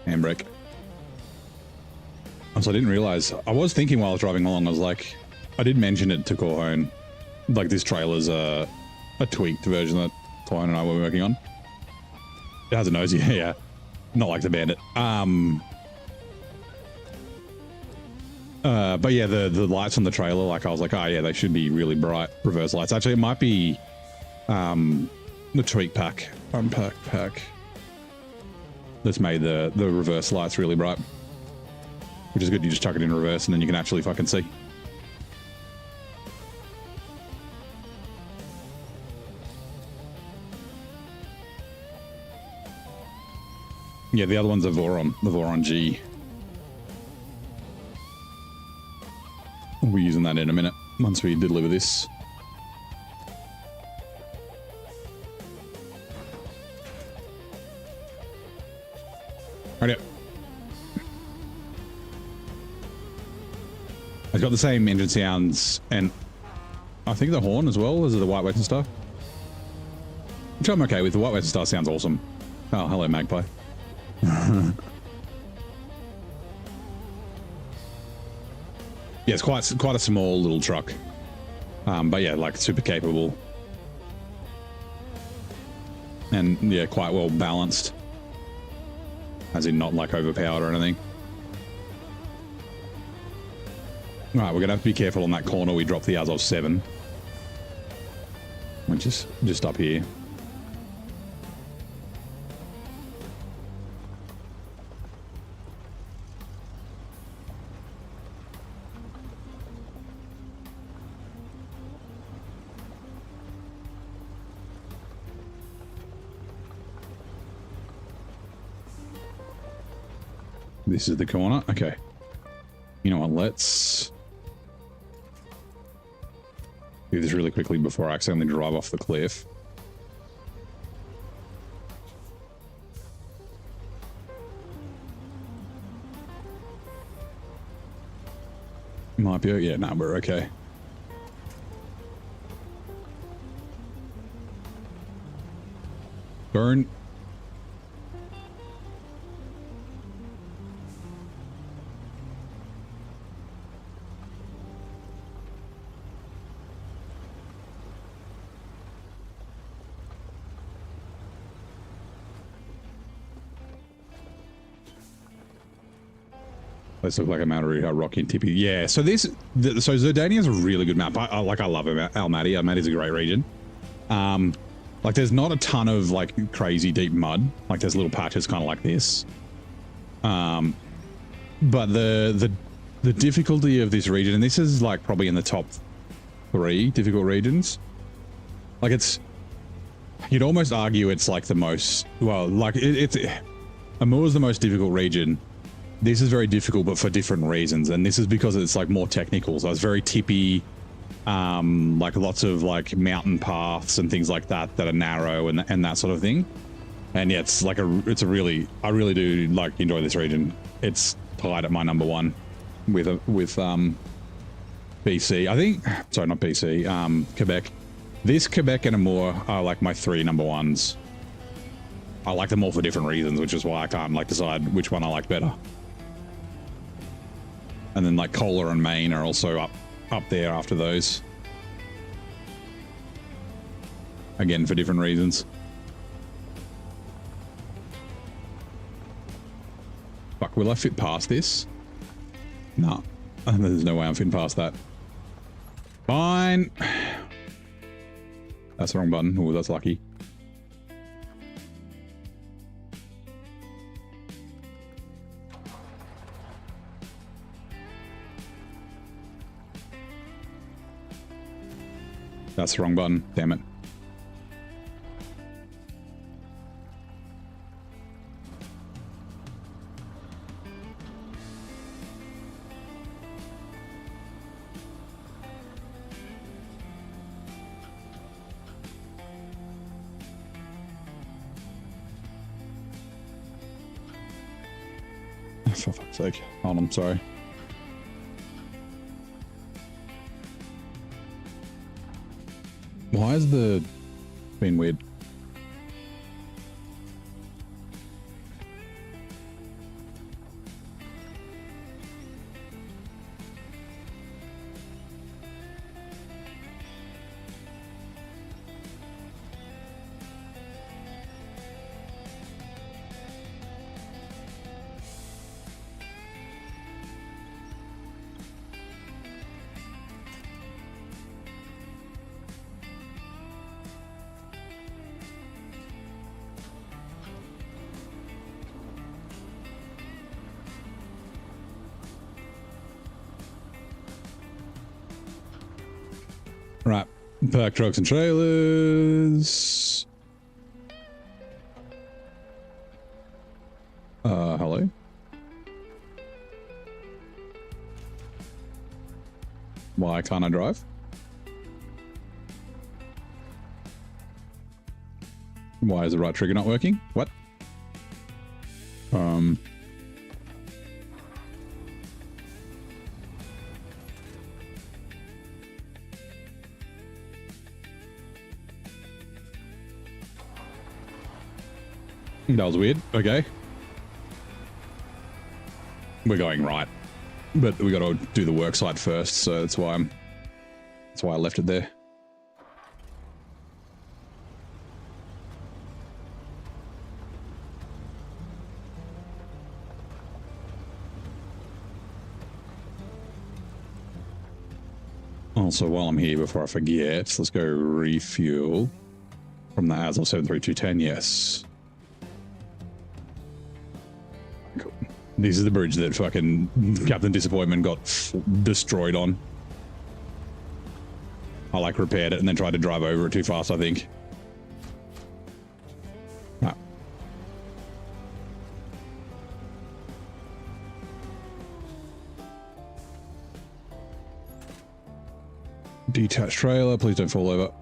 Handbrake. So I didn't realize. I was thinking while I was driving along. I was like, I did mention it to Corhone. Like this trailer's a tweaked version that Corhone and I were working on. It has a nose, yeah. Not like the Bandit. But yeah, the lights on the trailer, like I was like, oh yeah, they should be really bright reverse lights. Actually, it might be the tweak pack, unpack pack that's made the reverse lights really bright. Which is good, you just chuck it in reverse and then you can actually fucking see. Yeah, the other one's a Voron, the Voron G. We'll be using that in a minute, once we deliver this. Right up. It's got the same engine sounds, and I think the horn as well as the White Western Star. Which I'm okay with. The White Western Star sounds awesome. Oh, hello, Magpie. Yeah, it's quite a small little truck, but yeah, like super capable, and yeah, quite well balanced, as in not like overpowered or anything. All right, we're gonna have to be careful on that corner. We dropped the Azov 7, which is just up here. This is the corner. Okay. You know what? Let's do this really quickly before I accidentally drive off the cliff. Might be. Yeah, no, we're okay. Burn. Let's look like a map of rocky and tippy. Yeah, so so Zurdania is a really good map. I love Almaty. Almaty's a great region. Like there's not a ton of like crazy deep mud. Like there's little patches kind of like this. But the difficulty of this region, and this is like probably in the top 3 difficult regions. Like you'd almost argue it's like the most, well, like Amur's the most difficult region. This is very difficult, but for different reasons, and this is because it's like more technical. So it's very tippy, like lots of like mountain paths and things like that that are narrow and that sort of thing. And yeah, it's like I really do like enjoy this region. It's tied at my number 1 with BC. I think, sorry, not BC, Quebec. This Quebec and Amur are like my 3 number 1s. I like them all for different reasons, which is why I can't like decide which one I like better. And then like Cola and Maine are also up there after those. Again, for different reasons. Fuck, will I fit past this? Nah. There's no way I'm fitting past that. Fine. That's the wrong button. Oh, that's lucky. That's the wrong button. Damn it. For fuck's sake. Hold on, sorry. Why is the being weird? Right, park trucks and trailers. Hello? Why can't I drive? Why is the right trigger not working? What? That was weird. Okay. We're going right. But we got to do the work site first, so that's why I left it there. Also, while I'm here, before I forget, let's go refuel from the ASL 73210. Yes. Cool. This is the bridge that fucking Captain Disappointment got destroyed on. I like repaired it and then tried to drive over it too fast, I think. Ah. Detached trailer, please don't fall over.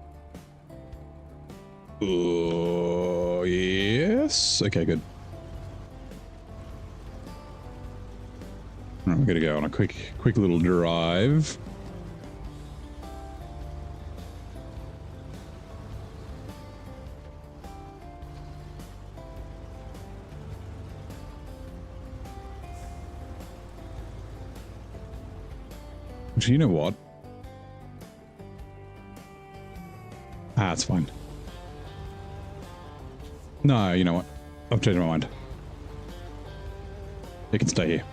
Oh, yes. Okay, good. All right, we're gonna go on a quick little drive. Actually, you know what? Ah, it's fine. No, you know what? I've changed my mind. You can stay here.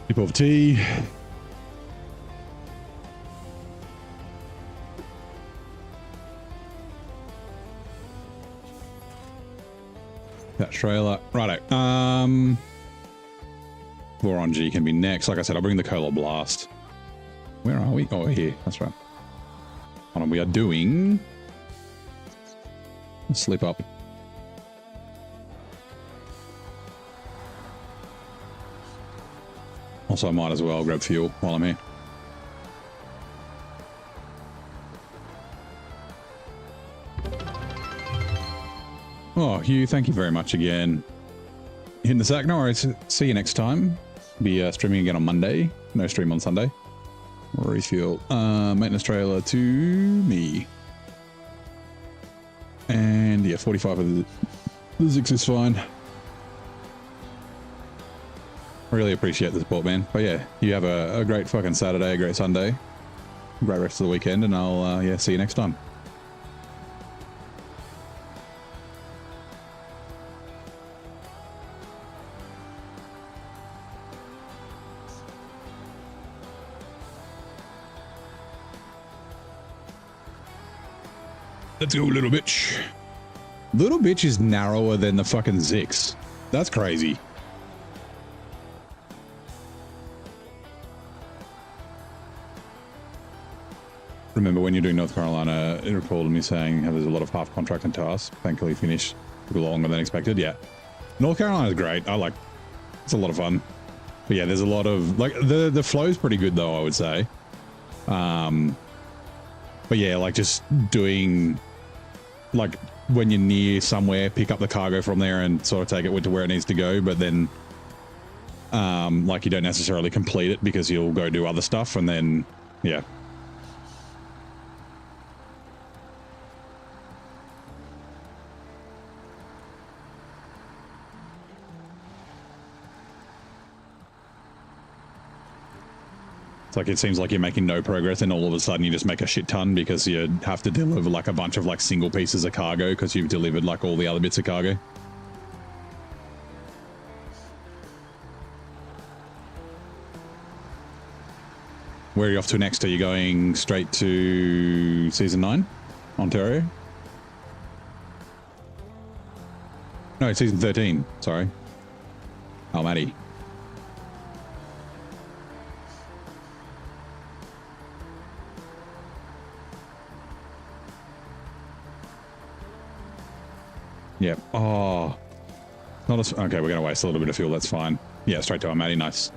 Sip of tea. That trailer. Righto. Boron G can be next. Like I said, I'll bring the Cola Blast. Where are we? Oh, we're here. That's right. Hold on, we are doing... Slip up. Also, I might as well grab fuel while I'm here. Oh, Hugh, thank you very much again. Hitting the sack. No worries. See you next time. Be streaming again on Monday. No stream on Sunday. Refuel. Maintenance trailer to me. And yeah, 45 of the Zix is fine. Really appreciate the support, man. But yeah, you have a great fucking Saturday, a great Sunday, great rest of the weekend, and I'll yeah, see you next time. Let's go, little bitch. Little bitch is narrower than the fucking Zix. That's crazy. Remember when you're doing North Carolina, it recalled me saying how there's a lot of half contract and tasks. Thankfully finished longer than expected. Yeah. North Carolina is great. It's a lot of fun. But yeah, there's a lot of, like, the flow's pretty good though, I would say. But yeah, like just doing, like when you're near somewhere, pick up the cargo from there and sort of take it to where it needs to go. But then, like you don't necessarily complete it because you'll go do other stuff and then, yeah. It's like, it seems like you're making no progress and all of a sudden you just make a shit ton because you have to deliver like a bunch of like single pieces of cargo because you've delivered like all the other bits of cargo. Where are you off to next? Are you going straight to Season 9? Ontario? No, Season 13. Sorry. Oh, Maddie. Yeah. Oh. Not as, okay, we're going to waste a little bit of fuel. That's fine. Yeah, straight to our Maddie. Nice.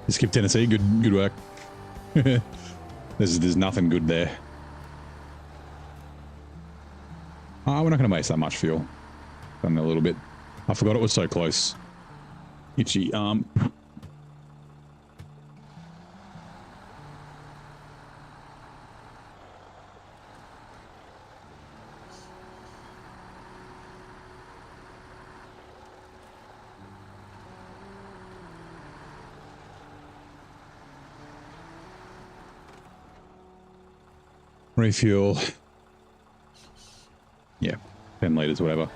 You skipped Tennessee. Good work. There's nothing good there. We're not going to waste that much fuel. Done a little bit. I forgot it was so close. Itchy arm. Refuel. Yeah, 10 liters, whatever.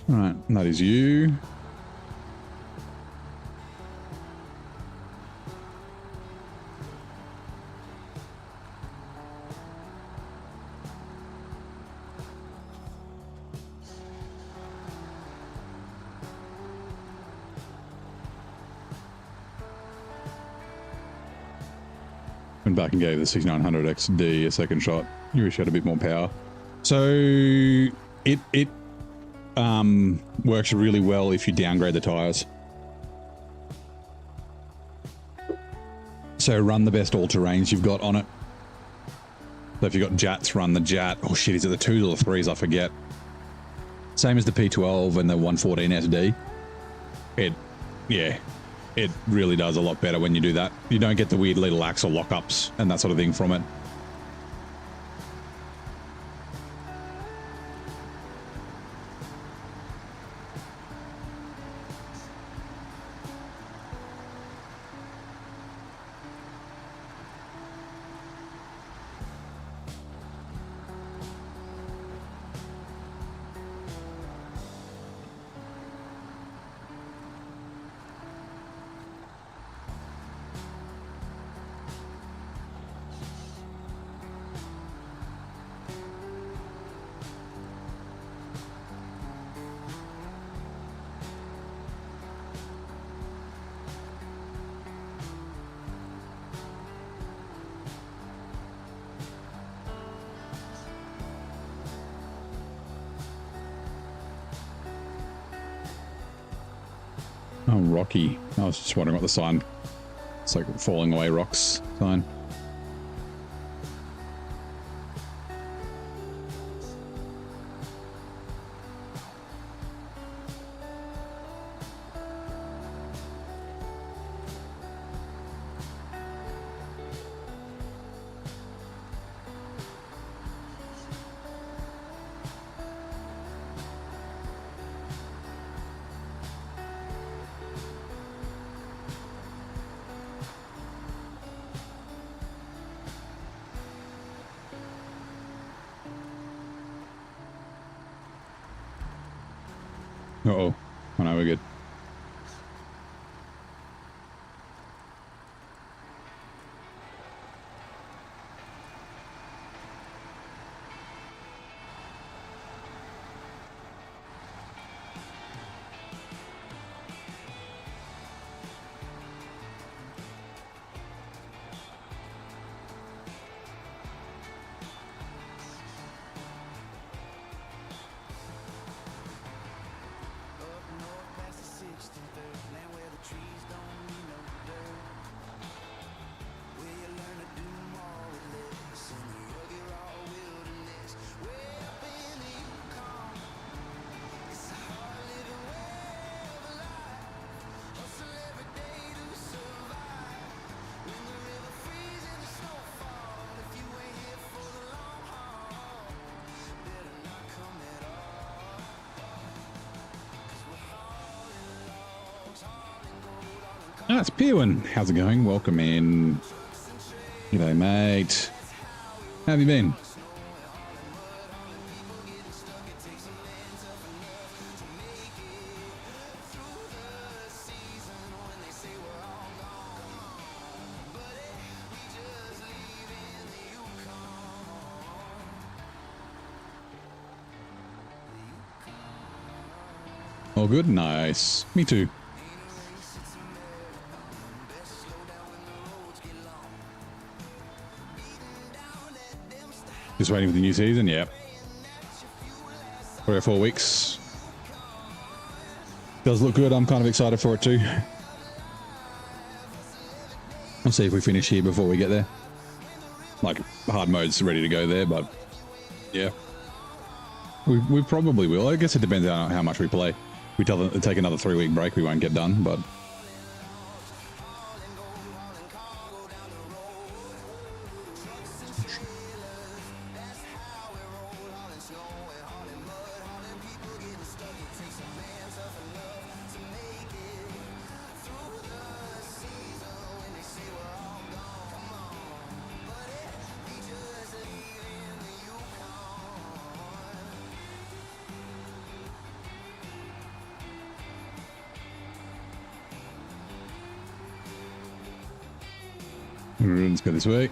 All right, and that is you. Went back and gave the 6900 XD a second shot. You wish you had a bit more power. So it works really well if you downgrade the tires. So run the best all-terrains you've got on it. So if you've got Jats, run the Jat. Oh shit, is it the 2s or the 3s? I forget. Same as the P12 and the 114 SD. It really does a lot better when you do that. You don't get the weird little axle lockups and that sort of thing from it. Oh, rocky. I was just wondering what the sign. It's like falling away rocks sign. Uh-oh. Oh no, we're good. Ah, it's Pewin. How's it going? Welcome in. G'day, mate. How have you been? All good? Nice. Me too. Just waiting for the new season, yeah. 3 or 4 weeks. Does look good. I'm kind of excited for it too. I'll see if we finish here before we get there. Like, hard mode's ready to go there, but yeah. We probably will. I guess it depends on how much we play. If we take another 3-week break, we won't get done, but... Let's go this way.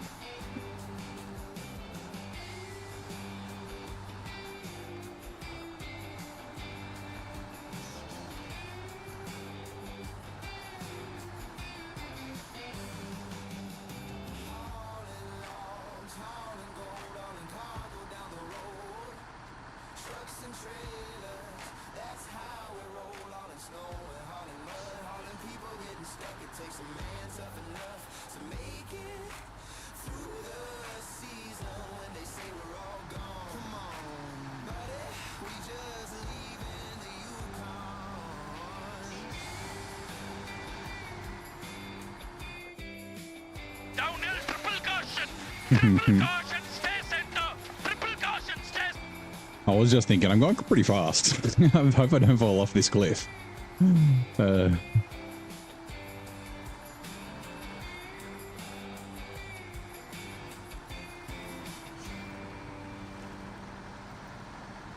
I was just thinking, I'm going pretty fast. I hope I don't fall off this cliff.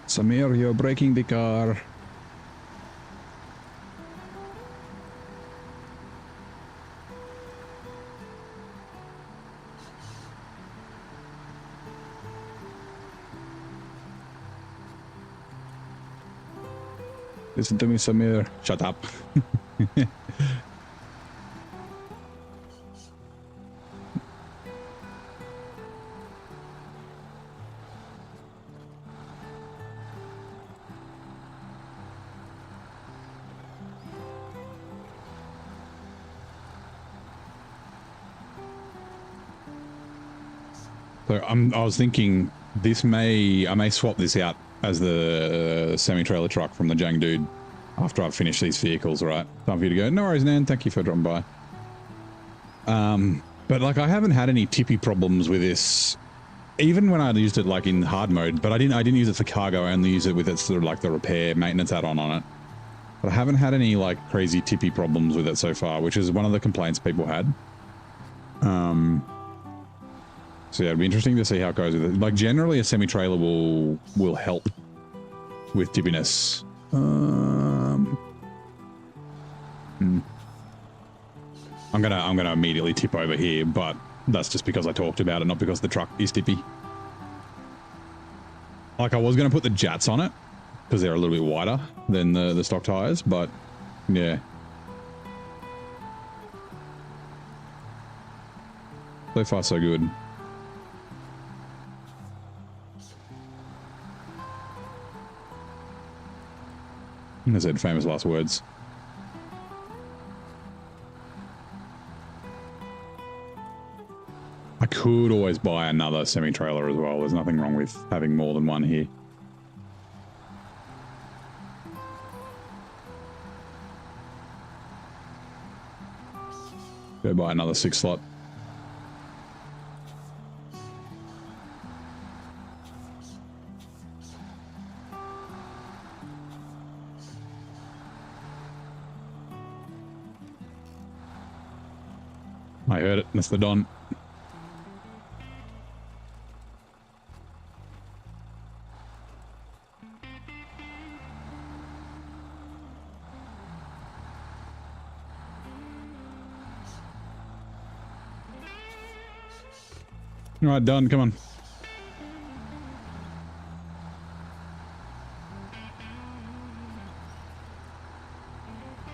Samir, you're breaking the car. Listen to me, Samir. Shut up. So I was thinking I may swap this out as the semi-trailer truck from the Jang Dude after I've finished these vehicles, right? Time for you to go. No worries, Nan. Thank you for dropping by. But like I haven't had any tippy problems with this, even when I used it like in hard mode. But I didn't use it for cargo. I only use it with its sort of like the repair maintenance add-on on it. But I haven't had any like crazy tippy problems with it so far, which is one of the complaints people had. So yeah, it'd be interesting to see how it goes with it. Like generally a semi-trailer will help with tippiness. I'm gonna immediately tip over here, but that's just because I talked about it, not because the truck is tippy. Like I was gonna put the Jats on it because they're a little bit wider than the stock tires, but yeah. So far, so good. I said famous last words. I could always buy another semi-trailer as well. There's nothing wrong with having more than one here. Go buy another 6 slot. I heard it. That's the Don. All right, done. Come on.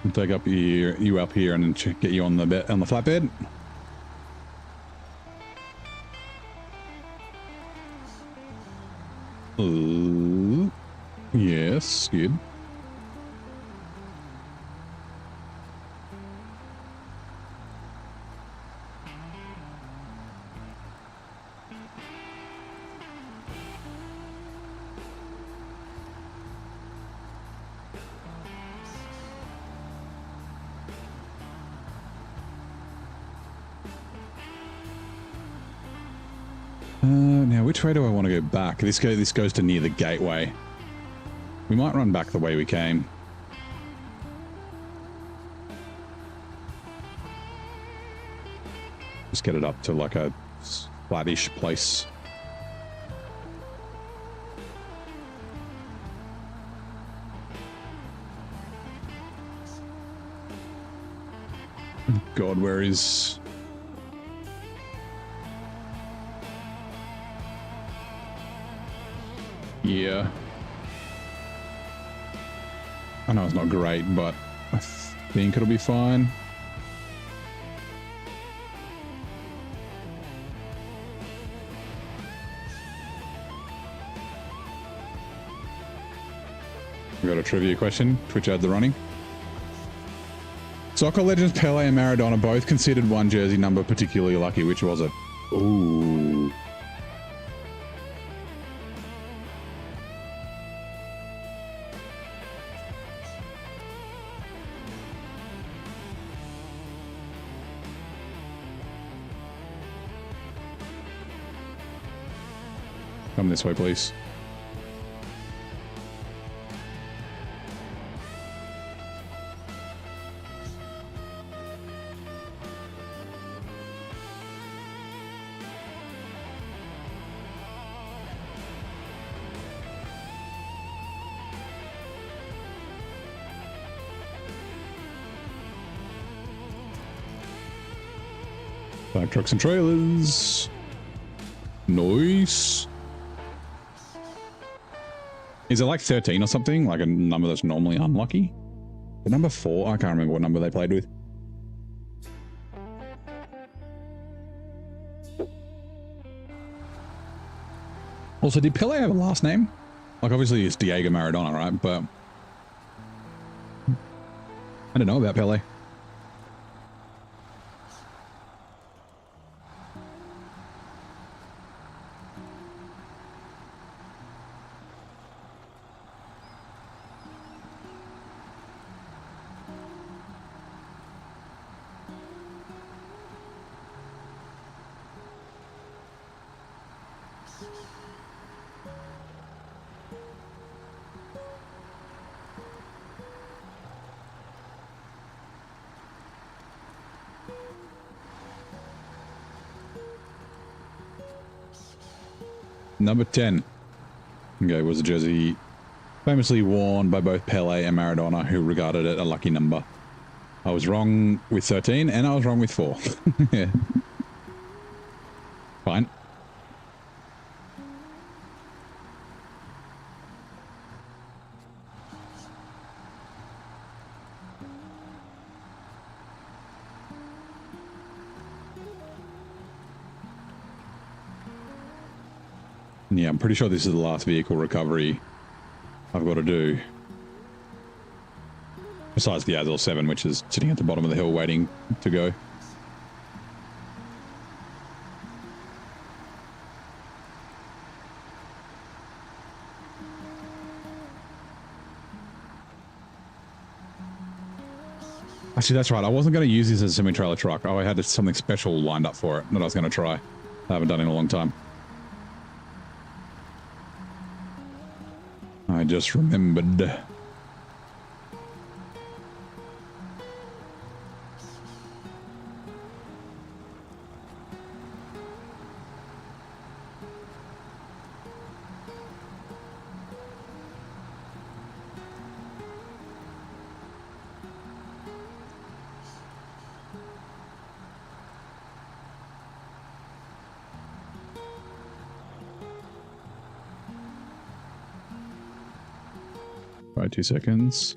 I'll take up you up here and then get you on the flatbed. Yes, good. Now, which way do I want to go back? This goes to near the gateway. We might run back the way we came. Just get it up to like a flattish place. God, where is... Yeah. I know it's not great, but I think it'll be fine. We got a trivia question. Twitch ads are running. Soccer legends Pele and Maradona both considered one jersey number particularly lucky. Which was it? Ooh. Come this way, please. Fire trucks and trailers. Nice. Is it like 13 or something? Like a number that's normally unlucky? The number 4? I can't remember what number they played with. Also, did Pele have a last name? Like, obviously it's Diego Maradona, right? But I don't know about Pele. Number 10. Okay, was the jersey Famously worn by both Pele and Maradona, who regarded it a lucky number. I was wrong with 13, and I was wrong with 4. Yeah. Fine. Yeah, I'm pretty sure this is the last vehicle recovery I've got to do. Besides the Azul 7, which is sitting at the bottom of the hill waiting to go. Actually, that's right. I wasn't going to use this as a semi-trailer truck. Oh, I had something special lined up for it that I was going to try. I haven't done in a long time. I just remembered. Right, 2 seconds.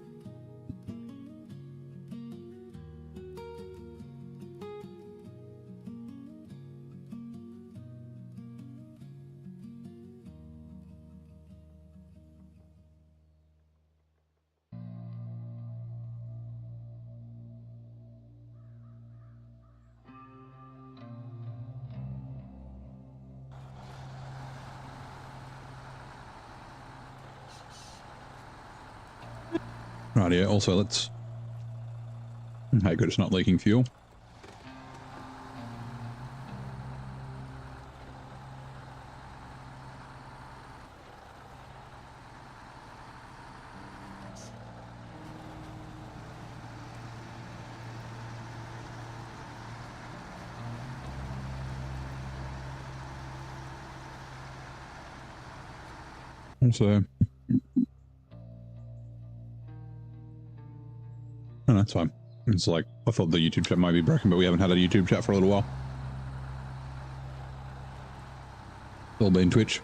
Right, yeah, also let's... Hey, good, it's not leaking fuel. Also... Oh, that's fine. It's like, I thought the YouTube chat might be broken, but we haven't had a YouTube chat for a little while. It's all been Twitch.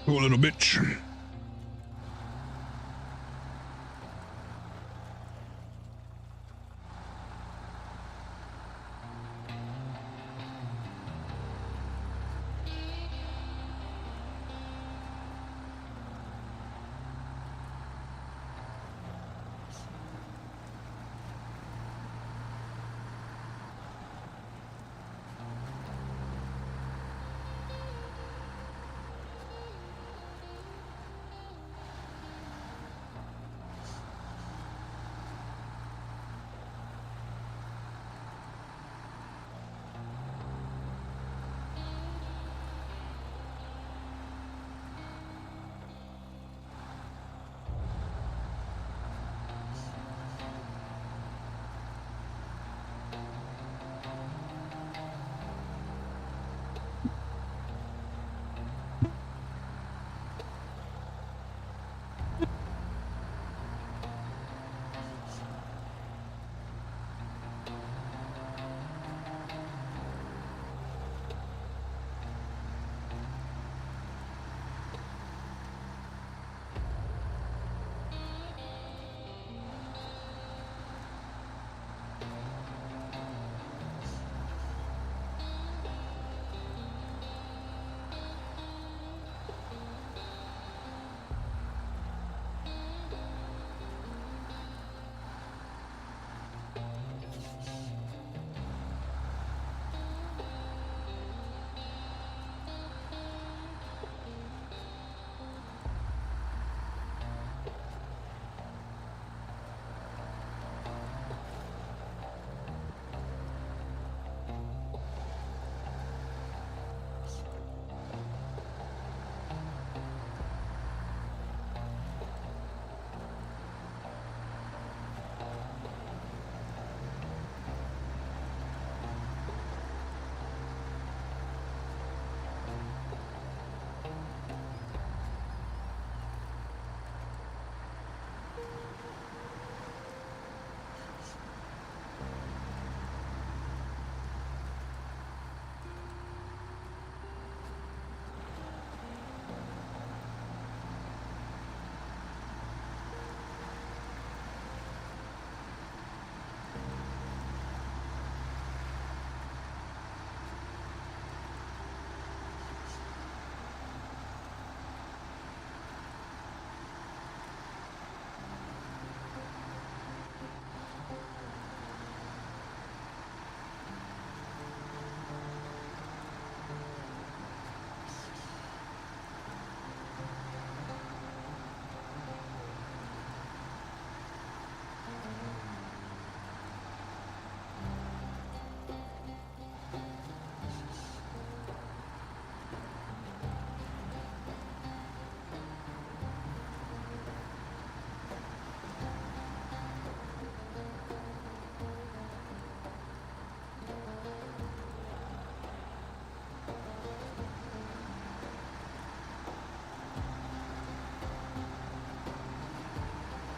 Poor little bitch.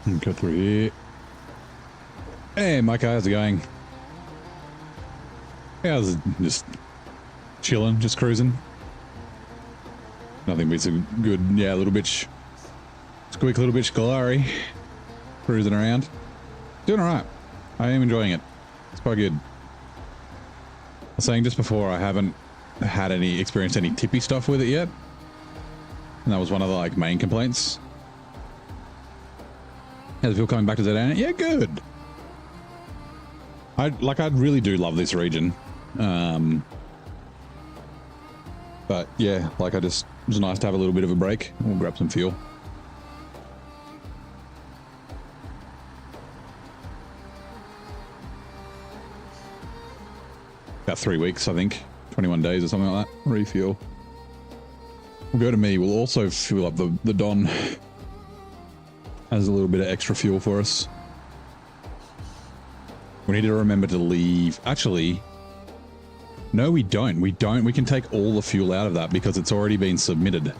Go through here. Hey, Micah, how's it going? Yeah, I was just chilling, just cruising. Nothing beats a good, yeah, little bitch, squeak little bitch Galari. Cruising around. Doing alright. I am enjoying it. It's quite good. I was saying just before, I haven't had experienced any tippy stuff with it yet. And that was one of the like main complaints. How's it feel coming back to Zurdania? Yeah, good. I really do love this region. But yeah, like it was nice to have a little bit of a break. We'll grab some fuel. About 3 weeks, I think. 21 days or something like that. Refuel. We'll go to me. We'll also fuel up the Don. Has a little bit of extra fuel for us. We need to remember to leave. Actually, no, we don't. We don't. We can take all the fuel out of that because it's already been submitted.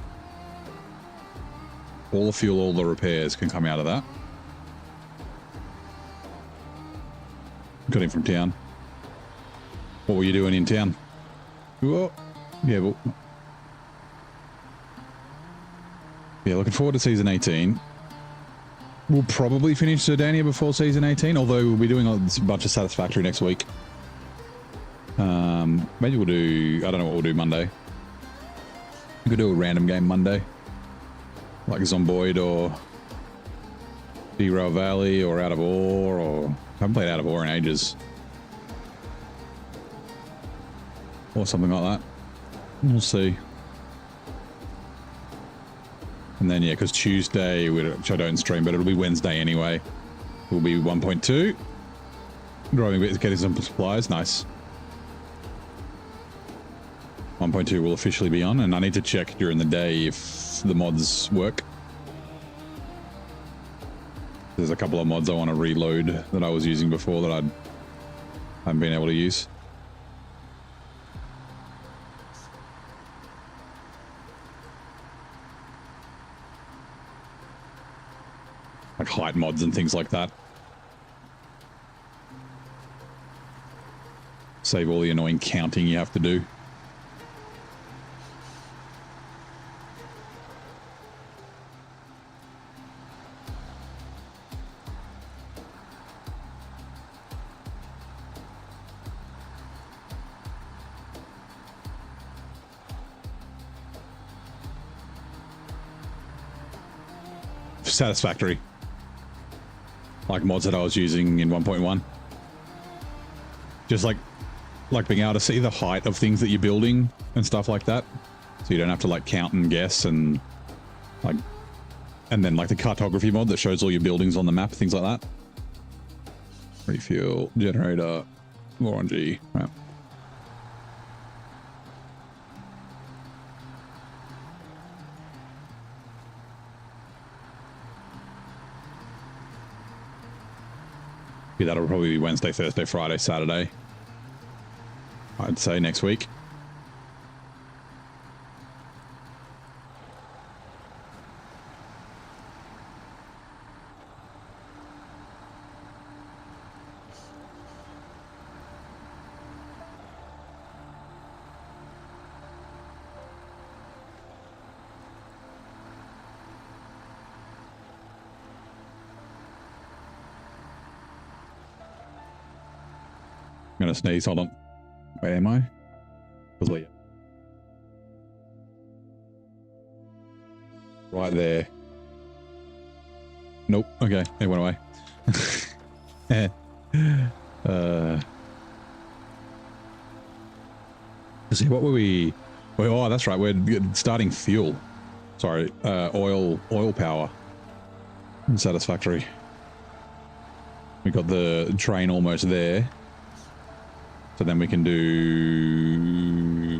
All the fuel, all the repairs can come out of that. Got him from town. What were you doing in town? Whoa. Yeah, well. Yeah, looking forward to season 18. We'll probably finish Zurdania before season 18, although we'll be doing a bunch of Satisfactory next week. Maybe we'll do, I don't know what we'll do Monday. We could do a random game Monday. Like Zomboid or Derail Valley or Out of Ore, or I haven't played Out of Ore in ages. Or something like that. We'll see. And then, yeah, because Tuesday, which I don't stream, but it'll be Wednesday anyway. Will be 1.2. Driving bits, getting some supplies. Nice. 1.2 will officially be on, and I need to check during the day if the mods work. There's a couple of mods I want to reload that I was using before that I haven't been able to use. Like height mods and things like that. Save all the annoying counting you have to do. Satisfactory. Like mods that I was using in 1.1. Just like being able to see the height of things that you're building and stuff like that. So you don't have to like count and guess and like, and then like the cartography mod that shows all your buildings on the map, things like that. Refuel, generator, more on G, right. Yeah, that'll probably be Wednesday, Thursday, Friday, Saturday. I'd say next week. I'm gonna sneeze, hold on. Where am I? Right there. Nope, okay, it went away. See, what were we? Well, oh, that's right, we're starting fuel. Sorry, oil power. Satisfactory. We got the train almost there. So then we can do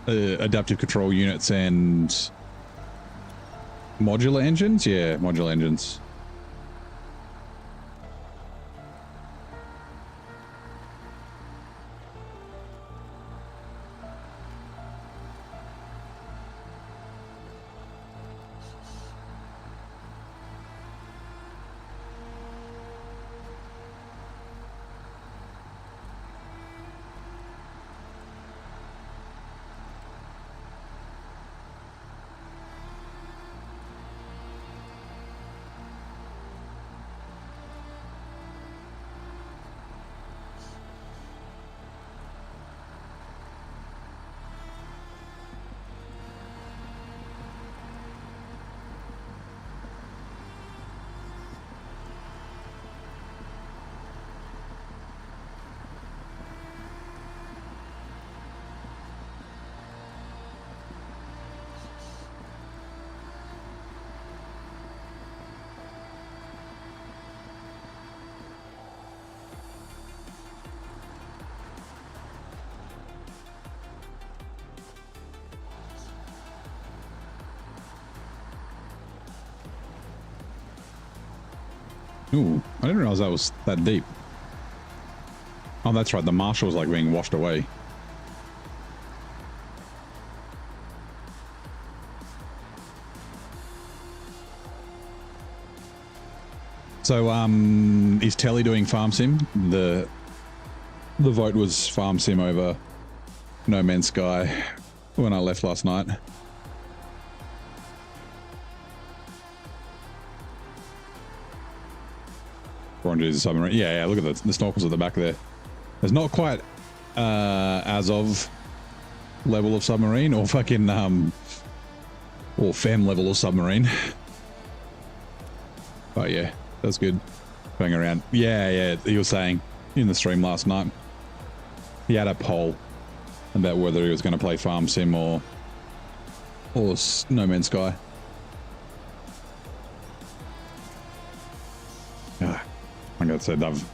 adaptive control units and modular engines. Yeah, modular engines. Ooh, I didn't realize that was that deep. Oh, that's right. The marshal was like being washed away. So, is Telly doing Farm Sim? The vote was Farm Sim over No Man's Sky when I left last night. Orange's submarine. Yeah, look at the snorkels at the back there. There's not quite as of level of submarine or fucking or fem level of submarine. Oh yeah, that's good. Going around. Yeah, he was saying in the stream last night. He had a poll about whether he was going to play Farm Sim or No Man's Sky. Like I said, I've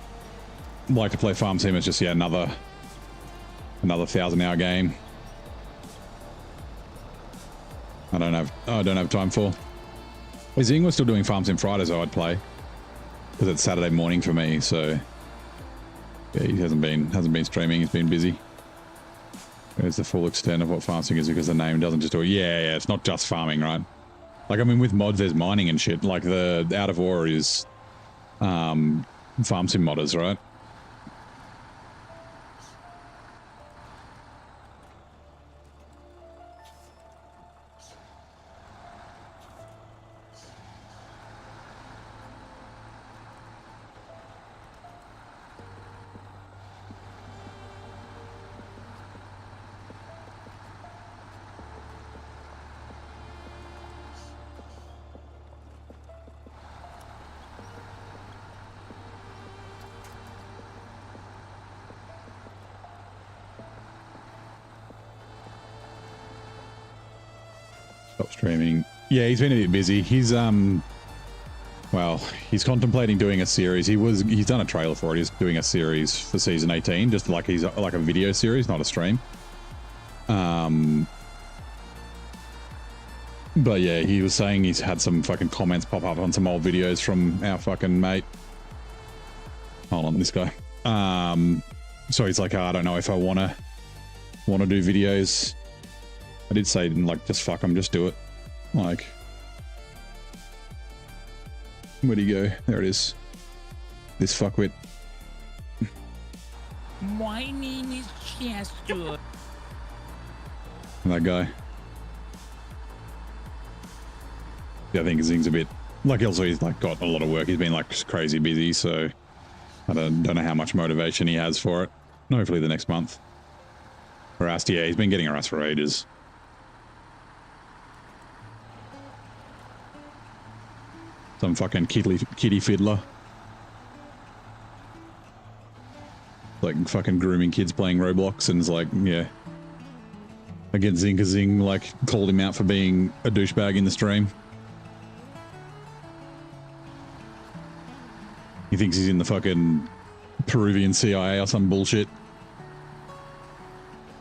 like to play Farm Sim. It's just another 1,000-hour game. I don't have time for. If Zing was still doing Farm Sim Fridays, I'd play because it's Saturday morning for me. So yeah, he hasn't been streaming. He's been busy. There's the full extent of what Farm Sim is because the name doesn't just do it. Yeah, it's not just farming, right? Like I mean, with mods, there's mining and shit. Like the Out of War is Farm Sim modders, right? Stop streaming. Yeah, he's been a bit busy. He's well, he's contemplating doing a series. He's done a trailer for it. He's doing a series for season 18, just like he's like a video series, not a stream. But yeah, he was saying he's had some fucking comments pop up on some old videos from our fucking mate. Hold on, this guy. So he's like, I don't know if I wanna do videos. I did say, like, just fuck them, just do it. Like, where'd he go? There it is. This fuckwit. My name is Chester. That guy. Yeah, I think Zing's a bit... Like, also he's, like, got a lot of work. He's been, like, crazy busy, so... I don't know how much motivation he has for it. Hopefully the next month. Harassed, yeah, he's been getting harassed for ages. Some fucking kitty fiddler. Like fucking grooming kids playing Roblox and it's like, yeah. Again, Zing, 'cause Zing like called him out for being a douchebag in the stream. He thinks he's in the fucking Peruvian CIA or some bullshit.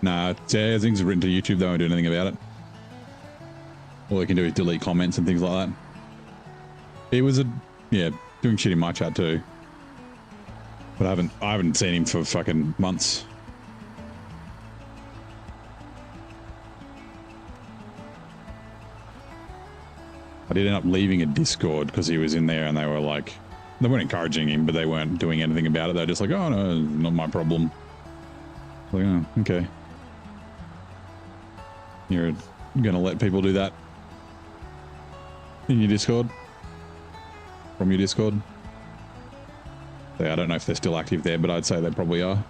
Nah, yeah, Zing's written to YouTube, they won't do anything about it. All they can do is delete comments and things like that. He was doing shit in my chat too. But I haven't seen him for fucking months. I did end up leaving a Discord because he was in there and they were like, they weren't encouraging him, but they weren't doing anything about it. They were just like, oh no, not my problem. Like, oh, okay. You're gonna let people do that in your Discord? From your Discord? Yeah, I don't know if they're still active there, but I'd say they probably are.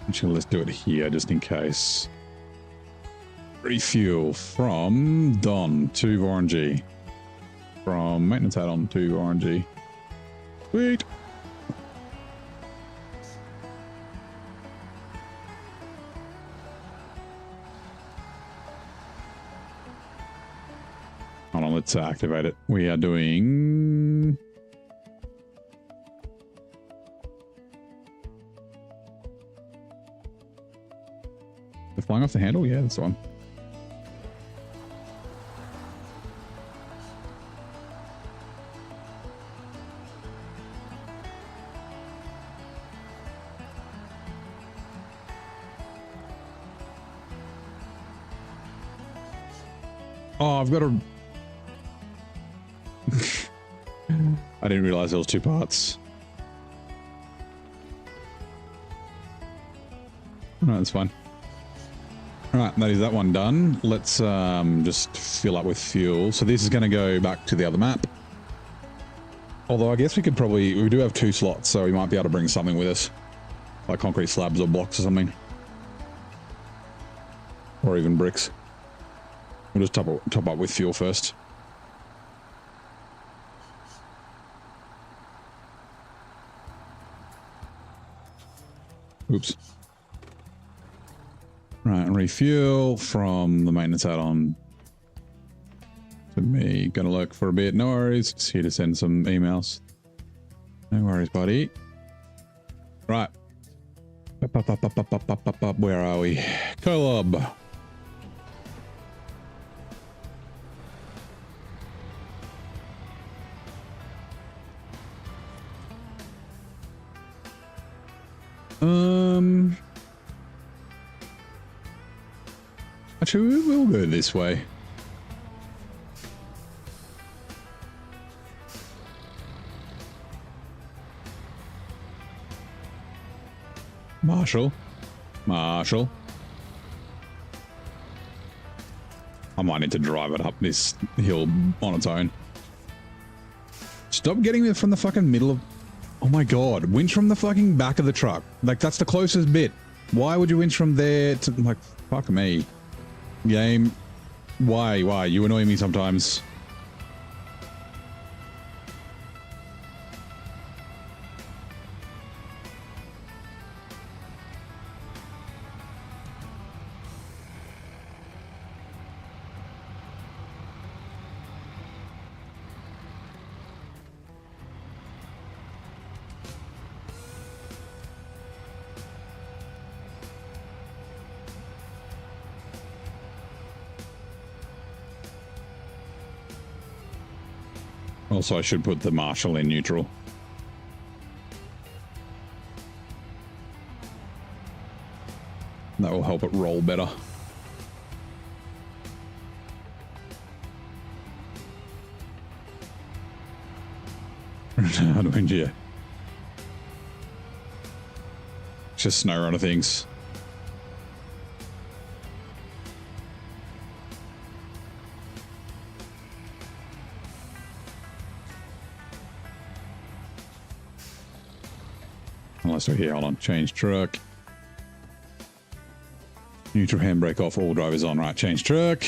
Actually, let's do it here just in case. Refuel from Don to RNG. From maintenance add-on to RNG. Sweet. Hold on, on, let's activate it. We are doing... The flying off the handle? Yeah, that's the one. Oh, I've got to... I didn't realize there was 2 parts. No, that's fine. Alright, that is that one done. Let's just fill up with fuel. So this is going to go back to the other map. Although I guess we could probably... We do have 2 slots, so we might be able to bring something with us. Like concrete slabs or blocks or something. Or even bricks. We'll just top up with fuel first. Oops. Right, refuel from the maintenance add-on to me. Gonna lurk for a bit. No worries. Just here to send some emails. No worries, buddy. Right. Where are we? Collab. Actually, we will go this way. Marshall. Marshall. I might need to drive it up this hill on its own. Stop getting it from the fucking middle of... Oh my god, winch from the fucking back of the truck. Like, that's the closest bit. Why would you winch from there to... Like, fuck me. Game. Why? You annoy me sometimes. Also, I should put the Marshall in neutral. That will help it roll better. How do we do? Just SnowRunner things. Unless we're here, hold on. Change truck. Neutral handbrake off, all drivers on. Right, change truck.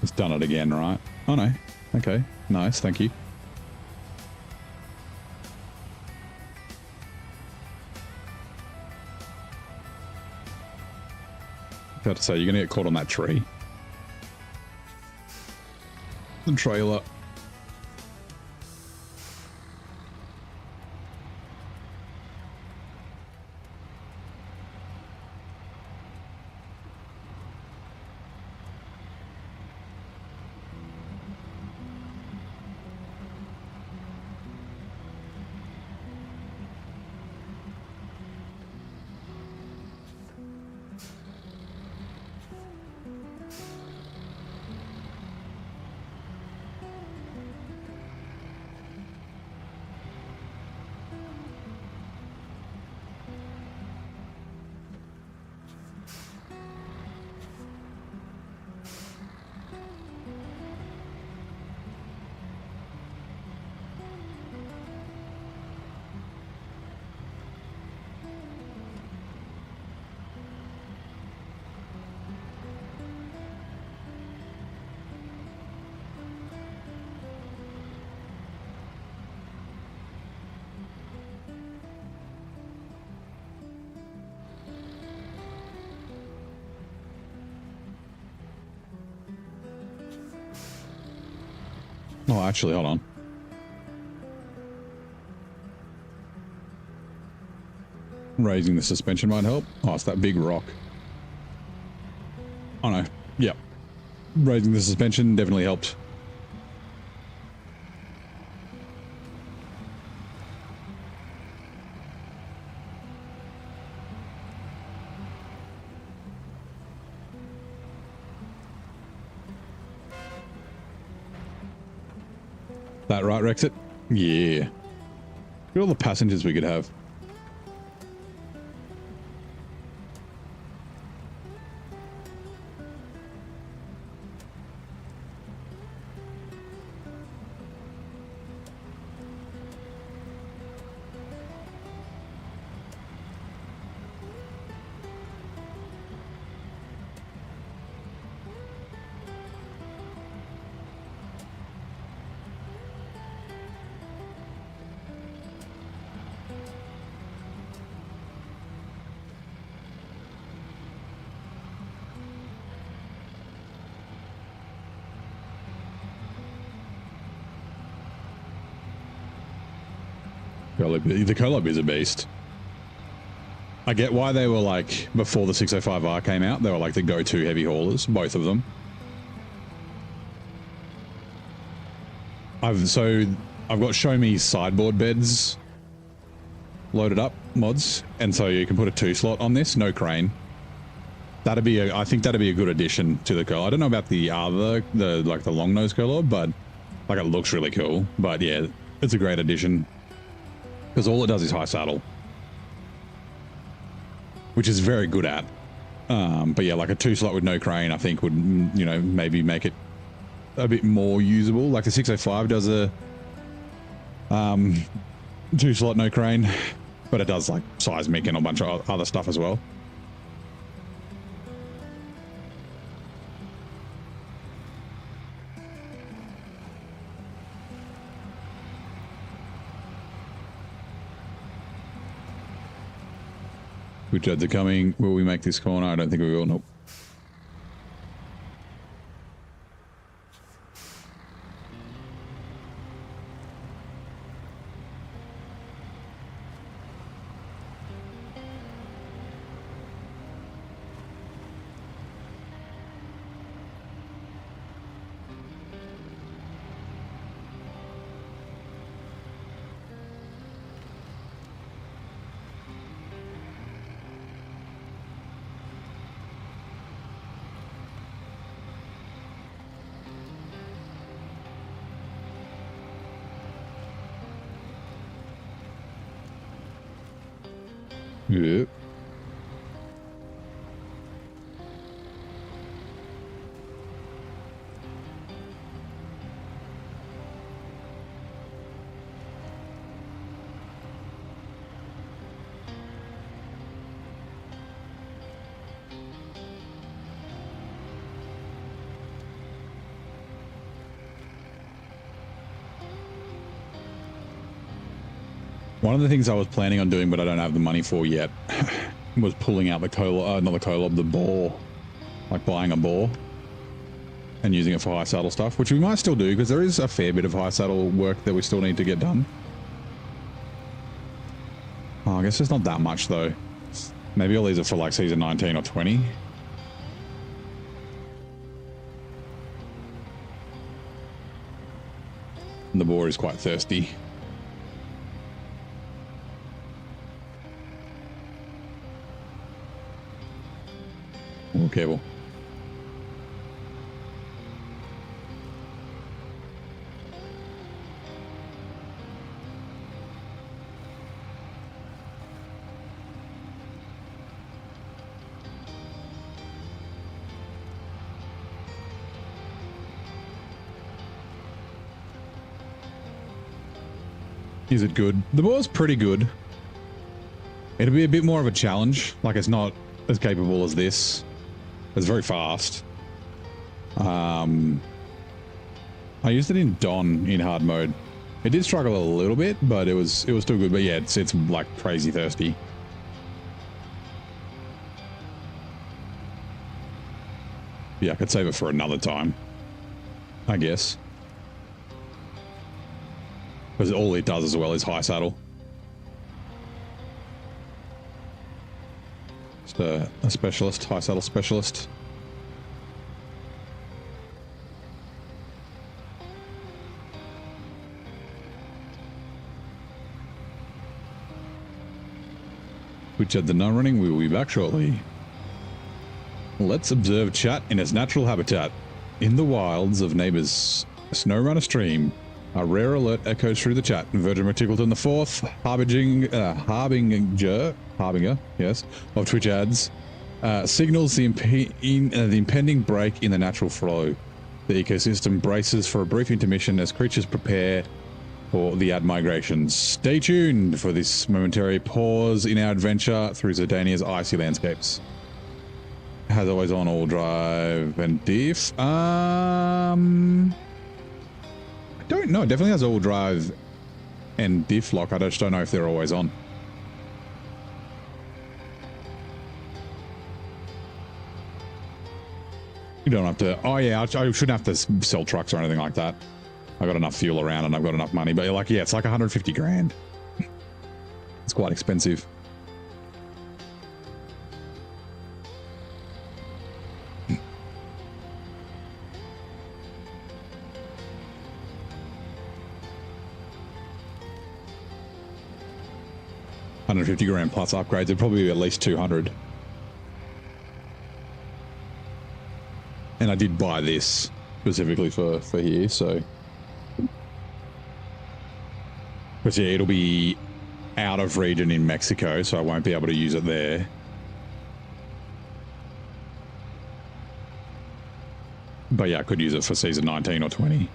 It's done it again, right? Oh no. Okay, nice, thank you. About to say, you're gonna get caught on that tree. The trailer. Oh, actually, hold on. Raising the suspension might help. Oh, it's that big rock. Oh no. Yep. Raising the suspension definitely helped. That right, Rexit? Yeah. Look at all the passengers we could have. The Colab is a beast. I get why they were like, before the 605R came out, they were like the go-to heavy haulers, both of them. I've got Show Me sideboard beds loaded up, mods, and so you can put a 2-slot on this, no crane. I think that'd be a good addition to the Colab. I don't know about the other, like the long nose Colab, but like it looks really cool. But yeah, it's a great addition. Because all it does is high saddle, which is very good at. But yeah, like a 2-slot with no crane, I think would, you know, maybe make it a bit more usable. Like the 605 does a 2-slot no crane, but it does like seismic and a bunch of other stuff as well. Which judges are coming? Will we make this corner? I don't think we will. Nope. Yep. One of the things I was planning on doing, but I don't have the money for yet, was pulling out the not the Colab, the bore, like buying a bore and using it for high saddle stuff, which we might still do because there is a fair bit of high saddle work that we still need to get done. Oh, I guess it's not that much though. Maybe I'll leave it for like season 19 or 20. And the boar is quite thirsty. Oh, careful. Is it good? The boar's pretty good. It'll be a bit more of a challenge. Like, it's not as capable as this. It's very fast. I used it in Don in hard mode. It did struggle a little bit, but it was still good. But yeah, it's like crazy thirsty. Yeah, I could save it for another time, I guess. Because all it does as well is high saddle. Just a specialist, high saddle specialist. Which at the non running, we will be back shortly. Let's observe chat in its natural habitat. In the wilds of neighbors, SnowRunner stream. A rare alert echoes through the chat. Virgin Reticleton the Fourth, harbinger, yes, of Twitch ads, signals the impending break in the natural flow. The ecosystem braces for a brief intermission as creatures prepare for the ad migration. Stay tuned for this momentary pause in our adventure through Zurdania's icy landscapes. As always on all drive and diff. I don't know. It definitely has all drive and diff lock. I just don't know if they're always on. You don't have to. Oh yeah, I shouldn't have to sell trucks or anything like that. I got enough fuel around and I've got enough money. But like, yeah, it's like 150 grand. It's quite expensive. $150 plus upgrades. It'd probably be at least 200. And I did buy this specifically for here, so. But yeah, it'll be out of region in Mexico, so I won't be able to use it there. But yeah, I could use it for season 19 or 20.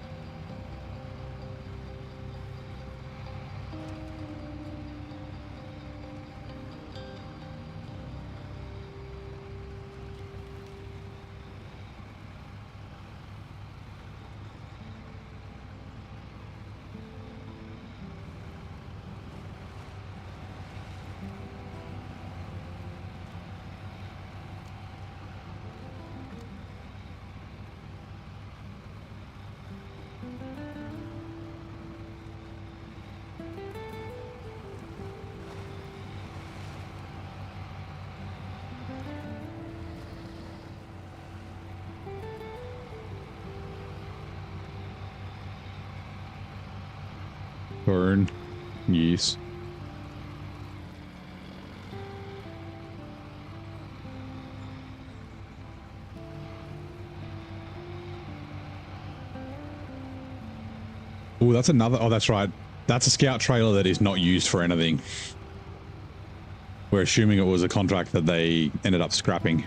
Burn. Yes. Oh, that's another. Oh, that's right. That's a scout trailer that is not used for anything. We're assuming it was a contract that they ended up scrapping.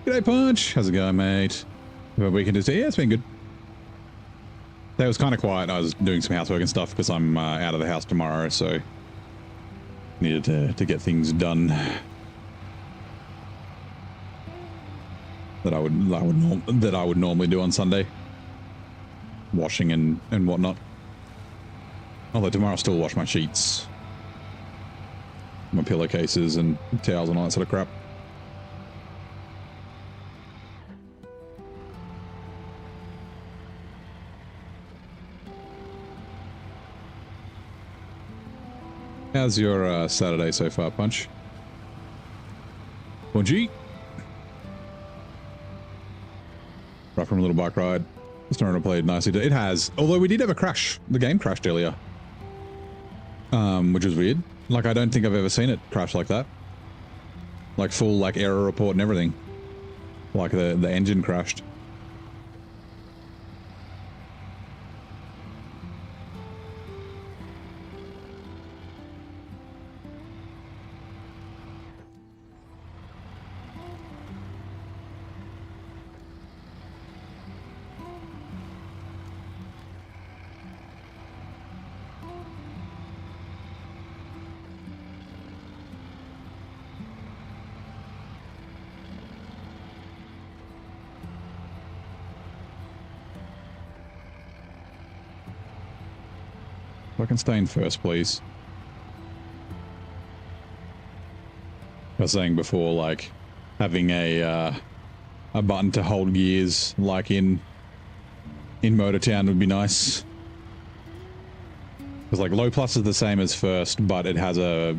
G'day, Punch. How's it going, mate? Have a weekend to see? Yeah, it's been good. That was kind of quiet. I was doing some housework and stuff because I'm out of the house tomorrow, so needed to get things done that I would normally do on Sunday, washing and whatnot. Although tomorrow I'll still wash my sheets, my pillowcases and towels and all that sort of crap. How's your Saturday so far, Punch? Punchy? Right from a little bike ride. SnowRunner played nicely. It has. Although we did have a crash. The game crashed earlier. Which was weird. Like, I don't think I've ever seen it crash like that. Like, full, like, error report and everything. Like, the engine crashed. I can stay in first, please. I was saying before, like, having a button to hold gears like in Motortown would be nice. Because like low plus is the same as first, but it has a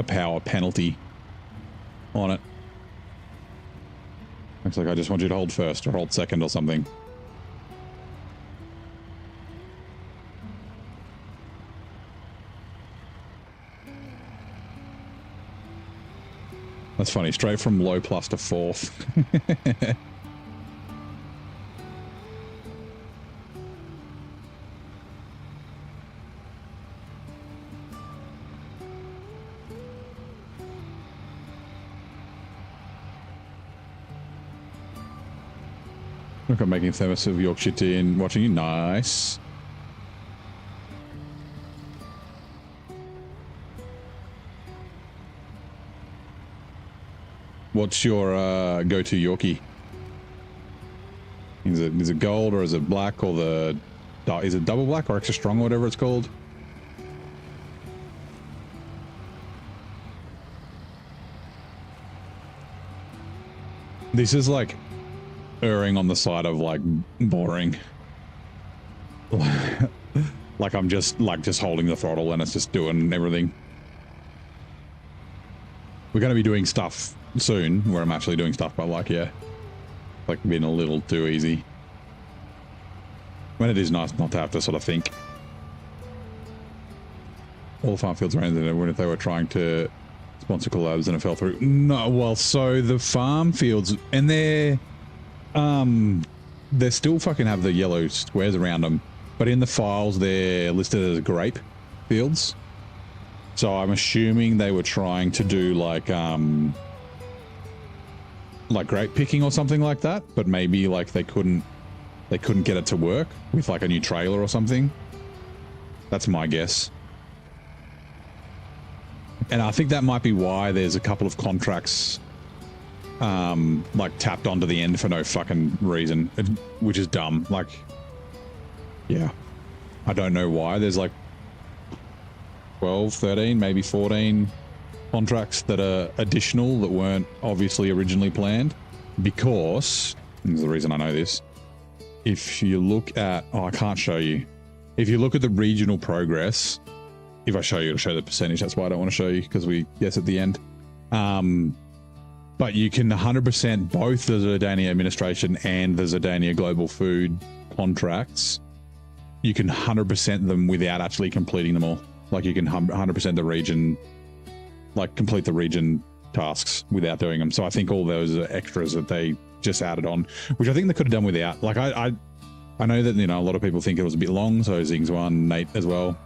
power penalty on it. Looks like I just want you to hold first or hold second or something. That's funny, straight from low plus to fourth. Look, I'm making thermos of Yorkshire tea and watching you. Nice. What's your go-to Yorkie? Is it gold or is it black or is it double black or extra strong or whatever it's called? This is like erring on the side of like boring. Like I'm just holding the throttle and it's just doing everything. We're going to be doing stuff soon where I'm actually doing stuff, but like, yeah, like being a little too easy when it is nice not to have to sort of think. All the farm fields around there, when if they were trying to sponsor collabs and it fell through. No, well, so the farm fields, and they still fucking have the yellow squares around them, but in the files they're listed as grape fields. So I'm assuming they were trying to do like grape picking or something like that, but maybe like they couldn't get it to work with like a new trailer or something. That's my guess. And I think that might be why there's a couple of contracts like tapped onto the end for no fucking reason, which is dumb. Like, yeah, I don't know why. There's like 12, 13, maybe 14 contracts that are additional that weren't obviously originally planned, because, and there's the reason I know this, if you look at, I can't show you. If you look at the regional progress, if I show you, it'll show the percentage. That's why I don't want to show you, because we guess at the end. But you can 100% both the Zurdania administration and the Zurdania Global Food contracts. You can 100% them without actually completing them all. Like you can 100% the region, like complete the region tasks without doing them. So I think all those are extras that they just added on, which I think they could have done without. Like I know that, you know, a lot of people think it was a bit long. So Zing's one, Nate as well.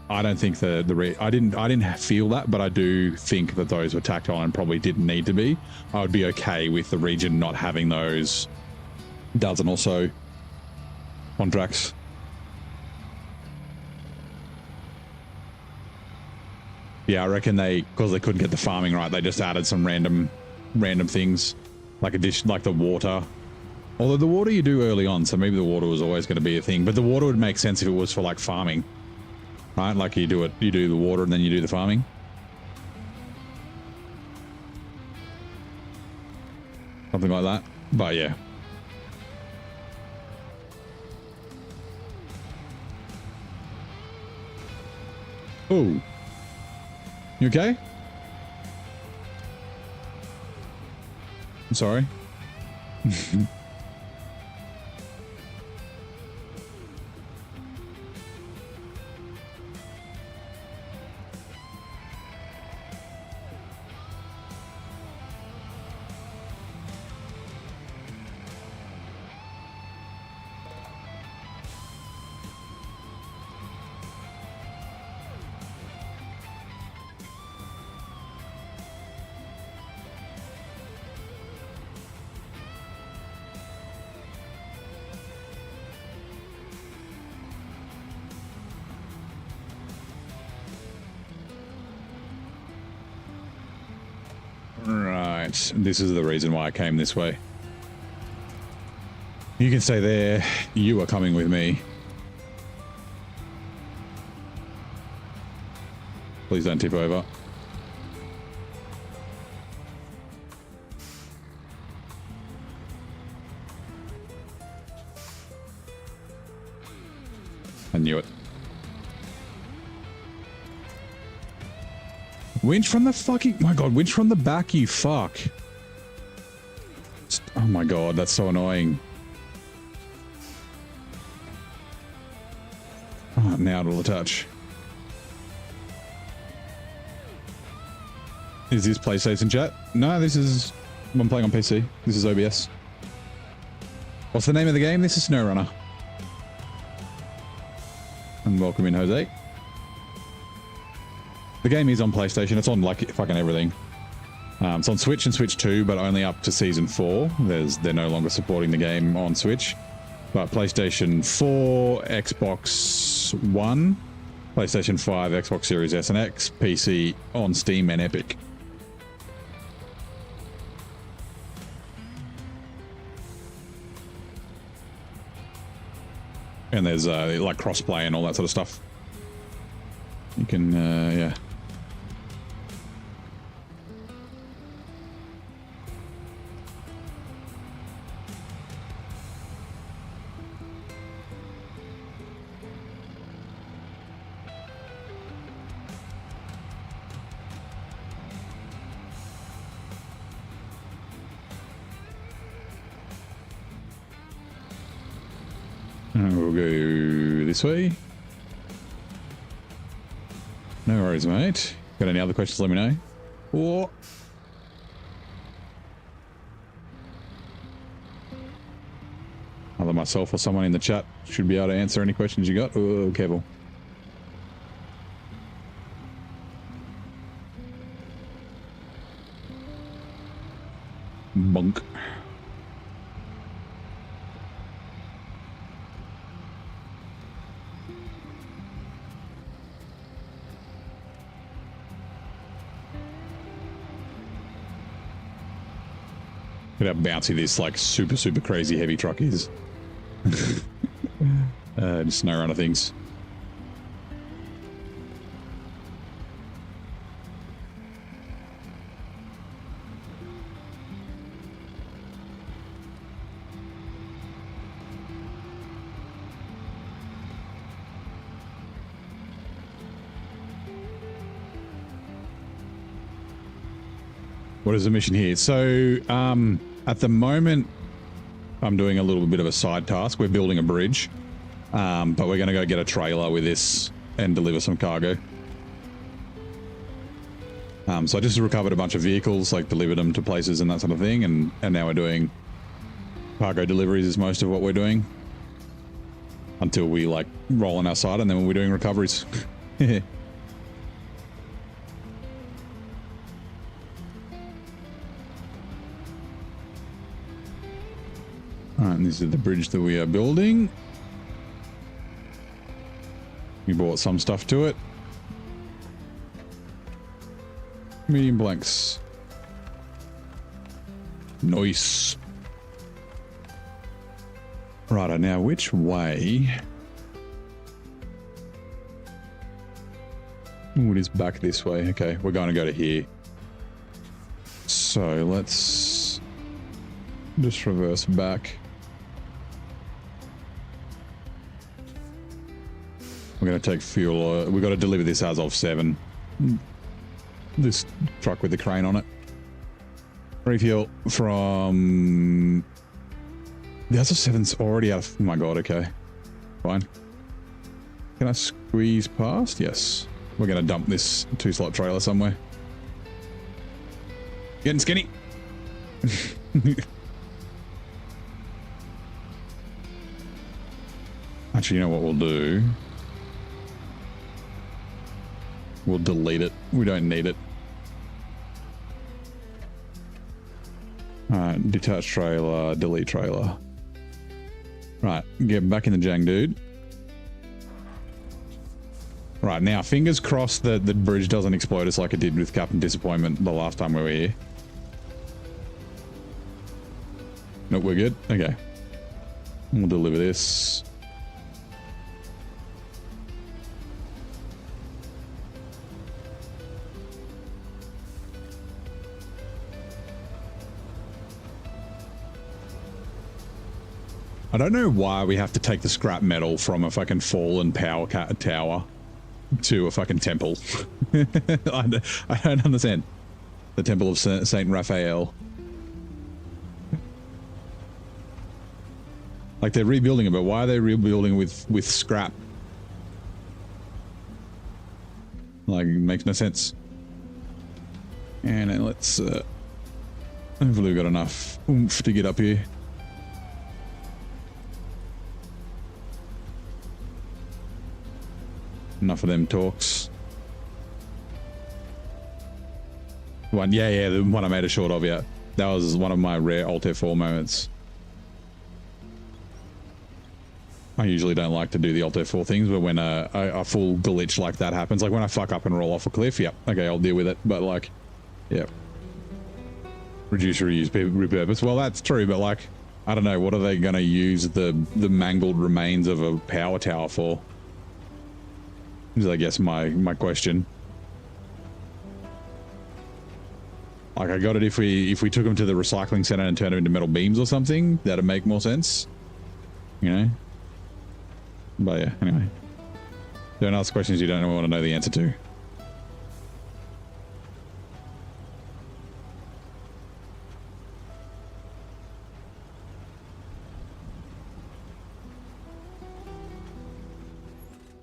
I don't think I didn't feel that, but I do think that those were tacked on and probably didn't need to be. I would be okay with the region not having those dozen or so contracts. Yeah, I reckon because they couldn't get the farming right, they just added some random things, like like the water. Although the water you do early on, so maybe the water was always going to be a thing. But the water would make sense if it was for like farming, right? Like you do the water and then you do the farming. Something like that. But yeah. Oh. You okay? I'm sorry. Right, this is the reason why I came this way. You can stay there. You are coming with me. Please don't tip over. I knew it. Winch from the fucking... My god, winch from the back, you fuck. Oh my god, that's so annoying. Oh, now it'll attach. Is this PlayStation chat? No, this is... I'm playing on PC. This is OBS. What's the name of the game? This is SnowRunner. And welcome in, Jose. The game is on PlayStation. It's on like fucking everything. It's on Switch and Switch 2, but only up to Season 4. They're no longer supporting the game on Switch. But PlayStation 4, Xbox One, PlayStation 5, Xbox Series S and X, PC on Steam and Epic. And there's like crossplay and all that sort of stuff. You can, yeah. We'll go this way. No worries, mate. Got any other questions, let me know. Or... either myself or someone in the chat should be able to answer any questions you got. Oh, careful. Bunk. Look at how bouncy this like super crazy heavy truck is. Just SnowRunner things. What is the mission here? So, at the moment, I'm doing a little bit of a side task. We're building a bridge, but we're going to go get a trailer with this and deliver some cargo. So I just recovered a bunch of vehicles, like delivered them to places and that sort of thing, and now we're doing cargo deliveries is most of what we're doing until we like roll on our side, and then we'll be doing recoveries. Alright, and this is the bridge that we are building. We bought some stuff to it. Medium blanks. Nice. Righto, now which way? Ooh, it is back this way. Okay, we're going to go to here. So let's just reverse back. We're going to take fuel. We've got to deliver this as of 7. This truck with the crane on it. Refuel from... The as of 7's already out of... Oh my god, okay. Fine. Can I squeeze past? Yes. We're going to dump this 2-slot trailer somewhere. Getting skinny. Actually, you know what we'll do? We'll delete it. We don't need it. Alright, detach trailer, delete trailer. Right, get back in the jang, dude. Right, now, fingers crossed that the bridge doesn't explode us like it did with Captain Disappointment the last time we were here. Nope, we're good? Okay. We'll deliver this. I don't know why we have to take the scrap metal from a fucking fallen power tower to a fucking temple. I don't understand. The Temple of Saint Raphael. Like, they're rebuilding it, but why are they rebuilding with scrap? Like, it makes no sense. And then let's hopefully we've got enough oomph to get up here. Enough of them talks. One, yeah, the one I made a short of, yeah. That was one of my rare Alt F4 moments. I usually don't like to do the Alt F4 things, but when a full glitch like that happens, like when I fuck up and roll off a cliff, yep, okay, I'll deal with it. But like, yeah. Reduce, reuse, repurpose. Well, that's true, but like, I don't know, what are they going to use the mangled remains of a power tower for? Is, I guess, my question. Like, I got it if we took them to the recycling center and turned them into metal beams or something, that'd make more sense. You know? But yeah, anyway. Don't ask questions you don't want to know the answer to.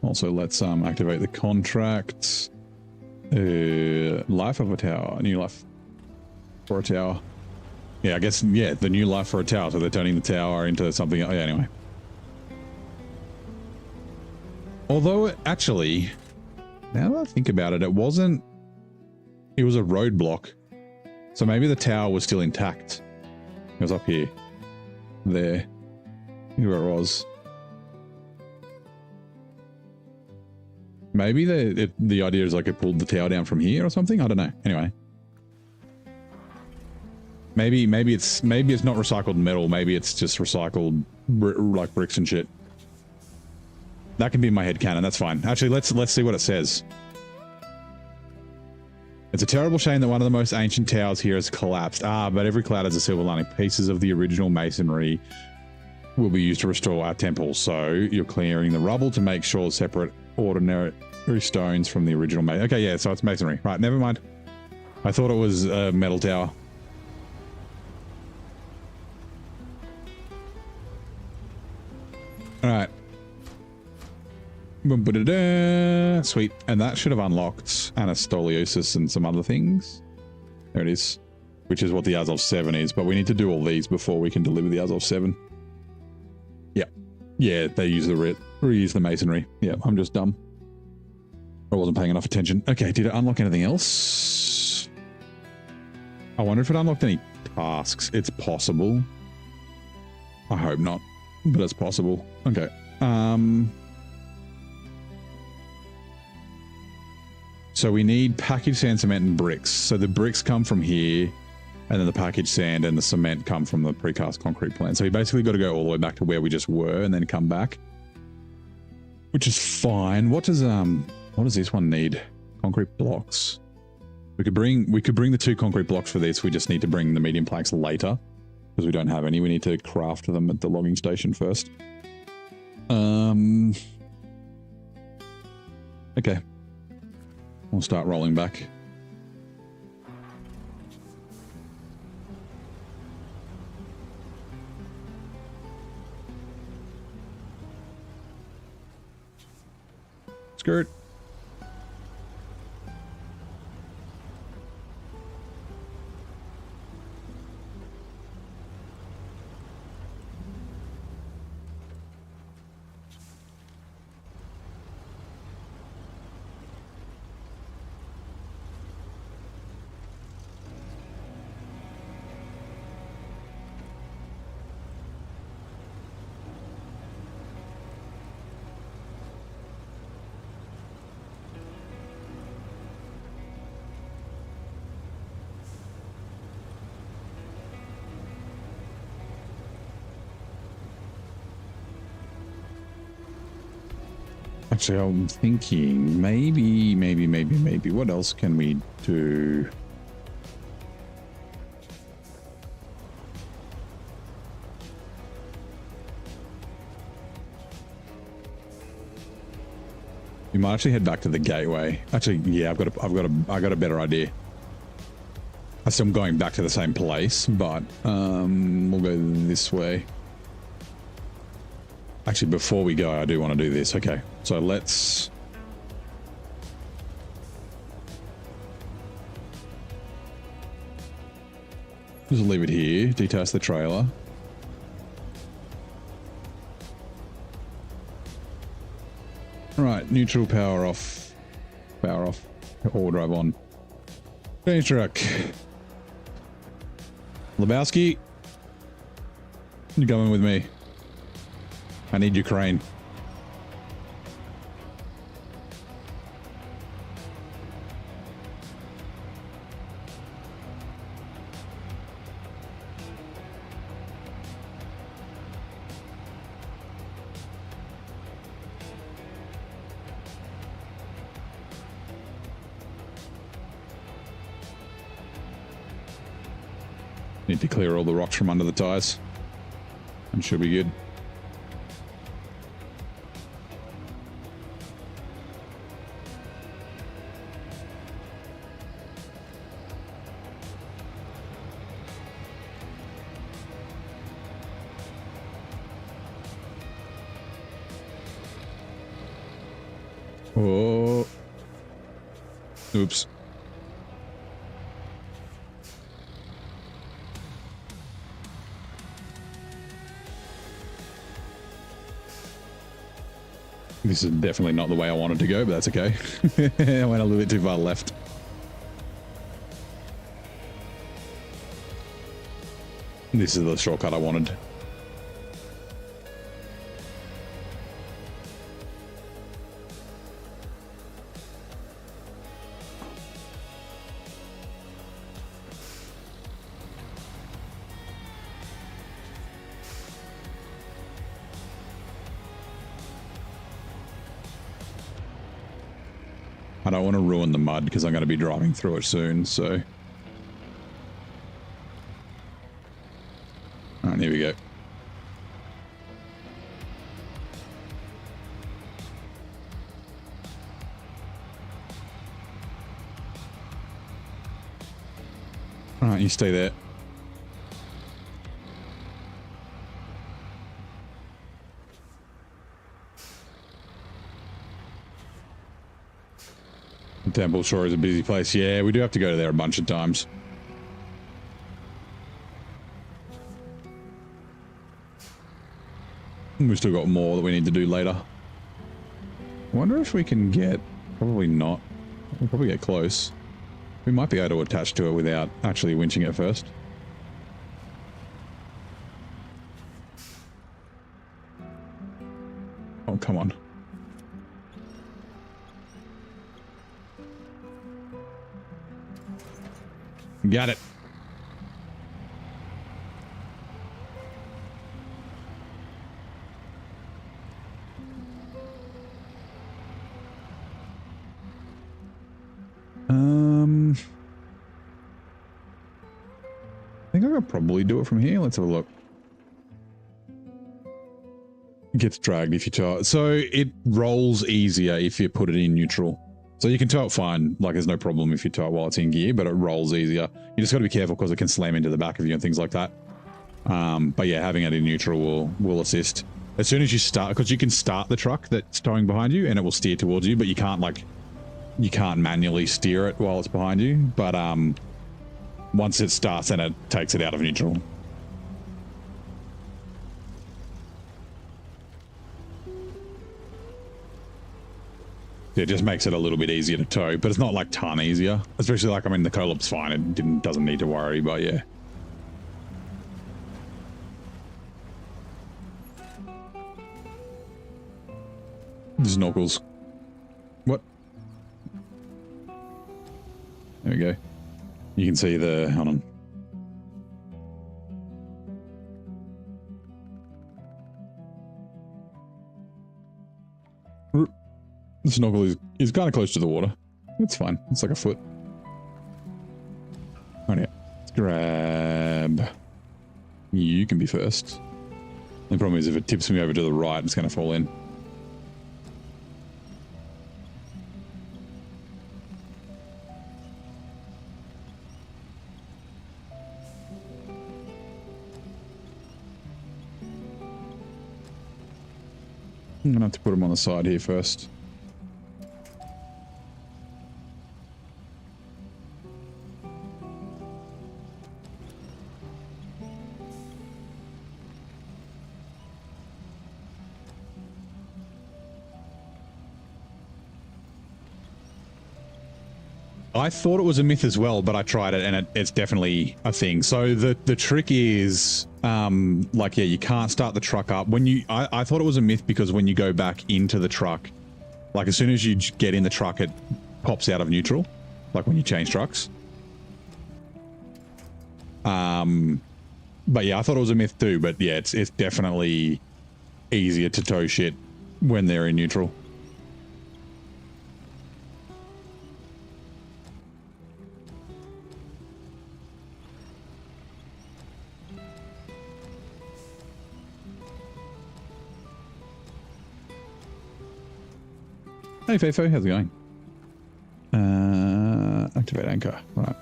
Also, let's activate the contract. Life of a tower. New life for a tower. Yeah, I guess, yeah, the new life for a tower. So they're turning the tower into something. Oh, yeah, anyway. Although, actually, now that I think about it, it was a roadblock. So maybe the tower was still intact. It was up here. There. Here's where it was. Maybe the idea is like it pulled the tower down from here or something. I don't know. Anyway, maybe it's not recycled metal. Maybe it's just recycled like bricks and shit. That can be in my head canon. That's fine. Actually, let's see what it says. It's a terrible shame that one of the most ancient towers here has collapsed. But every cloud has a silver lining. Pieces of the original masonry will be used to restore our temple. So you're clearing the rubble to make sure separate ordinary stones from the original masonry. Okay, yeah, so it's masonry. Right, never mind. I thought it was a metal tower. All right. Sweet. And that should have unlocked Anastoliosis and some other things. There it is. Which is what the Azov 7 is, but we need to do all these before we can deliver the Azov 7. Yeah. Yeah, they use the reuse the masonry. Yeah, I'm just dumb. I wasn't paying enough attention. Okay, did it unlock anything else? I wonder if it unlocked any tasks. It's possible. I hope not, but it's possible. Okay. So we need packaged sand, cement, and bricks. So the bricks come from here, and then the packaged sand and the cement come from the precast concrete plant. So we basically got to go all the way back to where we just were and then come back, which is fine. What does this one need? Concrete blocks. We could bring the 2 concrete blocks for this. We just need to bring the medium planks later because we don't have any. We need to craft them at the logging station first. Okay. We'll start rolling back. Skirt. Actually, I'm thinking maybe what else can we do? We might actually head back to the gateway. Actually, yeah, I got a better idea. I still am going back to the same place, but we'll go this way. Actually, before we go, I do want to do this. Okay, so let's... just leave it here, detach the trailer. Right, neutral, power off. Power off. All drive on. Change truck. Lebowski, you're coming with me. I need your crane. Need to clear all the rocks from under the tires. And should be good. Oh. Oops. This is definitely not the way I wanted to go, but that's okay. I went a little bit too far left. This is the shortcut I wanted. I don't want to ruin the mud because I'm going to be driving through it soon, so... Alright, here we go. Alright, you stay there. Temple Shore is a busy place. Yeah, we do have to go there a bunch of times. We've still got more that we need to do later. I wonder if we can get... Probably not. We'll probably get close. We might be able to attach to it without actually winching it first. Oh, come on. Got it. I think I could probably do it from here. Let's have a look. It gets dragged if you tow it. So it rolls easier if you put it in neutral. So you can tow it fine, like there's no problem if you tow it while it's in gear, but it rolls easier. You just got to be careful because it can slam into the back of you and things like that. But yeah, having it in neutral will assist. As soon as you start, because you can start the truck that's towing behind you and it will steer towards you, but you can't manually steer it while it's behind you. But once it starts, then it takes it out of neutral. It just makes it a little bit easier to tow, but it's not like ton easier. Especially like, I mean, the Colob's fine. It doesn't need to worry, but yeah. Snorkels. What? There we go. You can see the... Hold on. The snorkel is kind of close to the water. It's fine. It's like a foot. Oh yeah. Let's grab... You can be first. The problem is if it tips me over to the right, it's going to fall in. I'm gonna have to put them on the side here first. I thought it was a myth as well, but I tried it and it's definitely a thing. So the trick is, like, yeah, you can't start the truck up. When you, I thought it was a myth because when you go back into the truck, like as soon as you get in the truck, it pops out of neutral, like when you change trucks. But yeah, I thought it was a myth too, but yeah, it's definitely easier to tow shit when they're in neutral. Hey Fefo, how's it going? Activate anchor, right.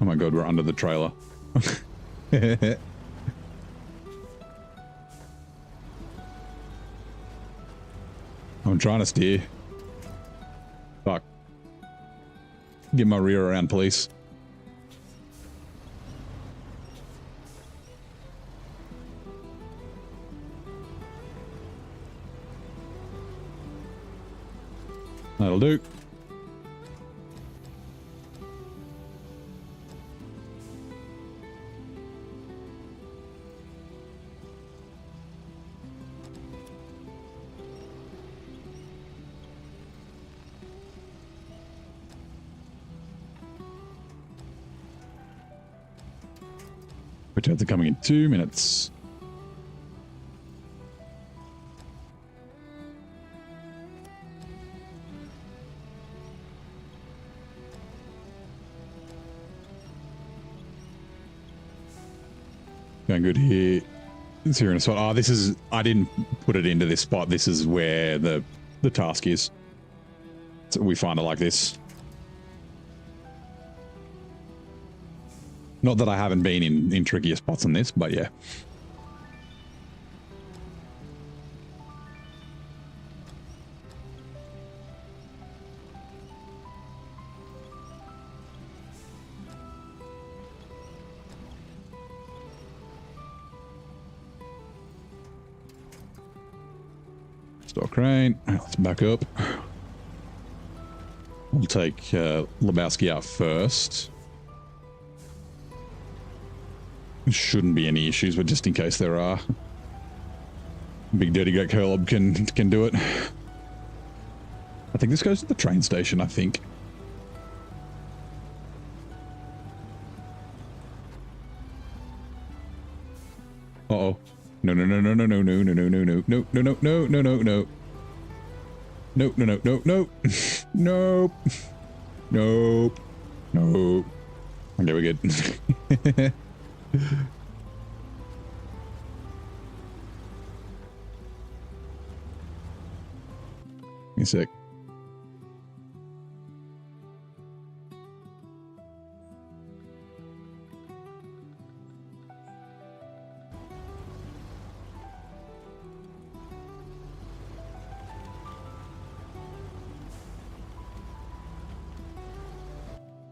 Oh my god, we're under the trailer. I'm trying to steer. Fuck. Get my rear around, police. That'll do. Returns are coming in 2 minutes. Going good here. It's here in a spot. Oh, this is, I didn't put it into this spot. This is where the task is. So we find it like this. Not that I haven't been in trickier spots than this, but yeah. Stop crane. Let's back up. We'll take Lebowski out first. Shouldn't be any issues, but just in case there are, Big Dirty Goat Curlob can do it. I think this goes to the train station, I think. Uh-oh. No, no, no, no, no, no, no, no, no, no, no, no, no, no, no, no, no, no. No, no, no, no, no. Nope. Nope. Nope. Okay, we're good. Give me a sec.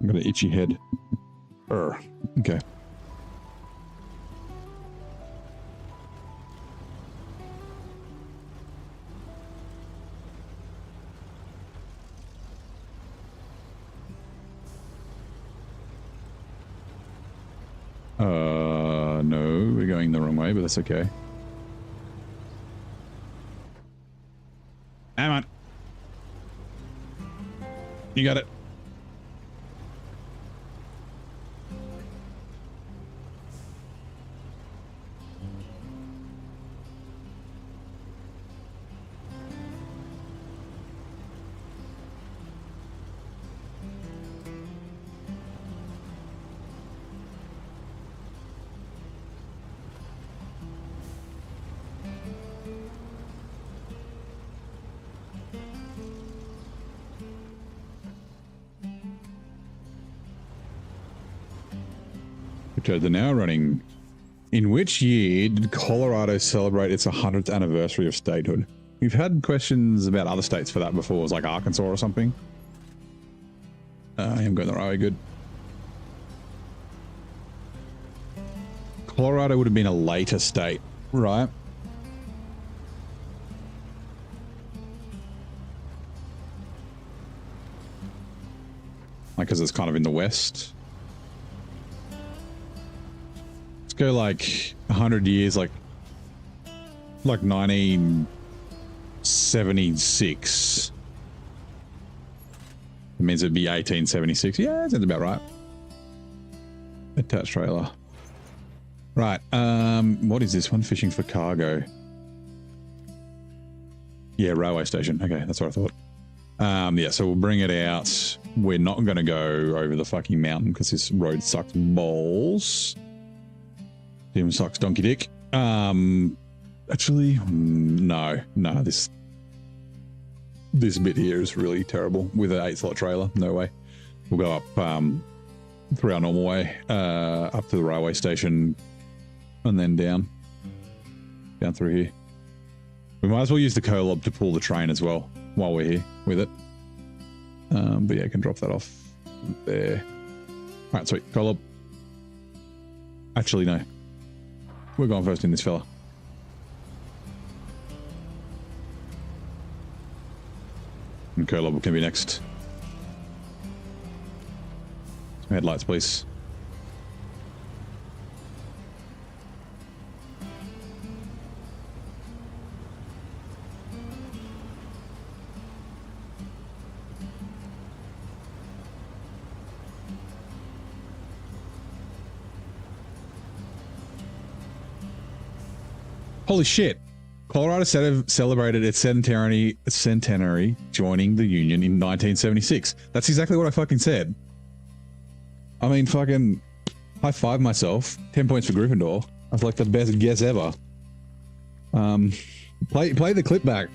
I got an itchy head. Okay. No, we're going the wrong way, but that's okay. Come on. You got it. which are now running. In which year did Colorado celebrate its 100th anniversary of statehood? We've had questions about other states for that before. It was like Arkansas or something. I am going the right way. Good. Colorado would have been a later state, right? Like, because it's kind of in the west. Let's go like 100 years, like 1976. It means it'd be 1876. Yeah, that sounds about right. Attached trailer. Right. What is this one? Fishing for cargo. Yeah, railway station. Okay, that's what I thought. Yeah, so we'll bring it out. We're not going to go over the fucking mountain because this road sucks balls. Even sucks donkey dick. Actually, no. This bit here is really terrible with an 8-slot trailer. No way. We'll go up through our normal way, up to the railway station, and then down through here. We might as well use the Kolob to pull the train as well while we're here with it. But yeah, I can drop that off there. All right, sweet. Kolob. Actually, no. We're going first in this fella. And Kolob can be next. Some headlights, please. Holy shit. Colorado celebrated its centenary joining the Union in 1976. That's exactly what I fucking said. I mean, fucking high five myself. 10 points for Gryffindor. That's like the best guess ever. Play the clip back.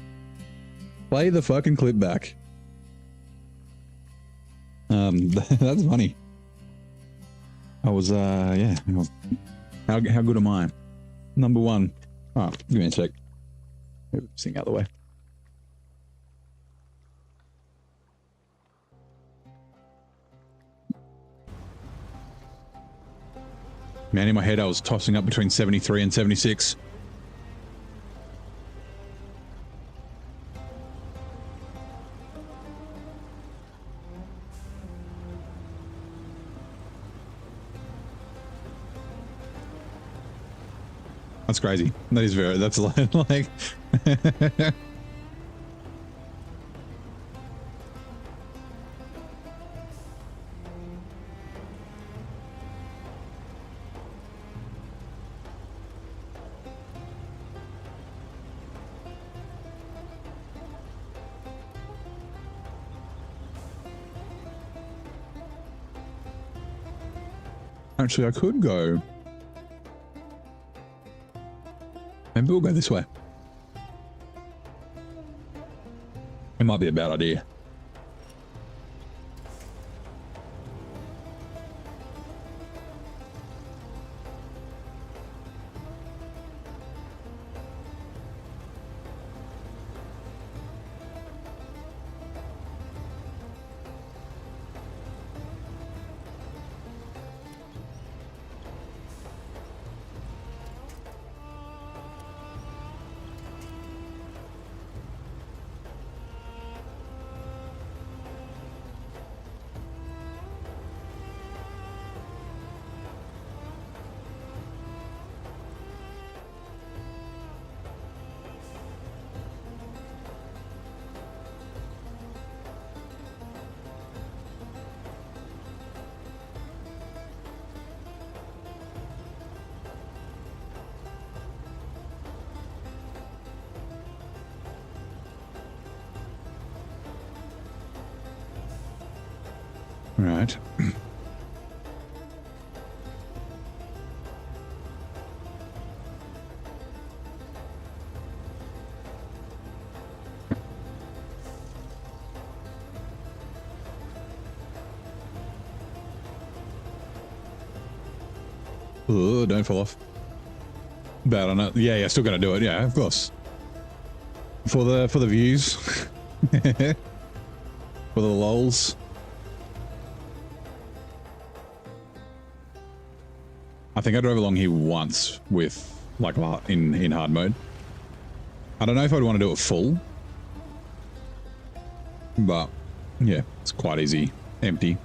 Play the fucking clip back. That's funny. I was, yeah. How good am I? Number one. Oh, give me a sec. Move this thing out of the way. Man, in my head, I was tossing up between 73 and 76. That's crazy. That is very, that's like, actually, I could go. Maybe we'll go this way. It might be a bad idea. Right. Oh, don't fall off. Bad on it. Yeah, still gonna do it. Yeah, of course. For the views. For the lols. I think I drove along here once with like in hard mode. I don't know if I'd want to do it full, but yeah, it's quite easy, empty.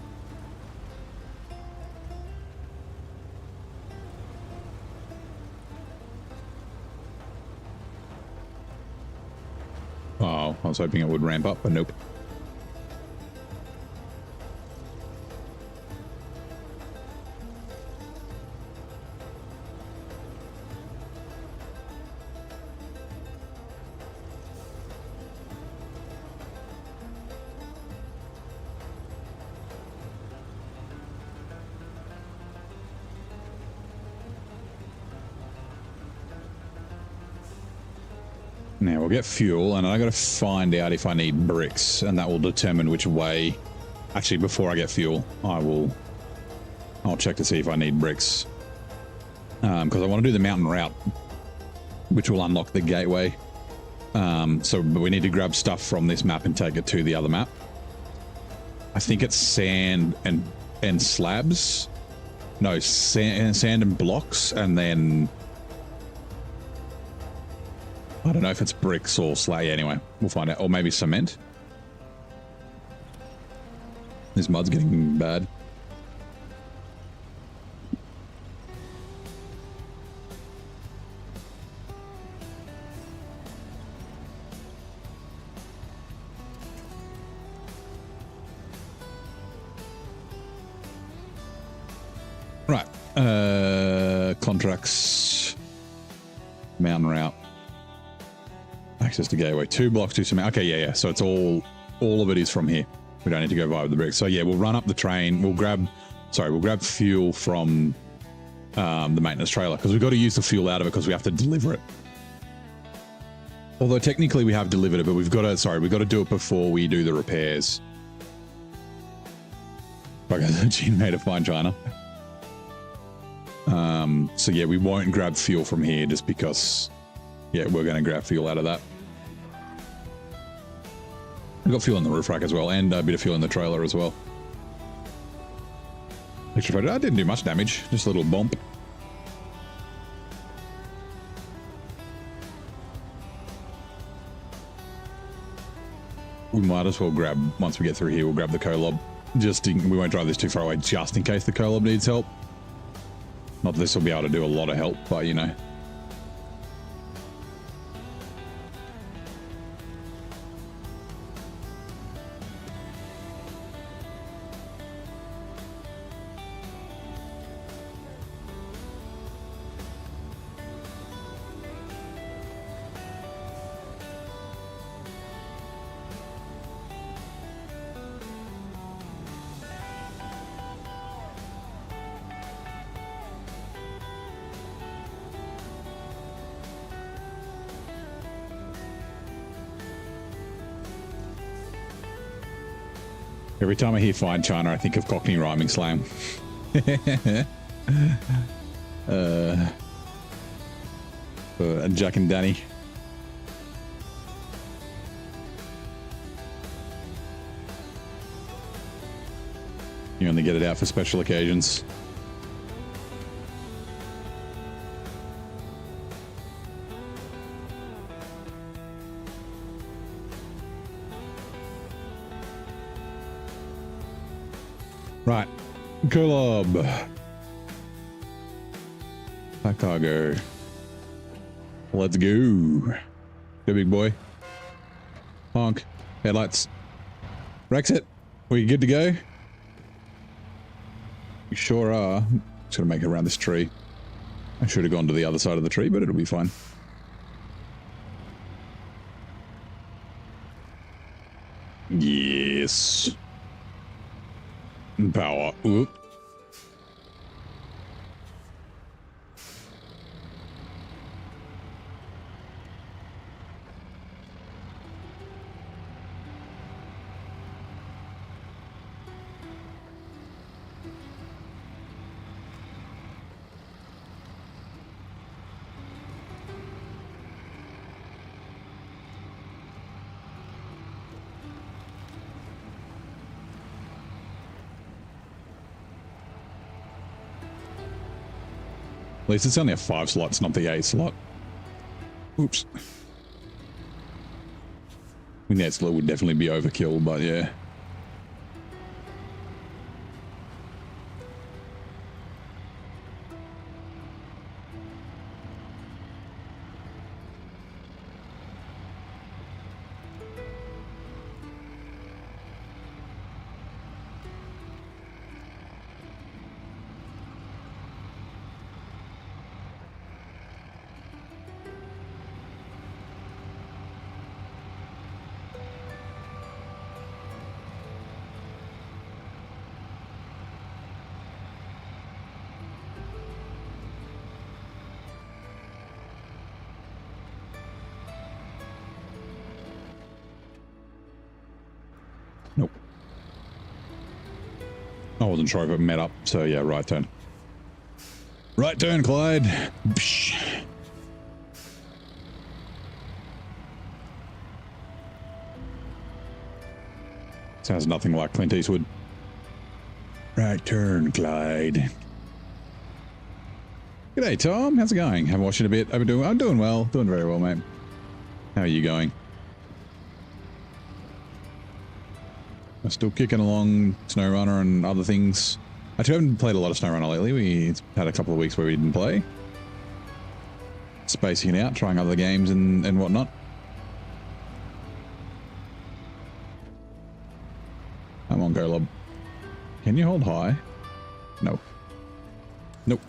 Oh, I was hoping it would ramp up, but nope. Now we'll get fuel, and I got to find out if I need bricks, and that will determine which way. Actually, before I get fuel, I'll check to see if I need bricks, because I want to do the mountain route, which will unlock the gateway. So we need to grab stuff from this map and take it to the other map. I think it's sand and slabs. No, sand and blocks, and then I don't know if it's bricks or slag. Anyway, we'll find out. Or maybe cement. This mud's getting bad. Right. Contracts. Mountain route. Access to gateway. 2 blocks, 2 cement. Okay, yeah. So it's all of it is from here. We don't need to go via the bricks. So yeah, we'll run up the train. We'll grab fuel from the maintenance trailer, because we've got to use the fuel out of it because we have to deliver it. Although technically we have delivered it, but we've got to do it before we do the repairs. Okay, Gene made a fine China. So yeah, we won't grab fuel from here just because, yeah, we're going to grab fuel out of that. We've got fuel in the roof rack as well, and a bit of fuel in the trailer as well. Extra photo. I didn't do much damage, just a little bump. We might as well grab, once we get through here, we'll grab the Kolob. We won't drive this too far away, just in case the Kolob needs help. Not that this will be able to do a lot of help, but you know. Every time I hear Fine China, I think of Cockney rhyming slang. Jack and Danny. You only get it out for special occasions. Right, Kolob. High cargo. Let's go. Go, big boy. Honk. Headlights. Rexit. We good to go? We sure are. Just gonna make it around this tree. I should have gone to the other side of the tree, but it'll be fine. Yes. Power. Oop. At least it's only a 5 slot, not the 8 slot. Oops. I mean, the 8 slot would definitely be overkill, but yeah. Nope. I wasn't sure if it met up, so yeah, right turn. Right turn, Clyde. Psh. Sounds nothing like Clint Eastwood. Right turn, Clyde. G'day, Tom. How's it going? Haven't watched it a bit. I'm doing well. Doing very well, mate. How are you going? I'm still kicking along SnowRunner and other things. Actually, I haven't played a lot of SnowRunner lately. We had a couple of weeks where we didn't play. Spacing it out, trying other games and whatnot. Come on, go, Lob. Can you hold high? No. Nope.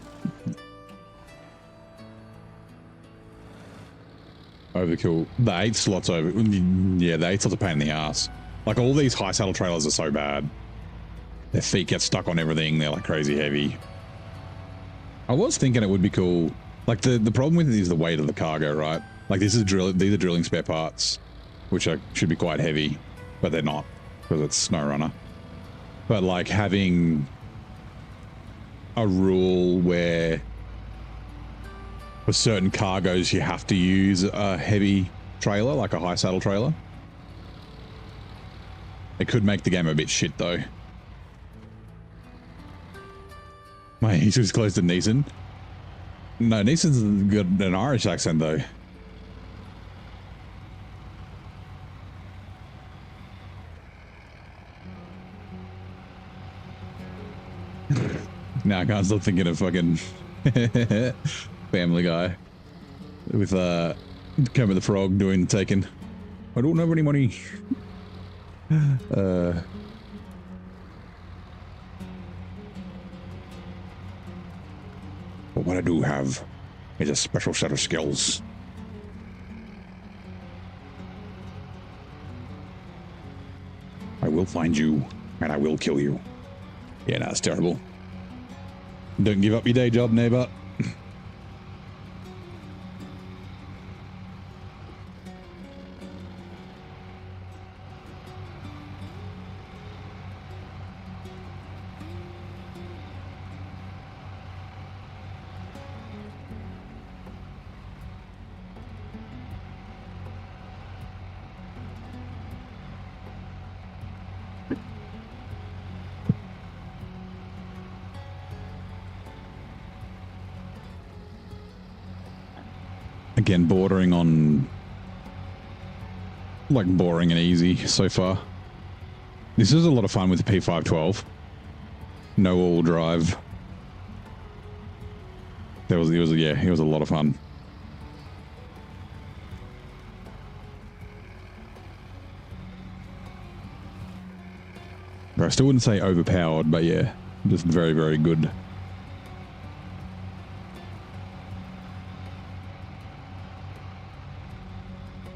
Overkill. The 8 slots over. Yeah, the 8 slots are a pain in the ass. Like, all these high saddle trailers are so bad. Their feet get stuck on everything. They're like crazy heavy. I was thinking it would be cool. Like, the problem with it is the weight of the cargo, right? Like, these are drilling spare parts, which should be quite heavy, but they're not because it's SnowRunner. But like having a rule where for certain cargoes you have to use a heavy trailer, like a high saddle trailer. It could make the game a bit shit, though. He's was close to Neeson. No, Neeson's got an Irish accent, though. Now I can't stop thinking of fucking Family Guy with Kermit the Frog doing Taken. I don't have any money. But what I do have is a special set of skills. I will find you and I will kill you. Yeah, that's terrible. Don't give up your day job, neighbor. Again, bordering on like boring and easy so far. This is a lot of fun with the P512. No all drive. It was a lot of fun. I still wouldn't say overpowered, but yeah, just very, very good.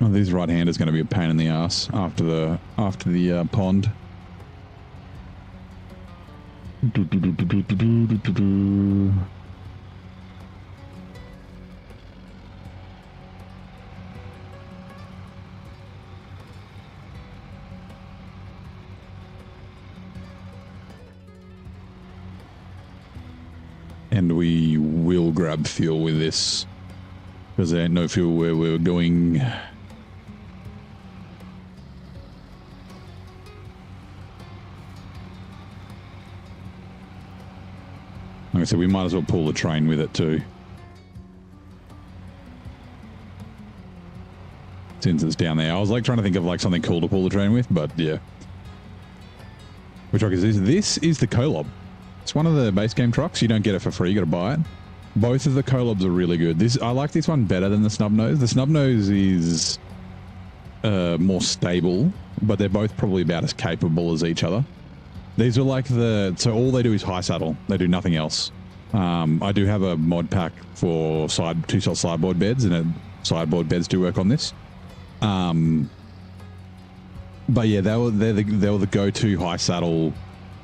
Oh, this right-hander is going to be a pain in the ass after the pond. And we will grab fuel with this because there ain't no fuel where we're going. Like I said, we might as well pull the train with it too. since it's down there. I was like trying to think of like something cool to pull the train with, but yeah. Which truck is this? This is the Kolob. It's one of the base game trucks. You don't get it for free. You got to buy it. Both of the Kolobs are really good. I like this one better than the Snubnose. The Snubnose is more stable, but they're both probably about as capable as each other. These are like so all they do is high saddle. They do nothing else. I do have a mod pack for two-slot sideboard beds, and sideboard beds do work on this. But yeah, they were the go-to high saddle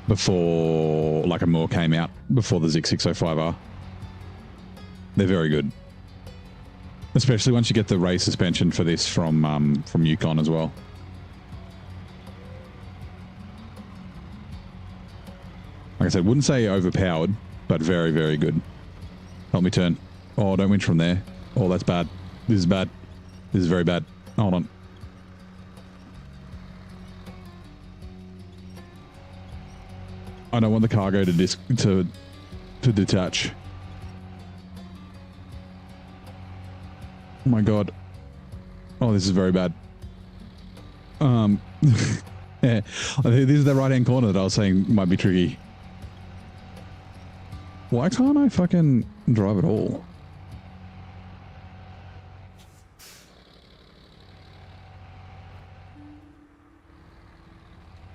before like a Moore came out, before the Zik 605R. They're very good, especially once you get the race suspension for this from Yukon as well. Like I said, wouldn't say overpowered, but very, very good. Help me turn. Oh, don't winch from there. Oh, that's bad. This is bad. This is very bad. Hold on. I don't want the cargo to detach. Oh my god. Oh, this is very bad. Yeah. I think this is the right hand corner that I was saying might be tricky. Why can't I fucking drive at all?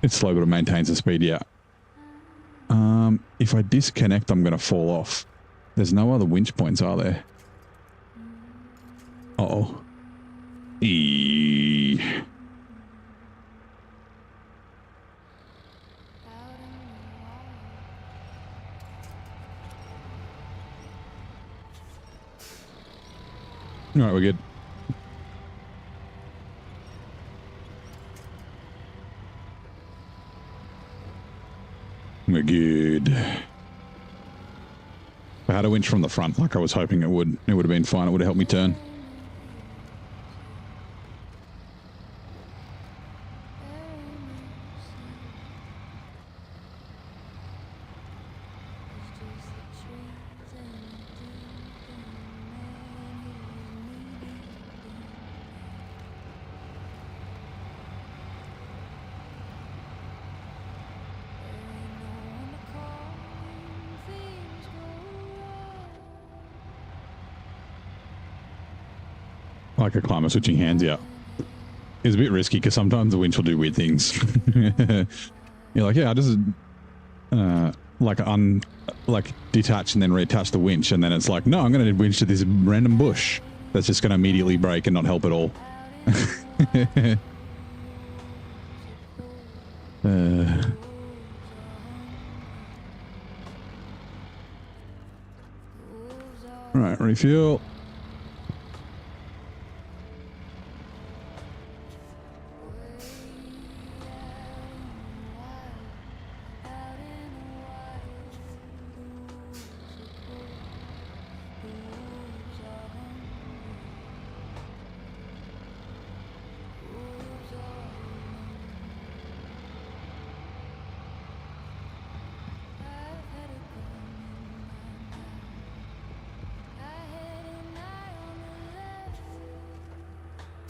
It's slow, but it maintains the speed, yeah. If I disconnect, I'm going to fall off. There's no other winch points, are there? Uh-oh. All right, we're good. We're good. I had a winch from the front like I was hoping it would. It would have been fine. It would have helped me turn. Like a climber switching hands, yeah. It's a bit risky because sometimes the winch will do weird things. You're like, yeah, I just like detach and then reattach the winch, and then it's like, no, I'm going to winch to this random bush that's just going to immediately break and not help at all. Right, refuel.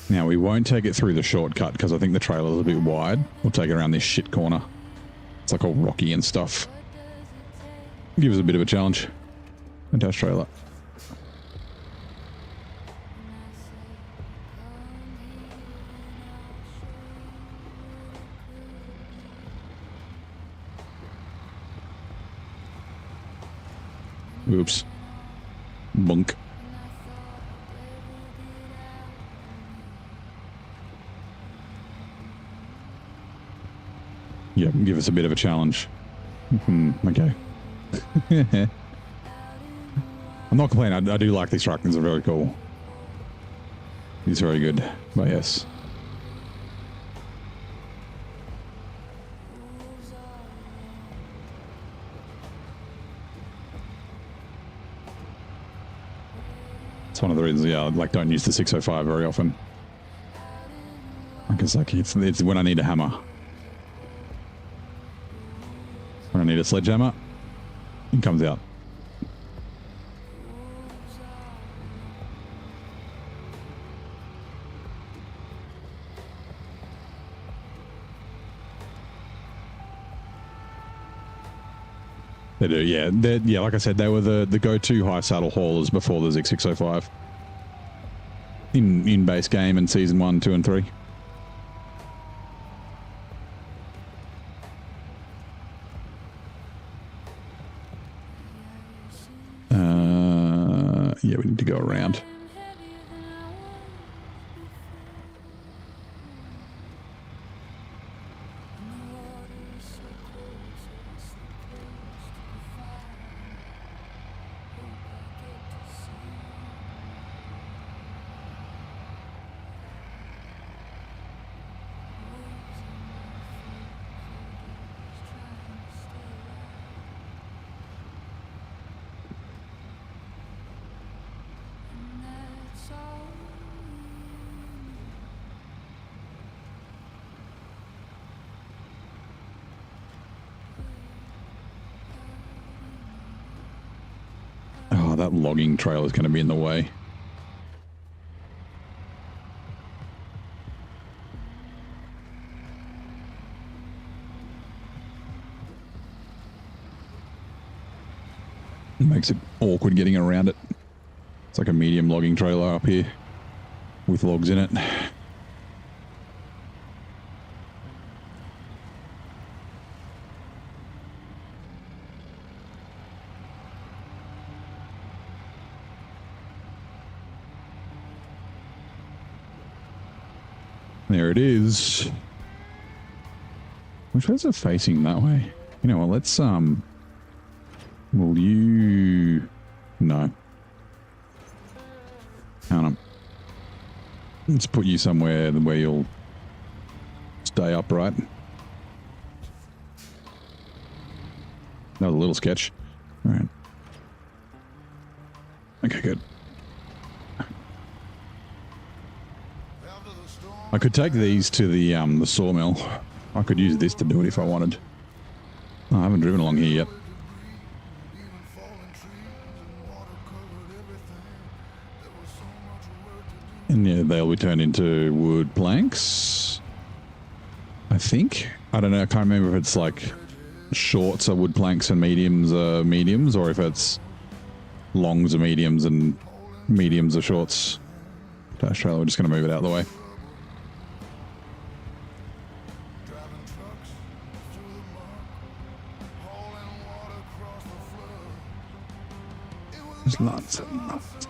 Now, we won't take it through the shortcut because I think the trailer's a bit wide. We'll take it around this shit corner. It's like all rocky and stuff. Give us a bit of a challenge. Attached trailer. Oops. Bunk. Yeah, give us a bit of a challenge. Okay. I'm not complaining. I do like these trucks. They're very cool. He's very good. But yes. It's one of the reasons, yeah, I like don't use the 605 very often. Because like it's when I need a hammer. When I need a sledgehammer, it comes out. They do, yeah. Yeah, like I said, they were the go-to high saddle haulers before the Zig 605 in base game and season 1, 2, and 3. Yeah, we need to go around. Oh, that logging trail is going to be in the way. It makes it awkward getting around it. It's like a medium logging trailer up here with logs in it. There it is. Which way's it facing? That way? You know what, let's, will you... No. Hang on. Let's put you somewhere where you'll stay upright. Another little sketch. Alright. Okay, good. I could take these to the sawmill. I could use this to do it if I wanted. Oh, I haven't driven along here yet. And yeah, they'll be turned into wood planks, I think. I don't know, I can't remember if it's like shorts are wood planks and mediums are mediums, or if it's longs are mediums and mediums are shorts. Dash trailer, we're just going to move it out of the way. There's lots of lots.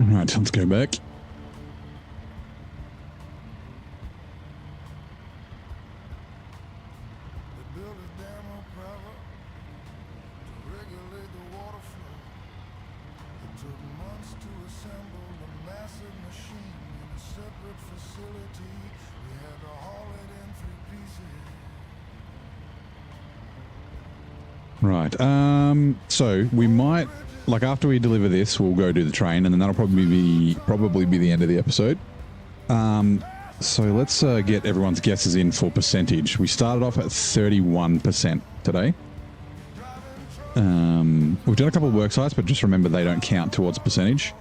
Right, let's go back. Right, so we might, like after we deliver this, we'll go do the train, and then that'll probably be the end of the episode. So let's get everyone's guesses in for percentage. We started off at 31% today. We've done a couple of work sites, but just remember they don't count towards percentage.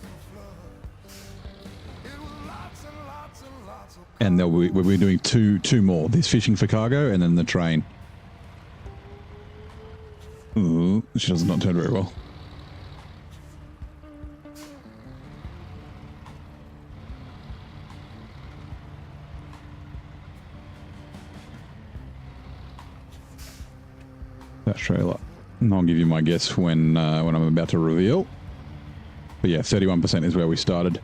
And we're doing two more. This fishing for cargo, and then the train. Ooh, she does not turn very well. That trailer. And I'll give you my guess when I'm about to reveal. But yeah, 31% is where we started.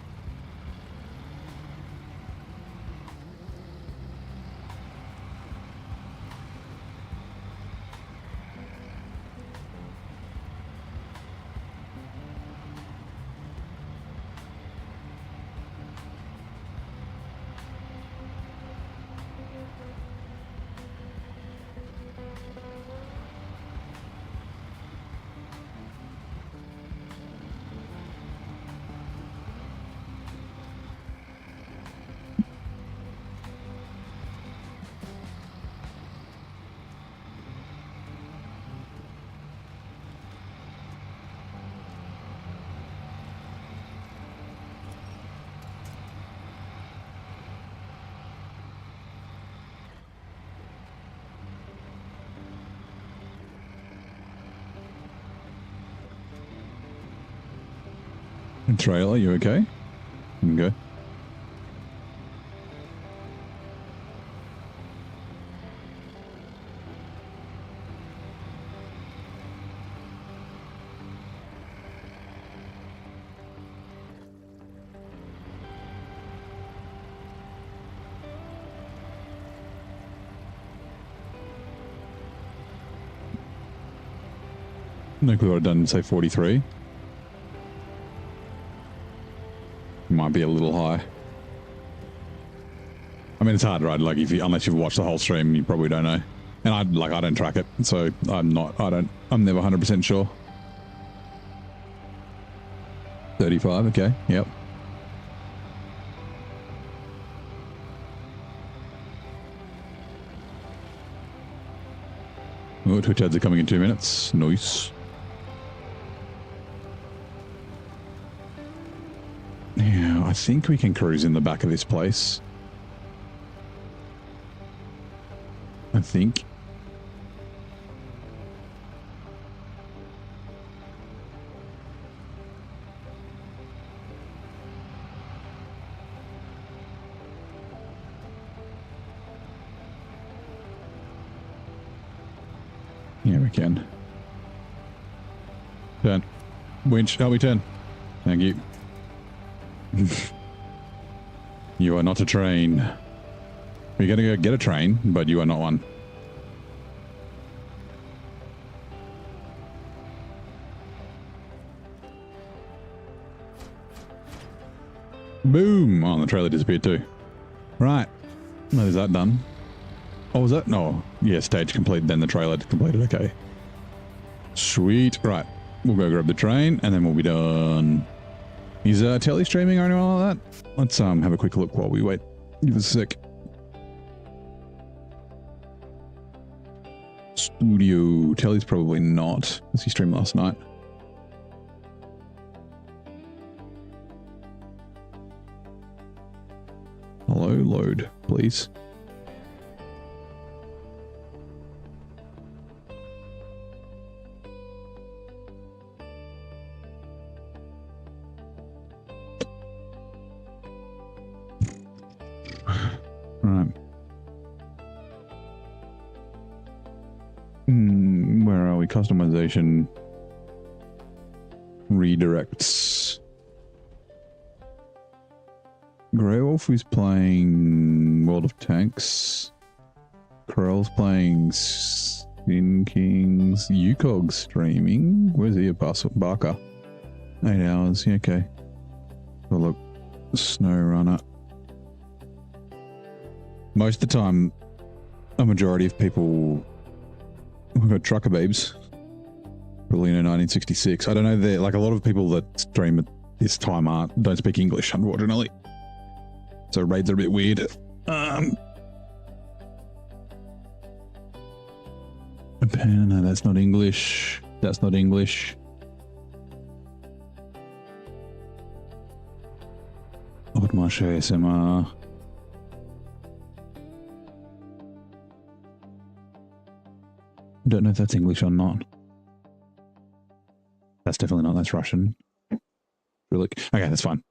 Trailer, you okay? Okay. No clue what I've done, say 43. Might be a little high. I mean, it's hard, right? Like, unless you've watched the whole stream, you probably don't know. And I don't track it, so I'm never 100% sure. 35, okay, yep. Oh, Twitch ads are coming in 2 minutes. Nice. Yeah, I think we can cruise in the back of this place. I think. Yeah, we can. Turn. Winch, help me turn. Thank you. You are not a train. You're going to go get a train, but you are not one. Boom! Oh, the trailer disappeared too. Right. Well, is that done? Oh, was that? No. Yeah, stage complete, then the trailer completed. Okay. Sweet. Right. We'll go grab the train, and then we'll be done. Is Telly streaming or anyone like that? Let's have a quick look while we wait. Give us a sec. Studio. Telly's probably not. As he streamed last night. Hello, load, please. Right. Where are we? Customization. Redirects. Grey Wolf is playing World of Tanks. Corell's playing Sin Kings. UCOG's streaming. Where's he? Barker. 8 hours. Yeah, okay. Oh, look. SnowRunner. Most of the time, a majority of people... We've got Trucker Babes. Probably in 1966. I don't know, they're like a lot of people that stream at this time don't speak English, unfortunately. So raids are a bit weird. No, that's not English. That's not English. Oddmarsh ASMR. Don't know if that's English or not. That's definitely not. That's Russian. Really? Okay, that's fine.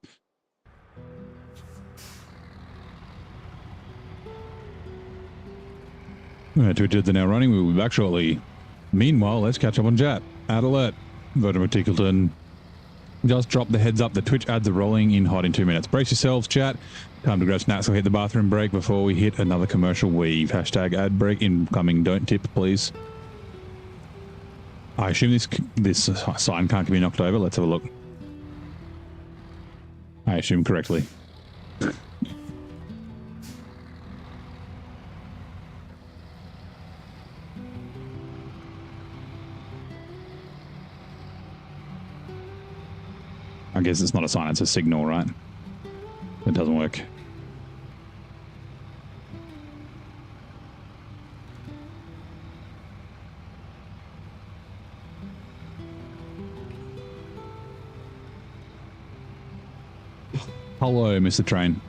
Twitch ads are now running. We will be back shortly. Meanwhile, let's catch up on chat. Ad alert. Voter Tickleton. Just drop the heads up. The Twitch ads are rolling in hot in 2 minutes. Brace yourselves, chat. Time to grab snacks. We'll hit the bathroom break before we hit another commercial weave. Hashtag ad break incoming. Don't tip, please. I assume this sign can't be knocked over. Let's have a look. I assume correctly. I guess it's not a sign, it's a signal, right? It doesn't work. Hello, Mr. Train.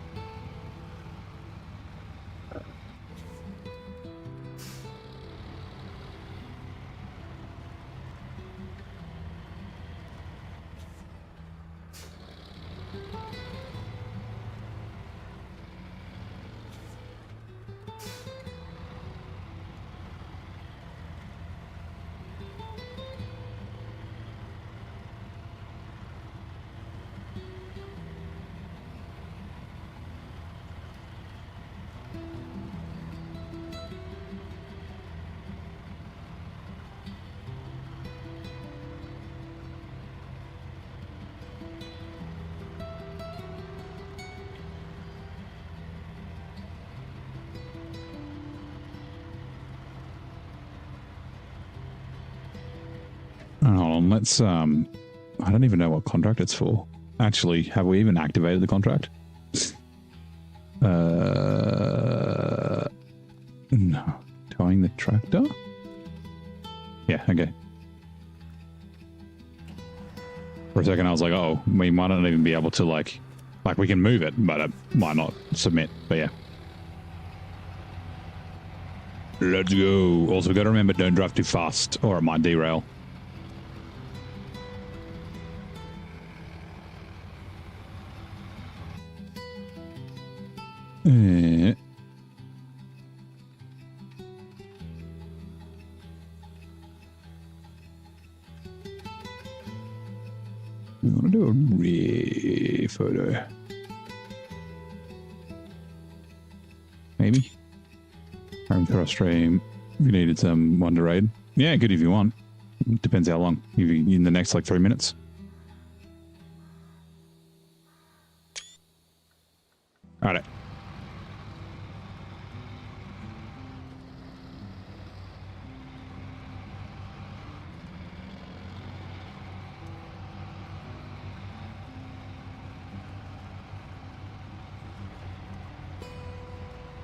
Hold on, let's I don't even know what contract it's for. Actually, have we even activated the contract? No. Towing the tractor? Yeah, okay. For a second I was like, oh, we might not even be able to like we can move it, but it might not submit, but yeah. Let's go. Also, got to remember, don't drive too fast or it might derail. We want to do a rear photo. Maybe. Home thrust stream. If you needed some one to raid. Yeah, good if you want. Depends how long. In the next like 3 minutes. Alright.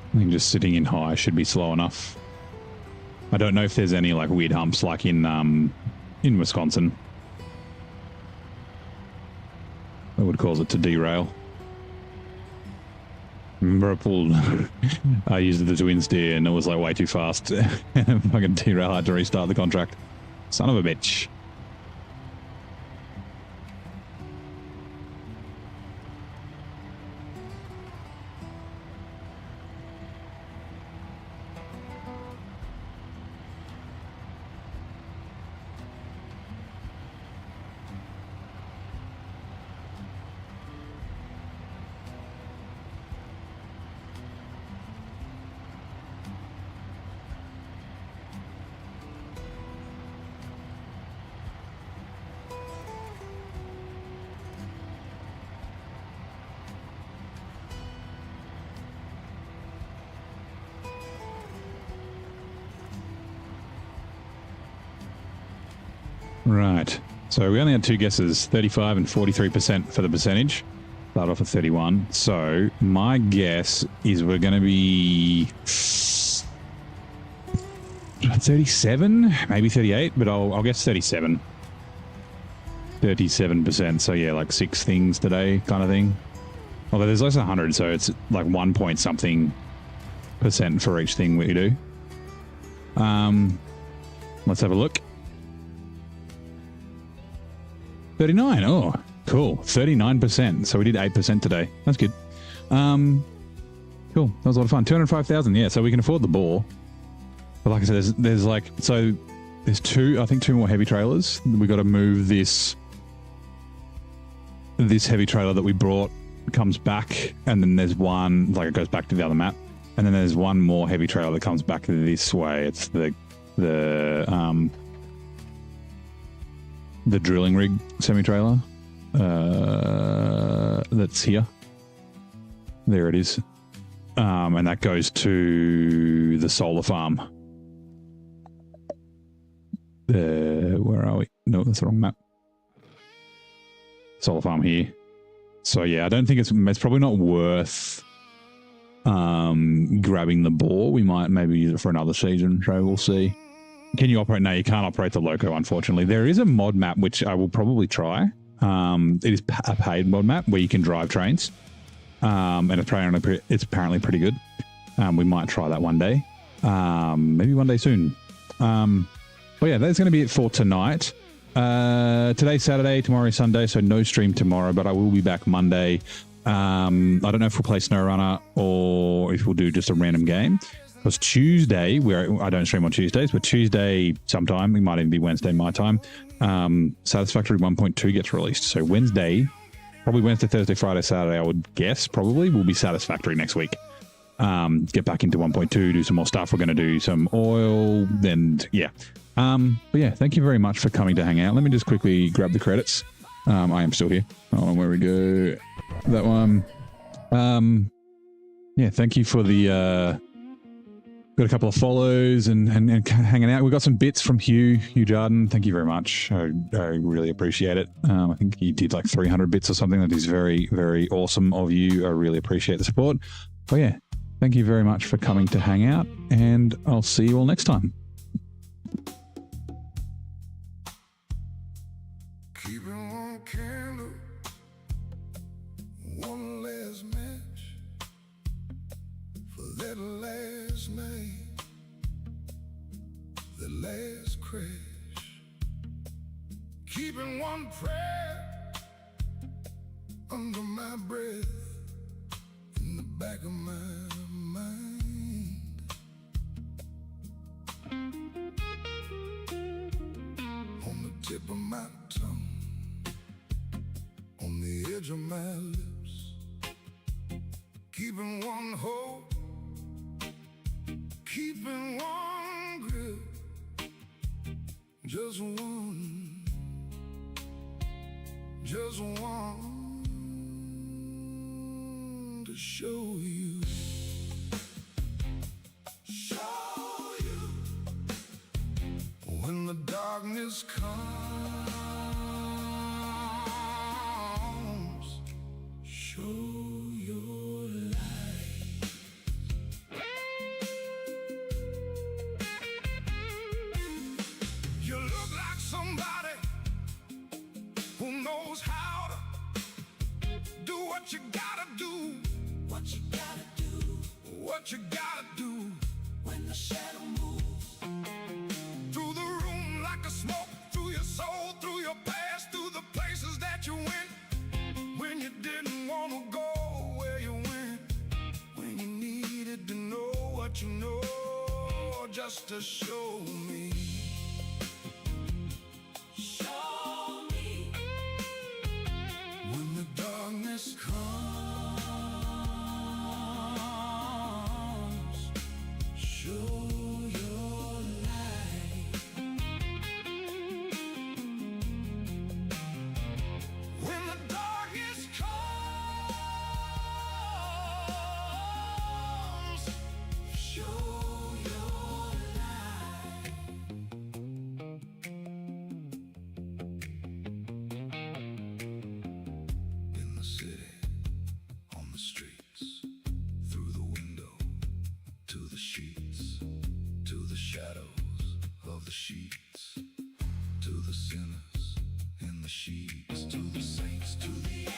I think just sitting in high should be slow enough. I don't know if there's any like weird humps like in Wisconsin that would cause it to derail. Remember I used the twin steer and it was like way too fast. And fucking derail, had to restart the contract. Son of a bitch. Right. So we only had two guesses, 35 and 43% for the percentage. Start off at 31. So my guess is we're going to be 37, maybe 38, but I'll guess 37. 37%. So yeah, like 6 things today kind of thing. Although there's less than 100, so it's like 1 point something % for each thing we do. Let's have a look. 39. Oh, cool. 39%. So we did 8% today. That's good. Cool. That was a lot of fun. 205,000. Yeah. So we can afford the bore. But like I said, there's like, so there's two more heavy trailers. We got to move this heavy trailer that we brought comes back. And then there's one, like it goes back to the other map. And then there's one more heavy trailer that comes back this way. It's the drilling rig semi-trailer that's here. There it is. And that goes to the solar farm. Where are we? No, that's the wrong map. Solar farm here. So yeah, I don't think it's probably not worth grabbing the bore. We might maybe use it for another season, so we'll see. Can you operate? No, you can't operate the loco, unfortunately. There is a mod map, which I will probably try. It is a paid mod map where you can drive trains. And it's apparently pretty good. We might try that one day. Maybe one day soon. But yeah, that's going to be it for tonight. Today's Saturday, tomorrow is Sunday, so no stream tomorrow, but I will be back Monday. I don't know if we'll play SnowRunner or if we'll do just a random game. Because Tuesday, I don't stream on Tuesdays, but Tuesday sometime, it might even be Wednesday my time, Satisfactory 1.2 gets released. So Wednesday, probably Wednesday, Thursday, Friday, Saturday, I would guess probably will be Satisfactory next week. Get back into 1.2, do some more stuff. We're going to do some oil, then yeah. But yeah, thank you very much for coming to hang out. Let me just quickly grab the credits. I am still here. Hold on, where we go. That one. Yeah, thank you for the got a couple of follows and hanging out. We got some bits from Hugh Jardin. Thank you very much. I really appreciate it. I think he did like 300 bits or something. That is very, very awesome of you. I really appreciate the support. But yeah, thank you very much for coming to hang out, and I'll see you all next time. Keeping one candle, one last match for that last night, the last crash. Keeping one prayer under my breath, in the back of my mind. On the tip of my tongue, on the edge of my lips, keeping one hope, keeping one grip, just one to show you, when the darkness comes, show your light. You look like somebody who knows how to do what you gotta do. What you gotta do. What you gotta do. When the shadow moves through the room like a smoke, through your soul, through your past, through the places that you went, when you didn't want to go where you went, when you needed to know what you know, just to show me. Show me. When the darkness comes, show your light. When the darkness comes, show your light. In the city, on the streets, through the window, to the sheets, to the shadows of the sheets, to the sinners in the sheets, to the saints, to the